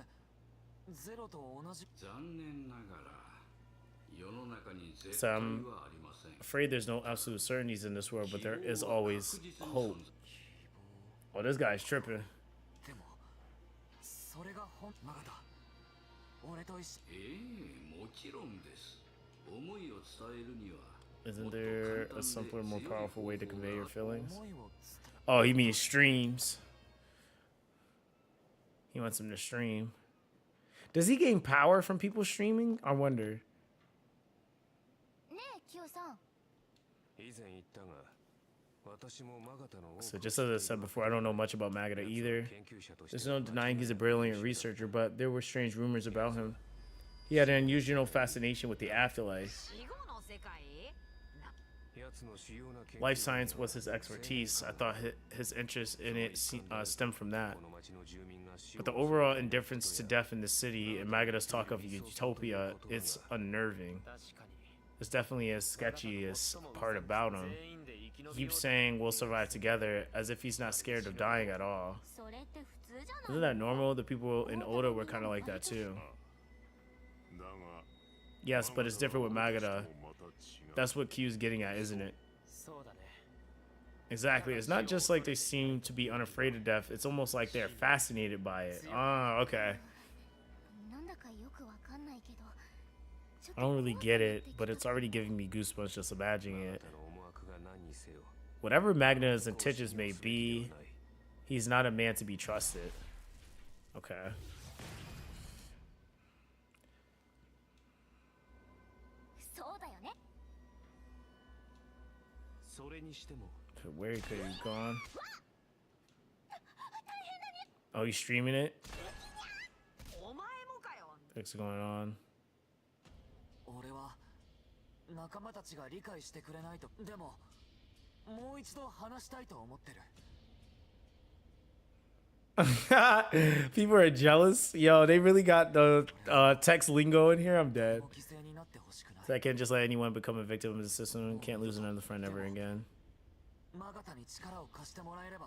ゼロと同じ。
残念ながら世の中に絶
So
対
I'm
はありません。
afraid there's no absolute certainties in this world, but there is
希望は
always
確実に
hope.
存在
Oh, this guy's tripping.
でもそれがまだ俺と一緒。
もちろんです。思いを伝えるには
Isn't there a simpler, more powerful way to convey your feelings?
思いを
Oh, he means streams. He wants him to stream. Does he gain power from people streaming? I wonder.
ねえ Q さん、
以前言ったが私もマガタの
So just as I said before, I don't know much about Magata either. There's no denying he's a brilliant researcher, but there were strange rumors about him. He had an unusual fascination with the afterlife.
死後の世界？
Life science was his expertise. I thought his interest in it stemmed from that. But the overall indifference to death in the city and Magata's talk of utopia, it's unnerving.
確かに
It's definitely a sketchiest part about him. He keeps saying we'll survive together as if he's not scared of dying at all.
それって普通じゃない？
Isn't that normal? The people in Oda were kind of like that too. Yes, but it's different with Magata. That's what Q's getting at, isn't it?
そうだね
Exactly. It's not just like they seem to be unafraid of death. It's almost like they're fascinated by it. Ah, okay.
なんだかよくわかんないけど、ちょっ
I
と
don't
怖
really
く
get
なって
it,
き
but
た
it's already giving me goosebumps just imagining it.
の思惑が何にせよ
Whatever Magna's intentions may be, he's not a man to be trusted. Okay.
そうだよね。
それにしても
Where could he gone? Oh, he's streaming it?
お前もかよ。
What's going on?
俺は仲間たちが理解してくれないと。でももう一度話したいと思ってる。
People are jealous. Yo, they really got the text lingo in here. I'm dead.
犠牲になってほしくない。
So I can't just let anyone become a victim of the system. Can't lose another friend ever again.
マガタに力を貸してもらえれば、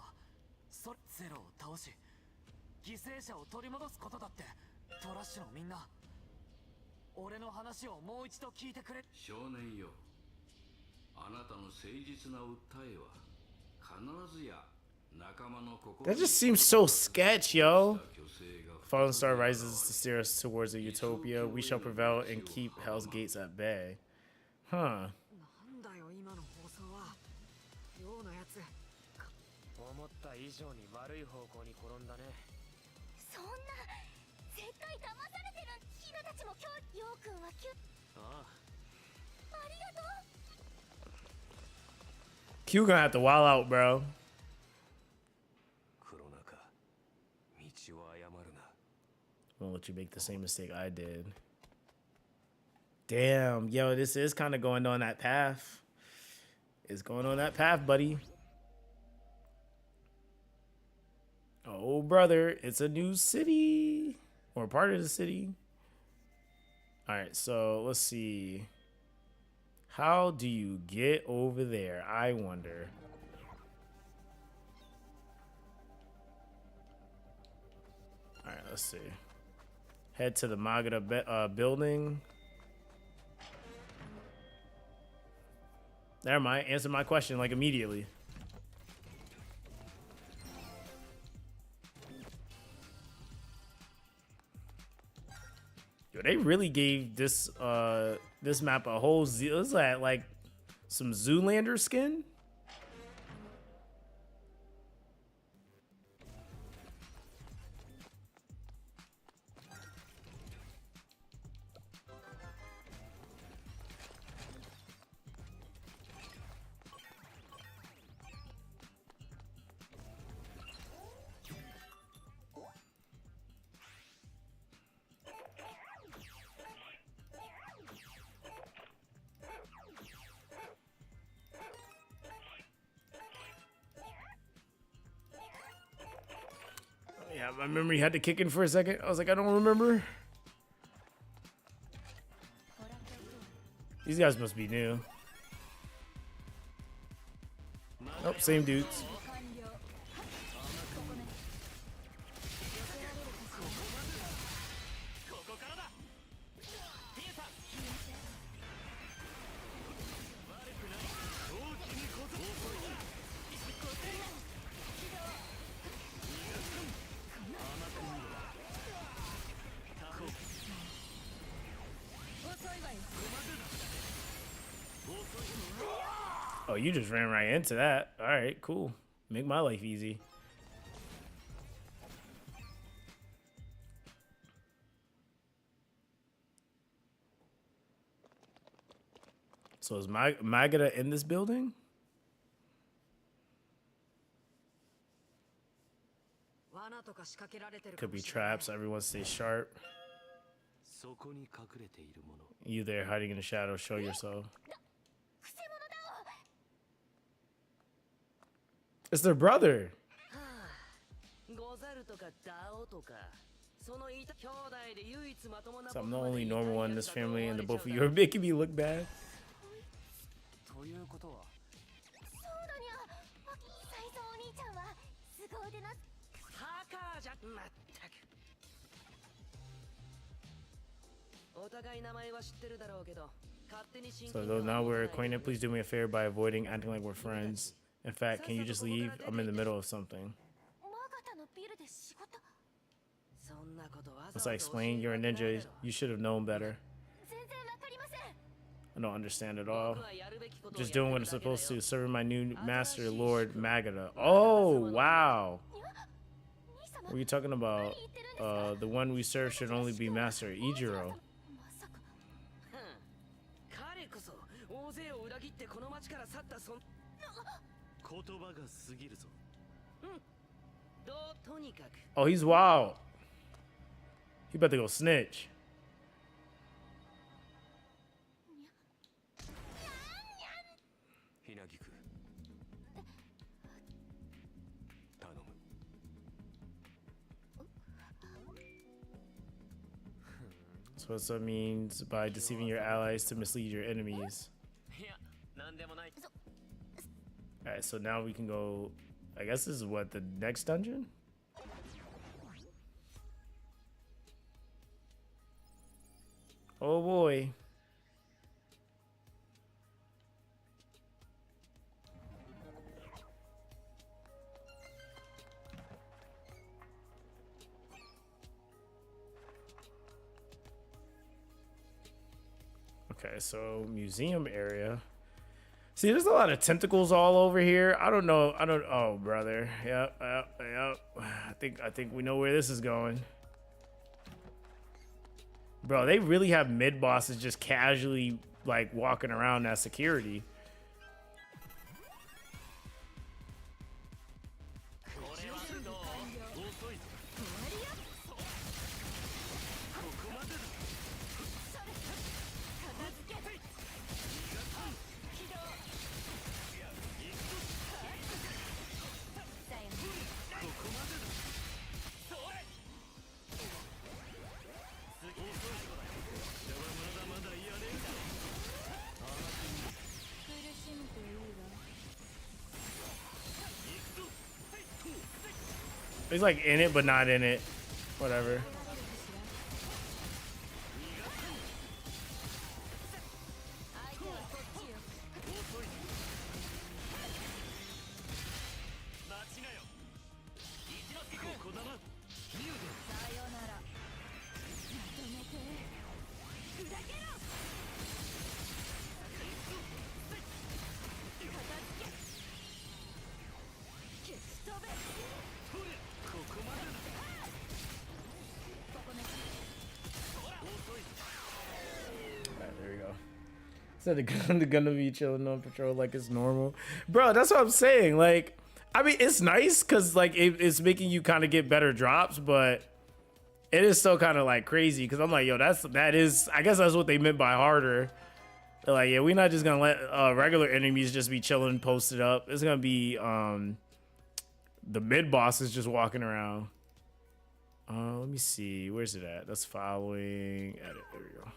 ゼロを倒し、犠牲者を取り戻すことだって。トラッシュのみんな、俺の話をもう一度聞いてくれ。
少年よ、あなたの誠実な訴えは必ずや仲間の心
That just seems so sketch, yo.
虚勢が
Fallen Star rises to steer us towards a utopia. We shall prevail and keep Hell's Gates at bay. Huh.
なんだよ今の放送は。ようなやつ。
思った以上に悪い方向に転んだね
そんな絶対騙されてる。ヒナたちも今日ヨウくんは
ああ
ありがとう。
Q gonna have to wild out, bro.
黒中道を誤るな
Won't let you make the same mistake I did. Damn, yo, this is kind of going on that path. It's going on that path, buddy. Oh, brother, it's a new city. Or part of the city. All right, so let's see. How do you get over there? I wonder. All right, let's see. Head to the Magata building. Never mind. Answer my question like immediately. Yo, they really gave this this map a whole is that like some Zoolander skin? Yeah, my memory had to kick in for a second. I was like, I don't remember. These guys must be new. Nope, same dudes. Oh, you just ran right into that. All right, cool. Make my life easy. So is Magada in this building? Could be traps. Everyone stay sharp.
そこに隠れているもの
You there hiding in the shadows. Show yourself. It's their brother.
ござるとかダオとかその兄弟で唯一まともな
So I'm the only normal one in this family, and the both of you are making me look bad.
ということは
そうだにゃ。サイゾーお兄ちゃんは凄腕な。
ハカーじゃまったく。お互い名前は知ってるだろうけど、勝手に親
So
近
though
感
now
を持
we're
たないで
acquainted, please do me a favor by avoiding acting like we're friends. In fact, can you just leave? I'm in the middle of something.
マガタのビルで仕事。
そんなことわざわ
As
ざ
I
教え
explained,
る
you're a
わけないだ
ninja.
ろ。
You should have known better.
全然わかりません。
I don't understand at all.
僕はやるべきことを
Just
や
doing
って
what
る
I'm
だけだよ。
supposed to, serving my new master, Lord Magada. Oh, wow.
兄様
What are you talking about? The one we serve should only be Master Ijiro.
まさか。
彼こそ大勢を裏切ってこの町から去ったそん
言葉が過ぎるぞ
とにかく
Oh, he's wild. He about to go snitch.
ひなぎく頼む
So what that means by deceiving your allies to mislead your enemies.
いやなんでもない
Alright, so now we can go. I guess this is what, the next dungeon? Oh boy. Okay, so museum area. See, there's a lot of tentacles all over here. I don't know. Oh, brother. Yep. I think we know where this is going. Bro, they really have mid bosses just casually like walking around as security.
これはどう遅いぞここまでだ
He's like in it, but not in it. Whatever. Alright, there we go. So they're gonna be chilling on patrol like it's normal, bro. That's what I'm saying. Like, I mean, it's nice because like it's making you kind of get better drops, but it is still kind of like crazy because I'm like, yo, that is. I guess that's what they meant by harder. They're like, yeah, we're not just gonna let regular enemies just be chilling, posted up. It's gonna be the mid bosses just walking around. Let me see. Where's it at? That's following. Edit. There we go.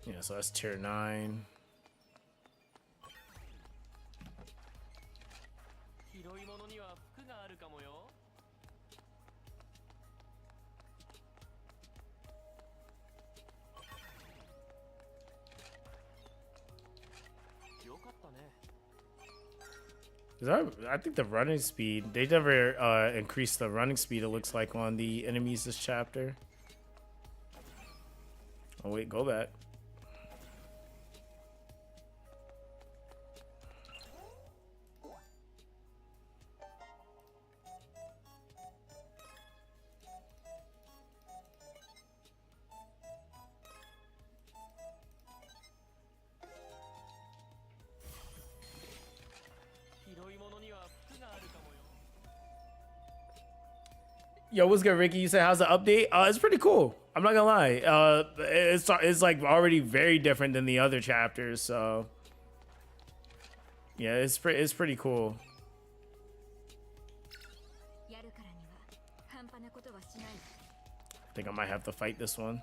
Yeah, so that's tier 9. I think the running speed, they never increased the running speed, it looks like, on the enemies this chapter. Oh wait, go back. Yo, what's good, Ricky? You said how's the update? It's pretty cool. I'm not gonna lie. It's like already very different than the other chapters. So yeah, it's pretty cool. I think I might have to fight this one.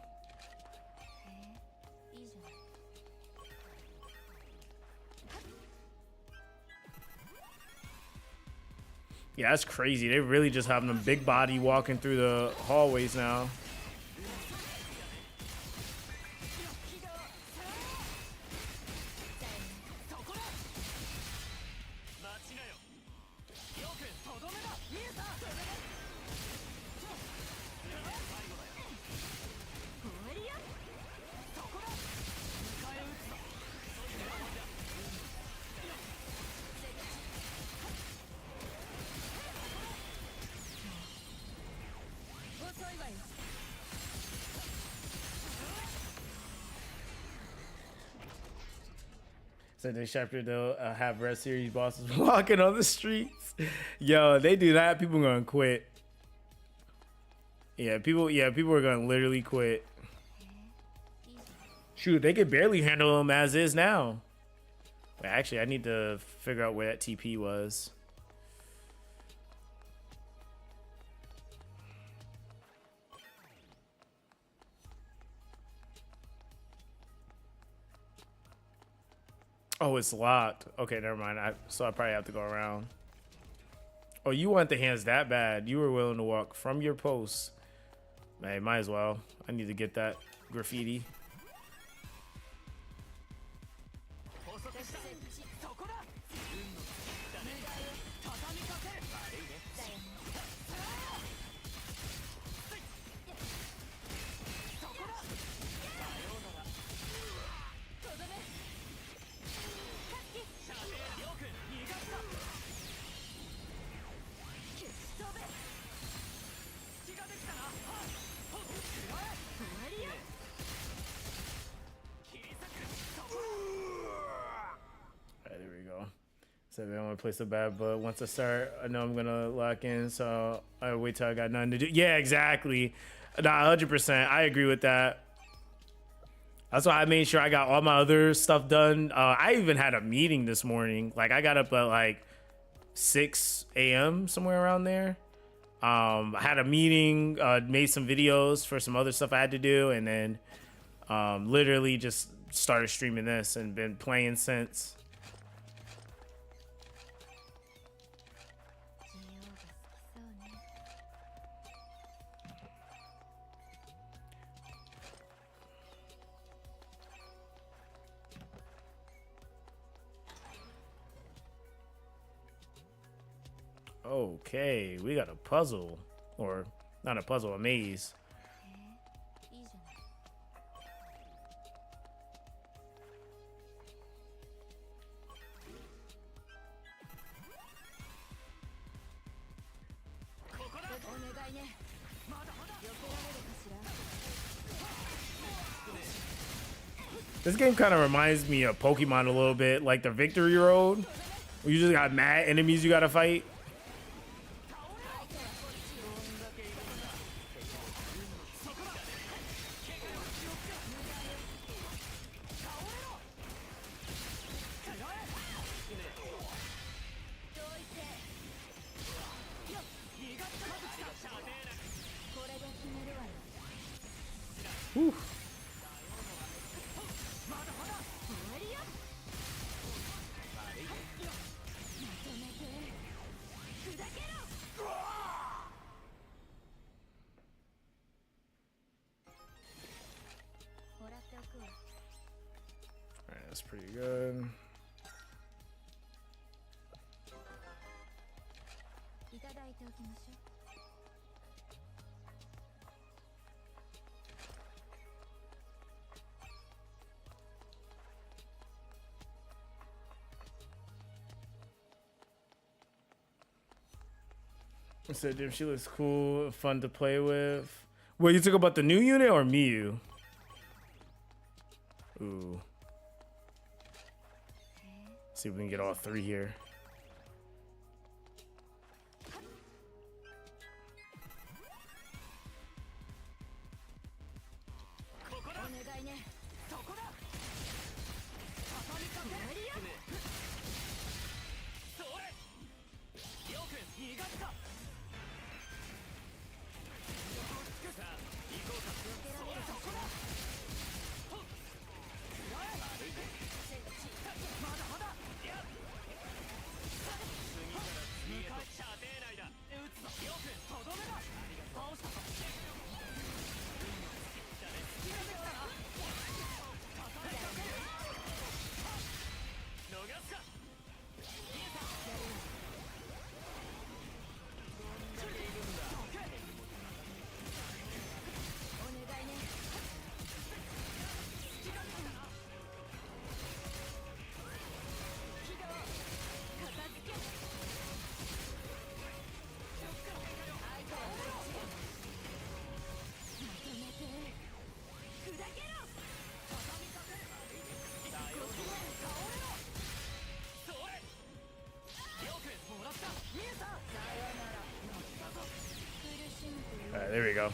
Yeah, that's crazy. They really just having a big body walking through the hallways now. So this chapter they'll have Red Series bosses walking on the streets. Yo, they do that, people gonna quit. Yeah, people are gonna literally quit. Shoot, they can barely handle them as is now. Wait, actually, I need to figure out where that TP was. Oh, it's locked. Okay, never mind. So I probably have to go around. Oh, you want the hands that bad? You were willing to walk from your post. Man, might as well. I need to get that graffiti. So they don't want to place a bad, but once I start, I know I'm gonna lock in. So I wait till I got nothing to do. Yeah, exactly. Nah, 100%. I agree with that. That's why I made sure I got all my other stuff done. I even had a meeting this morning. Like I got up at like 6 a.m. somewhere around there. I had a meeting, made some videos for some other stuff I had to do, and then literally just started streaming this and been playing since. Okay, we got a puzzle, or not a puzzle, a maze. This game kind of reminds me of Pokemon a little bit, like the Victory Road, where you just got mad enemies you gotta fight. Whew. Alright, that's pretty good. I said, damn, she looks cool, fun to play with. Wait, you talk about the new unit or Miyu? Ooh. See if we can get all three here. There we go.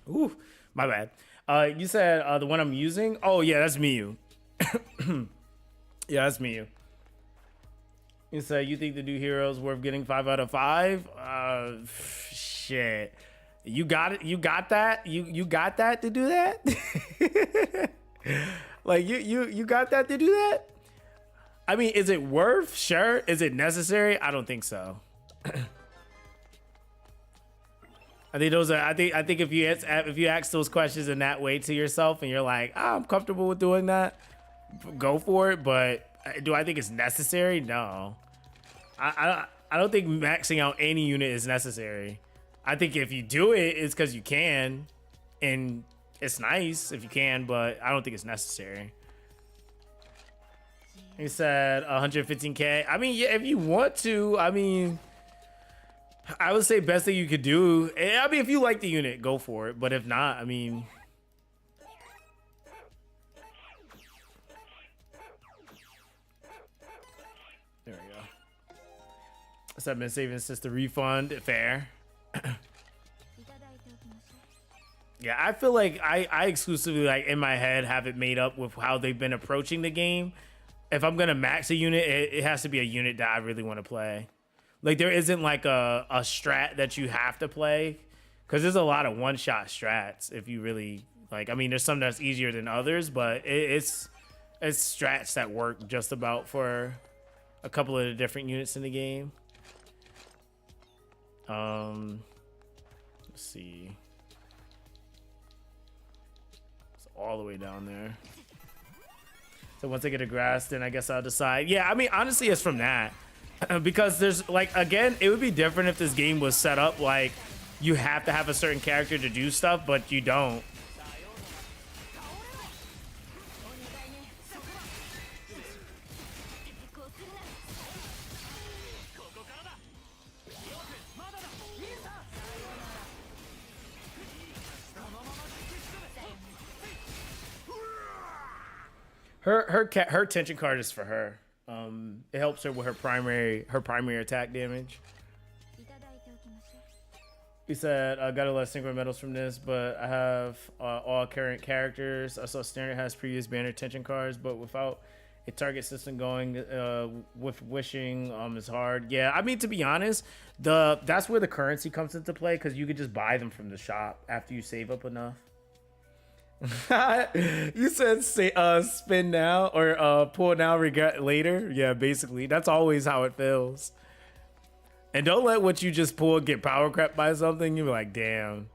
Ooh, my bad. You said the one I'm using? Oh, yeah, that's Miyu. Yeah, that's Miyu. You said you think the new hero's worth getting 5 out of 5? Shit. You got it. You got that? You got that to do that? Like you got that to do that? I mean, is it worth? Sure. Is it necessary? I don't think so. I think those are. I think if you ask those questions in that way to yourself, and you're like, oh, I'm comfortable with doing that, go for it. But do I think it's necessary? No. I don't think maxing out any unit is necessary. I think if you do it, it's because you can, and it's nice if you can. But I don't think it's necessary. He said 115K. I mean, yeah, if you want to, I mean. I would say best thing you could do. I mean, if you like the unit, go for it. But if not, I mean, there we go. So I've been saving since the refund. Fair. Yeah, I feel like I exclusively, like, in my head have it made up with how they've been approaching the game. If I'm gonna max a unit, it has to be a unit that I really want to play. Like, there isn't like a strat that you have to play, because there's a lot of one-shot strats if you really like. I mean, there's some that's easier than others, but it's strats that work just about for a couple of the different units in the game. Let's see. It's all the way down there. So once I get a grass, then I guess I'll decide. Yeah, I mean, honestly, it's from that. Because there's, like, again, it would be different if this game was set up like you have to have a certain character to do stuff, but you don't. Her tension card is for her. It helps her with her primary attack damage.
いただいておきましょう。
He said, I got a lot of synchro medals from this, but I have all current characters. I saw Standard has previous banner tension cards, but without a target system going with wishing is hard. Yeah, I mean, to be honest, that's where the currency comes into play, because you could just buy them from the shop after you save up enough. You said spin now or pull now, regret later. Yeah, basically that's always how it feels. And don't let what you just pulled get power crept by something. You're like, damn.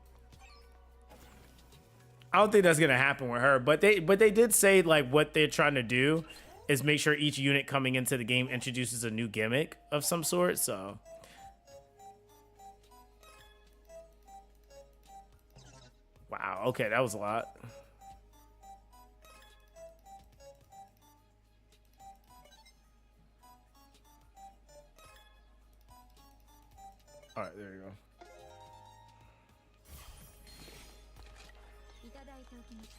I don't think that's gonna happen with her, but they did say like what they're trying to do is make sure each unit coming into the game introduces a new gimmick of some sort. So wow, okay, that was a lot. All right, there you go.
いただいておきましょ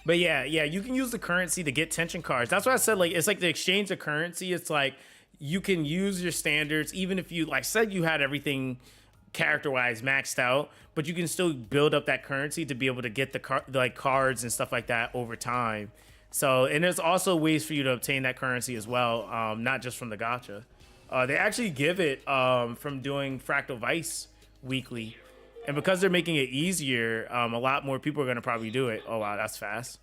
う。
But yeah, you can use the currency to get tension cards. That's why I said, like, it's like the exchange of currency. It's like you can use your standards, even if you, like, said you had everything character-wise maxed out, but you can still build up that currency to be able to get the cards and stuff like that over time. So, and there's also ways for you to obtain that currency as well, not just from the gacha. They actually give it from doing Fractal Vice weekly. And because they're making it easier, a lot more people are going to probably do it. Oh, wow, that's fast.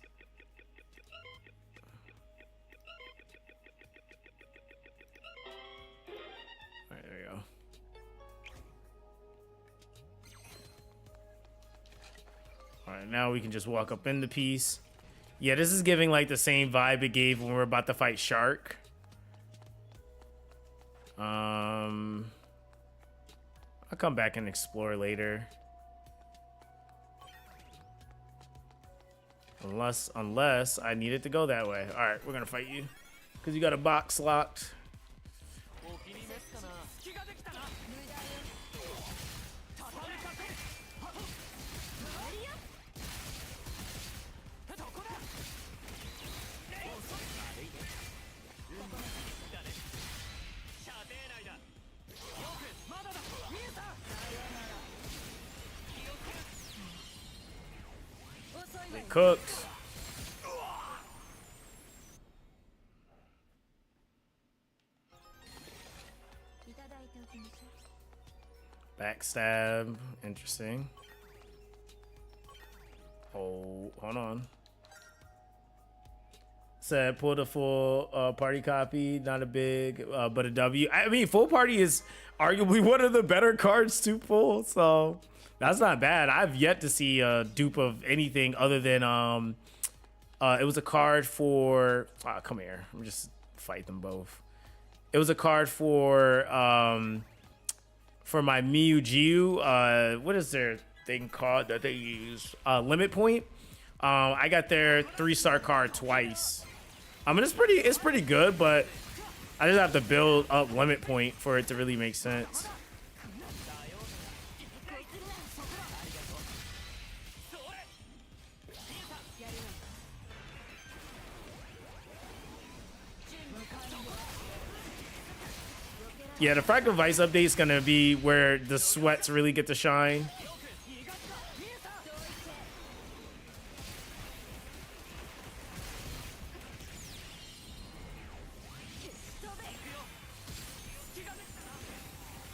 All right, there you go. All right, now we can just walk up in the piece. Yeah, this is giving like the same vibe it gave when we were about to fight Shark. I'll come back and explore later. Unless I need it to go that way. All right, we're gonna fight you because you got a box locked. Cooked. Backstab. Interesting. Oh, hold on. Said pull the full party copy. Not a big, but a W. I mean, full party is arguably one of the better cards to pull, so that's not bad. I've yet to see a dupe of anything other than it was a card for come here. I'm just fight them both. It was a card for my Miyu. What is their thing called that they use? Limit Point. I got their 3-star card twice. I mean, it's pretty good, but I just have to build up Limit Point for it to really make sense. Yeah, the Fractal Vice update is gonna be where the sweats really get to shine.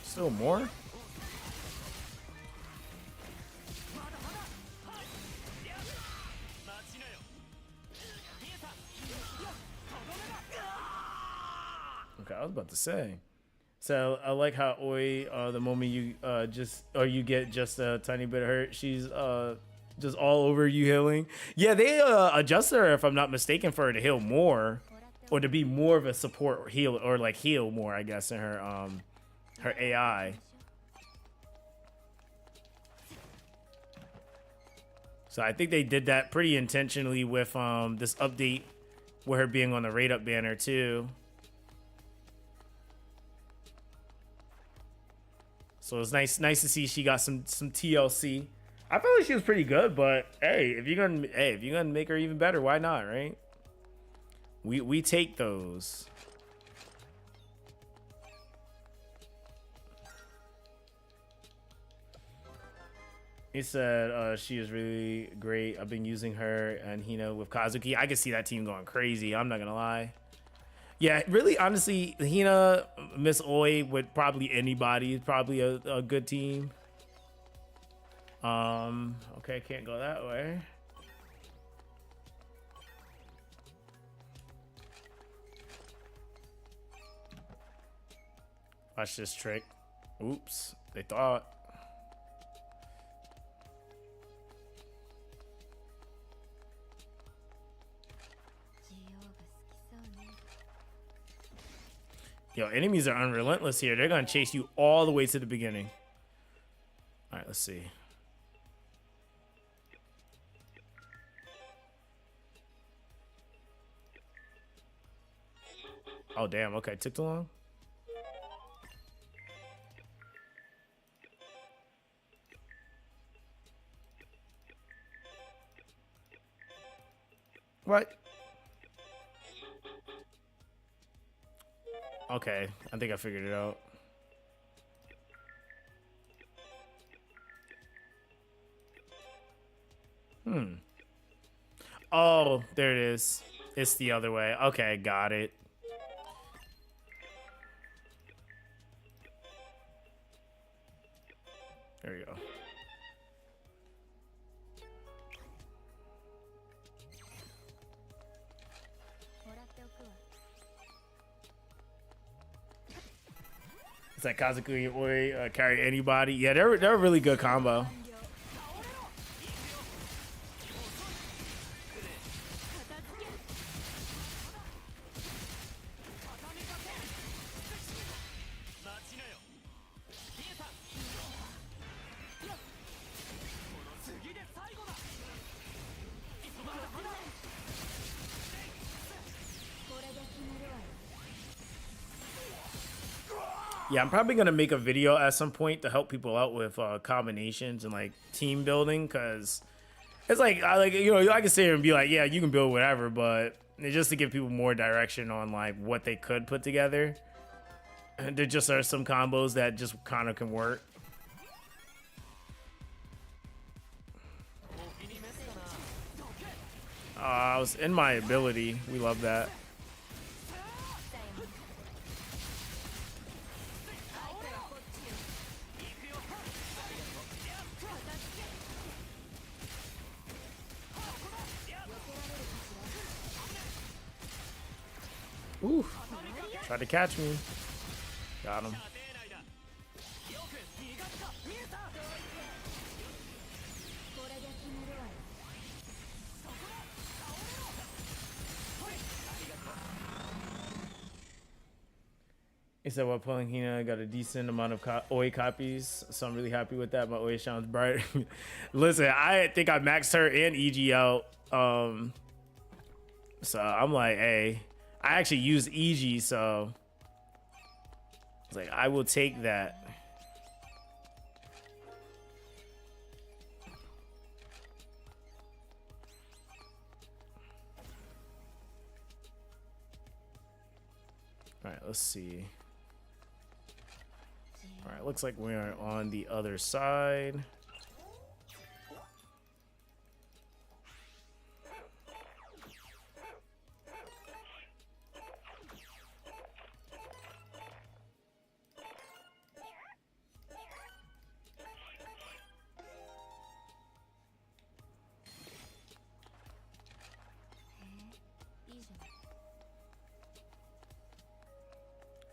Still more? Okay, I was about to say. So I like how Oi, the moment you you get just a tiny bit of hurt, she's just all over you healing. Yeah, they adjusted her, if I'm not mistaken, for her to heal more, or to be more of a support or heal, or like heal more, I guess, in her her AI. So I think they did that pretty intentionally with this update, with her being on the rate up banner too. So it's nice to see she got some TLC I felt like she was pretty good, but hey, if you're gonna make her even better, why not, right? We take those. He said she is really great. I've been using her and Hina with Kazuki. I can see that team going crazy. I'm not gonna lie. Yeah, really, honestly, Hina, Miss Oi with probably anybody is probably a good team. Okay, can't go that way. Watch this trick. Oops, they thought. Yo, enemies are unrelentless here. They're gonna chase you all the way to the beginning. All right, let's see. Oh, damn. Okay, took too long. What? Okay, I think I figured it out. Oh, there it is. It's the other way. Okay, got it. There we go. It's like Kazuki Oi carry anybody. Yeah, they're a really good combo. Yeah, I'm probably gonna make a video at some point to help people out with combinations and like team building, because it's like I can sit here and be like, yeah, you can build whatever, but it's just to give people more direction on like what they could put together. And there just are some combos that just kind of can work. I was in my ability. We love that. Ooh, tried to catch me. Got him. He said while playing Hina, I got a decent amount of Oi copies, so I'm really happy with that. My Oi sounds bright. Listen, I think I maxed her and EG out. So I'm like, hey, I actually use EG, so it's like I will take that. All right, let's see. All right, looks like we are on the other side.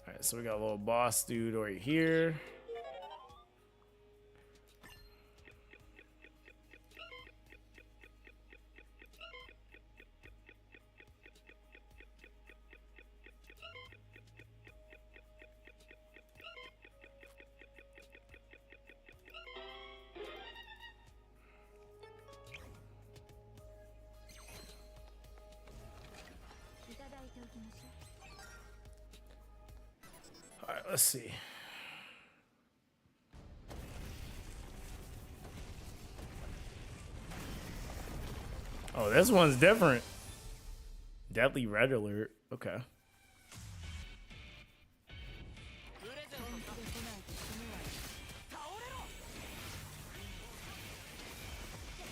Alright, so we got a little boss dude right here. Alright, let's see. Oh, this one's different. Deadly red alert. Okay.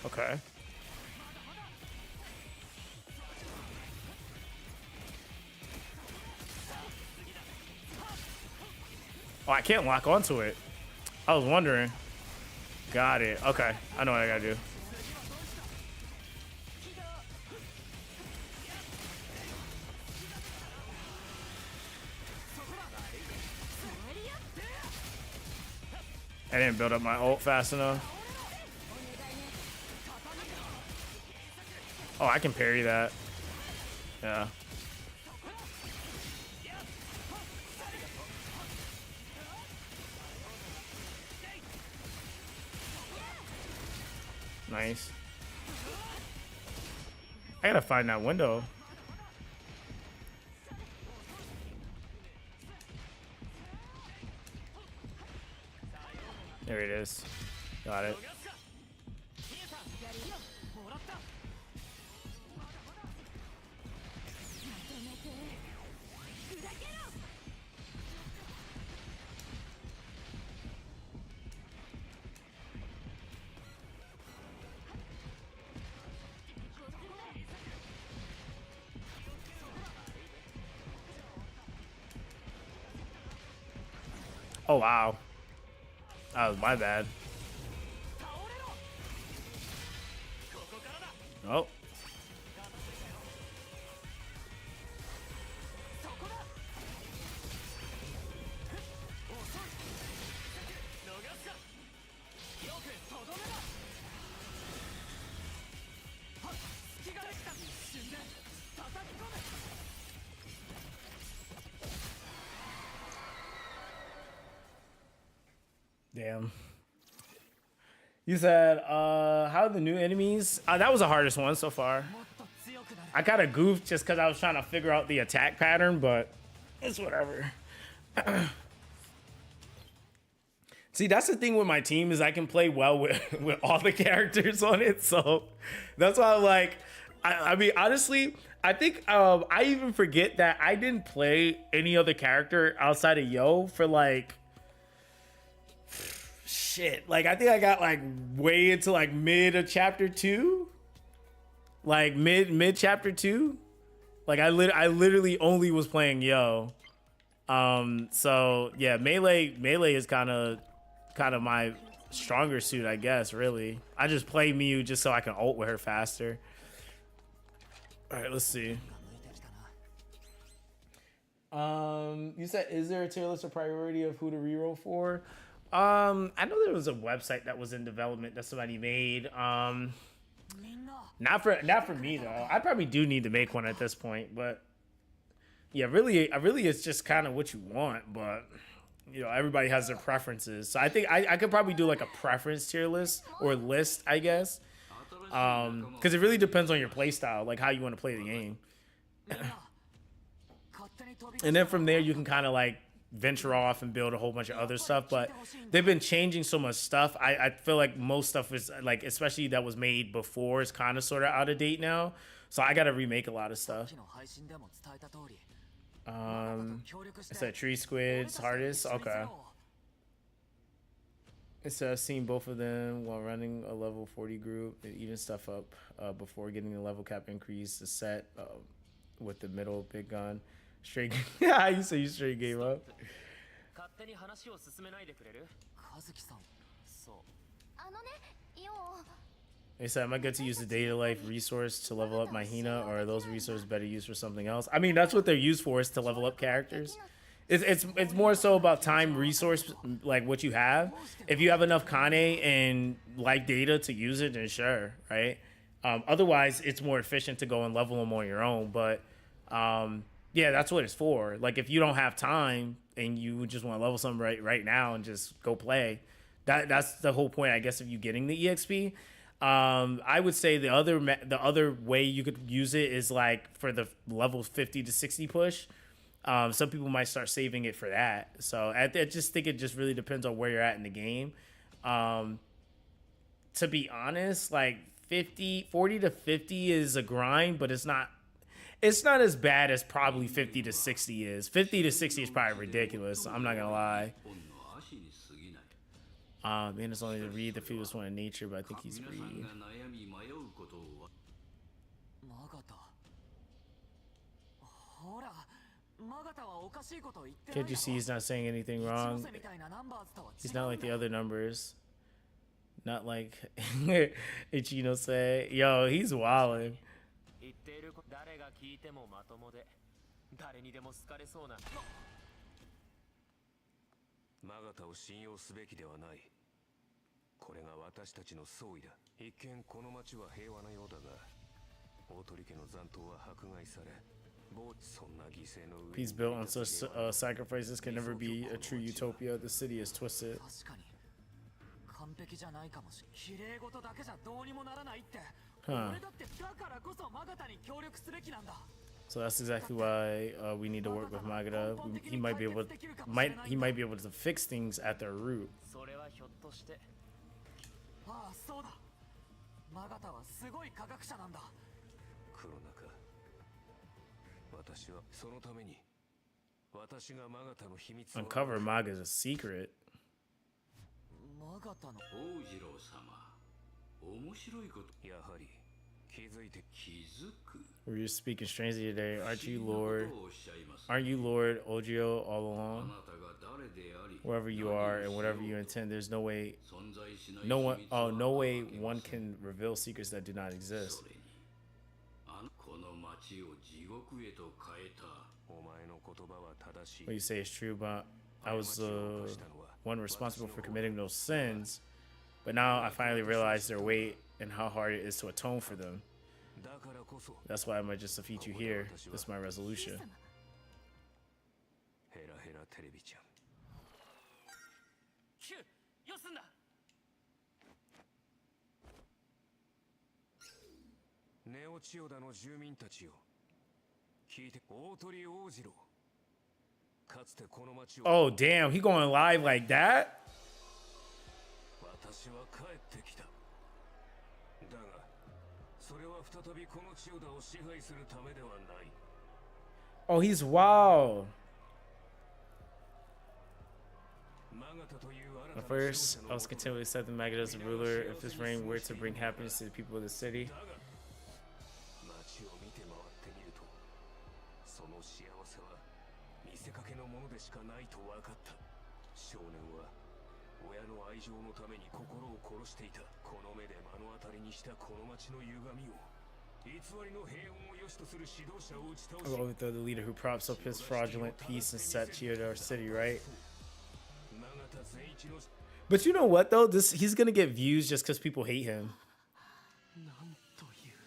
Okay. Oh, I can't lock onto it. I was wondering. Got it. Okay. I know what I gotta do. I didn't build up my ult fast enough. Oh, I can parry that. Yeah. Nice. I gotta find that window. There it is. Got it. Oh, wow. That was my bad. Oh. Damn. You said, how are the new enemies? That was the hardest one so far. I kind of goofed just because I was trying to figure out the attack pattern, but it's whatever. See, that's the thing with my team is I can play well with all the characters on it. So that's why I'm like, I mean, honestly, I think I even forget that I didn't play any other character outside of Yo for like, shit. Like, I think I got like way into like mid of chapter 2. Like mid chapter 2. Like I literally only was playing Yo. So yeah, melee is kind of my stronger suit, I guess, really. I just play Miyu just so I can ult with her faster. All right, let's see. You said, is there a tier list or priority of who to reroll for? I know there was a website that was in development that somebody made. Not for me though. I probably do need to make one at this point, but yeah, really it's just kind of what you want, but you know, everybody has their preferences. So I think I could probably do like a preference tier list or list, I guess. Because it really depends on your play style, like how you want to play the game. And then from there you can kind of like venture off and build a whole bunch of other stuff, but they've been changing so much stuff. I feel like most stuff is like, especially that was made before, is kind of sort of out of date now. So I gotta remake a lot of stuff. It's a tree squid's hardest. Okay. It's seen both of them while running a level 40 group and even stuff up before getting the level cap increase. The set with the middle big gun. Straight. Yeah, you say you straight game up. They said, am I good to use the data life resource to level up my Hina, or are those resources better used for something else? I mean, that's what they're used for, is to level up characters. It's more so about time resource, like what you have. If you have enough Kane and life data to use it, then sure, right? Otherwise, it's more efficient to go and level them on your own. But yeah, that's what it's for. Like, if you don't have time and you just want to level something right now and just go play, that's the whole point, I guess, of you getting the EXP. I would say the other way you could use it is like for the level 50 to 60 push. Some people might start saving it for that. So I just think it just really depends on where you're at in the game. To be honest, like 40 to 50 is a grind, but it's not as bad as probably 50 to 60 is. 50 to 60 is probably ridiculous. I'm not gonna lie.
本の足に過ぎない。
Man, it's only to read the fewest one in nature, but I think he's
皆さん
reading.
が悩み迷うことを
マガタほらマガタはおかしいことを言ってない
Can't you see he's not saying anything
一ノ
wrong?
瀬みたいなナンバーズとは
He's
違
not
うん
like the
だ
other numbers. Not like Ichino say. Yo, he's wildin'.
言っていること誰が聞いてもまともで誰にでも好かれそうな
マガタを信用すべきではない。これが私たちの総意だ。一見この町は平和なようだが、大鳥家の残党は迫害され、そんな犠牲の上に
Peace built on such sacrifices can never be a true utopia. The city is twisted.
確かに完璧じゃないかもしれない綺麗事だけじゃどうにもならないって
Huh.
俺だってだからこそマガタに協力すべきなんだ
So that's exactly why we need to work with Magada. He might be able to fix things at their root.
それはひょっとして
ああそうだマガタはすごい科学者なんだ
黒中。私はそのために私がマガタの秘密を
Uncover Maga's secret.
マガタの
王次郎様面白いこと
やはり気づいて
気づく
We're just speaking strangely today.
不
Aren't
思議
you
なこと
Lord?
をおっしゃいます
Aren't you Lord Ojio all
あ
along?
なたが誰であり
Wherever you
何を
are and
しよう
whatever you
と
intend, there's no way,
存在しない
no one,
秘密は
no way
暴け
one
ません
can reveal secrets that do not exist.
それにこの町を地獄へと変えた
お前の言葉は正しい
What you say is true, but I was the one responsible for committing those sins. But now I finally realize their weight and how hard it is to atone for them.
だからこそ
That's why I might just defeat you here. That's my resolution.
ヘラヘラテレビちゃん
キューよすんだ
ネオ千代田の住民たちよ聞いて大鳥王次郎かつてこの町を
Oh, damn. He going live like that?
私は帰ってきただがそれは再びこの千代田を支配するためではない
Oh, he's wild.
マガタという新
At
たな指導
first,
者
I
の
was content with accepting Magada as a ruler if his reign were to bring happiness to the people of the city.
だが街を見て回ってみるとその幸せは見せかけのものでしかないと分かった少年は親の愛情のために心を殺していたこの目で目の当たりにしたこの街の歪みを偽りの平穏を良しとする指導者を打ち倒し
Along with the leader who props up his fraudulent peace and set cheer to our city, right?
永田善一の
But you know what though? He's gonna get views just because people hate him.
なんという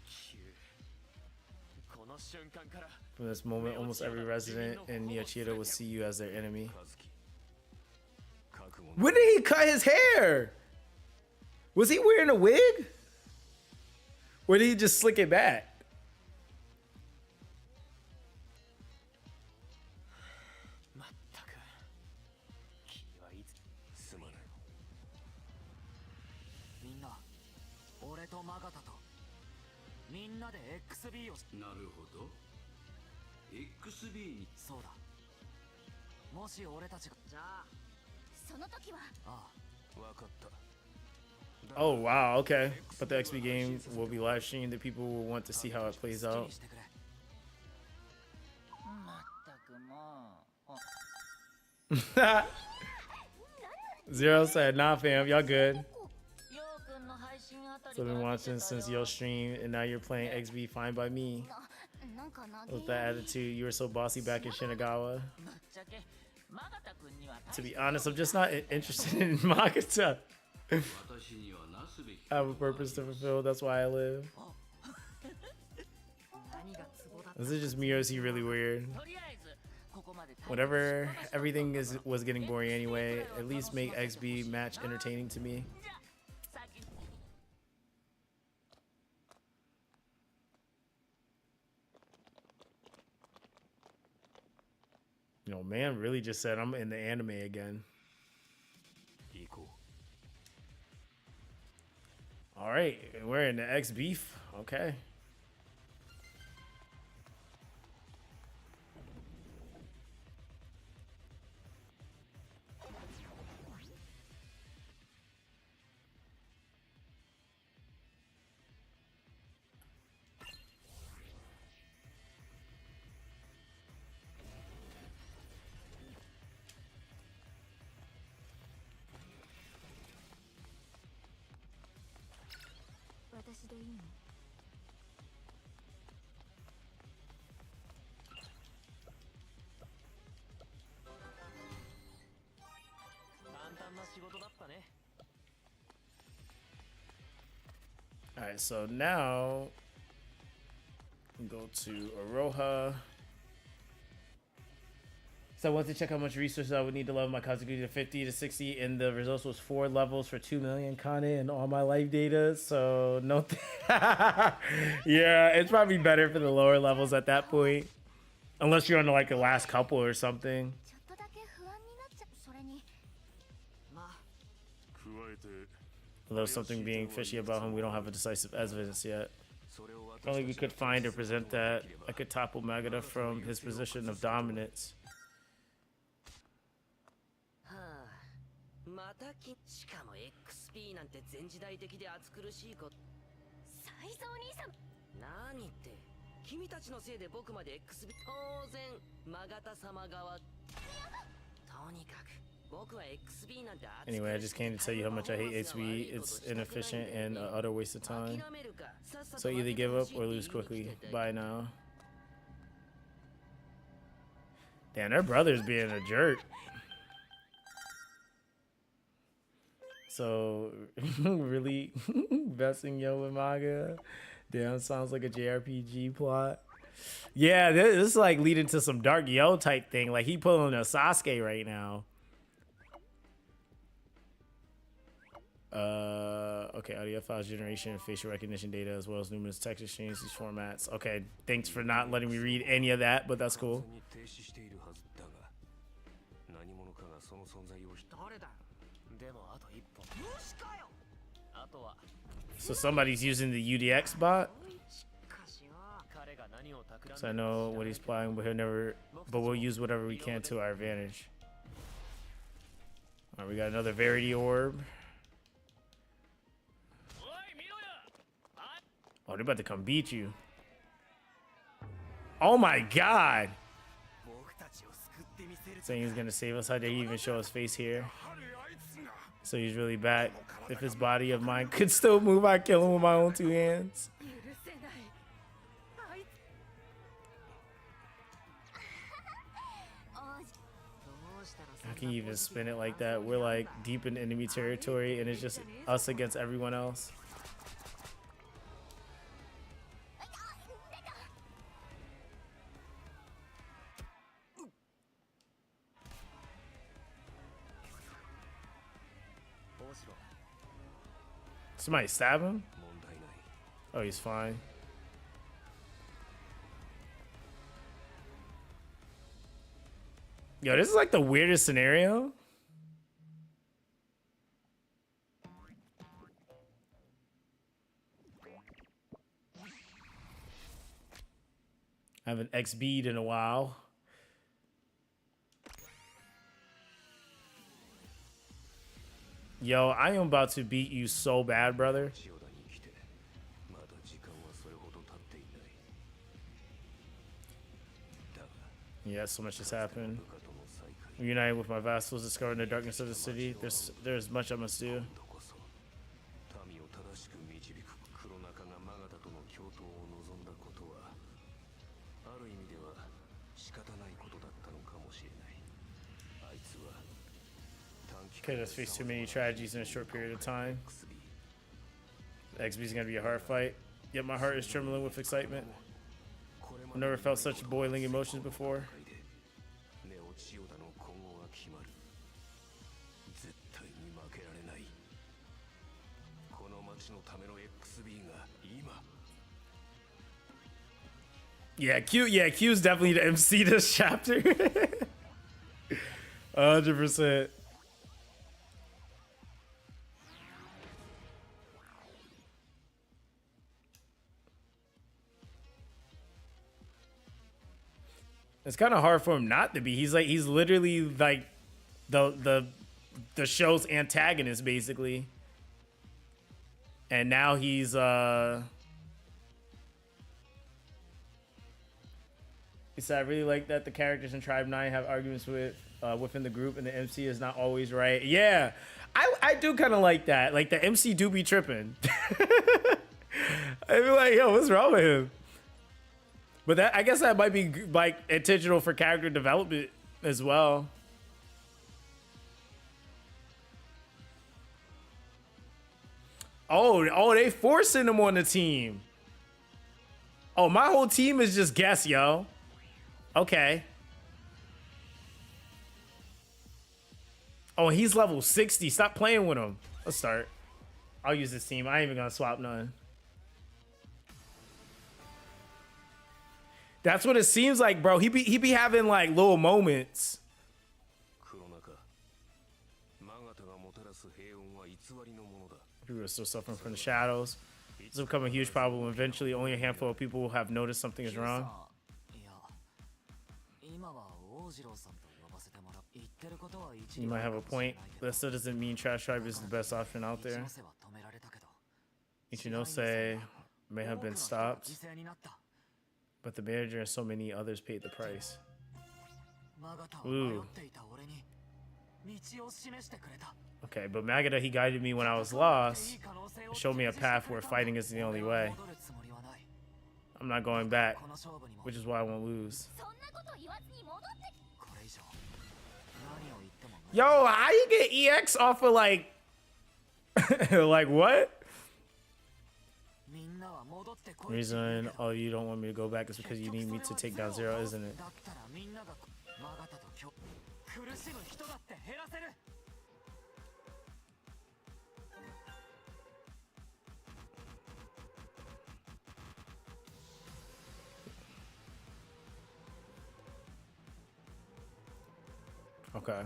キューこの瞬間から
From this moment, almost every resident in Niachiro will see you as their enemy.
和樹覚悟の
When did he cut his hair? Was he wearing a wig? Or did he just slick it back?
まったく君はいつ
すまない
みんな俺とマガタとみんなで XB を
なるほど XB に
そうだもし俺たちがじゃあ
その時は
あ
分かった
Oh wow, okay. But the XP game will be live streamed. The people will want to see how it plays
あ好き
out.
にしてくれ
まったくもう
Zero said, nah fam, y'all good.
ようくんの配信あたり
So I've been
から
watching
見てた
since
よ
your stream and now you're playing XB fine by me.
なんかな
With that attitude, you were so bossy back in Shinagawa.
ぶっちゃけマガタくんには
To be honest, I'm just not interested in Magata.
私にはなすべき
I have a purpose to fulfill, that's why I live.
何がツボだ
This is just me or is he really weird?
とりあえずここまで
Whatever, everything was getting boring anyway. At least make XB match entertaining to me.
じゃあ先に
You know, man really just said I'm in the anime again.
行こ
All right, we're in the X beef. Okay. All right, so now go to Aroha. So I want to check how much resources I would need to level my Kazuki to 50 to 60, and the results was 4 levels for 2 million Kane and all my life data. So no, yeah, it's probably better for the lower levels at that point, unless you're on like the last couple or something.
ちょっとだけ不安になっちゃう。それに
Although something being fishy about him, we don't have a decisive evidence yet. If only we could find or present that, I could topple Magata from his position of dominance.
またしかも XP なんて全時代的で暑苦しいこと。
才蔵兄さん。
何って君たちのせいで僕まで XP 当然マガタ様側。とにかく僕は XP なんて暑苦しい。
Anyway, I just came to tell you how much I hate HB. It's inefficient and an utter waste of time. So either give up or lose quickly. Bye now. Damn, their brother's being a jerk. So, really besting Yo and Maga? Damn, sounds like a JRPG plot. Yeah, this is like leading to some Dark Yo type thing. Like, he pulling a Sasuke right now. Okay, audio files generation, facial recognition data, as well as numerous text exchange, these formats. Okay, thanks for not letting me read any of that, but that's cool. So somebody's using the UDX bot. So I know what he's playing, but we'll use whatever we can to our advantage. All right, we got another Verity Orb. Oh, they're about to come beat you. Oh my God. Saying he's gonna save us. How did he even show his face here? So he's really bad. If his body of mine could still move, I'd kill him with my own 2 hands. How can you even spin it like that? We're like deep in enemy territory and it's just us against everyone else. Somebody stab him? Oh, he's fine. Yo, this is like the weirdest scenario. I haven't XB'd in a while. Yo, I am about to beat you so bad, brother. Yeah, so much has happened. Reunited with my vassals, discovering the darkness of the city. There's much I must do. Okay, let's face too many tragedies in a short period of time. XB's gonna be a hard fight. Yet my heart is trembling with excitement. I've never felt such boiling emotions before. Yeah, Q's definitely the MC this chapter. 100%. It's kind of hard for him not to be. He's literally like the show's antagonist basically. And now he's he said, I really like that the characters in Tribe 9 have arguments within the group and the MC is not always right. Yeah, I do kind of like that. Like, the MC do be tripping. I'd be like, yo, what's wrong with him? But that, I guess that might be like intentional for character development as well. Oh, they forcing him on the team. Oh, my whole team is just guess, yo. Okay. Oh, he's level 60. Stop playing with him. Let's start. I'll use this team. I ain't even gonna swap none. That's what it seems like, bro. He be having like little moments. People are still suffering from the shadows. This will become a huge problem. Eventually, only a handful of people will have noticed something is wrong. You might have a point. That still doesn't mean Trash Tribe is the best option out there. Ichinose may have been stopped, but the manager and so many others paid the price. Ooh. Okay, but Magada, he guided me when I was lost. Showed me a path where fighting is the only way. I'm not going back, which is why I won't lose. Yo, how you get EX off of like... like what? Reason, oh, you don't want me to go back is because you need me to take down Zero, isn't it? Okay.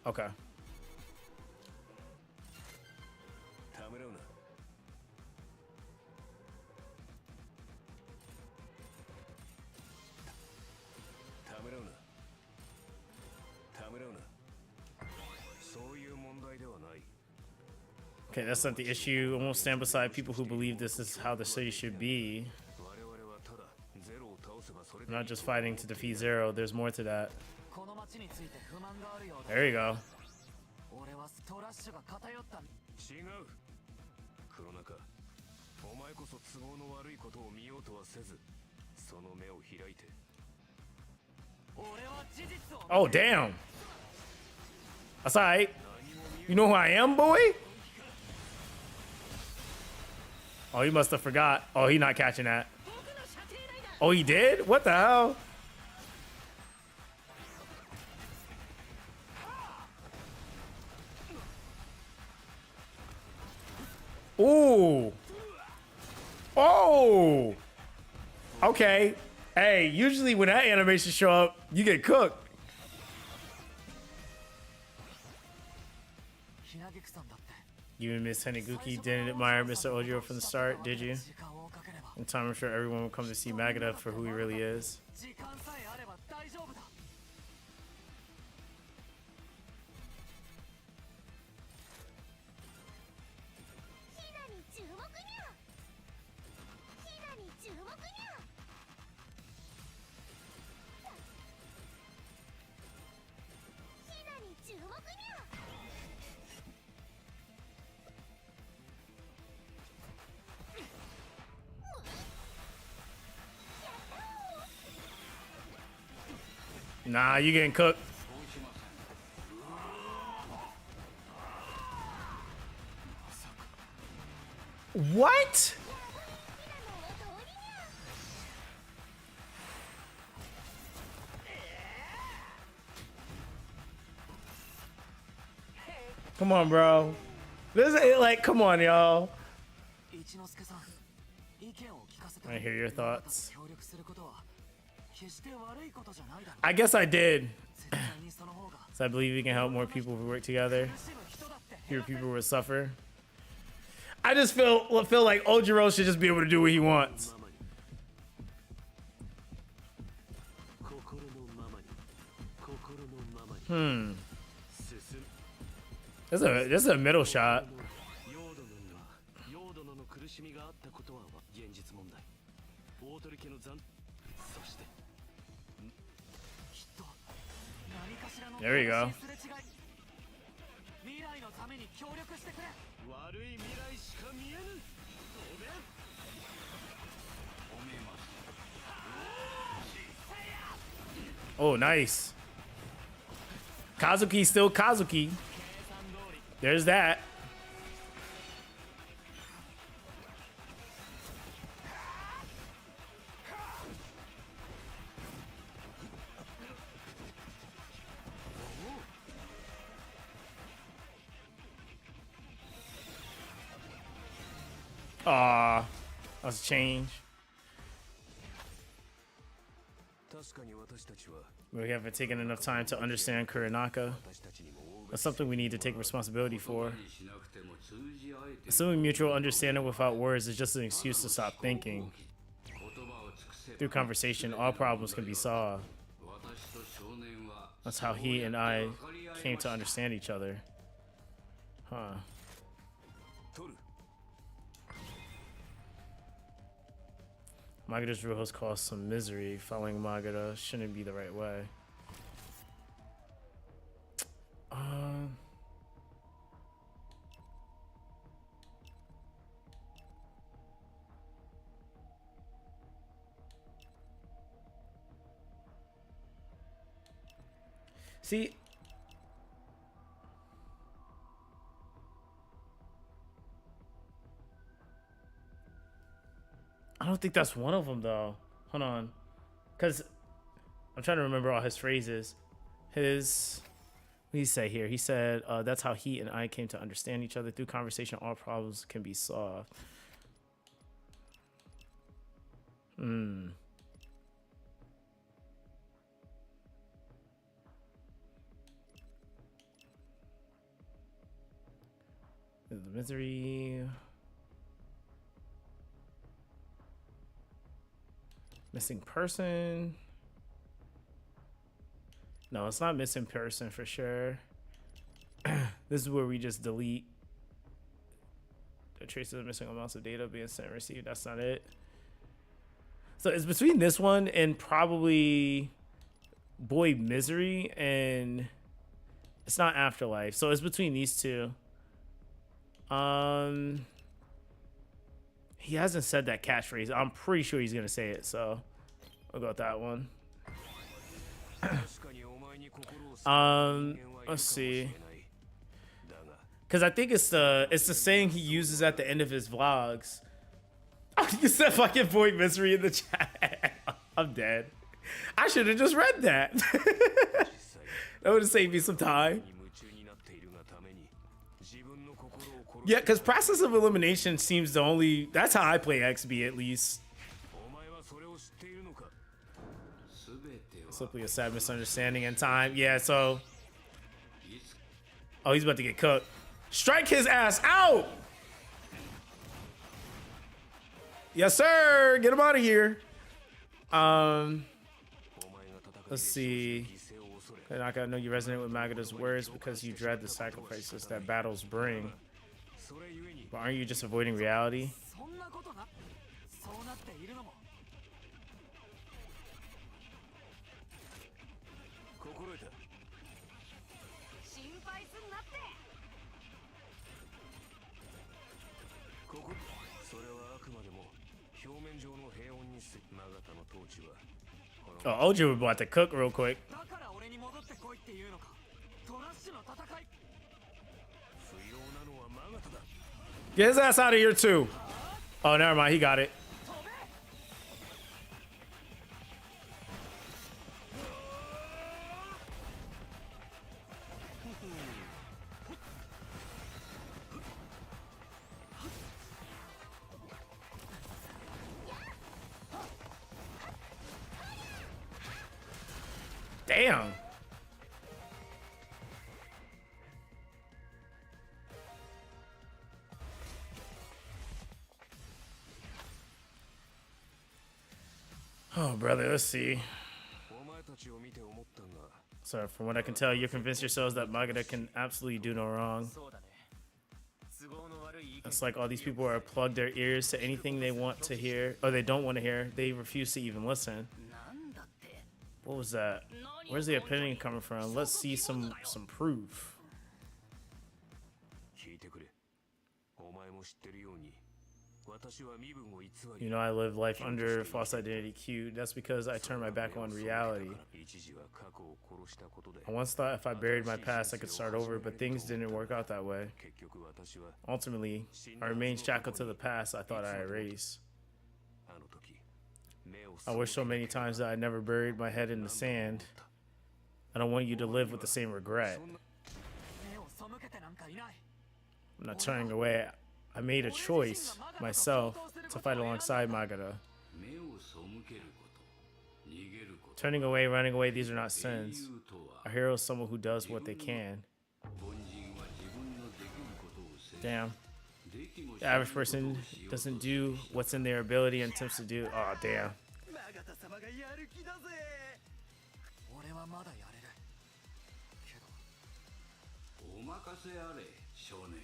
Okay. Okay, that's not the issue. I won't stand beside people who believe this is how the city should be. I'm not just fighting to defeat Zero. There's more to that. There you go. Oh, damn. That's all right. You know who I am, boy? Oh, he must have forgot. Oh, he not catching that. Oh, he did? What the hell? Ooh. Oh. Okay. Hey, usually when that animation show up, you get cooked. You and Miss Heniguki didn't admire Mr. Ojiro from the start, did you? In time, I'm sure everyone will come to see Magada for who he really is. Nah, you getting cooked. What? Come on, bro. This is like, come on, y'all. I hear your thoughts. I guess I did. So I believe we can help more people if we work together. Fewer people would suffer. I just feel like Ojiro should just be able to do what he wants. That's a middle shot. There we go. Oh, nice. Kazuki still Kazuki. There's that. Aw, that's a change. We haven't taken enough time to understand Kuronaka. That's something we need to take responsibility for. Assuming mutual understanding without words is just an excuse to stop thinking. Through conversation, all problems can be solved. That's how he and I came to understand each other. Huh. Magada's rule has caused some misery. Following Magada shouldn't be the right way. See, I don't think that's one of them though. Hold on, because I'm trying to remember all his phrases. What did he say here? He said, that's how he and I came to understand each other. Through conversation, all problems can be solved. The misery. Missing person. No, it's not missing person for sure. This is where we just delete the traces of missing amounts of data being sent and received. That's not it. So it's between this one and probably Boy Misery, and it's not Afterlife. So it's between these two. He hasn't said that catchphrase. I'm pretty sure he's gonna say it, so I'll go with that one. Let's see, because I think it's the saying he uses at the end of his vlogs. You said fucking Boy Misery in the chat. I'm dead. I should have just read that. That would have saved me some time. Yeah, because process of elimination seems the only... That's how I play XB, at least. Simply a sad misunderstanding in time. Yeah, so... Oh, he's about to get cooked. Strike his ass out! Yes, sir! Get him out of here. Let's see. I know you resonate with Magada's words because you dread the sacrifices that battles bring. But aren't you just avoiding reality? Oh, Ojo was about to cook real quick. Get his ass out of here too. Oh, never mind. He got it. Damn. Oh, brother, let's see.
お前たちを見て思ったが
So, from what I can tell, you're convinced yourselves that Magada can absolutely do no wrong.
そうだね。都合の悪い意見
It's like all these people are plugged their ears to anything they want to hear, or they don't want to hear. They refuse to even listen.
なんだって
What was that? Where's the opinion coming from? Let's see some proof.
聞いてくれお前も知ってるように私は身分を偽
You
り
know, I live life under false identity. Q. That's because I turn my back on reality.
一時は過去を殺したことで
I once thought if I buried my past, I could start over, but things didn't work out that way.
結局私は
Ultimately, I remained shackled to the past I thought I erased.
あの時目を
I wish so many times that I never buried my head in the sand. I don't want you to live with the same regret.
目を背けてなんかいない。
I'm not turning away. I made a choice myself to fight alongside Magada.
目を背けること逃げること
Turning away, running away, these are not sins.
英雄とは
A hero is someone who does what they can.
凡人は自分のできることをせず
Damn.
できもし
The
ない
average
ことを
person
しようと
doesn't do what's in their ability and attempts to do. Oh, damn.
永田様がやる気だぜ。俺はまだやれる。けど、
お任せあれ少年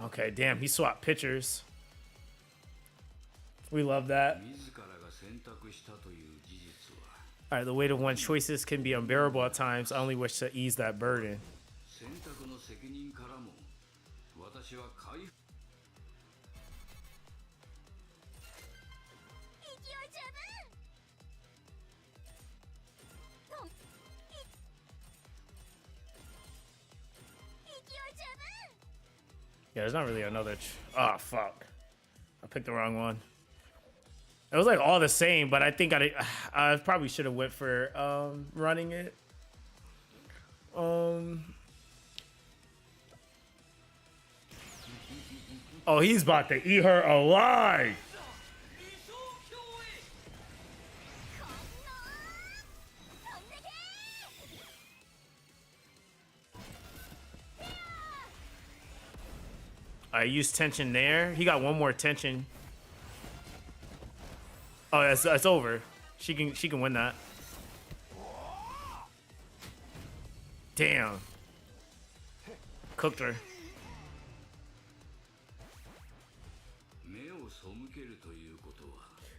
Okay, damn. He swapped pictures. We love that.
自らが選択したという事実は
All right, the weight of one's choices can be unbearable at times. I only wish to ease that burden.
選択の責任からも私は回復
勢い十分とんい勢い十分
Yeah, there's not really another. Oh, fuck. I picked the wrong one. It was like all the same, but I think I probably should have went for running it. Oh, he's about to eat her alive. I used tension there. He got one more tension. Oh, it's over. She can win that. Damn. Cooked her.
目を背けるということは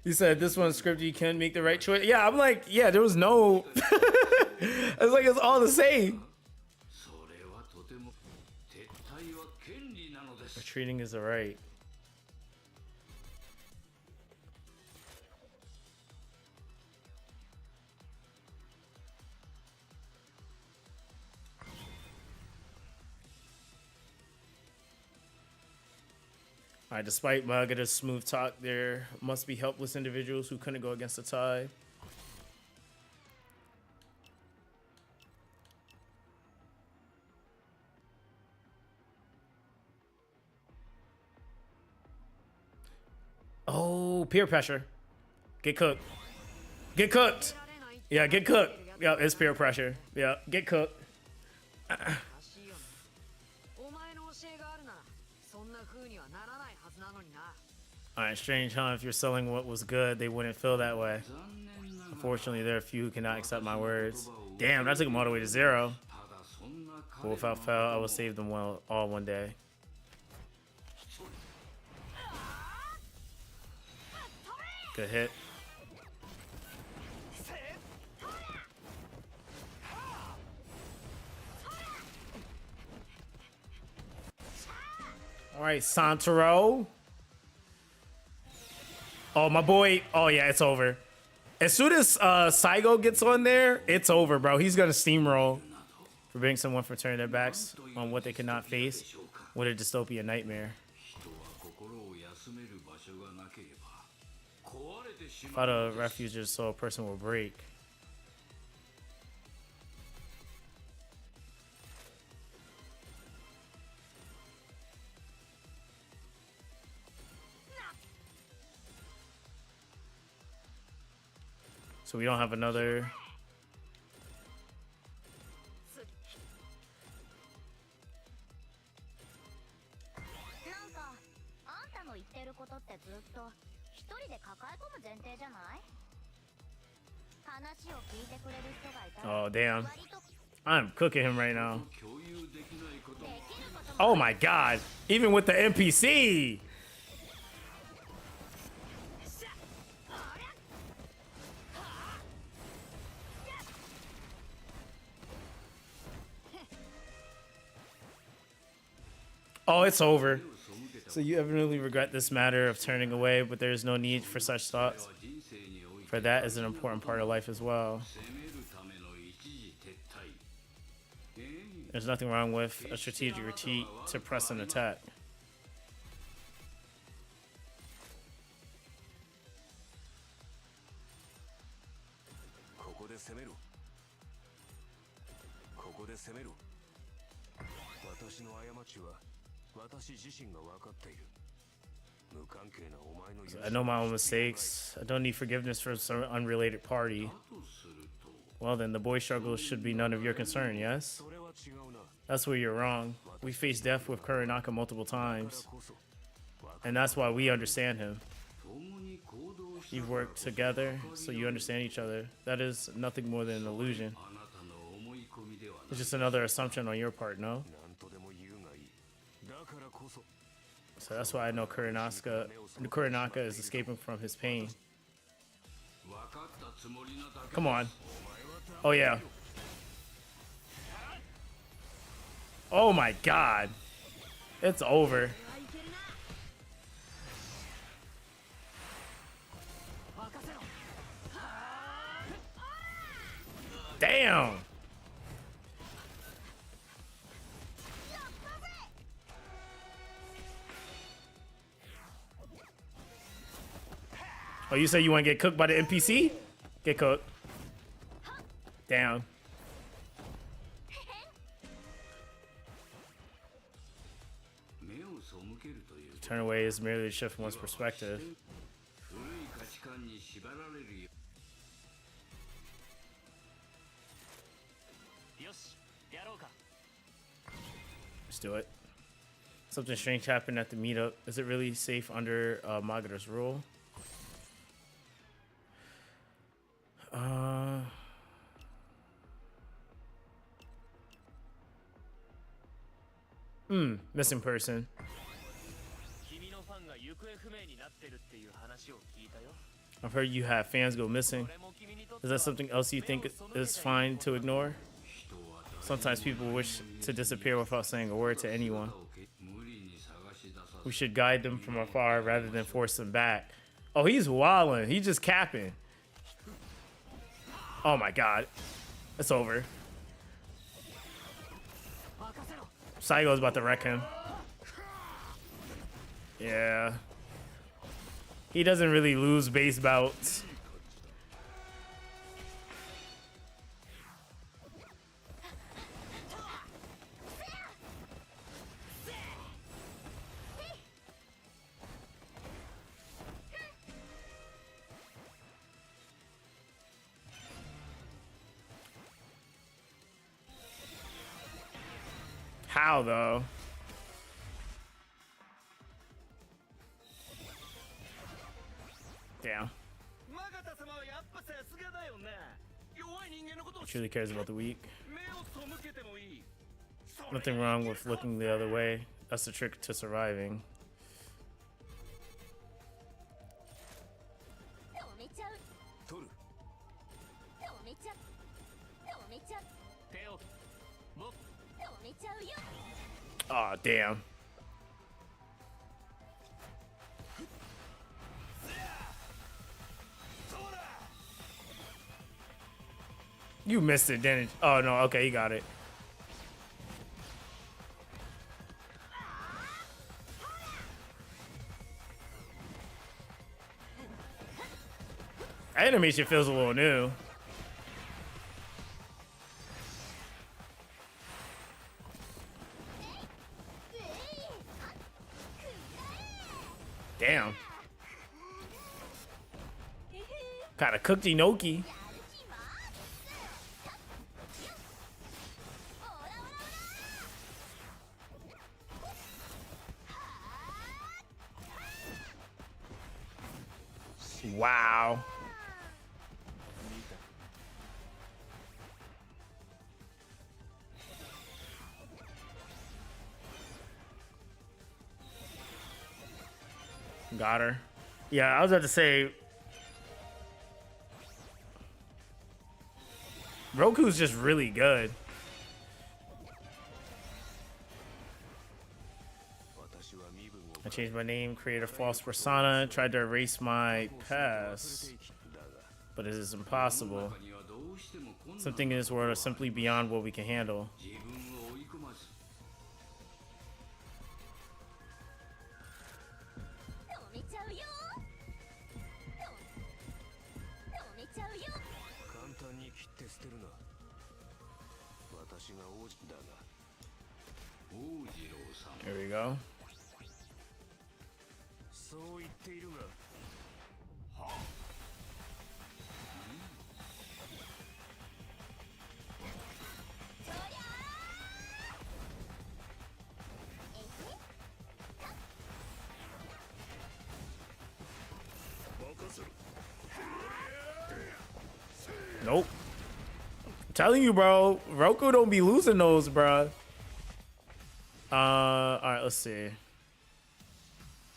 You said this one's scripted. You can't make the right choice. Yeah, I'm like, yeah, there was no. It's like it's all the same.
それはとても撤退は権利なのです
Retreating is alright. Alright, despite Magada's smooth talk, there must be helpless individuals who couldn't go against the tide. Oh, peer pressure. Get cooked. Get cooked. Yeah, get cooked. Yeah, it's peer pressure. Yeah, get cooked.
おかしいよねお前の教えがあるならそんな風にはならないはずなのにな
Alright, strange, huh? If you're selling what was good, they wouldn't feel that way.
残念ながら
Unfortunately, there are a few who cannot accept my words. Damn, that took them all the way to zero.
ただそんな
But
彼
without
の
fail, I will save them all one day. Good hit. All right, Santoro. Oh, my boy. Oh, yeah, it's over. As soon as Saigo gets on there, it's over, bro. He's going to steamroll. Forbidding someone from turning their backs on what they cannot face. What a dystopian nightmare.
人は心を休める場所がなければ壊れてし
If
ま
I
う
had a refuge just so a person will break. So we don't have another.
なんかあんたの言ってることってずっと一人で抱え込む前提じゃない？話を聞いてくれる人がいたら
Oh, damn.
割と
I'm cooking him right now.
共有できないことも
Oh my god. Even with the NPC. Oh, it's over. So you evidently regret this matter of turning away, but there is no need for such thoughts.
人生において
For that is an important part of life as well.
攻めるための一時撤退
There's nothing wrong with a strategic retreat to press an attack.
ここで攻めろ。ここで攻めろ。私の過ちは私自身が分かっている。無関係なお前の許し
I know my own mistakes. I don't need forgiveness from some unrelated party.
だとすると
Well, then the boy struggles should be none of your concern, yes?
それは違うな。
That's where you're wrong. We faced death with Kurenaka multiple
だから
times,
こそ
and that's why we understand him.
共に行動し
You've worked together, so you understand each other. That is nothing more than an illusion.
あなたの思い込みではない
It's just another assumption on your part, no?
何とでも言うがいい。だからこそ
So that's why I know Kurenaka is escaping from his pain.
分かったつもりなだけ
Come on. Oh, yeah. Oh, my God. It's over. Damn. Oh, you say you want to get cooked by the NPC? Get cooked. Damn.
目を背けるという
Turn away is merely a shift from one's perspective.
古い価値観に縛られるよ
よしやろうか
Let's do it. Something strange happened at the meetup. Is it really safe under Magada's rule? Missing person.
君のファンが行方不明になってるっていう話を聞いたよ
I've heard you have fans go missing.
これも君にとって
Is that something else you think is fine to ignore? Sometimes people wish to disappear without saying a word to anyone.
無理に探し出さ
We should guide them from afar rather than force them back. Oh, he's wildin'. He's just capping. Oh my god. It's over. Saigo's about to wreck him. Yeah. He doesn't really lose base bouts. How though? Damn.
マガタ様はやっぱさすがだよな。弱い人間のことを
Truly cares about the weak.
目を背けてもいい。
Nothing wrong with looking the other way. That's the trick to surviving.
止めちゃう
取る。
止めちゃ止めちゃ
手を僕
止めちゃうよ
Aw, damn. You missed it, didn't you? Oh, no. Okay, you got it. Animation feels a little new. Damn. Kind of cooked Inoki. Wow. Got her. Yeah, I was about to say Roku's just really good. I changed my name, created a false persona, tried to erase my past, but it is impossible. Something in this world is simply beyond what we can handle.
自分を追い込まず
止めちゃうよ止めちゃうよ
簡単に切って捨てるな。私が王子だが。
王次郎さん
Here we go.
そう言っているが。
Nope. I'm telling you, bro. Roku don't be losing those, bro. Alright, let's see.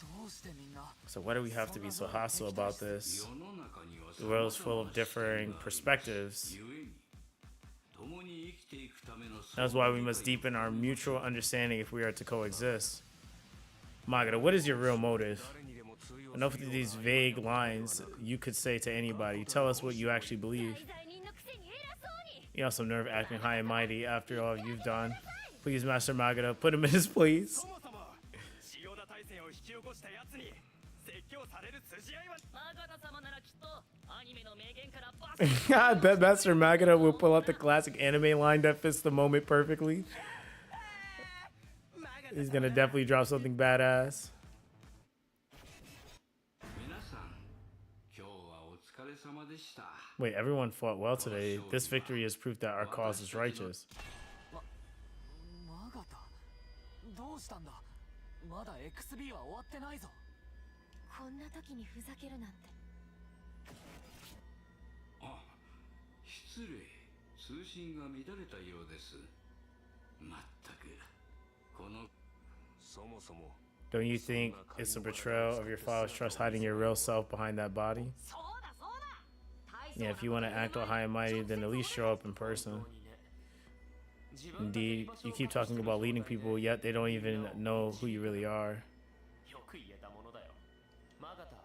どうしてみんな
So why do we have to be so hostile about this?
世の中には
The world is full of differing perspectives.
故に共に生きていくための
That's why we must deepen our mutual understanding if we are to coexist. Magata, what is your real motive? Enough of these vague lines you could say to anybody. Tell us what you actually believe.
罪人のくせに偉そうに
You have some nerve acting high and mighty after all you've done. Please, Master Magata, put him in his place.
そもそも塩田大戦を引き起こしたやつに説教される筋合いは
マガタ様ならきっとアニメの名言からバス
I bet Master Magata will pull out the classic anime line that fits the moment perfectly. He's gonna definitely drop something badass.
皆さん今日はお疲れ様でした
Wait, everyone fought well today. This victory is proof that our cause is righteous.
マガタどうしたんだまだ XB は終わってないぞ
こんな時にふざけるなんて
あ失礼通信が乱れたようですまったくこの
そもそも
Don't you think it's a betrayal of your father's trust hiding your real self behind that body?
そうだそうだ大
Yeah, if you want to act all high and mighty, then at least show up in person. Indeed, you keep talking about leading people, yet they don't even know who you really are.
よく言えたものだよマガタ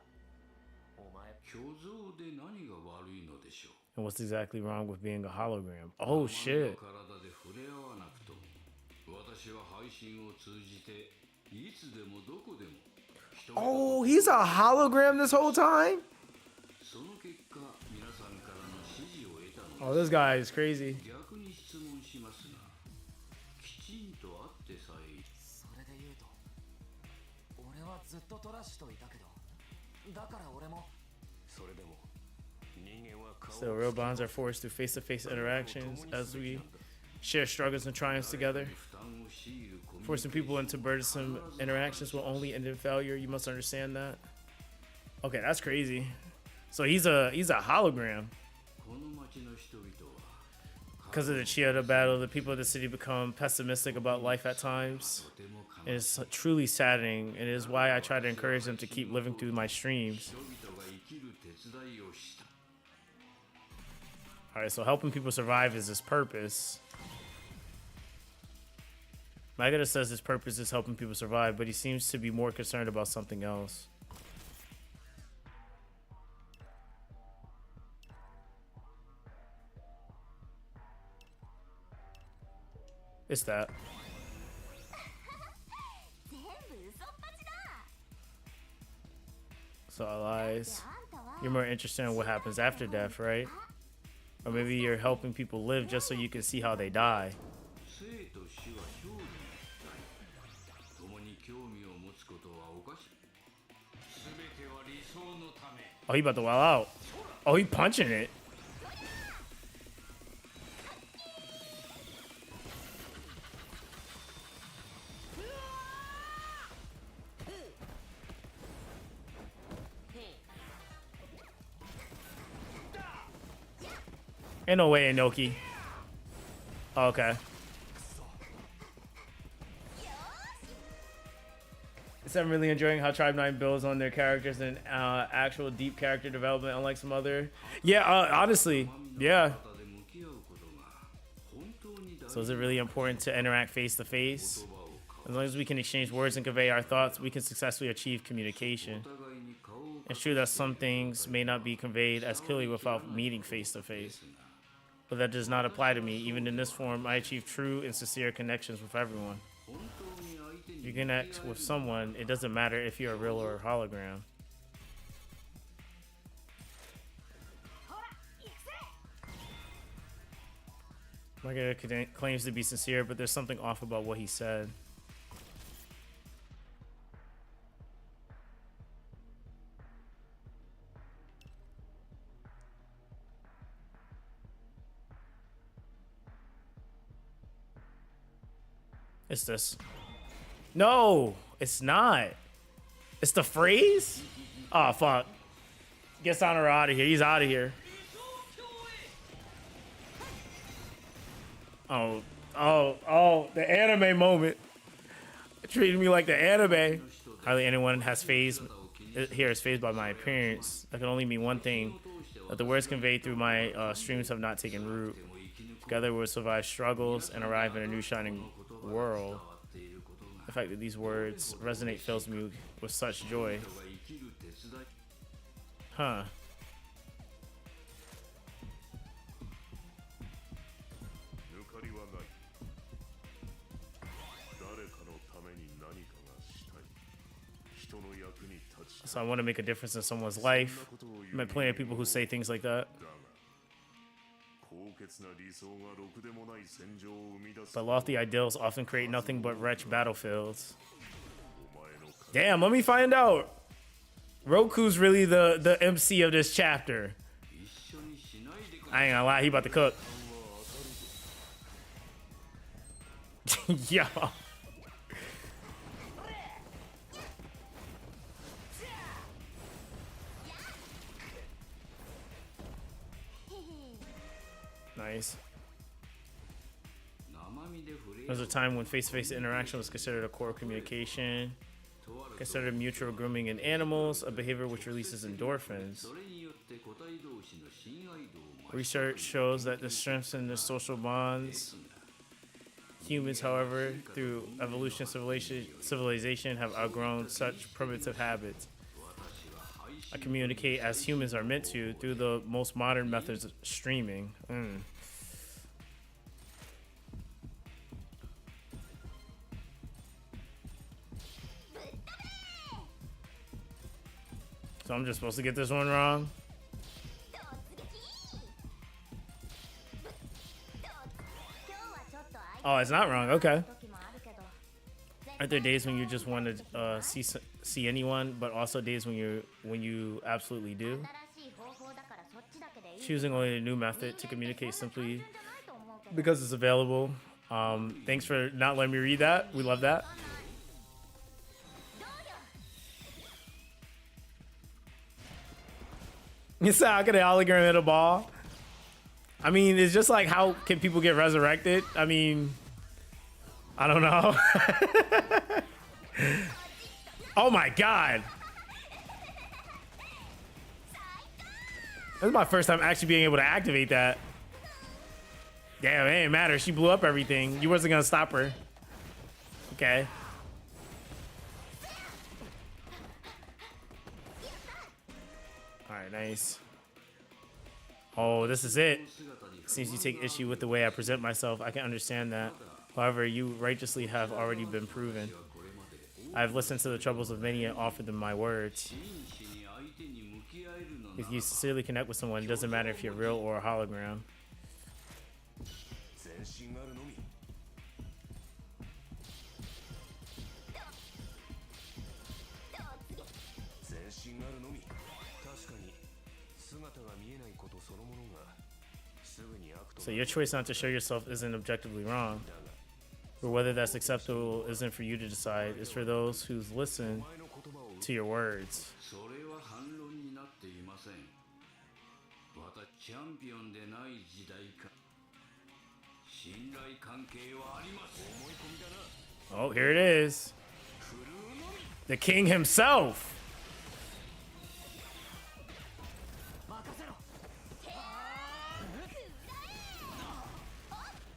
お前
虚像で何が悪いのでしょう
And what's exactly wrong with being a hologram? Oh shit.
体で触れ合わなくと私は配信を通じていつでもどこでも人々
Oh, he's a hologram this whole time?
その結果皆さんからの支持を得たの
Oh, this guy is crazy.
逆に質問しますがきちんと会ってさえ
それで言うと俺はずっとトラッシュといたけどだから俺も
それでも人間は顔
So real bonds are forged through face-to-face interactions as we share struggles and triumphs together.
負担を強いるコミュニケーション
Forcing people into burdensome interactions will only end in failure. You must understand that. Okay, that's crazy. So he's a hologram.
この町の人々は
Because of the Chiyoda battle, the people of the city become pessimistic about life at times.
とても
It is truly saddening, and it is why I try to encourage them to keep living through my streams.
人々が生きる手伝いをした
Alright, so helping people survive is his purpose. Magata says his purpose is helping people survive, but he seems to be more concerned about something else. It's that.
全部嘘っぱちだ
So allies,
あんたは
you're more interested in what happens after death, right? Or maybe you're helping people live just so you can see how they die.
生と死は表裏一体共に興味を持つことはおかしい全ては理想のため
Oh, he about to wild out. Oh, he punching it. Ain't no way, Inoki. Oh, okay. So I'm really enjoying how Tribe 9 builds on their characters and actual deep character development, unlike some other. Yeah, honestly, yeah. So is it really important to interact face to face? As long as we can exchange words and convey our thoughts, we can successfully achieve communication. It's true that some things may not be conveyed as clearly without meeting face to face. But that does not apply to me. Even in this form, I achieve true and sincere connections with everyone. If you connect with someone, it doesn't matter if you're a real or a hologram. My guy claims to be sincere, but there's something off about what he said. It's this. No, it's not. It's the phrase? Oh, fuck. Get Sonora out of here. He's out of here. Oh, the anime moment. It treated me like the anime. Hardly anyone has phased here is phased by my appearance. That can only mean one thing. That the words conveyed through my streams have not taken root. Together we'll survive struggles and arrive in a new shining world. The fact that these words resonate fills me with such joy. Huh. So I want to make a difference in someone's life. I met plenty of people who say things like that. But lofty ideals often create nothing but wretched battlefields. Damn, let me find out. Roku's really the MC of this chapter. I ain't gonna lie, he about to cook. Yo. Nice. There was a time when face-to-face interaction was considered a core of communication, considered mutual grooming in animals, a behavior which releases endorphins. Research shows that this strengthens the social bonds. Humans, however, through evolution and civilization, have outgrown such primitive habits. I communicate as humans are meant to through the most modern methods of streaming. So I'm just supposed to get this one wrong? Oh, it's not wrong. Okay. Aren't there days when you just want to see anyone, but also days when you absolutely do? Choosing only a new method to communicate simply because it's available. Thanks for not letting me read that. We love that. You said how can a hologram hit a ball? I mean, it's just like how can people get resurrected? I mean, I don't know. Oh my god. This is my first time actually being able to activate that. Damn, it ain't matter. She blew up everything. You wasn't gonna stop her. Okay. Alright, nice. Oh, this is it. Since you take issue with the way I present myself, I can understand that. However, you righteously have already been proven. I have listened to the troubles of many and offered them my words. If you sincerely connect with someone, it doesn't matter if you're real or a hologram. So your choice not to show yourself isn't objectively wrong. But whether that's acceptable isn't for you to decide. It's for those who listen to your words.
チャンピオンでない時代か。信頼関係はあります。思い込みだな。
Oh, here it is. The king himself.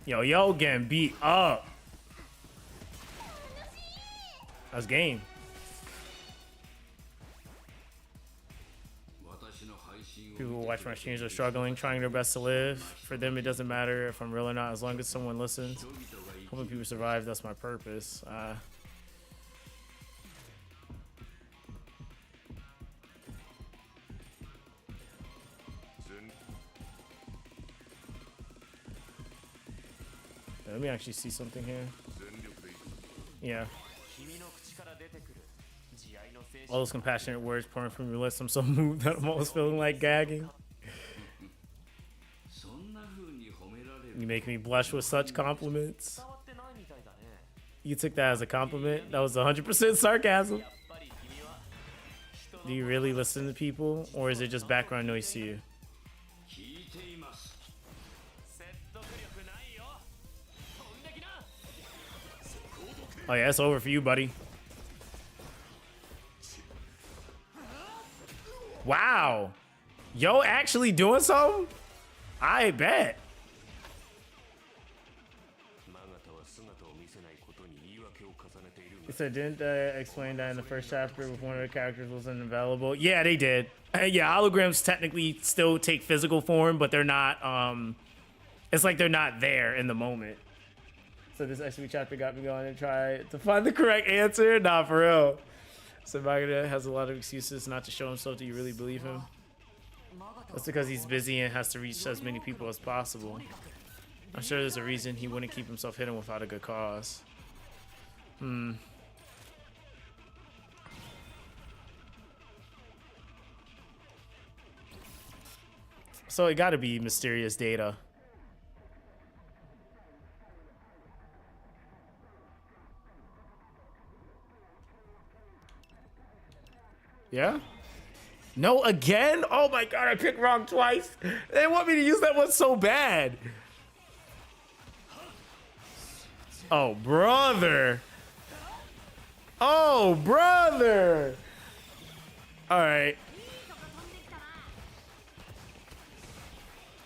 Yo getting beat up. That's game. People who watch my streams are struggling, trying their best to live. For them, it doesn't matter if I'm real or not, as long as someone listens. Helping people survive, that's my purpose. Let me actually see something here. Yeah. All those compassionate words pouring from your lips. I'm so moved that I'm almost feeling like gagging. You make me blush with such compliments. You took that as a compliment? That was 100% sarcasm. Do you really listen to people, or is it just background noise to you? Oh yeah, it's over for you, buddy. Wow. Yo, actually doing something? I bet. He said, didn't explain that in the first chapter if one of the characters wasn't available? Yeah, they did. Yeah, holograms technically still take physical form, but they're not, it's like they're not there in the moment. So this XP chapter got me going and try to find the correct answer. Nah, for real. So Magada has a lot of excuses not to show himself. Do you really believe him? That's because he's busy and has to reach as many people as possible. I'm sure there's a reason he wouldn't keep himself hidden without a good cause. So it gotta be mysterious data. Yeah? No, again? Oh my god, I picked wrong twice. They want me to use that one so bad. Oh, brother. Oh, brother. All right.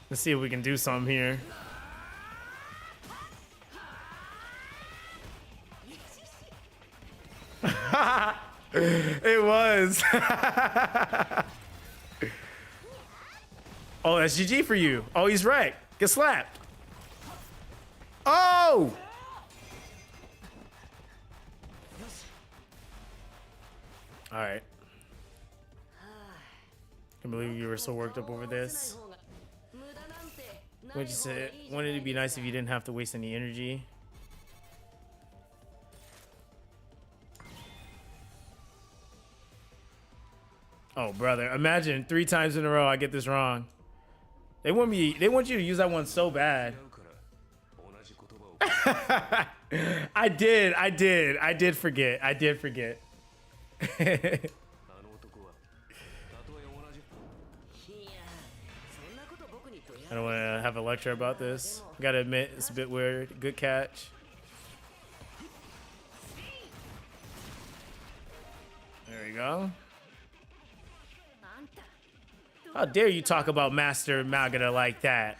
Let's see if we can do something here. It was. Oh, that's GG for you. Oh, he's right. Get slapped. Oh! All right. Can't believe you were so worked up over this. What you said? Wanted it to be nice if you didn't have to waste any energy. Oh, brother! Imagine 3 times in a row I get this wrong. They want you to use that one so bad. I did forget. I don't want to have a lecture about this. Gotta admit, it's a bit weird. Good catch. There you go. How dare you talk about Master Magada like that?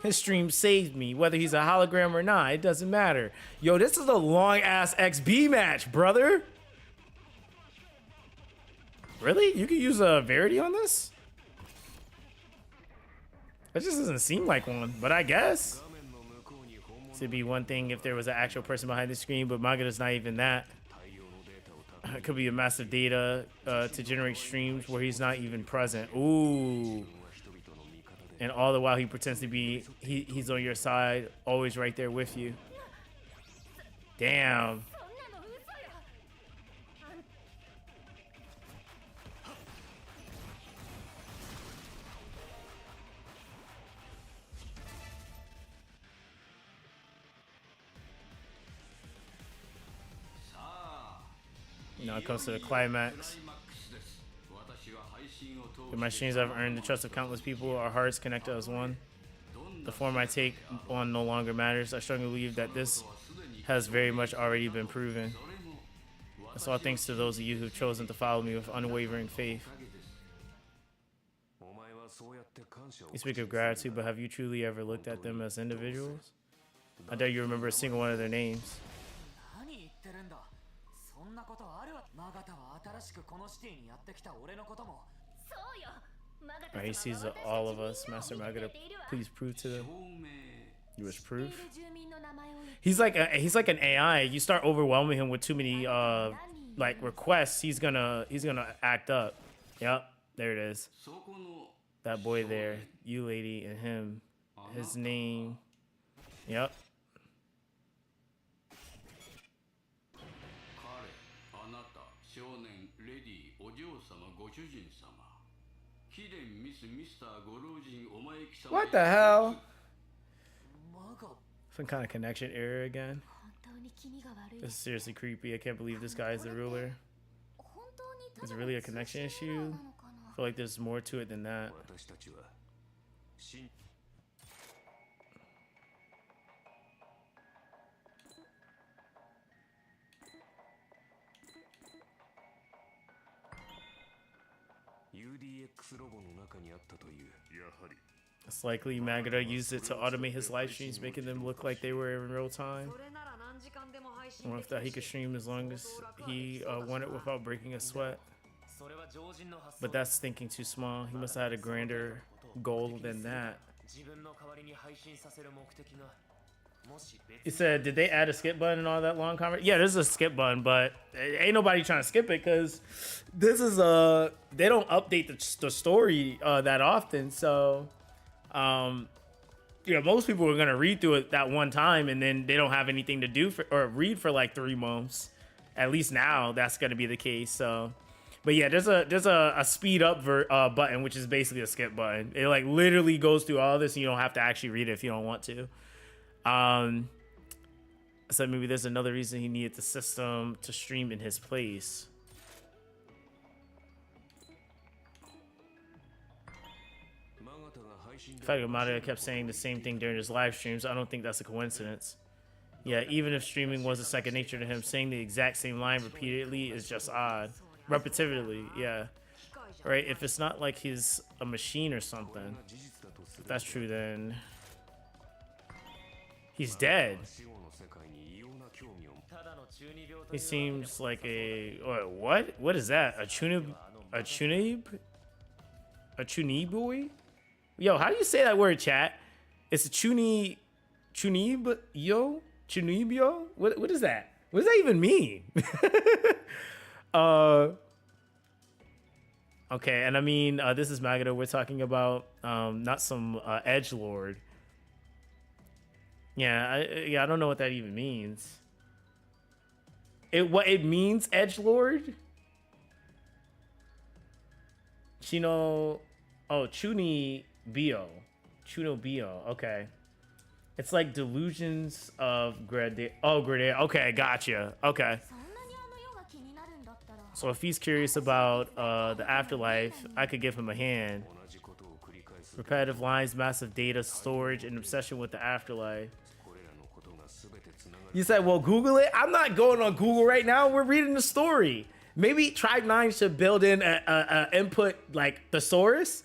His stream saved me, whether he's a hologram or not. It doesn't matter. Yo, this is a long-ass XB match, brother. Really? You can use a Verity on this? That just doesn't seem like one, but I guess. This would be one thing if there was an actual person behind the screen, but Magada's not even that. It could be a massive data to generate streams where he's not even present. Ooh. And all the while he pretends to be, he's on your side, always right there with you. Damn. Now it comes to the climax. My streams have earned the trust of countless people. Our hearts connected as one. The form I take on no longer matters. I strongly believe that this has very much already been proven. That's all thanks to those of you who've chosen to follow me with unwavering faith. You speak of gratitude, but have you truly ever looked at them as individuals? I doubt you remember a single one of their names.
何言ってるんだ。そんなことあるわ。マガタは新しくこのシティにやってきた俺のことも。
そうよ。
Right, he sees all of us. Master Magata, please prove to them. You wish proof? He's like an AI. You start overwhelming him with too many like requests, he's gonna act up. Yep, there it is. That boy there, you lady, and him. His name. Yep. What the hell? Some kind of connection error again. This is seriously creepy. I can't believe this guy is the ruler. Is it really a connection issue? I feel like there's more to it than that. It's likely Magada used it to automate his live streams, making them look like they were in real time. Or if that he could stream as long as he wanted without breaking a sweat. But that's thinking too small. He must have had a grander goal than that. He said, did they add a skip button and all that long conversation? Yeah, there's a skip button, but ain't nobody trying to skip it because this is they don't update the story that often. So, you know, most people are gonna read through it that one time and then they don't have anything to do or read for like 3 months. At least now that's gonna be the case. So, but yeah, there's a speed up button, which is basically a skip button. It like literally goes through all this and you don't have to actually read it if you don't want to. So maybe there's another reason he needed the system to stream in his place. In fact, Amada kept saying the same thing during his live streams. I don't think that's a coincidence. Yeah, even if streaming was a second nature to him, saying the exact same line repeatedly is just odd. Repetitively, yeah. Right, if it's not like he's a machine or something. If that's true, then he's dead. He seems like a what? What is that? A chuniboi? Yo, how do you say that word, chat? It's a chunibyo? Chunibyo? What is that? What does that even mean? Okay, and I mean this is Magada. We're talking about not some edgelord. Yeah, I don't know what that even means. What it means, edgelord? Chino, oh, Chunibyo, okay. It's like delusions of grade. Oh, grade. Okay, gotcha. Okay. So if he's curious about the afterlife, I could give him a hand. Repetitive lines, massive data storage, and obsession with the afterlife. You said, well, Google it. I'm not going on Google right now. We're reading the story. Maybe Tribe 9 should build in a input like thesaurus,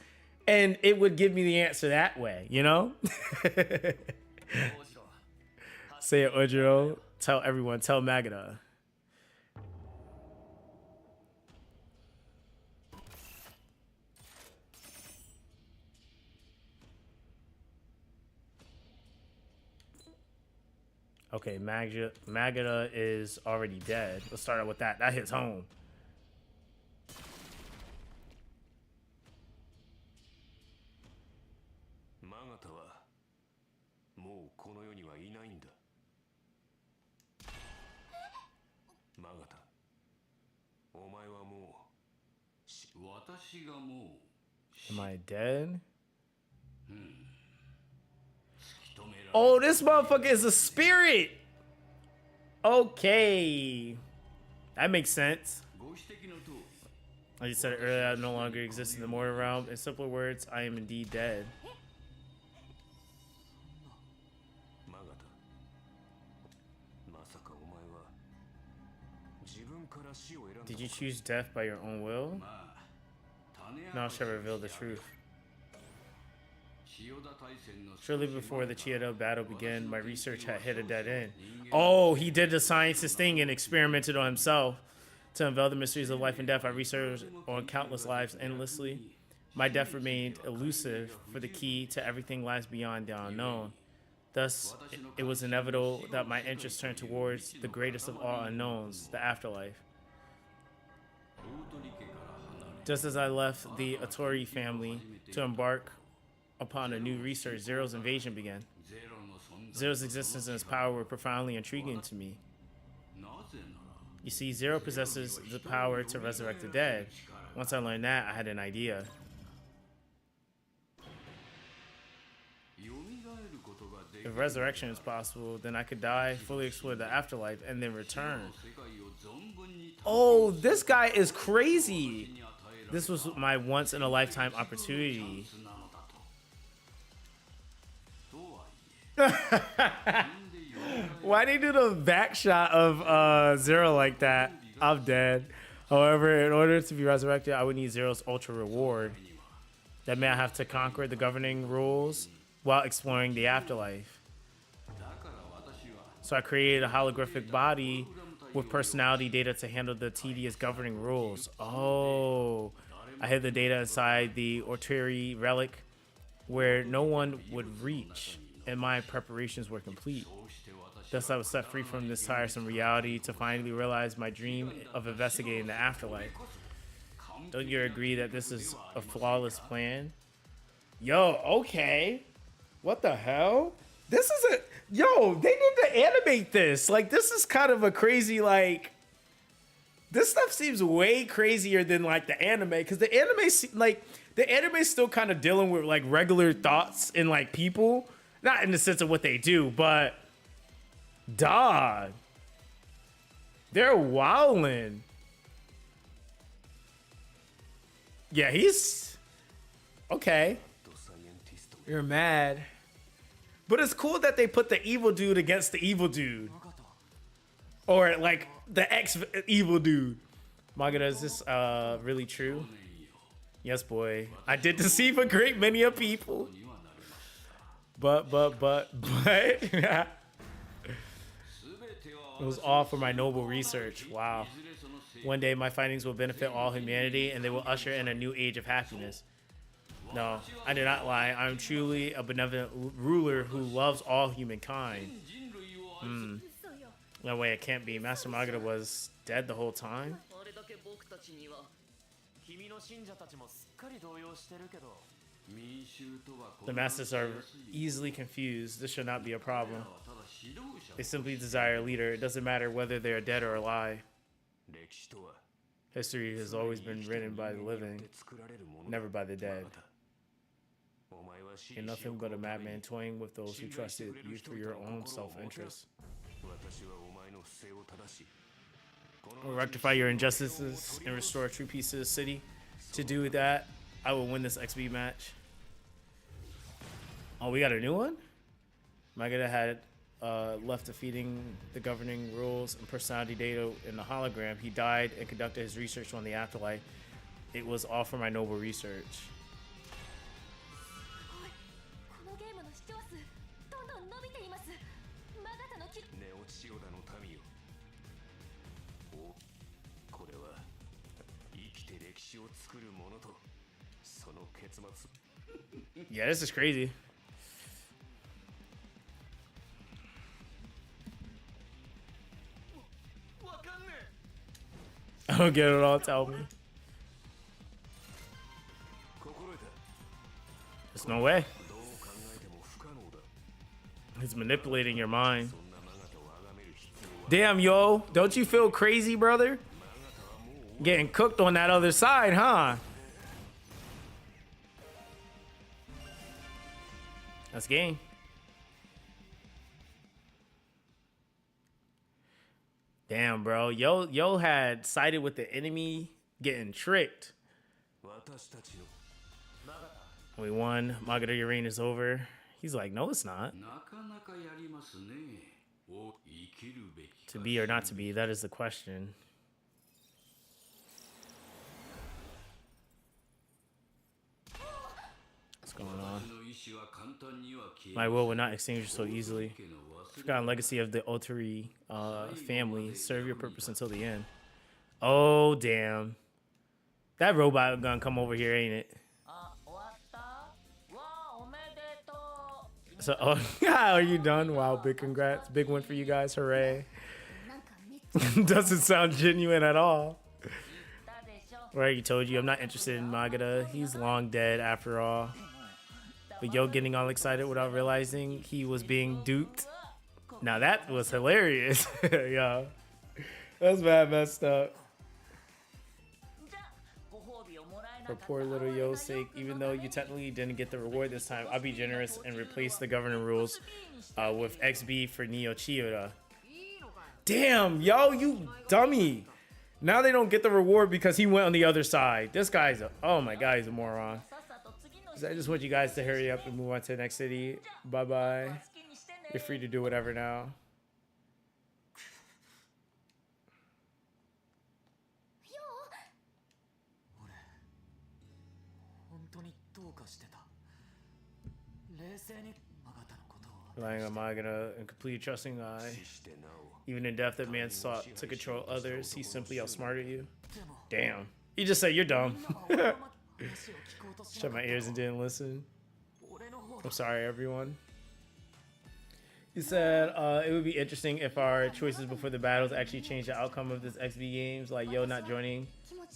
and it would give me the answer that way, you know? Say it, Ojiro. Tell everyone. Tell Magada. Okay, Magada is already dead. Let's start out with that. That hits home. Am I dead? Oh, this motherfucker is a spirit. Okay. That makes sense. Like you said earlier, I no longer exist in the mortal realm. In simpler words, I am indeed dead.
マガタ、まさかお前は自分から死を選んだのか。
Did you choose death by your own will?
まあ種明
Now
かし
shall
を
reveal the
してあげる
truth.
千代田大戦の
Surely before the Chiyoda battle began, my
私の
research
研究
had hit a
は
dead
少々
end.
人間
Oh, he did the scientist thing and experimented on himself. To unveil the mysteries of life and death, I researched on countless lives endlessly. My death remained elusive, for the key to everything lies beyond the unknown. Thus, it was inevitable that my interest turned towards the greatest of all unknowns, the afterlife.
大鳥家から離れ
Just as I left the Atori family to embark upon a new research, Zero's invasion began.
ゼロの存在
Zero's existence and his power were profoundly intriguing to me.
なぜなら
You see, Zero possesses the power to resurrect the dead. Once I learned that, I had an idea.
蘇ることができ
If
る
resurrection is possible, then I could die, fully explore the afterlife, and then return.
世界を存分に
Oh, this guy is crazy.
に与えられ
This was my once in a lifetime opportunity.
たなのだと。とはいえ
Why they do the back shot of Zero like that? I'm dead. However, in order to be resurrected, I would need Zero's ultra reward. That meant I have to conquer the governing rules while exploring the afterlife.
だから私は
So I created a holographic body with personality data to handle the tedious governing rules. Oh, I hid the data inside the Orteri relic where no one would reach, and my preparations were complete.
そうして私
Thus, I was set free from this tiresome reality to finally realize my dream of investigating the afterlife. Don't you agree that this is a flawless plan? Yo, okay. What the hell? This is a... Yo, they need to animate this. Like, this is kind of a crazy, like... This stuff seems way crazier than, like, the anime. Because the anime, like... The anime's still kind of dealing with, like, regular thoughts and, like, people. Not in the sense of what they do, but... Dog. They're wildin'. Yeah, he's... Okay. You're mad. But it's cool that they put the evil dude against the evil dude. Or, like, the ex-evil dude. Magada, is this really true? Yes, boy. I did deceive a great many of people. But... It was all for my noble research. Wow. One day my findings will benefit all humanity and they will usher in a new age of happiness. No, I did not lie. I am truly a benevolent ruler who loves all humankind. No way, it can't be. Master Magada was dead the whole time?
あれだけ僕たちには
君の信者たちもすっかり動揺してるけど
民衆とは
The masters are easily confused. This should not be a problem.
ただ指導者
They simply desire a leader. It doesn't matter whether they are dead or alive.
歴史とは
History has always been written by the living,
作られるものだ。
never by the dead.
お前は私利
You're
私欲
nothing but a
のために
madman toying with those who trusted you for your own self-interest.
私はお前の不正を正し、こ
Will
の
rectify your injustices and restore true peace to the city. To do that, I will win this XB match. Oh, we got a new one? Magada had left defeating the governing rules and personality data in the hologram. He died and conducted his research on the afterlife. It was all for my noble research.
このゲームの視聴数どんどん伸びています。マガタの記録
ネオ千代田の民よ。お、これは生きて歴史を作る者とその結末。
Yeah, this is crazy. I don't get it all, tell me.
心得た。
There's no way.
どう考えても不可能だ。
He's manipulating your mind.
そんなマガタを崇める必要は
Damn, yo. Don't you feel crazy, brother? Getting cooked on that other side, huh? That's game. Damn, bro. Yo had sided with the enemy getting tricked.
私たちの
We won. Magata, your reign is over. He's like, no, it's not.
なかなかやりますね。お、生きるべきか。
To be or not to be, that is the question. What's going on? My will not extinguish so easily. Forgotten legacy of the Otari family. Serve your purpose until the end. Oh, damn. That robot gonna come over here, ain't it? So, oh, are you done? Wow, big congrats. Big win for you guys. Hooray.
なんかめっちゃ
Doesn't sound genuine at all. I already told you I'm not interested in Magata. He's long dead after all. But yo getting all excited without realizing he was being duped. Now that was hilarious. Yeah. That's bad messed up. For poor little Yo's sake, even though you technically didn't get the reward this time, I'll be generous and replace the governing rules with XB for Neo Chiyoda. Damn, yo, you dummy. Now they don't get the reward because he went on the other side. This guy's a, oh my god, he's a moron. So I just want you guys to hurry up and move on to the next city. Bye-bye. You're free to do whatever now.
本当にどうかしてた。冷静にマガタのことを。
Relying on Magata and completely trusting I.
死してなお
Even in death, that man sought to control others. He simply outsmarted you. Damn. He just said you're dumb. Shut my ears and didn't listen. I'm sorry, everyone. He said it would be interesting if our choices before the battles actually change the outcome of this XB games, like Yo not joining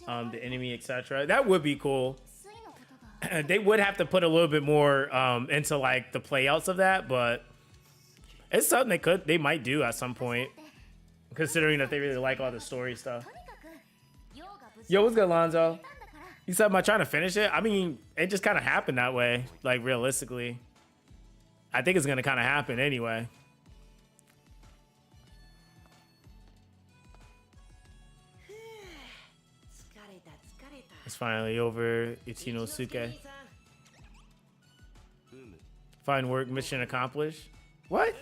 the enemy, etc. That would be cool. They would have to put a little bit more into like the playouts of that, but it's something they might do at some point, considering that they really like all the story stuff. Yo, what's good, Lonzo? You said, am I trying to finish it? I mean, it just kind of happened that way, like realistically. I think it's gonna kind of happen anyway. It's finally over. Ichinosuke. Fine work, mission accomplished. What?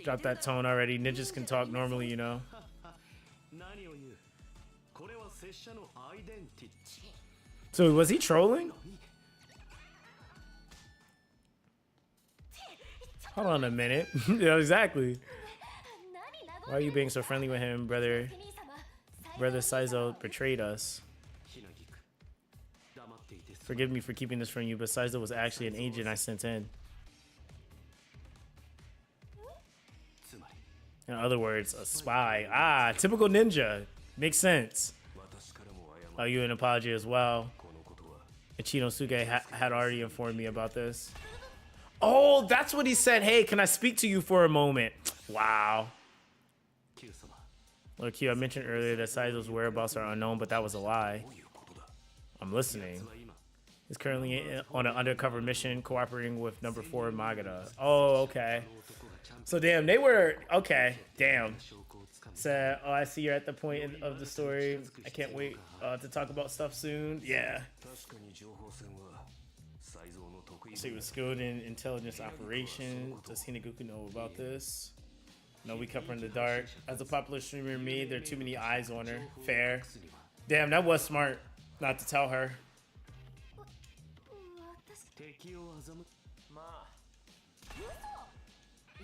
Drop that tone already. Ninjas can talk normally, you know. So was he trolling? Hold on a minute. Yeah, exactly. Why are you being so friendly with him, brother? Brother Saizo betrayed us. Forgive me for keeping this from you, but Saizo was actually an agent I sent in. In other words, a spy. Ah, typical ninja. Makes sense. Oh, you an apology as well. Ichinosuke had already informed me about this. Oh, that's what he said. Hey, can I speak to you for a moment? Wow. Look, Q, I mentioned earlier that Saizo's whereabouts are unknown, but that was a lie. I'm listening. He's currently on an undercover mission cooperating with number 4 Magata. Oh, okay. So, damn, they were... Okay, damn. Said, oh, I see you're at the point of the story. I can't wait to talk about stuff soon. Yeah. So he was skilled in intelligence operation. Does Hinaguku know about this? No, we kept her in the dark. As a popular streamer me, there are too many eyes on her. Fair. Damn, that was smart not to tell her.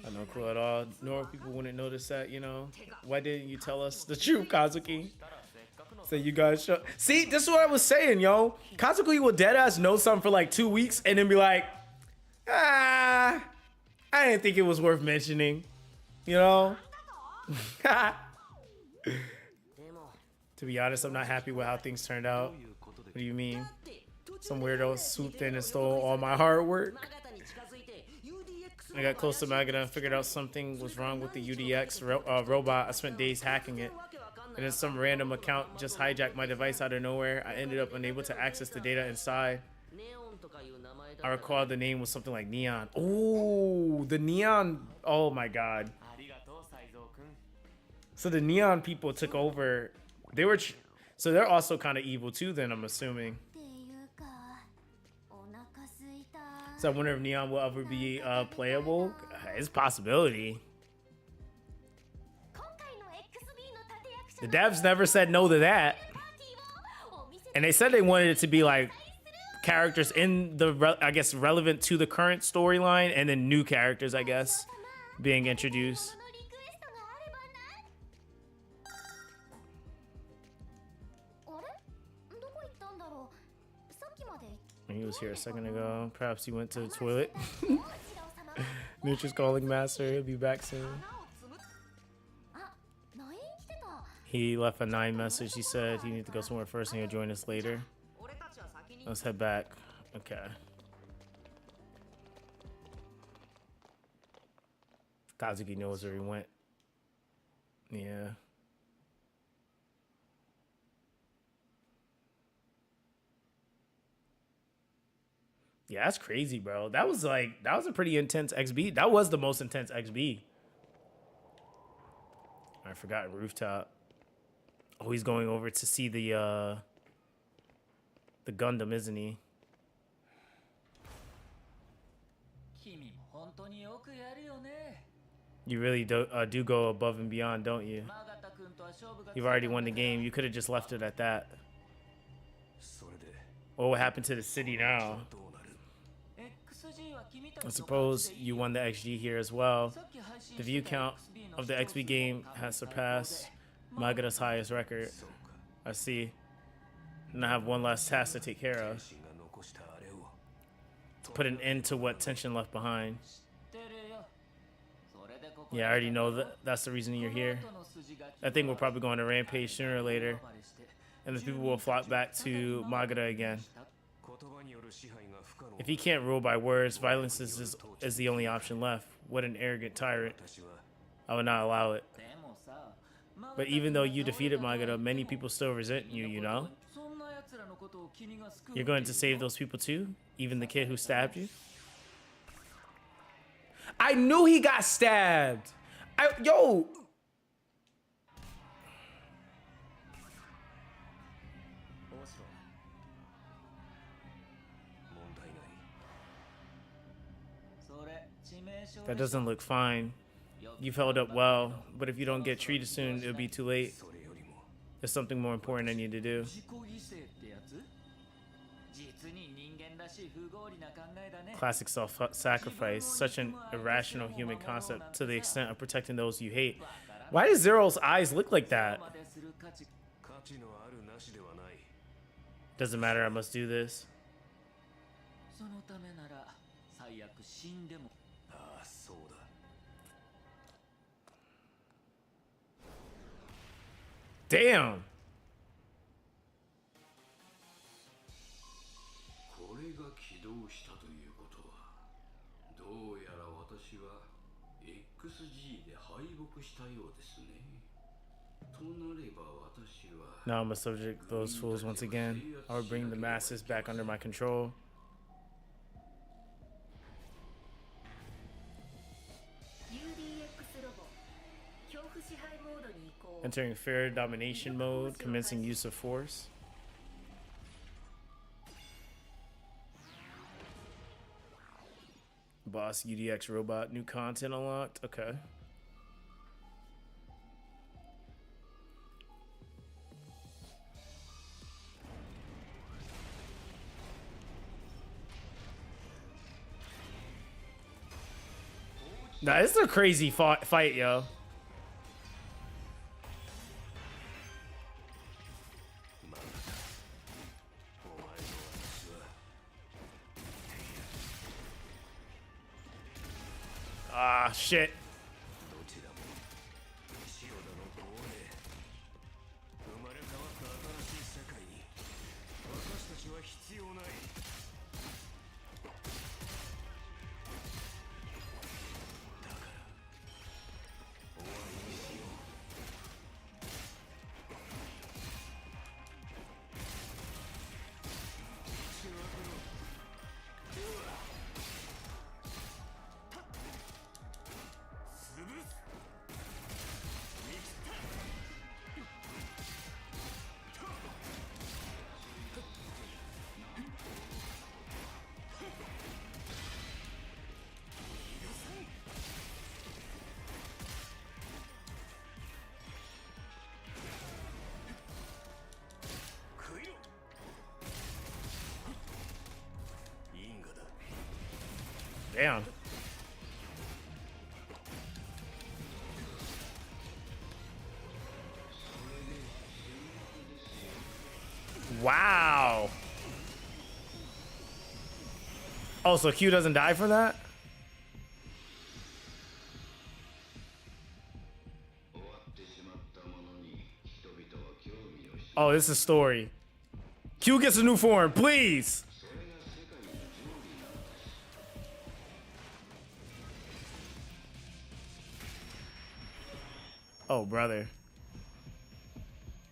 I know, cool at all. Nor people wouldn't notice that, you know. Why didn't you tell us the truth, Kazuki? So you guys show. See, this is what I was saying, yo. Kazuki will deadass know something for like 2 weeks and then be like, I didn't think it was worth mentioning. You know? To be honest, I'm not happy with how things turned out. What do you mean? Some weirdo swooped in and stole all my hard work. I got close to Magata and figured out something was wrong with the UDX robot. I spent days hacking it. And then some random account just hijacked my device out of nowhere. I ended up unable to access the data inside. I recall the name was something like Neon. Oh, the Neon. Oh my god. So the Neon people took over They were, so they're also kind of evil too. Then I'm assuming.
っていうかお腹すいた
So I wonder if Neon will ever be playable. It's a possibility.
今回の XB の立役者
The devs never said no to that,
パーティーをお見せ
and they said they wanted it to be like characters in the, I guess, relevant to the current storyline, and then new characters, I guess, being introduced.
のリクエストがあればなあれどこ行ったんだろうさっきまで
He was here a second ago. Perhaps he went to the toilet.
王子郎様
Nature's calling master. He'll be back soon.
あ、ナイン来てた
He left a 9 message. He said he needed to go somewhere first and he'll join us later.
俺たちは先に
Let's head back. Okay. Kazuki knows where he went. Yeah. Yeah, that's crazy, bro. That was a pretty intense XB. That was the most intense XB. I forgot rooftop. Oh, he's going over to see the Gundam, isn't he?
君も本当によくやるよね
You really do go above and beyond, don't you?
マガタ君とは勝負が
You've already won the game. You could have just left it at that.
それで
Well, what happened to the city now?
どうなる
XG は君たち
I
の
suppose you won the XG here as well.
さっき配信
The
して
view
た
count
XB の
of the XP game has surpassed Magata's highest record.
そうか
I see. And I have one last task to take care of.
天心が残したあれを
To put an end to what tension left behind.
知ってるよそれでここ
Yeah, I already know that's the reason you're here.
この後の筋書き
I think we'll probably go on a rampage sooner or later.
呼ばれして
And the people will flock back to Magata again.
言葉による支配が不可能
If he can't rule by words, violence is the only option left. What an arrogant tyrant.
私は
I would not allow it.
でもさ
But even though you defeated Magata, many people still resent you, you know?
そんな奴らのことを君が救う
You're going to save those people too? Even the kid who stabbed you? I knew he got stabbed! Yo!
大城
問題ない
それ致命傷
That doesn't look fine. You've held up well, but if you don't get treated soon, it'll be too late.
それよりも
There's something more important I need to do.
自己犠牲ってやつ実に人間らしい不合理な考えだね
Classic self-sacrifice, such an irrational human concept to the extent of protecting those you hate. Why does Zero's eyes look like that?
までする価値
価値のあるなしではない
Doesn't matter, I must do this.
そのためなら最悪死んでも
ああそうだ
Damn!
これが起動したということはどうやら私は XG で敗北したようですねとなれば私は
Now I must subject those fools once again. I will bring the masses back under my control.
UDX ロボ恐怖支配モードに移行
Entering fair domination mode, commencing use of force. Boss UDX robot, new content unlocked. Okay. Nah, this is a crazy fight, yo.
まあお前と私は
Ah, shit.
どちらも潮田の亡霊生まれ変わった新しい世界に私たちは必要ないだから終わりにしよう主役の
Nah, Damn. Wow. Oh, so Q doesn't die for that? Oh, this is a story. Q gets a new form, please. Oh, brother.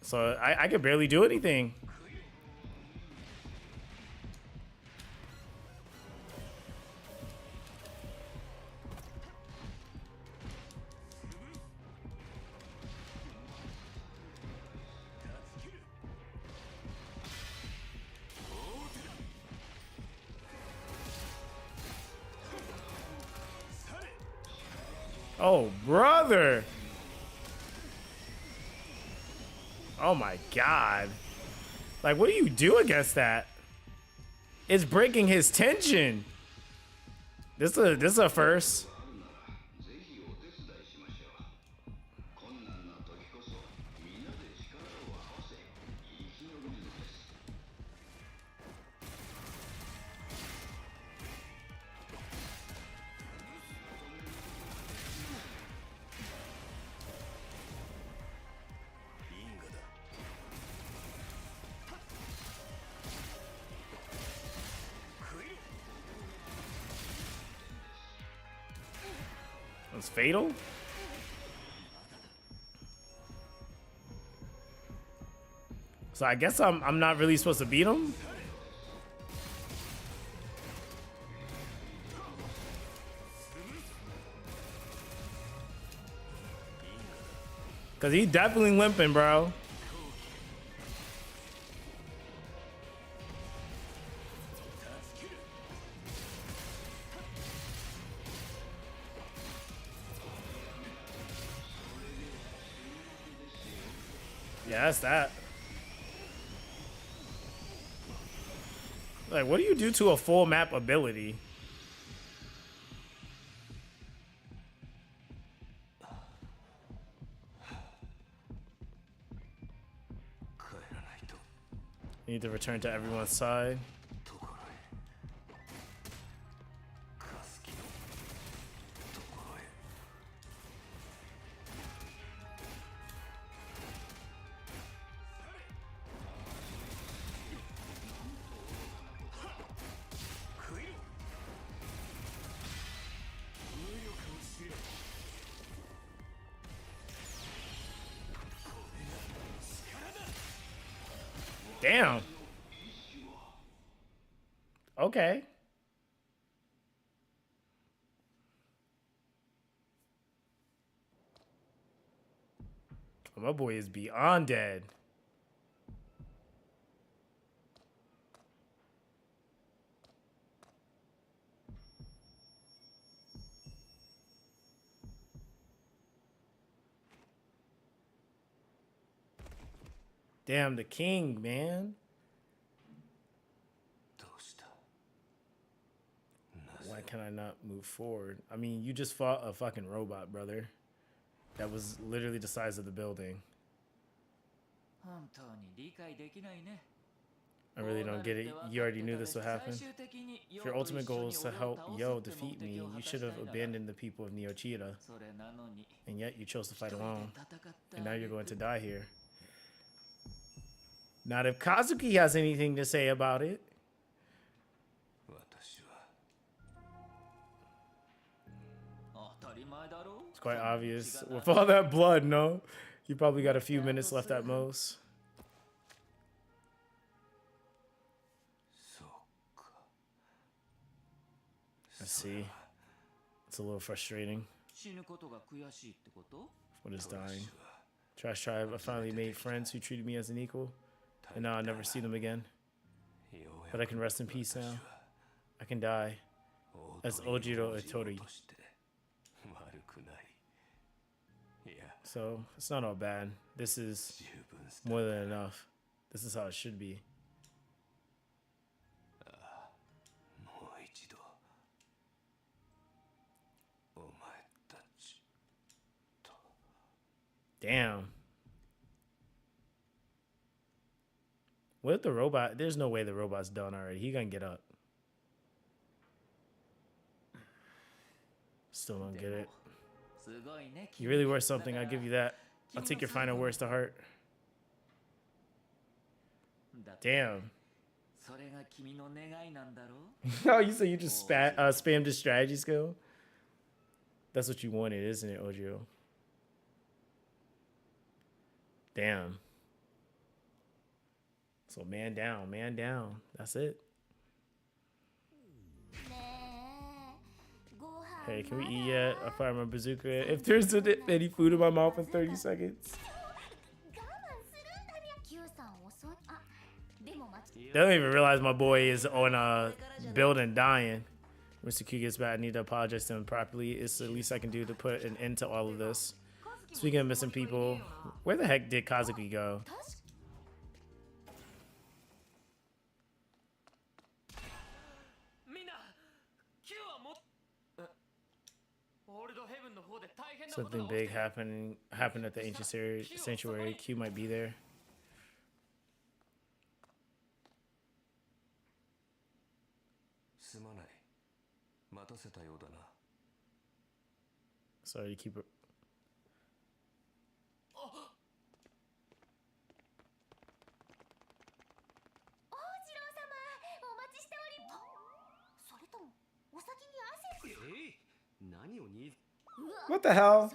So I could barely do anything. Oh, brother. Oh my God. Like, what do you do against that? It's breaking his tension. This is a first. It's fatal. So I guess I'm not really supposed to beat him. Cause he's definitely limping, bro. Yeah, that's that. Like, what do you do to a full map ability? You need to return to everyone's side. Damn. Okay. My boy is beyond dead. Damn, the king, man. Why can I not move forward? I mean, you just fought a fucking robot, brother. That was literally the size of the building. I really don't get it. You already knew this would happen. If your ultimate goal is to help Yo defeat me, you should have abandoned the people of Neochita. And yet you chose to fight alone. And now you're going to die here. Not if Kazuki has anything to say about it. It's quite obvious. With all that blood, no? You probably got a few minutes left at most. I see. It's a little frustrating. What is dying? Trash Tribe, I finally made friends who treated me as an equal. And now I'll never see them again. But I can rest in peace now. I can die as Ojiro Etori. So, it's not all bad. This is more than enough. This is how it should be. Damn. What if the robot? There's no way the robot's done already. He gonna get up. Still don't get it. You really were something. I'll give you that. I'll take your final words to heart. Damn. Oh, you said you just spammed his strategy skill? That's what you wanted, isn't it, Ojo? Damn. So man down, man down. That's it. Hey, can we eat yet? I fire my bazooka. If there's any food in my mouth in 30 seconds. They don't even realize my boy is on a building dying. Mr. Q gets back. I need to apologize to him properly. It's the least I can do to put an end to all of this. Speaking of missing people, where the heck did Kazuki go? Something big happened at the ancient sanctuary. Q might be there. Sorry to keep it. What the hell?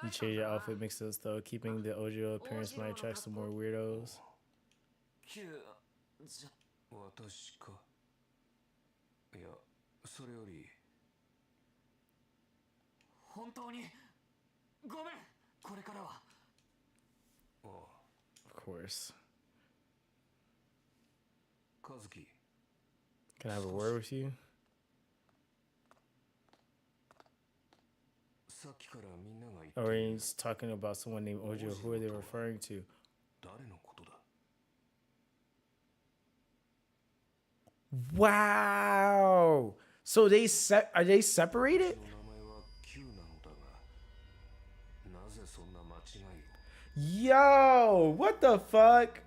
You change your outfit mixes though. Keeping the Ojo appearance might attract some more weirdos. Of course. Can I have a word with you? Or he's talking about someone named Ojo. Who are they referring to? Wow. So are they separated? Yo, what the fuck?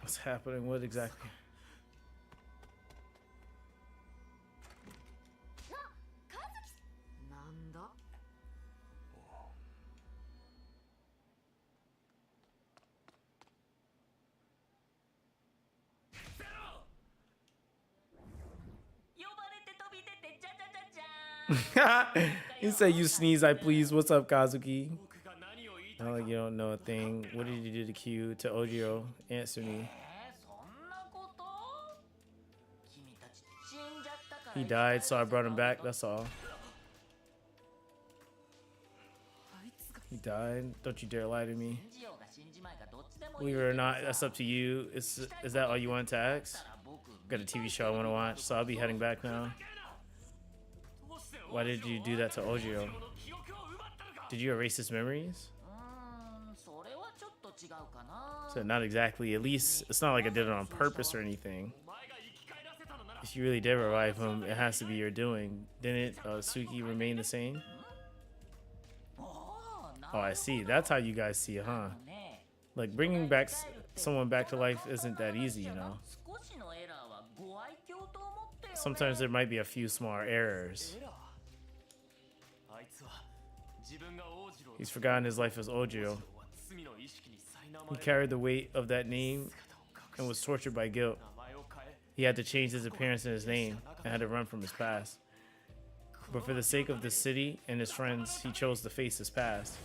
What's happening? What exactly? He said, "You sneeze, I please." What's up, Kazuki? Not like you don't know a thing. What did you do to Q to Ojo? Answer me. He died, so I brought him back. That's all. He died. Don't you dare lie to me. Believe it or not, that's up to you. Is that all you wanted to ask? Got a TV show I want to watch, so I'll be heading back now. Why did you do that to Ojo? Did you erase his memories? So not exactly. At least it's not like I did it on purpose or anything. If you really did revive him, it has to be your doing. Didn't Suki remain the same? Oh, I see. That's how you guys see it, huh? Like bringing back someone back to life isn't that easy, you know? Sometimes there might be a few small errors. He's forgotten his life as Ojo. He carried the weight of that name and was tortured by guilt. He had to change his appearance and his name and had to run from his past. But for the sake of the city and his friends, he chose to face his past.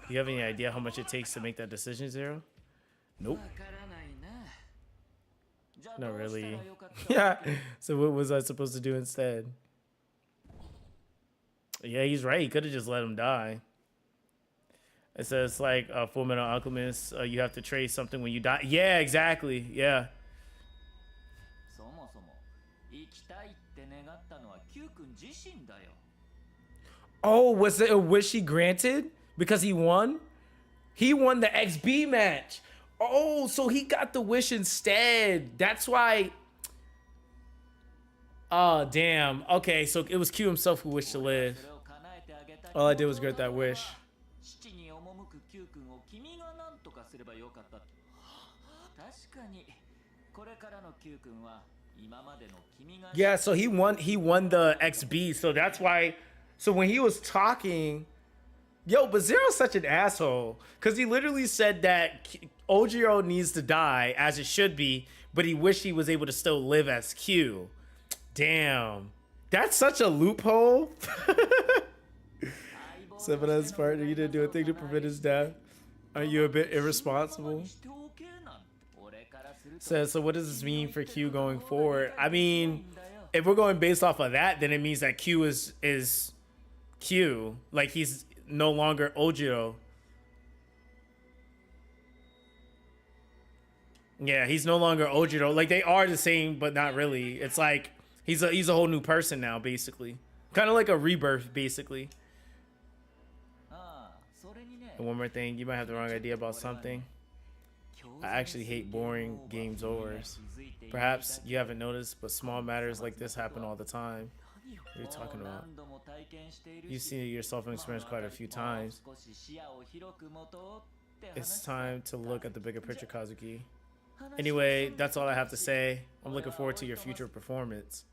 Do you have any idea how much it takes to make that decision, Zero? Nope. Not really. Yeah. So what was I supposed to do instead? Yeah, he's right. He could have just let him die. It says like Full Metal Alchemist, you have to trace something when you die. Yeah, exactly. Yeah. Oh, was it a wish he granted because he won? He won the XB match. Oh, so he got the wish instead. That's why. Oh, damn. Okay, so it was Q himself who wished to live. All I did was grant that wish.
父に赴く Q 君を君が何とかすればよかった。確かにこれからの Q 君は今までの君が
Yeah, so he won the XB, so that's why. So when he was talking, yo, but Zero's such an asshole because he literally said that Ojiro needs to die as it should be, but he wished he was able to still live as Q. Damn, that's such a loophole. Seven as partner, you didn't do a thing to prevent his death. Aren't you a bit irresponsible? So what does this mean for Q going forward? I mean, if we're going based off of that, then it means that Q is Q. Like, he's no longer Ojiro. Yeah, he's no longer Ojiro. Like, they are the same, but not really. It's like he's a whole new person now, basically. Kind of like a rebirth, basically. And one more thing, you might have the wrong idea about something. I actually hate boring games overs. Perhaps you haven't noticed, but small matters like this happen all the time. What are you talking about? You've seen it yourself and experienced quite a few times. It's time to look at the bigger picture, Kazuki. Anyway, that's all I have to say. I'm looking forward to your future performance.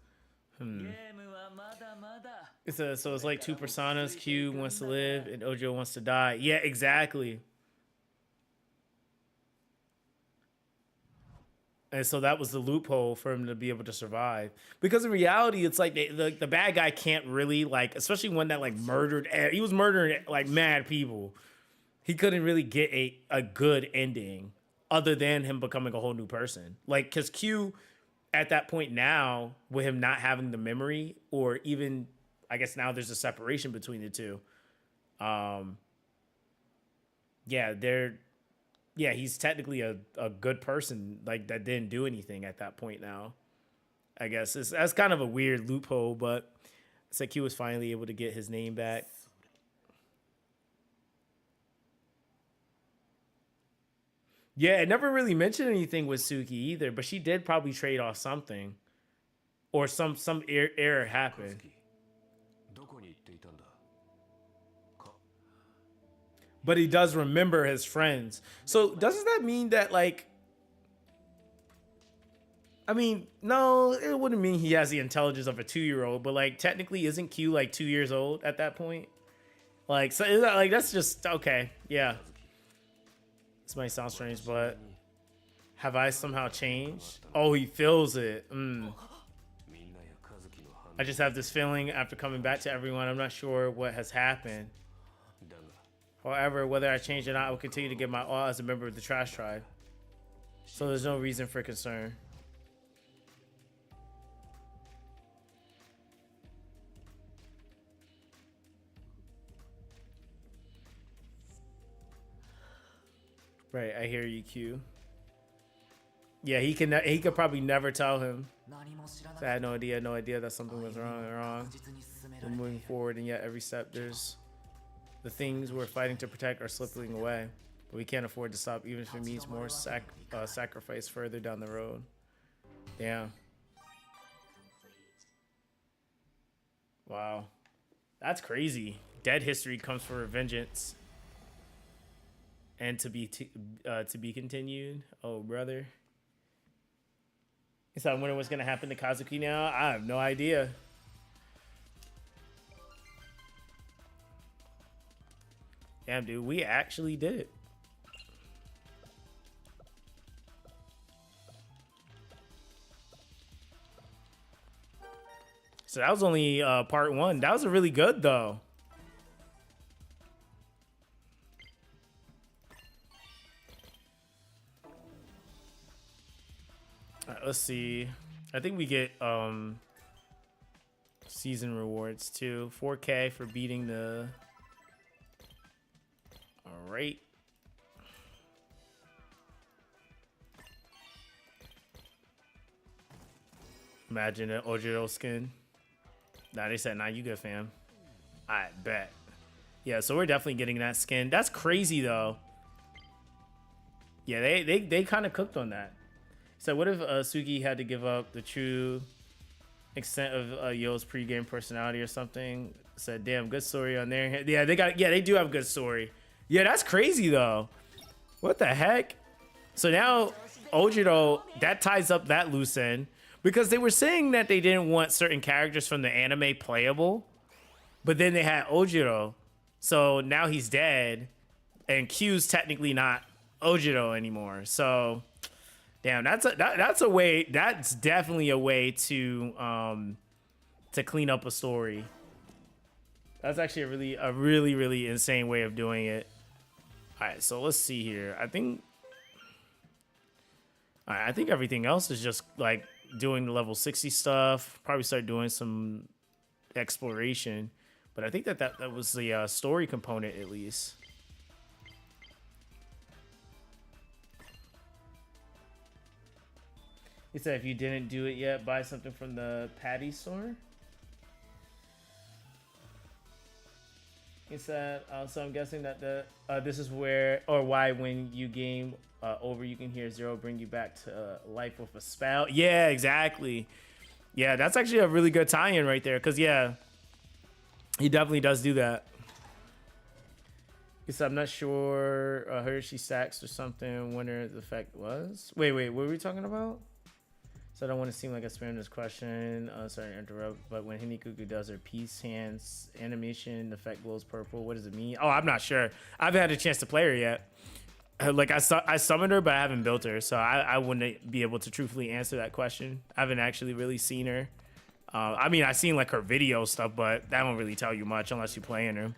So it's like two personas. Q wants to live and Ojo wants to die. Yeah, exactly. And so that was the loophole for him to be able to survive. Because in reality, it's like the bad guy can't really, like, especially one that like murdered. He was murdering like mad people. He couldn't really get a good ending other than him becoming a whole new person. Like, because Q at that point now, with him not having the memory, or even, I guess now there's a separation between the two. Yeah, he's technically a good person, like, that didn't do anything at that point now. I guess that's kind of a weird loophole, but it's like Q was finally able to get his name back. Yeah, it never really mentioned anything with Suki either, but she did probably trade off something. Or some error happened. But he does remember his friends. So doesn't that mean that, like, I mean, no, it wouldn't mean he has the intelligence of a 2-year-old, but like technically isn't Q like 2 years old at that point? Like, so is that, like, that's just okay, yeah. This might sound strange, but have I somehow changed? Oh, he feels it. I just have this feeling after coming back to everyone. I'm not sure what has happened. However, whether I change or not, I will continue to give my all as a member of the Trash Tribe. So there's no reason for concern. Right, I hear you, Q. Yeah, he could probably never tell him. So I had no idea that something was wrong. We're moving forward, and yet every step there's the things we're fighting to protect are slipping away. But we can't afford to stop, even if it means more sacrifice further down the road. Damn. Wow, that's crazy. Dead history comes for vengeance. And to be continued. Oh, brother. So I wonder what's gonna happen to Kazuki now. I have no idea. Damn, dude, we actually did it. So that was only part 1. That was really good though. Let's see. I think we get season rewards too. 4K for beating the. All right. Imagine an Ojiro skin. Nah, they said, nah, you good, fam. I bet. Yeah, so we're definitely getting that skin. That's crazy though. Yeah, they kind of cooked on that. So what if Sugi had to give up the true extent of Yo's pregame personality or something? Said, damn, good story on there. Yeah, they do have good story. Yeah, that's crazy though. What the heck? So now Ojiro, that ties up that loose end because they were saying that they didn't want certain characters from the anime playable, but then they had Ojiro. So now he's dead and Q's technically not Ojiro anymore. So damn, that's a way. That's definitely a way to clean up a story. That's actually a really insane way of doing it. All right, so let's see here. I think everything else is just like doing the level 60 stuff. Probably start doing some exploration, but I think that was the story component at least. He said if you didn't do it yet, buy something from the Patty store. He said, so I'm guessing that this is where or why when you game over, you can hear Zero bring you back to life with a spell. Yeah, exactly. Yeah, that's actually a really good tie-in right there. Cause yeah, he definitely does do that. He said, I'm not sure. Hershey Sacks or something. Wonder the effect was. Wait, what were we talking about? So I don't want to seem like I spammed this question. Sorry to interrupt, but when Hinikuku does her peace hands animation, the effect glows purple. What does it mean? Oh, I'm not sure. I haven't had a chance to play her yet. Like I summoned her, but I haven't built her, so I wouldn't be able to truthfully answer that question. I haven't actually really seen her. I mean, I've seen like her video stuff, but that won't really tell you much unless you're playing her.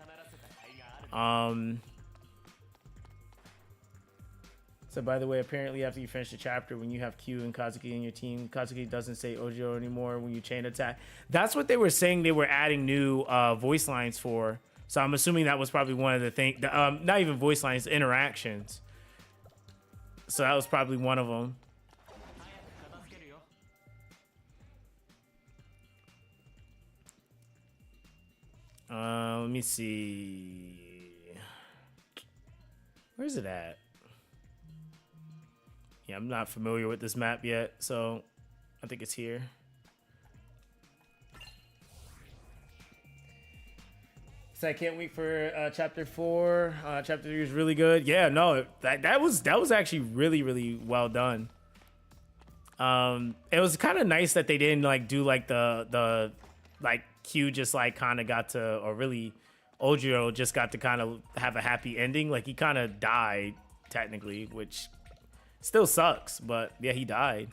So by the way, apparently after you finish the chapter, when you have Q and Kazuki in your team, Kazuki doesn't say Ojiro anymore when you chain attack. That's what they were saying they were adding new voice lines for. So I'm assuming that was probably one of the things, not even voice lines, interactions. So that was probably one of them. Let me see. Where's it at? Yeah, I'm not familiar with this map yet, so I think it's here. So I can't wait for chapter 4. Chapter 3 is really good. Yeah, no, that was actually really well done. It was kind of nice that they didn't like do like the like Q just like kind of got to, or really Ojiro just got to kind of have a happy ending. Like he kind of died technically, which still sucks, but yeah, he died.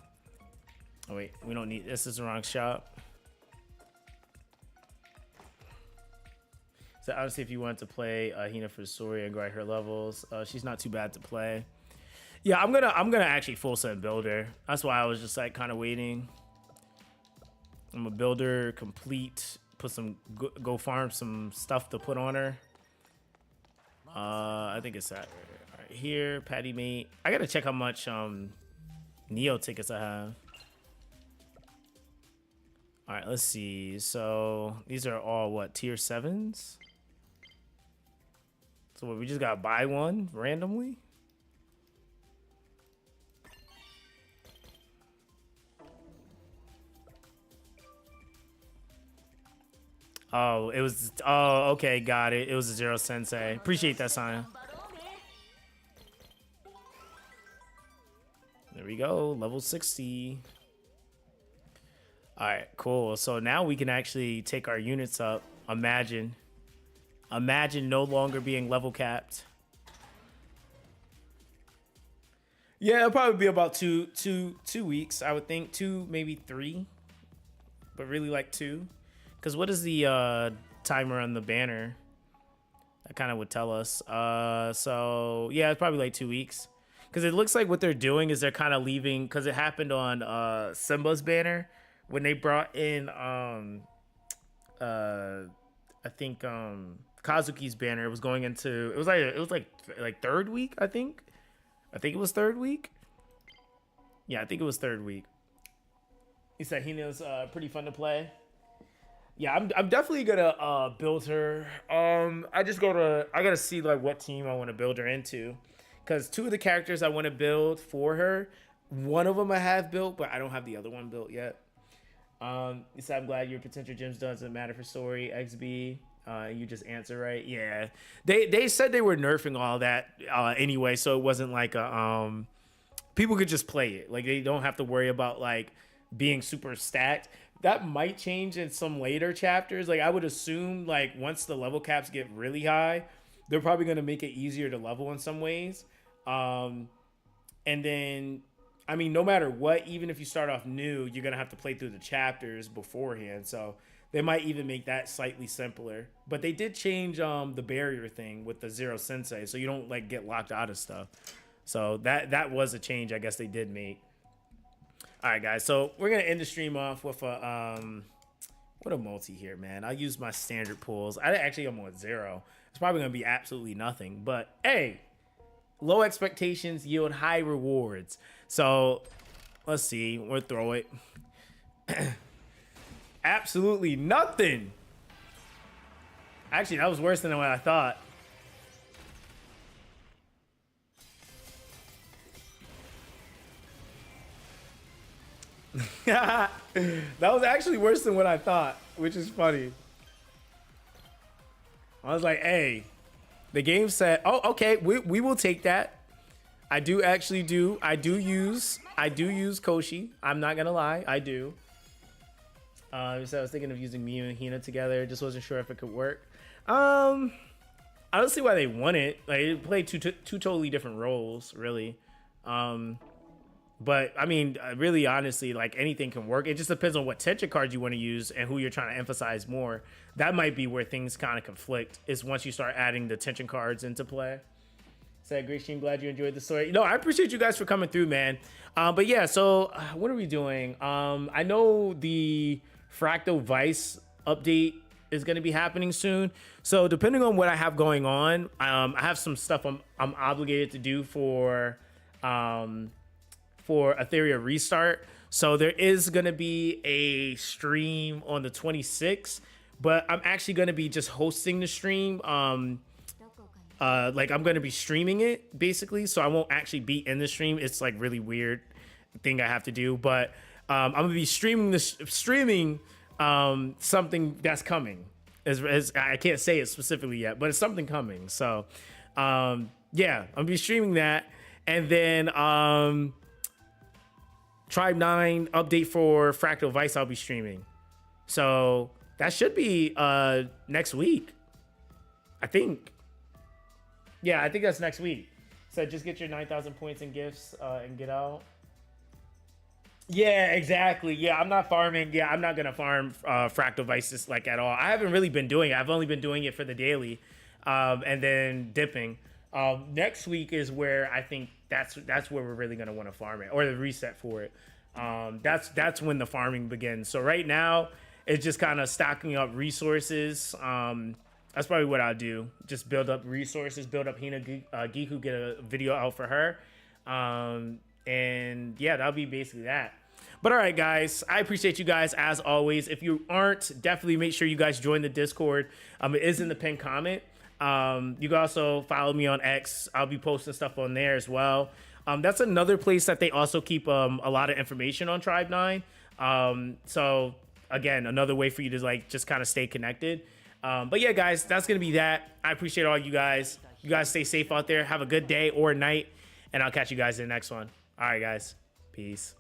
Oh wait, we don't need, this is the wrong shop. So honestly, if you want to play Hina for the story and grind her levels, she's not too bad to play. Yeah, I'm gonna actually full set build her. That's why I was just like kind of waiting. I'm a builder complete. Put some go farm some stuff to put on her. I think it's that right here. Patty mate. I gotta check how much Neo tickets I have. All right, let's see. So these are all what, tier 7s? So what, we just gotta buy one randomly? Oh, it was, oh, okay, got it. It was a Zero Sensei. Appreciate that, Saya. There we go, level 60. All right, cool. So now we can actually take our units up. Imagine no longer being level capped. Yeah, it'll probably be about two weeks, I would think. 2, maybe 3, but really like 2. Because what is the timer on the banner? That kind of would tell us. So yeah, it's probably like 2 weeks. Because it looks like what they're doing is they're kind of leaving, because it happened on Simba's banner when they brought in I think Kazuki's banner. It was going into, it was like 3rd week, I think it was 3rd week. Yeah, I think it was 3rd week. He said Hina's pretty fun to play. Yeah, I'm definitely gonna build her. I gotta see like what team I want to build her into, because 2 of the characters I want to build for her, one of them I have built, but I don't have the other one built yet. He said, I'm glad your potential gems doesn't matter for story, XB. You just answer right. Yeah, they said they were nerfing all that anyway, so it wasn't like a people could just play it. Like they don't have to worry about like being super stacked. That might change in some later chapters. Like I would assume like once the level caps get really high, they're probably going to make it easier to level in some ways. And then, I mean, no matter what, even if you start off new, you're going to have to play through the chapters beforehand. So they might even make that slightly simpler. But they did change the barrier thing with the Zero Sensei, so you don't like get locked out of stuff. So that was a change I guess they did make. All right, guys. So we're gonna end the stream off with a what a multi here, man. I'll use my standard pools. I actually am with 0. It's probably gonna be absolutely nothing, but hey, low expectations yield high rewards. So let's see. We'll throw it. Absolutely nothing. Actually, that was worse than what I thought. That was actually worse than what I thought, which is funny. I was like, hey, the game said, oh, okay, we will take that. I do use Koshi. I'm not gonna lie, I do. So I was thinking of using Miyu and Hina together. Just wasn't sure if it could work. I don't see why they want it. Like, it played two totally different roles, really. But I mean, really, honestly, like anything can work. It just depends on what tension cards you want to use and who you're trying to emphasize more. That might be where things kind of conflict, is once you start adding the tension cards into play. Said, great stream, glad you enjoyed the story. No, I appreciate you guys for coming through, man. But yeah, so what are we doing? I know the Fractal Vice update is going to be happening soon. So depending on what I have going on, I have some stuff I'm obligated to do for Etheria Restart. So there is going to be a stream on the 26th, but I'm actually going to be just hosting the stream. Like I'm going to be streaming it basically. So I won't actually be in the stream. It's like really weird thing I have to do, but I'm going to be streaming something that's coming. As I can't say it specifically yet, but it's something coming. So yeah, I'm going to be streaming that. And then Tribe 9 update for Fractal Vice I'll be streaming. So that should be next week, I think. Yeah, I think that's next week. So just get your 9,000 points and gifts and get out. Yeah, exactly. Yeah, I'm not farming. Yeah, I'm not going to farm Fractal Vices like at all. I haven't really been doing it. I've only been doing it for the daily and then dipping. Next week is where I think that's where we're really going to want to farm it, or the reset for it. That's when the farming begins. So right now it's just kind of stocking up resources. That's probably what I'll do. Just build up resources, build up Hina Giku, get a video out for her. And yeah, that'll be basically that. But all right, guys, I appreciate you guys as always. If you aren't, definitely make sure you guys join the Discord. It is in the pinned comment. You can also follow me on X. I'll be posting stuff on there as well. That's another place that they also keep a lot of information on Tribe 9. So again, another way for you to like just kind of stay connected. But yeah, guys, that's gonna be that. I appreciate all you guys. You guys stay safe out there. Have a good day or night, and I'll catch you guys in the next one. All right, guys. Peace.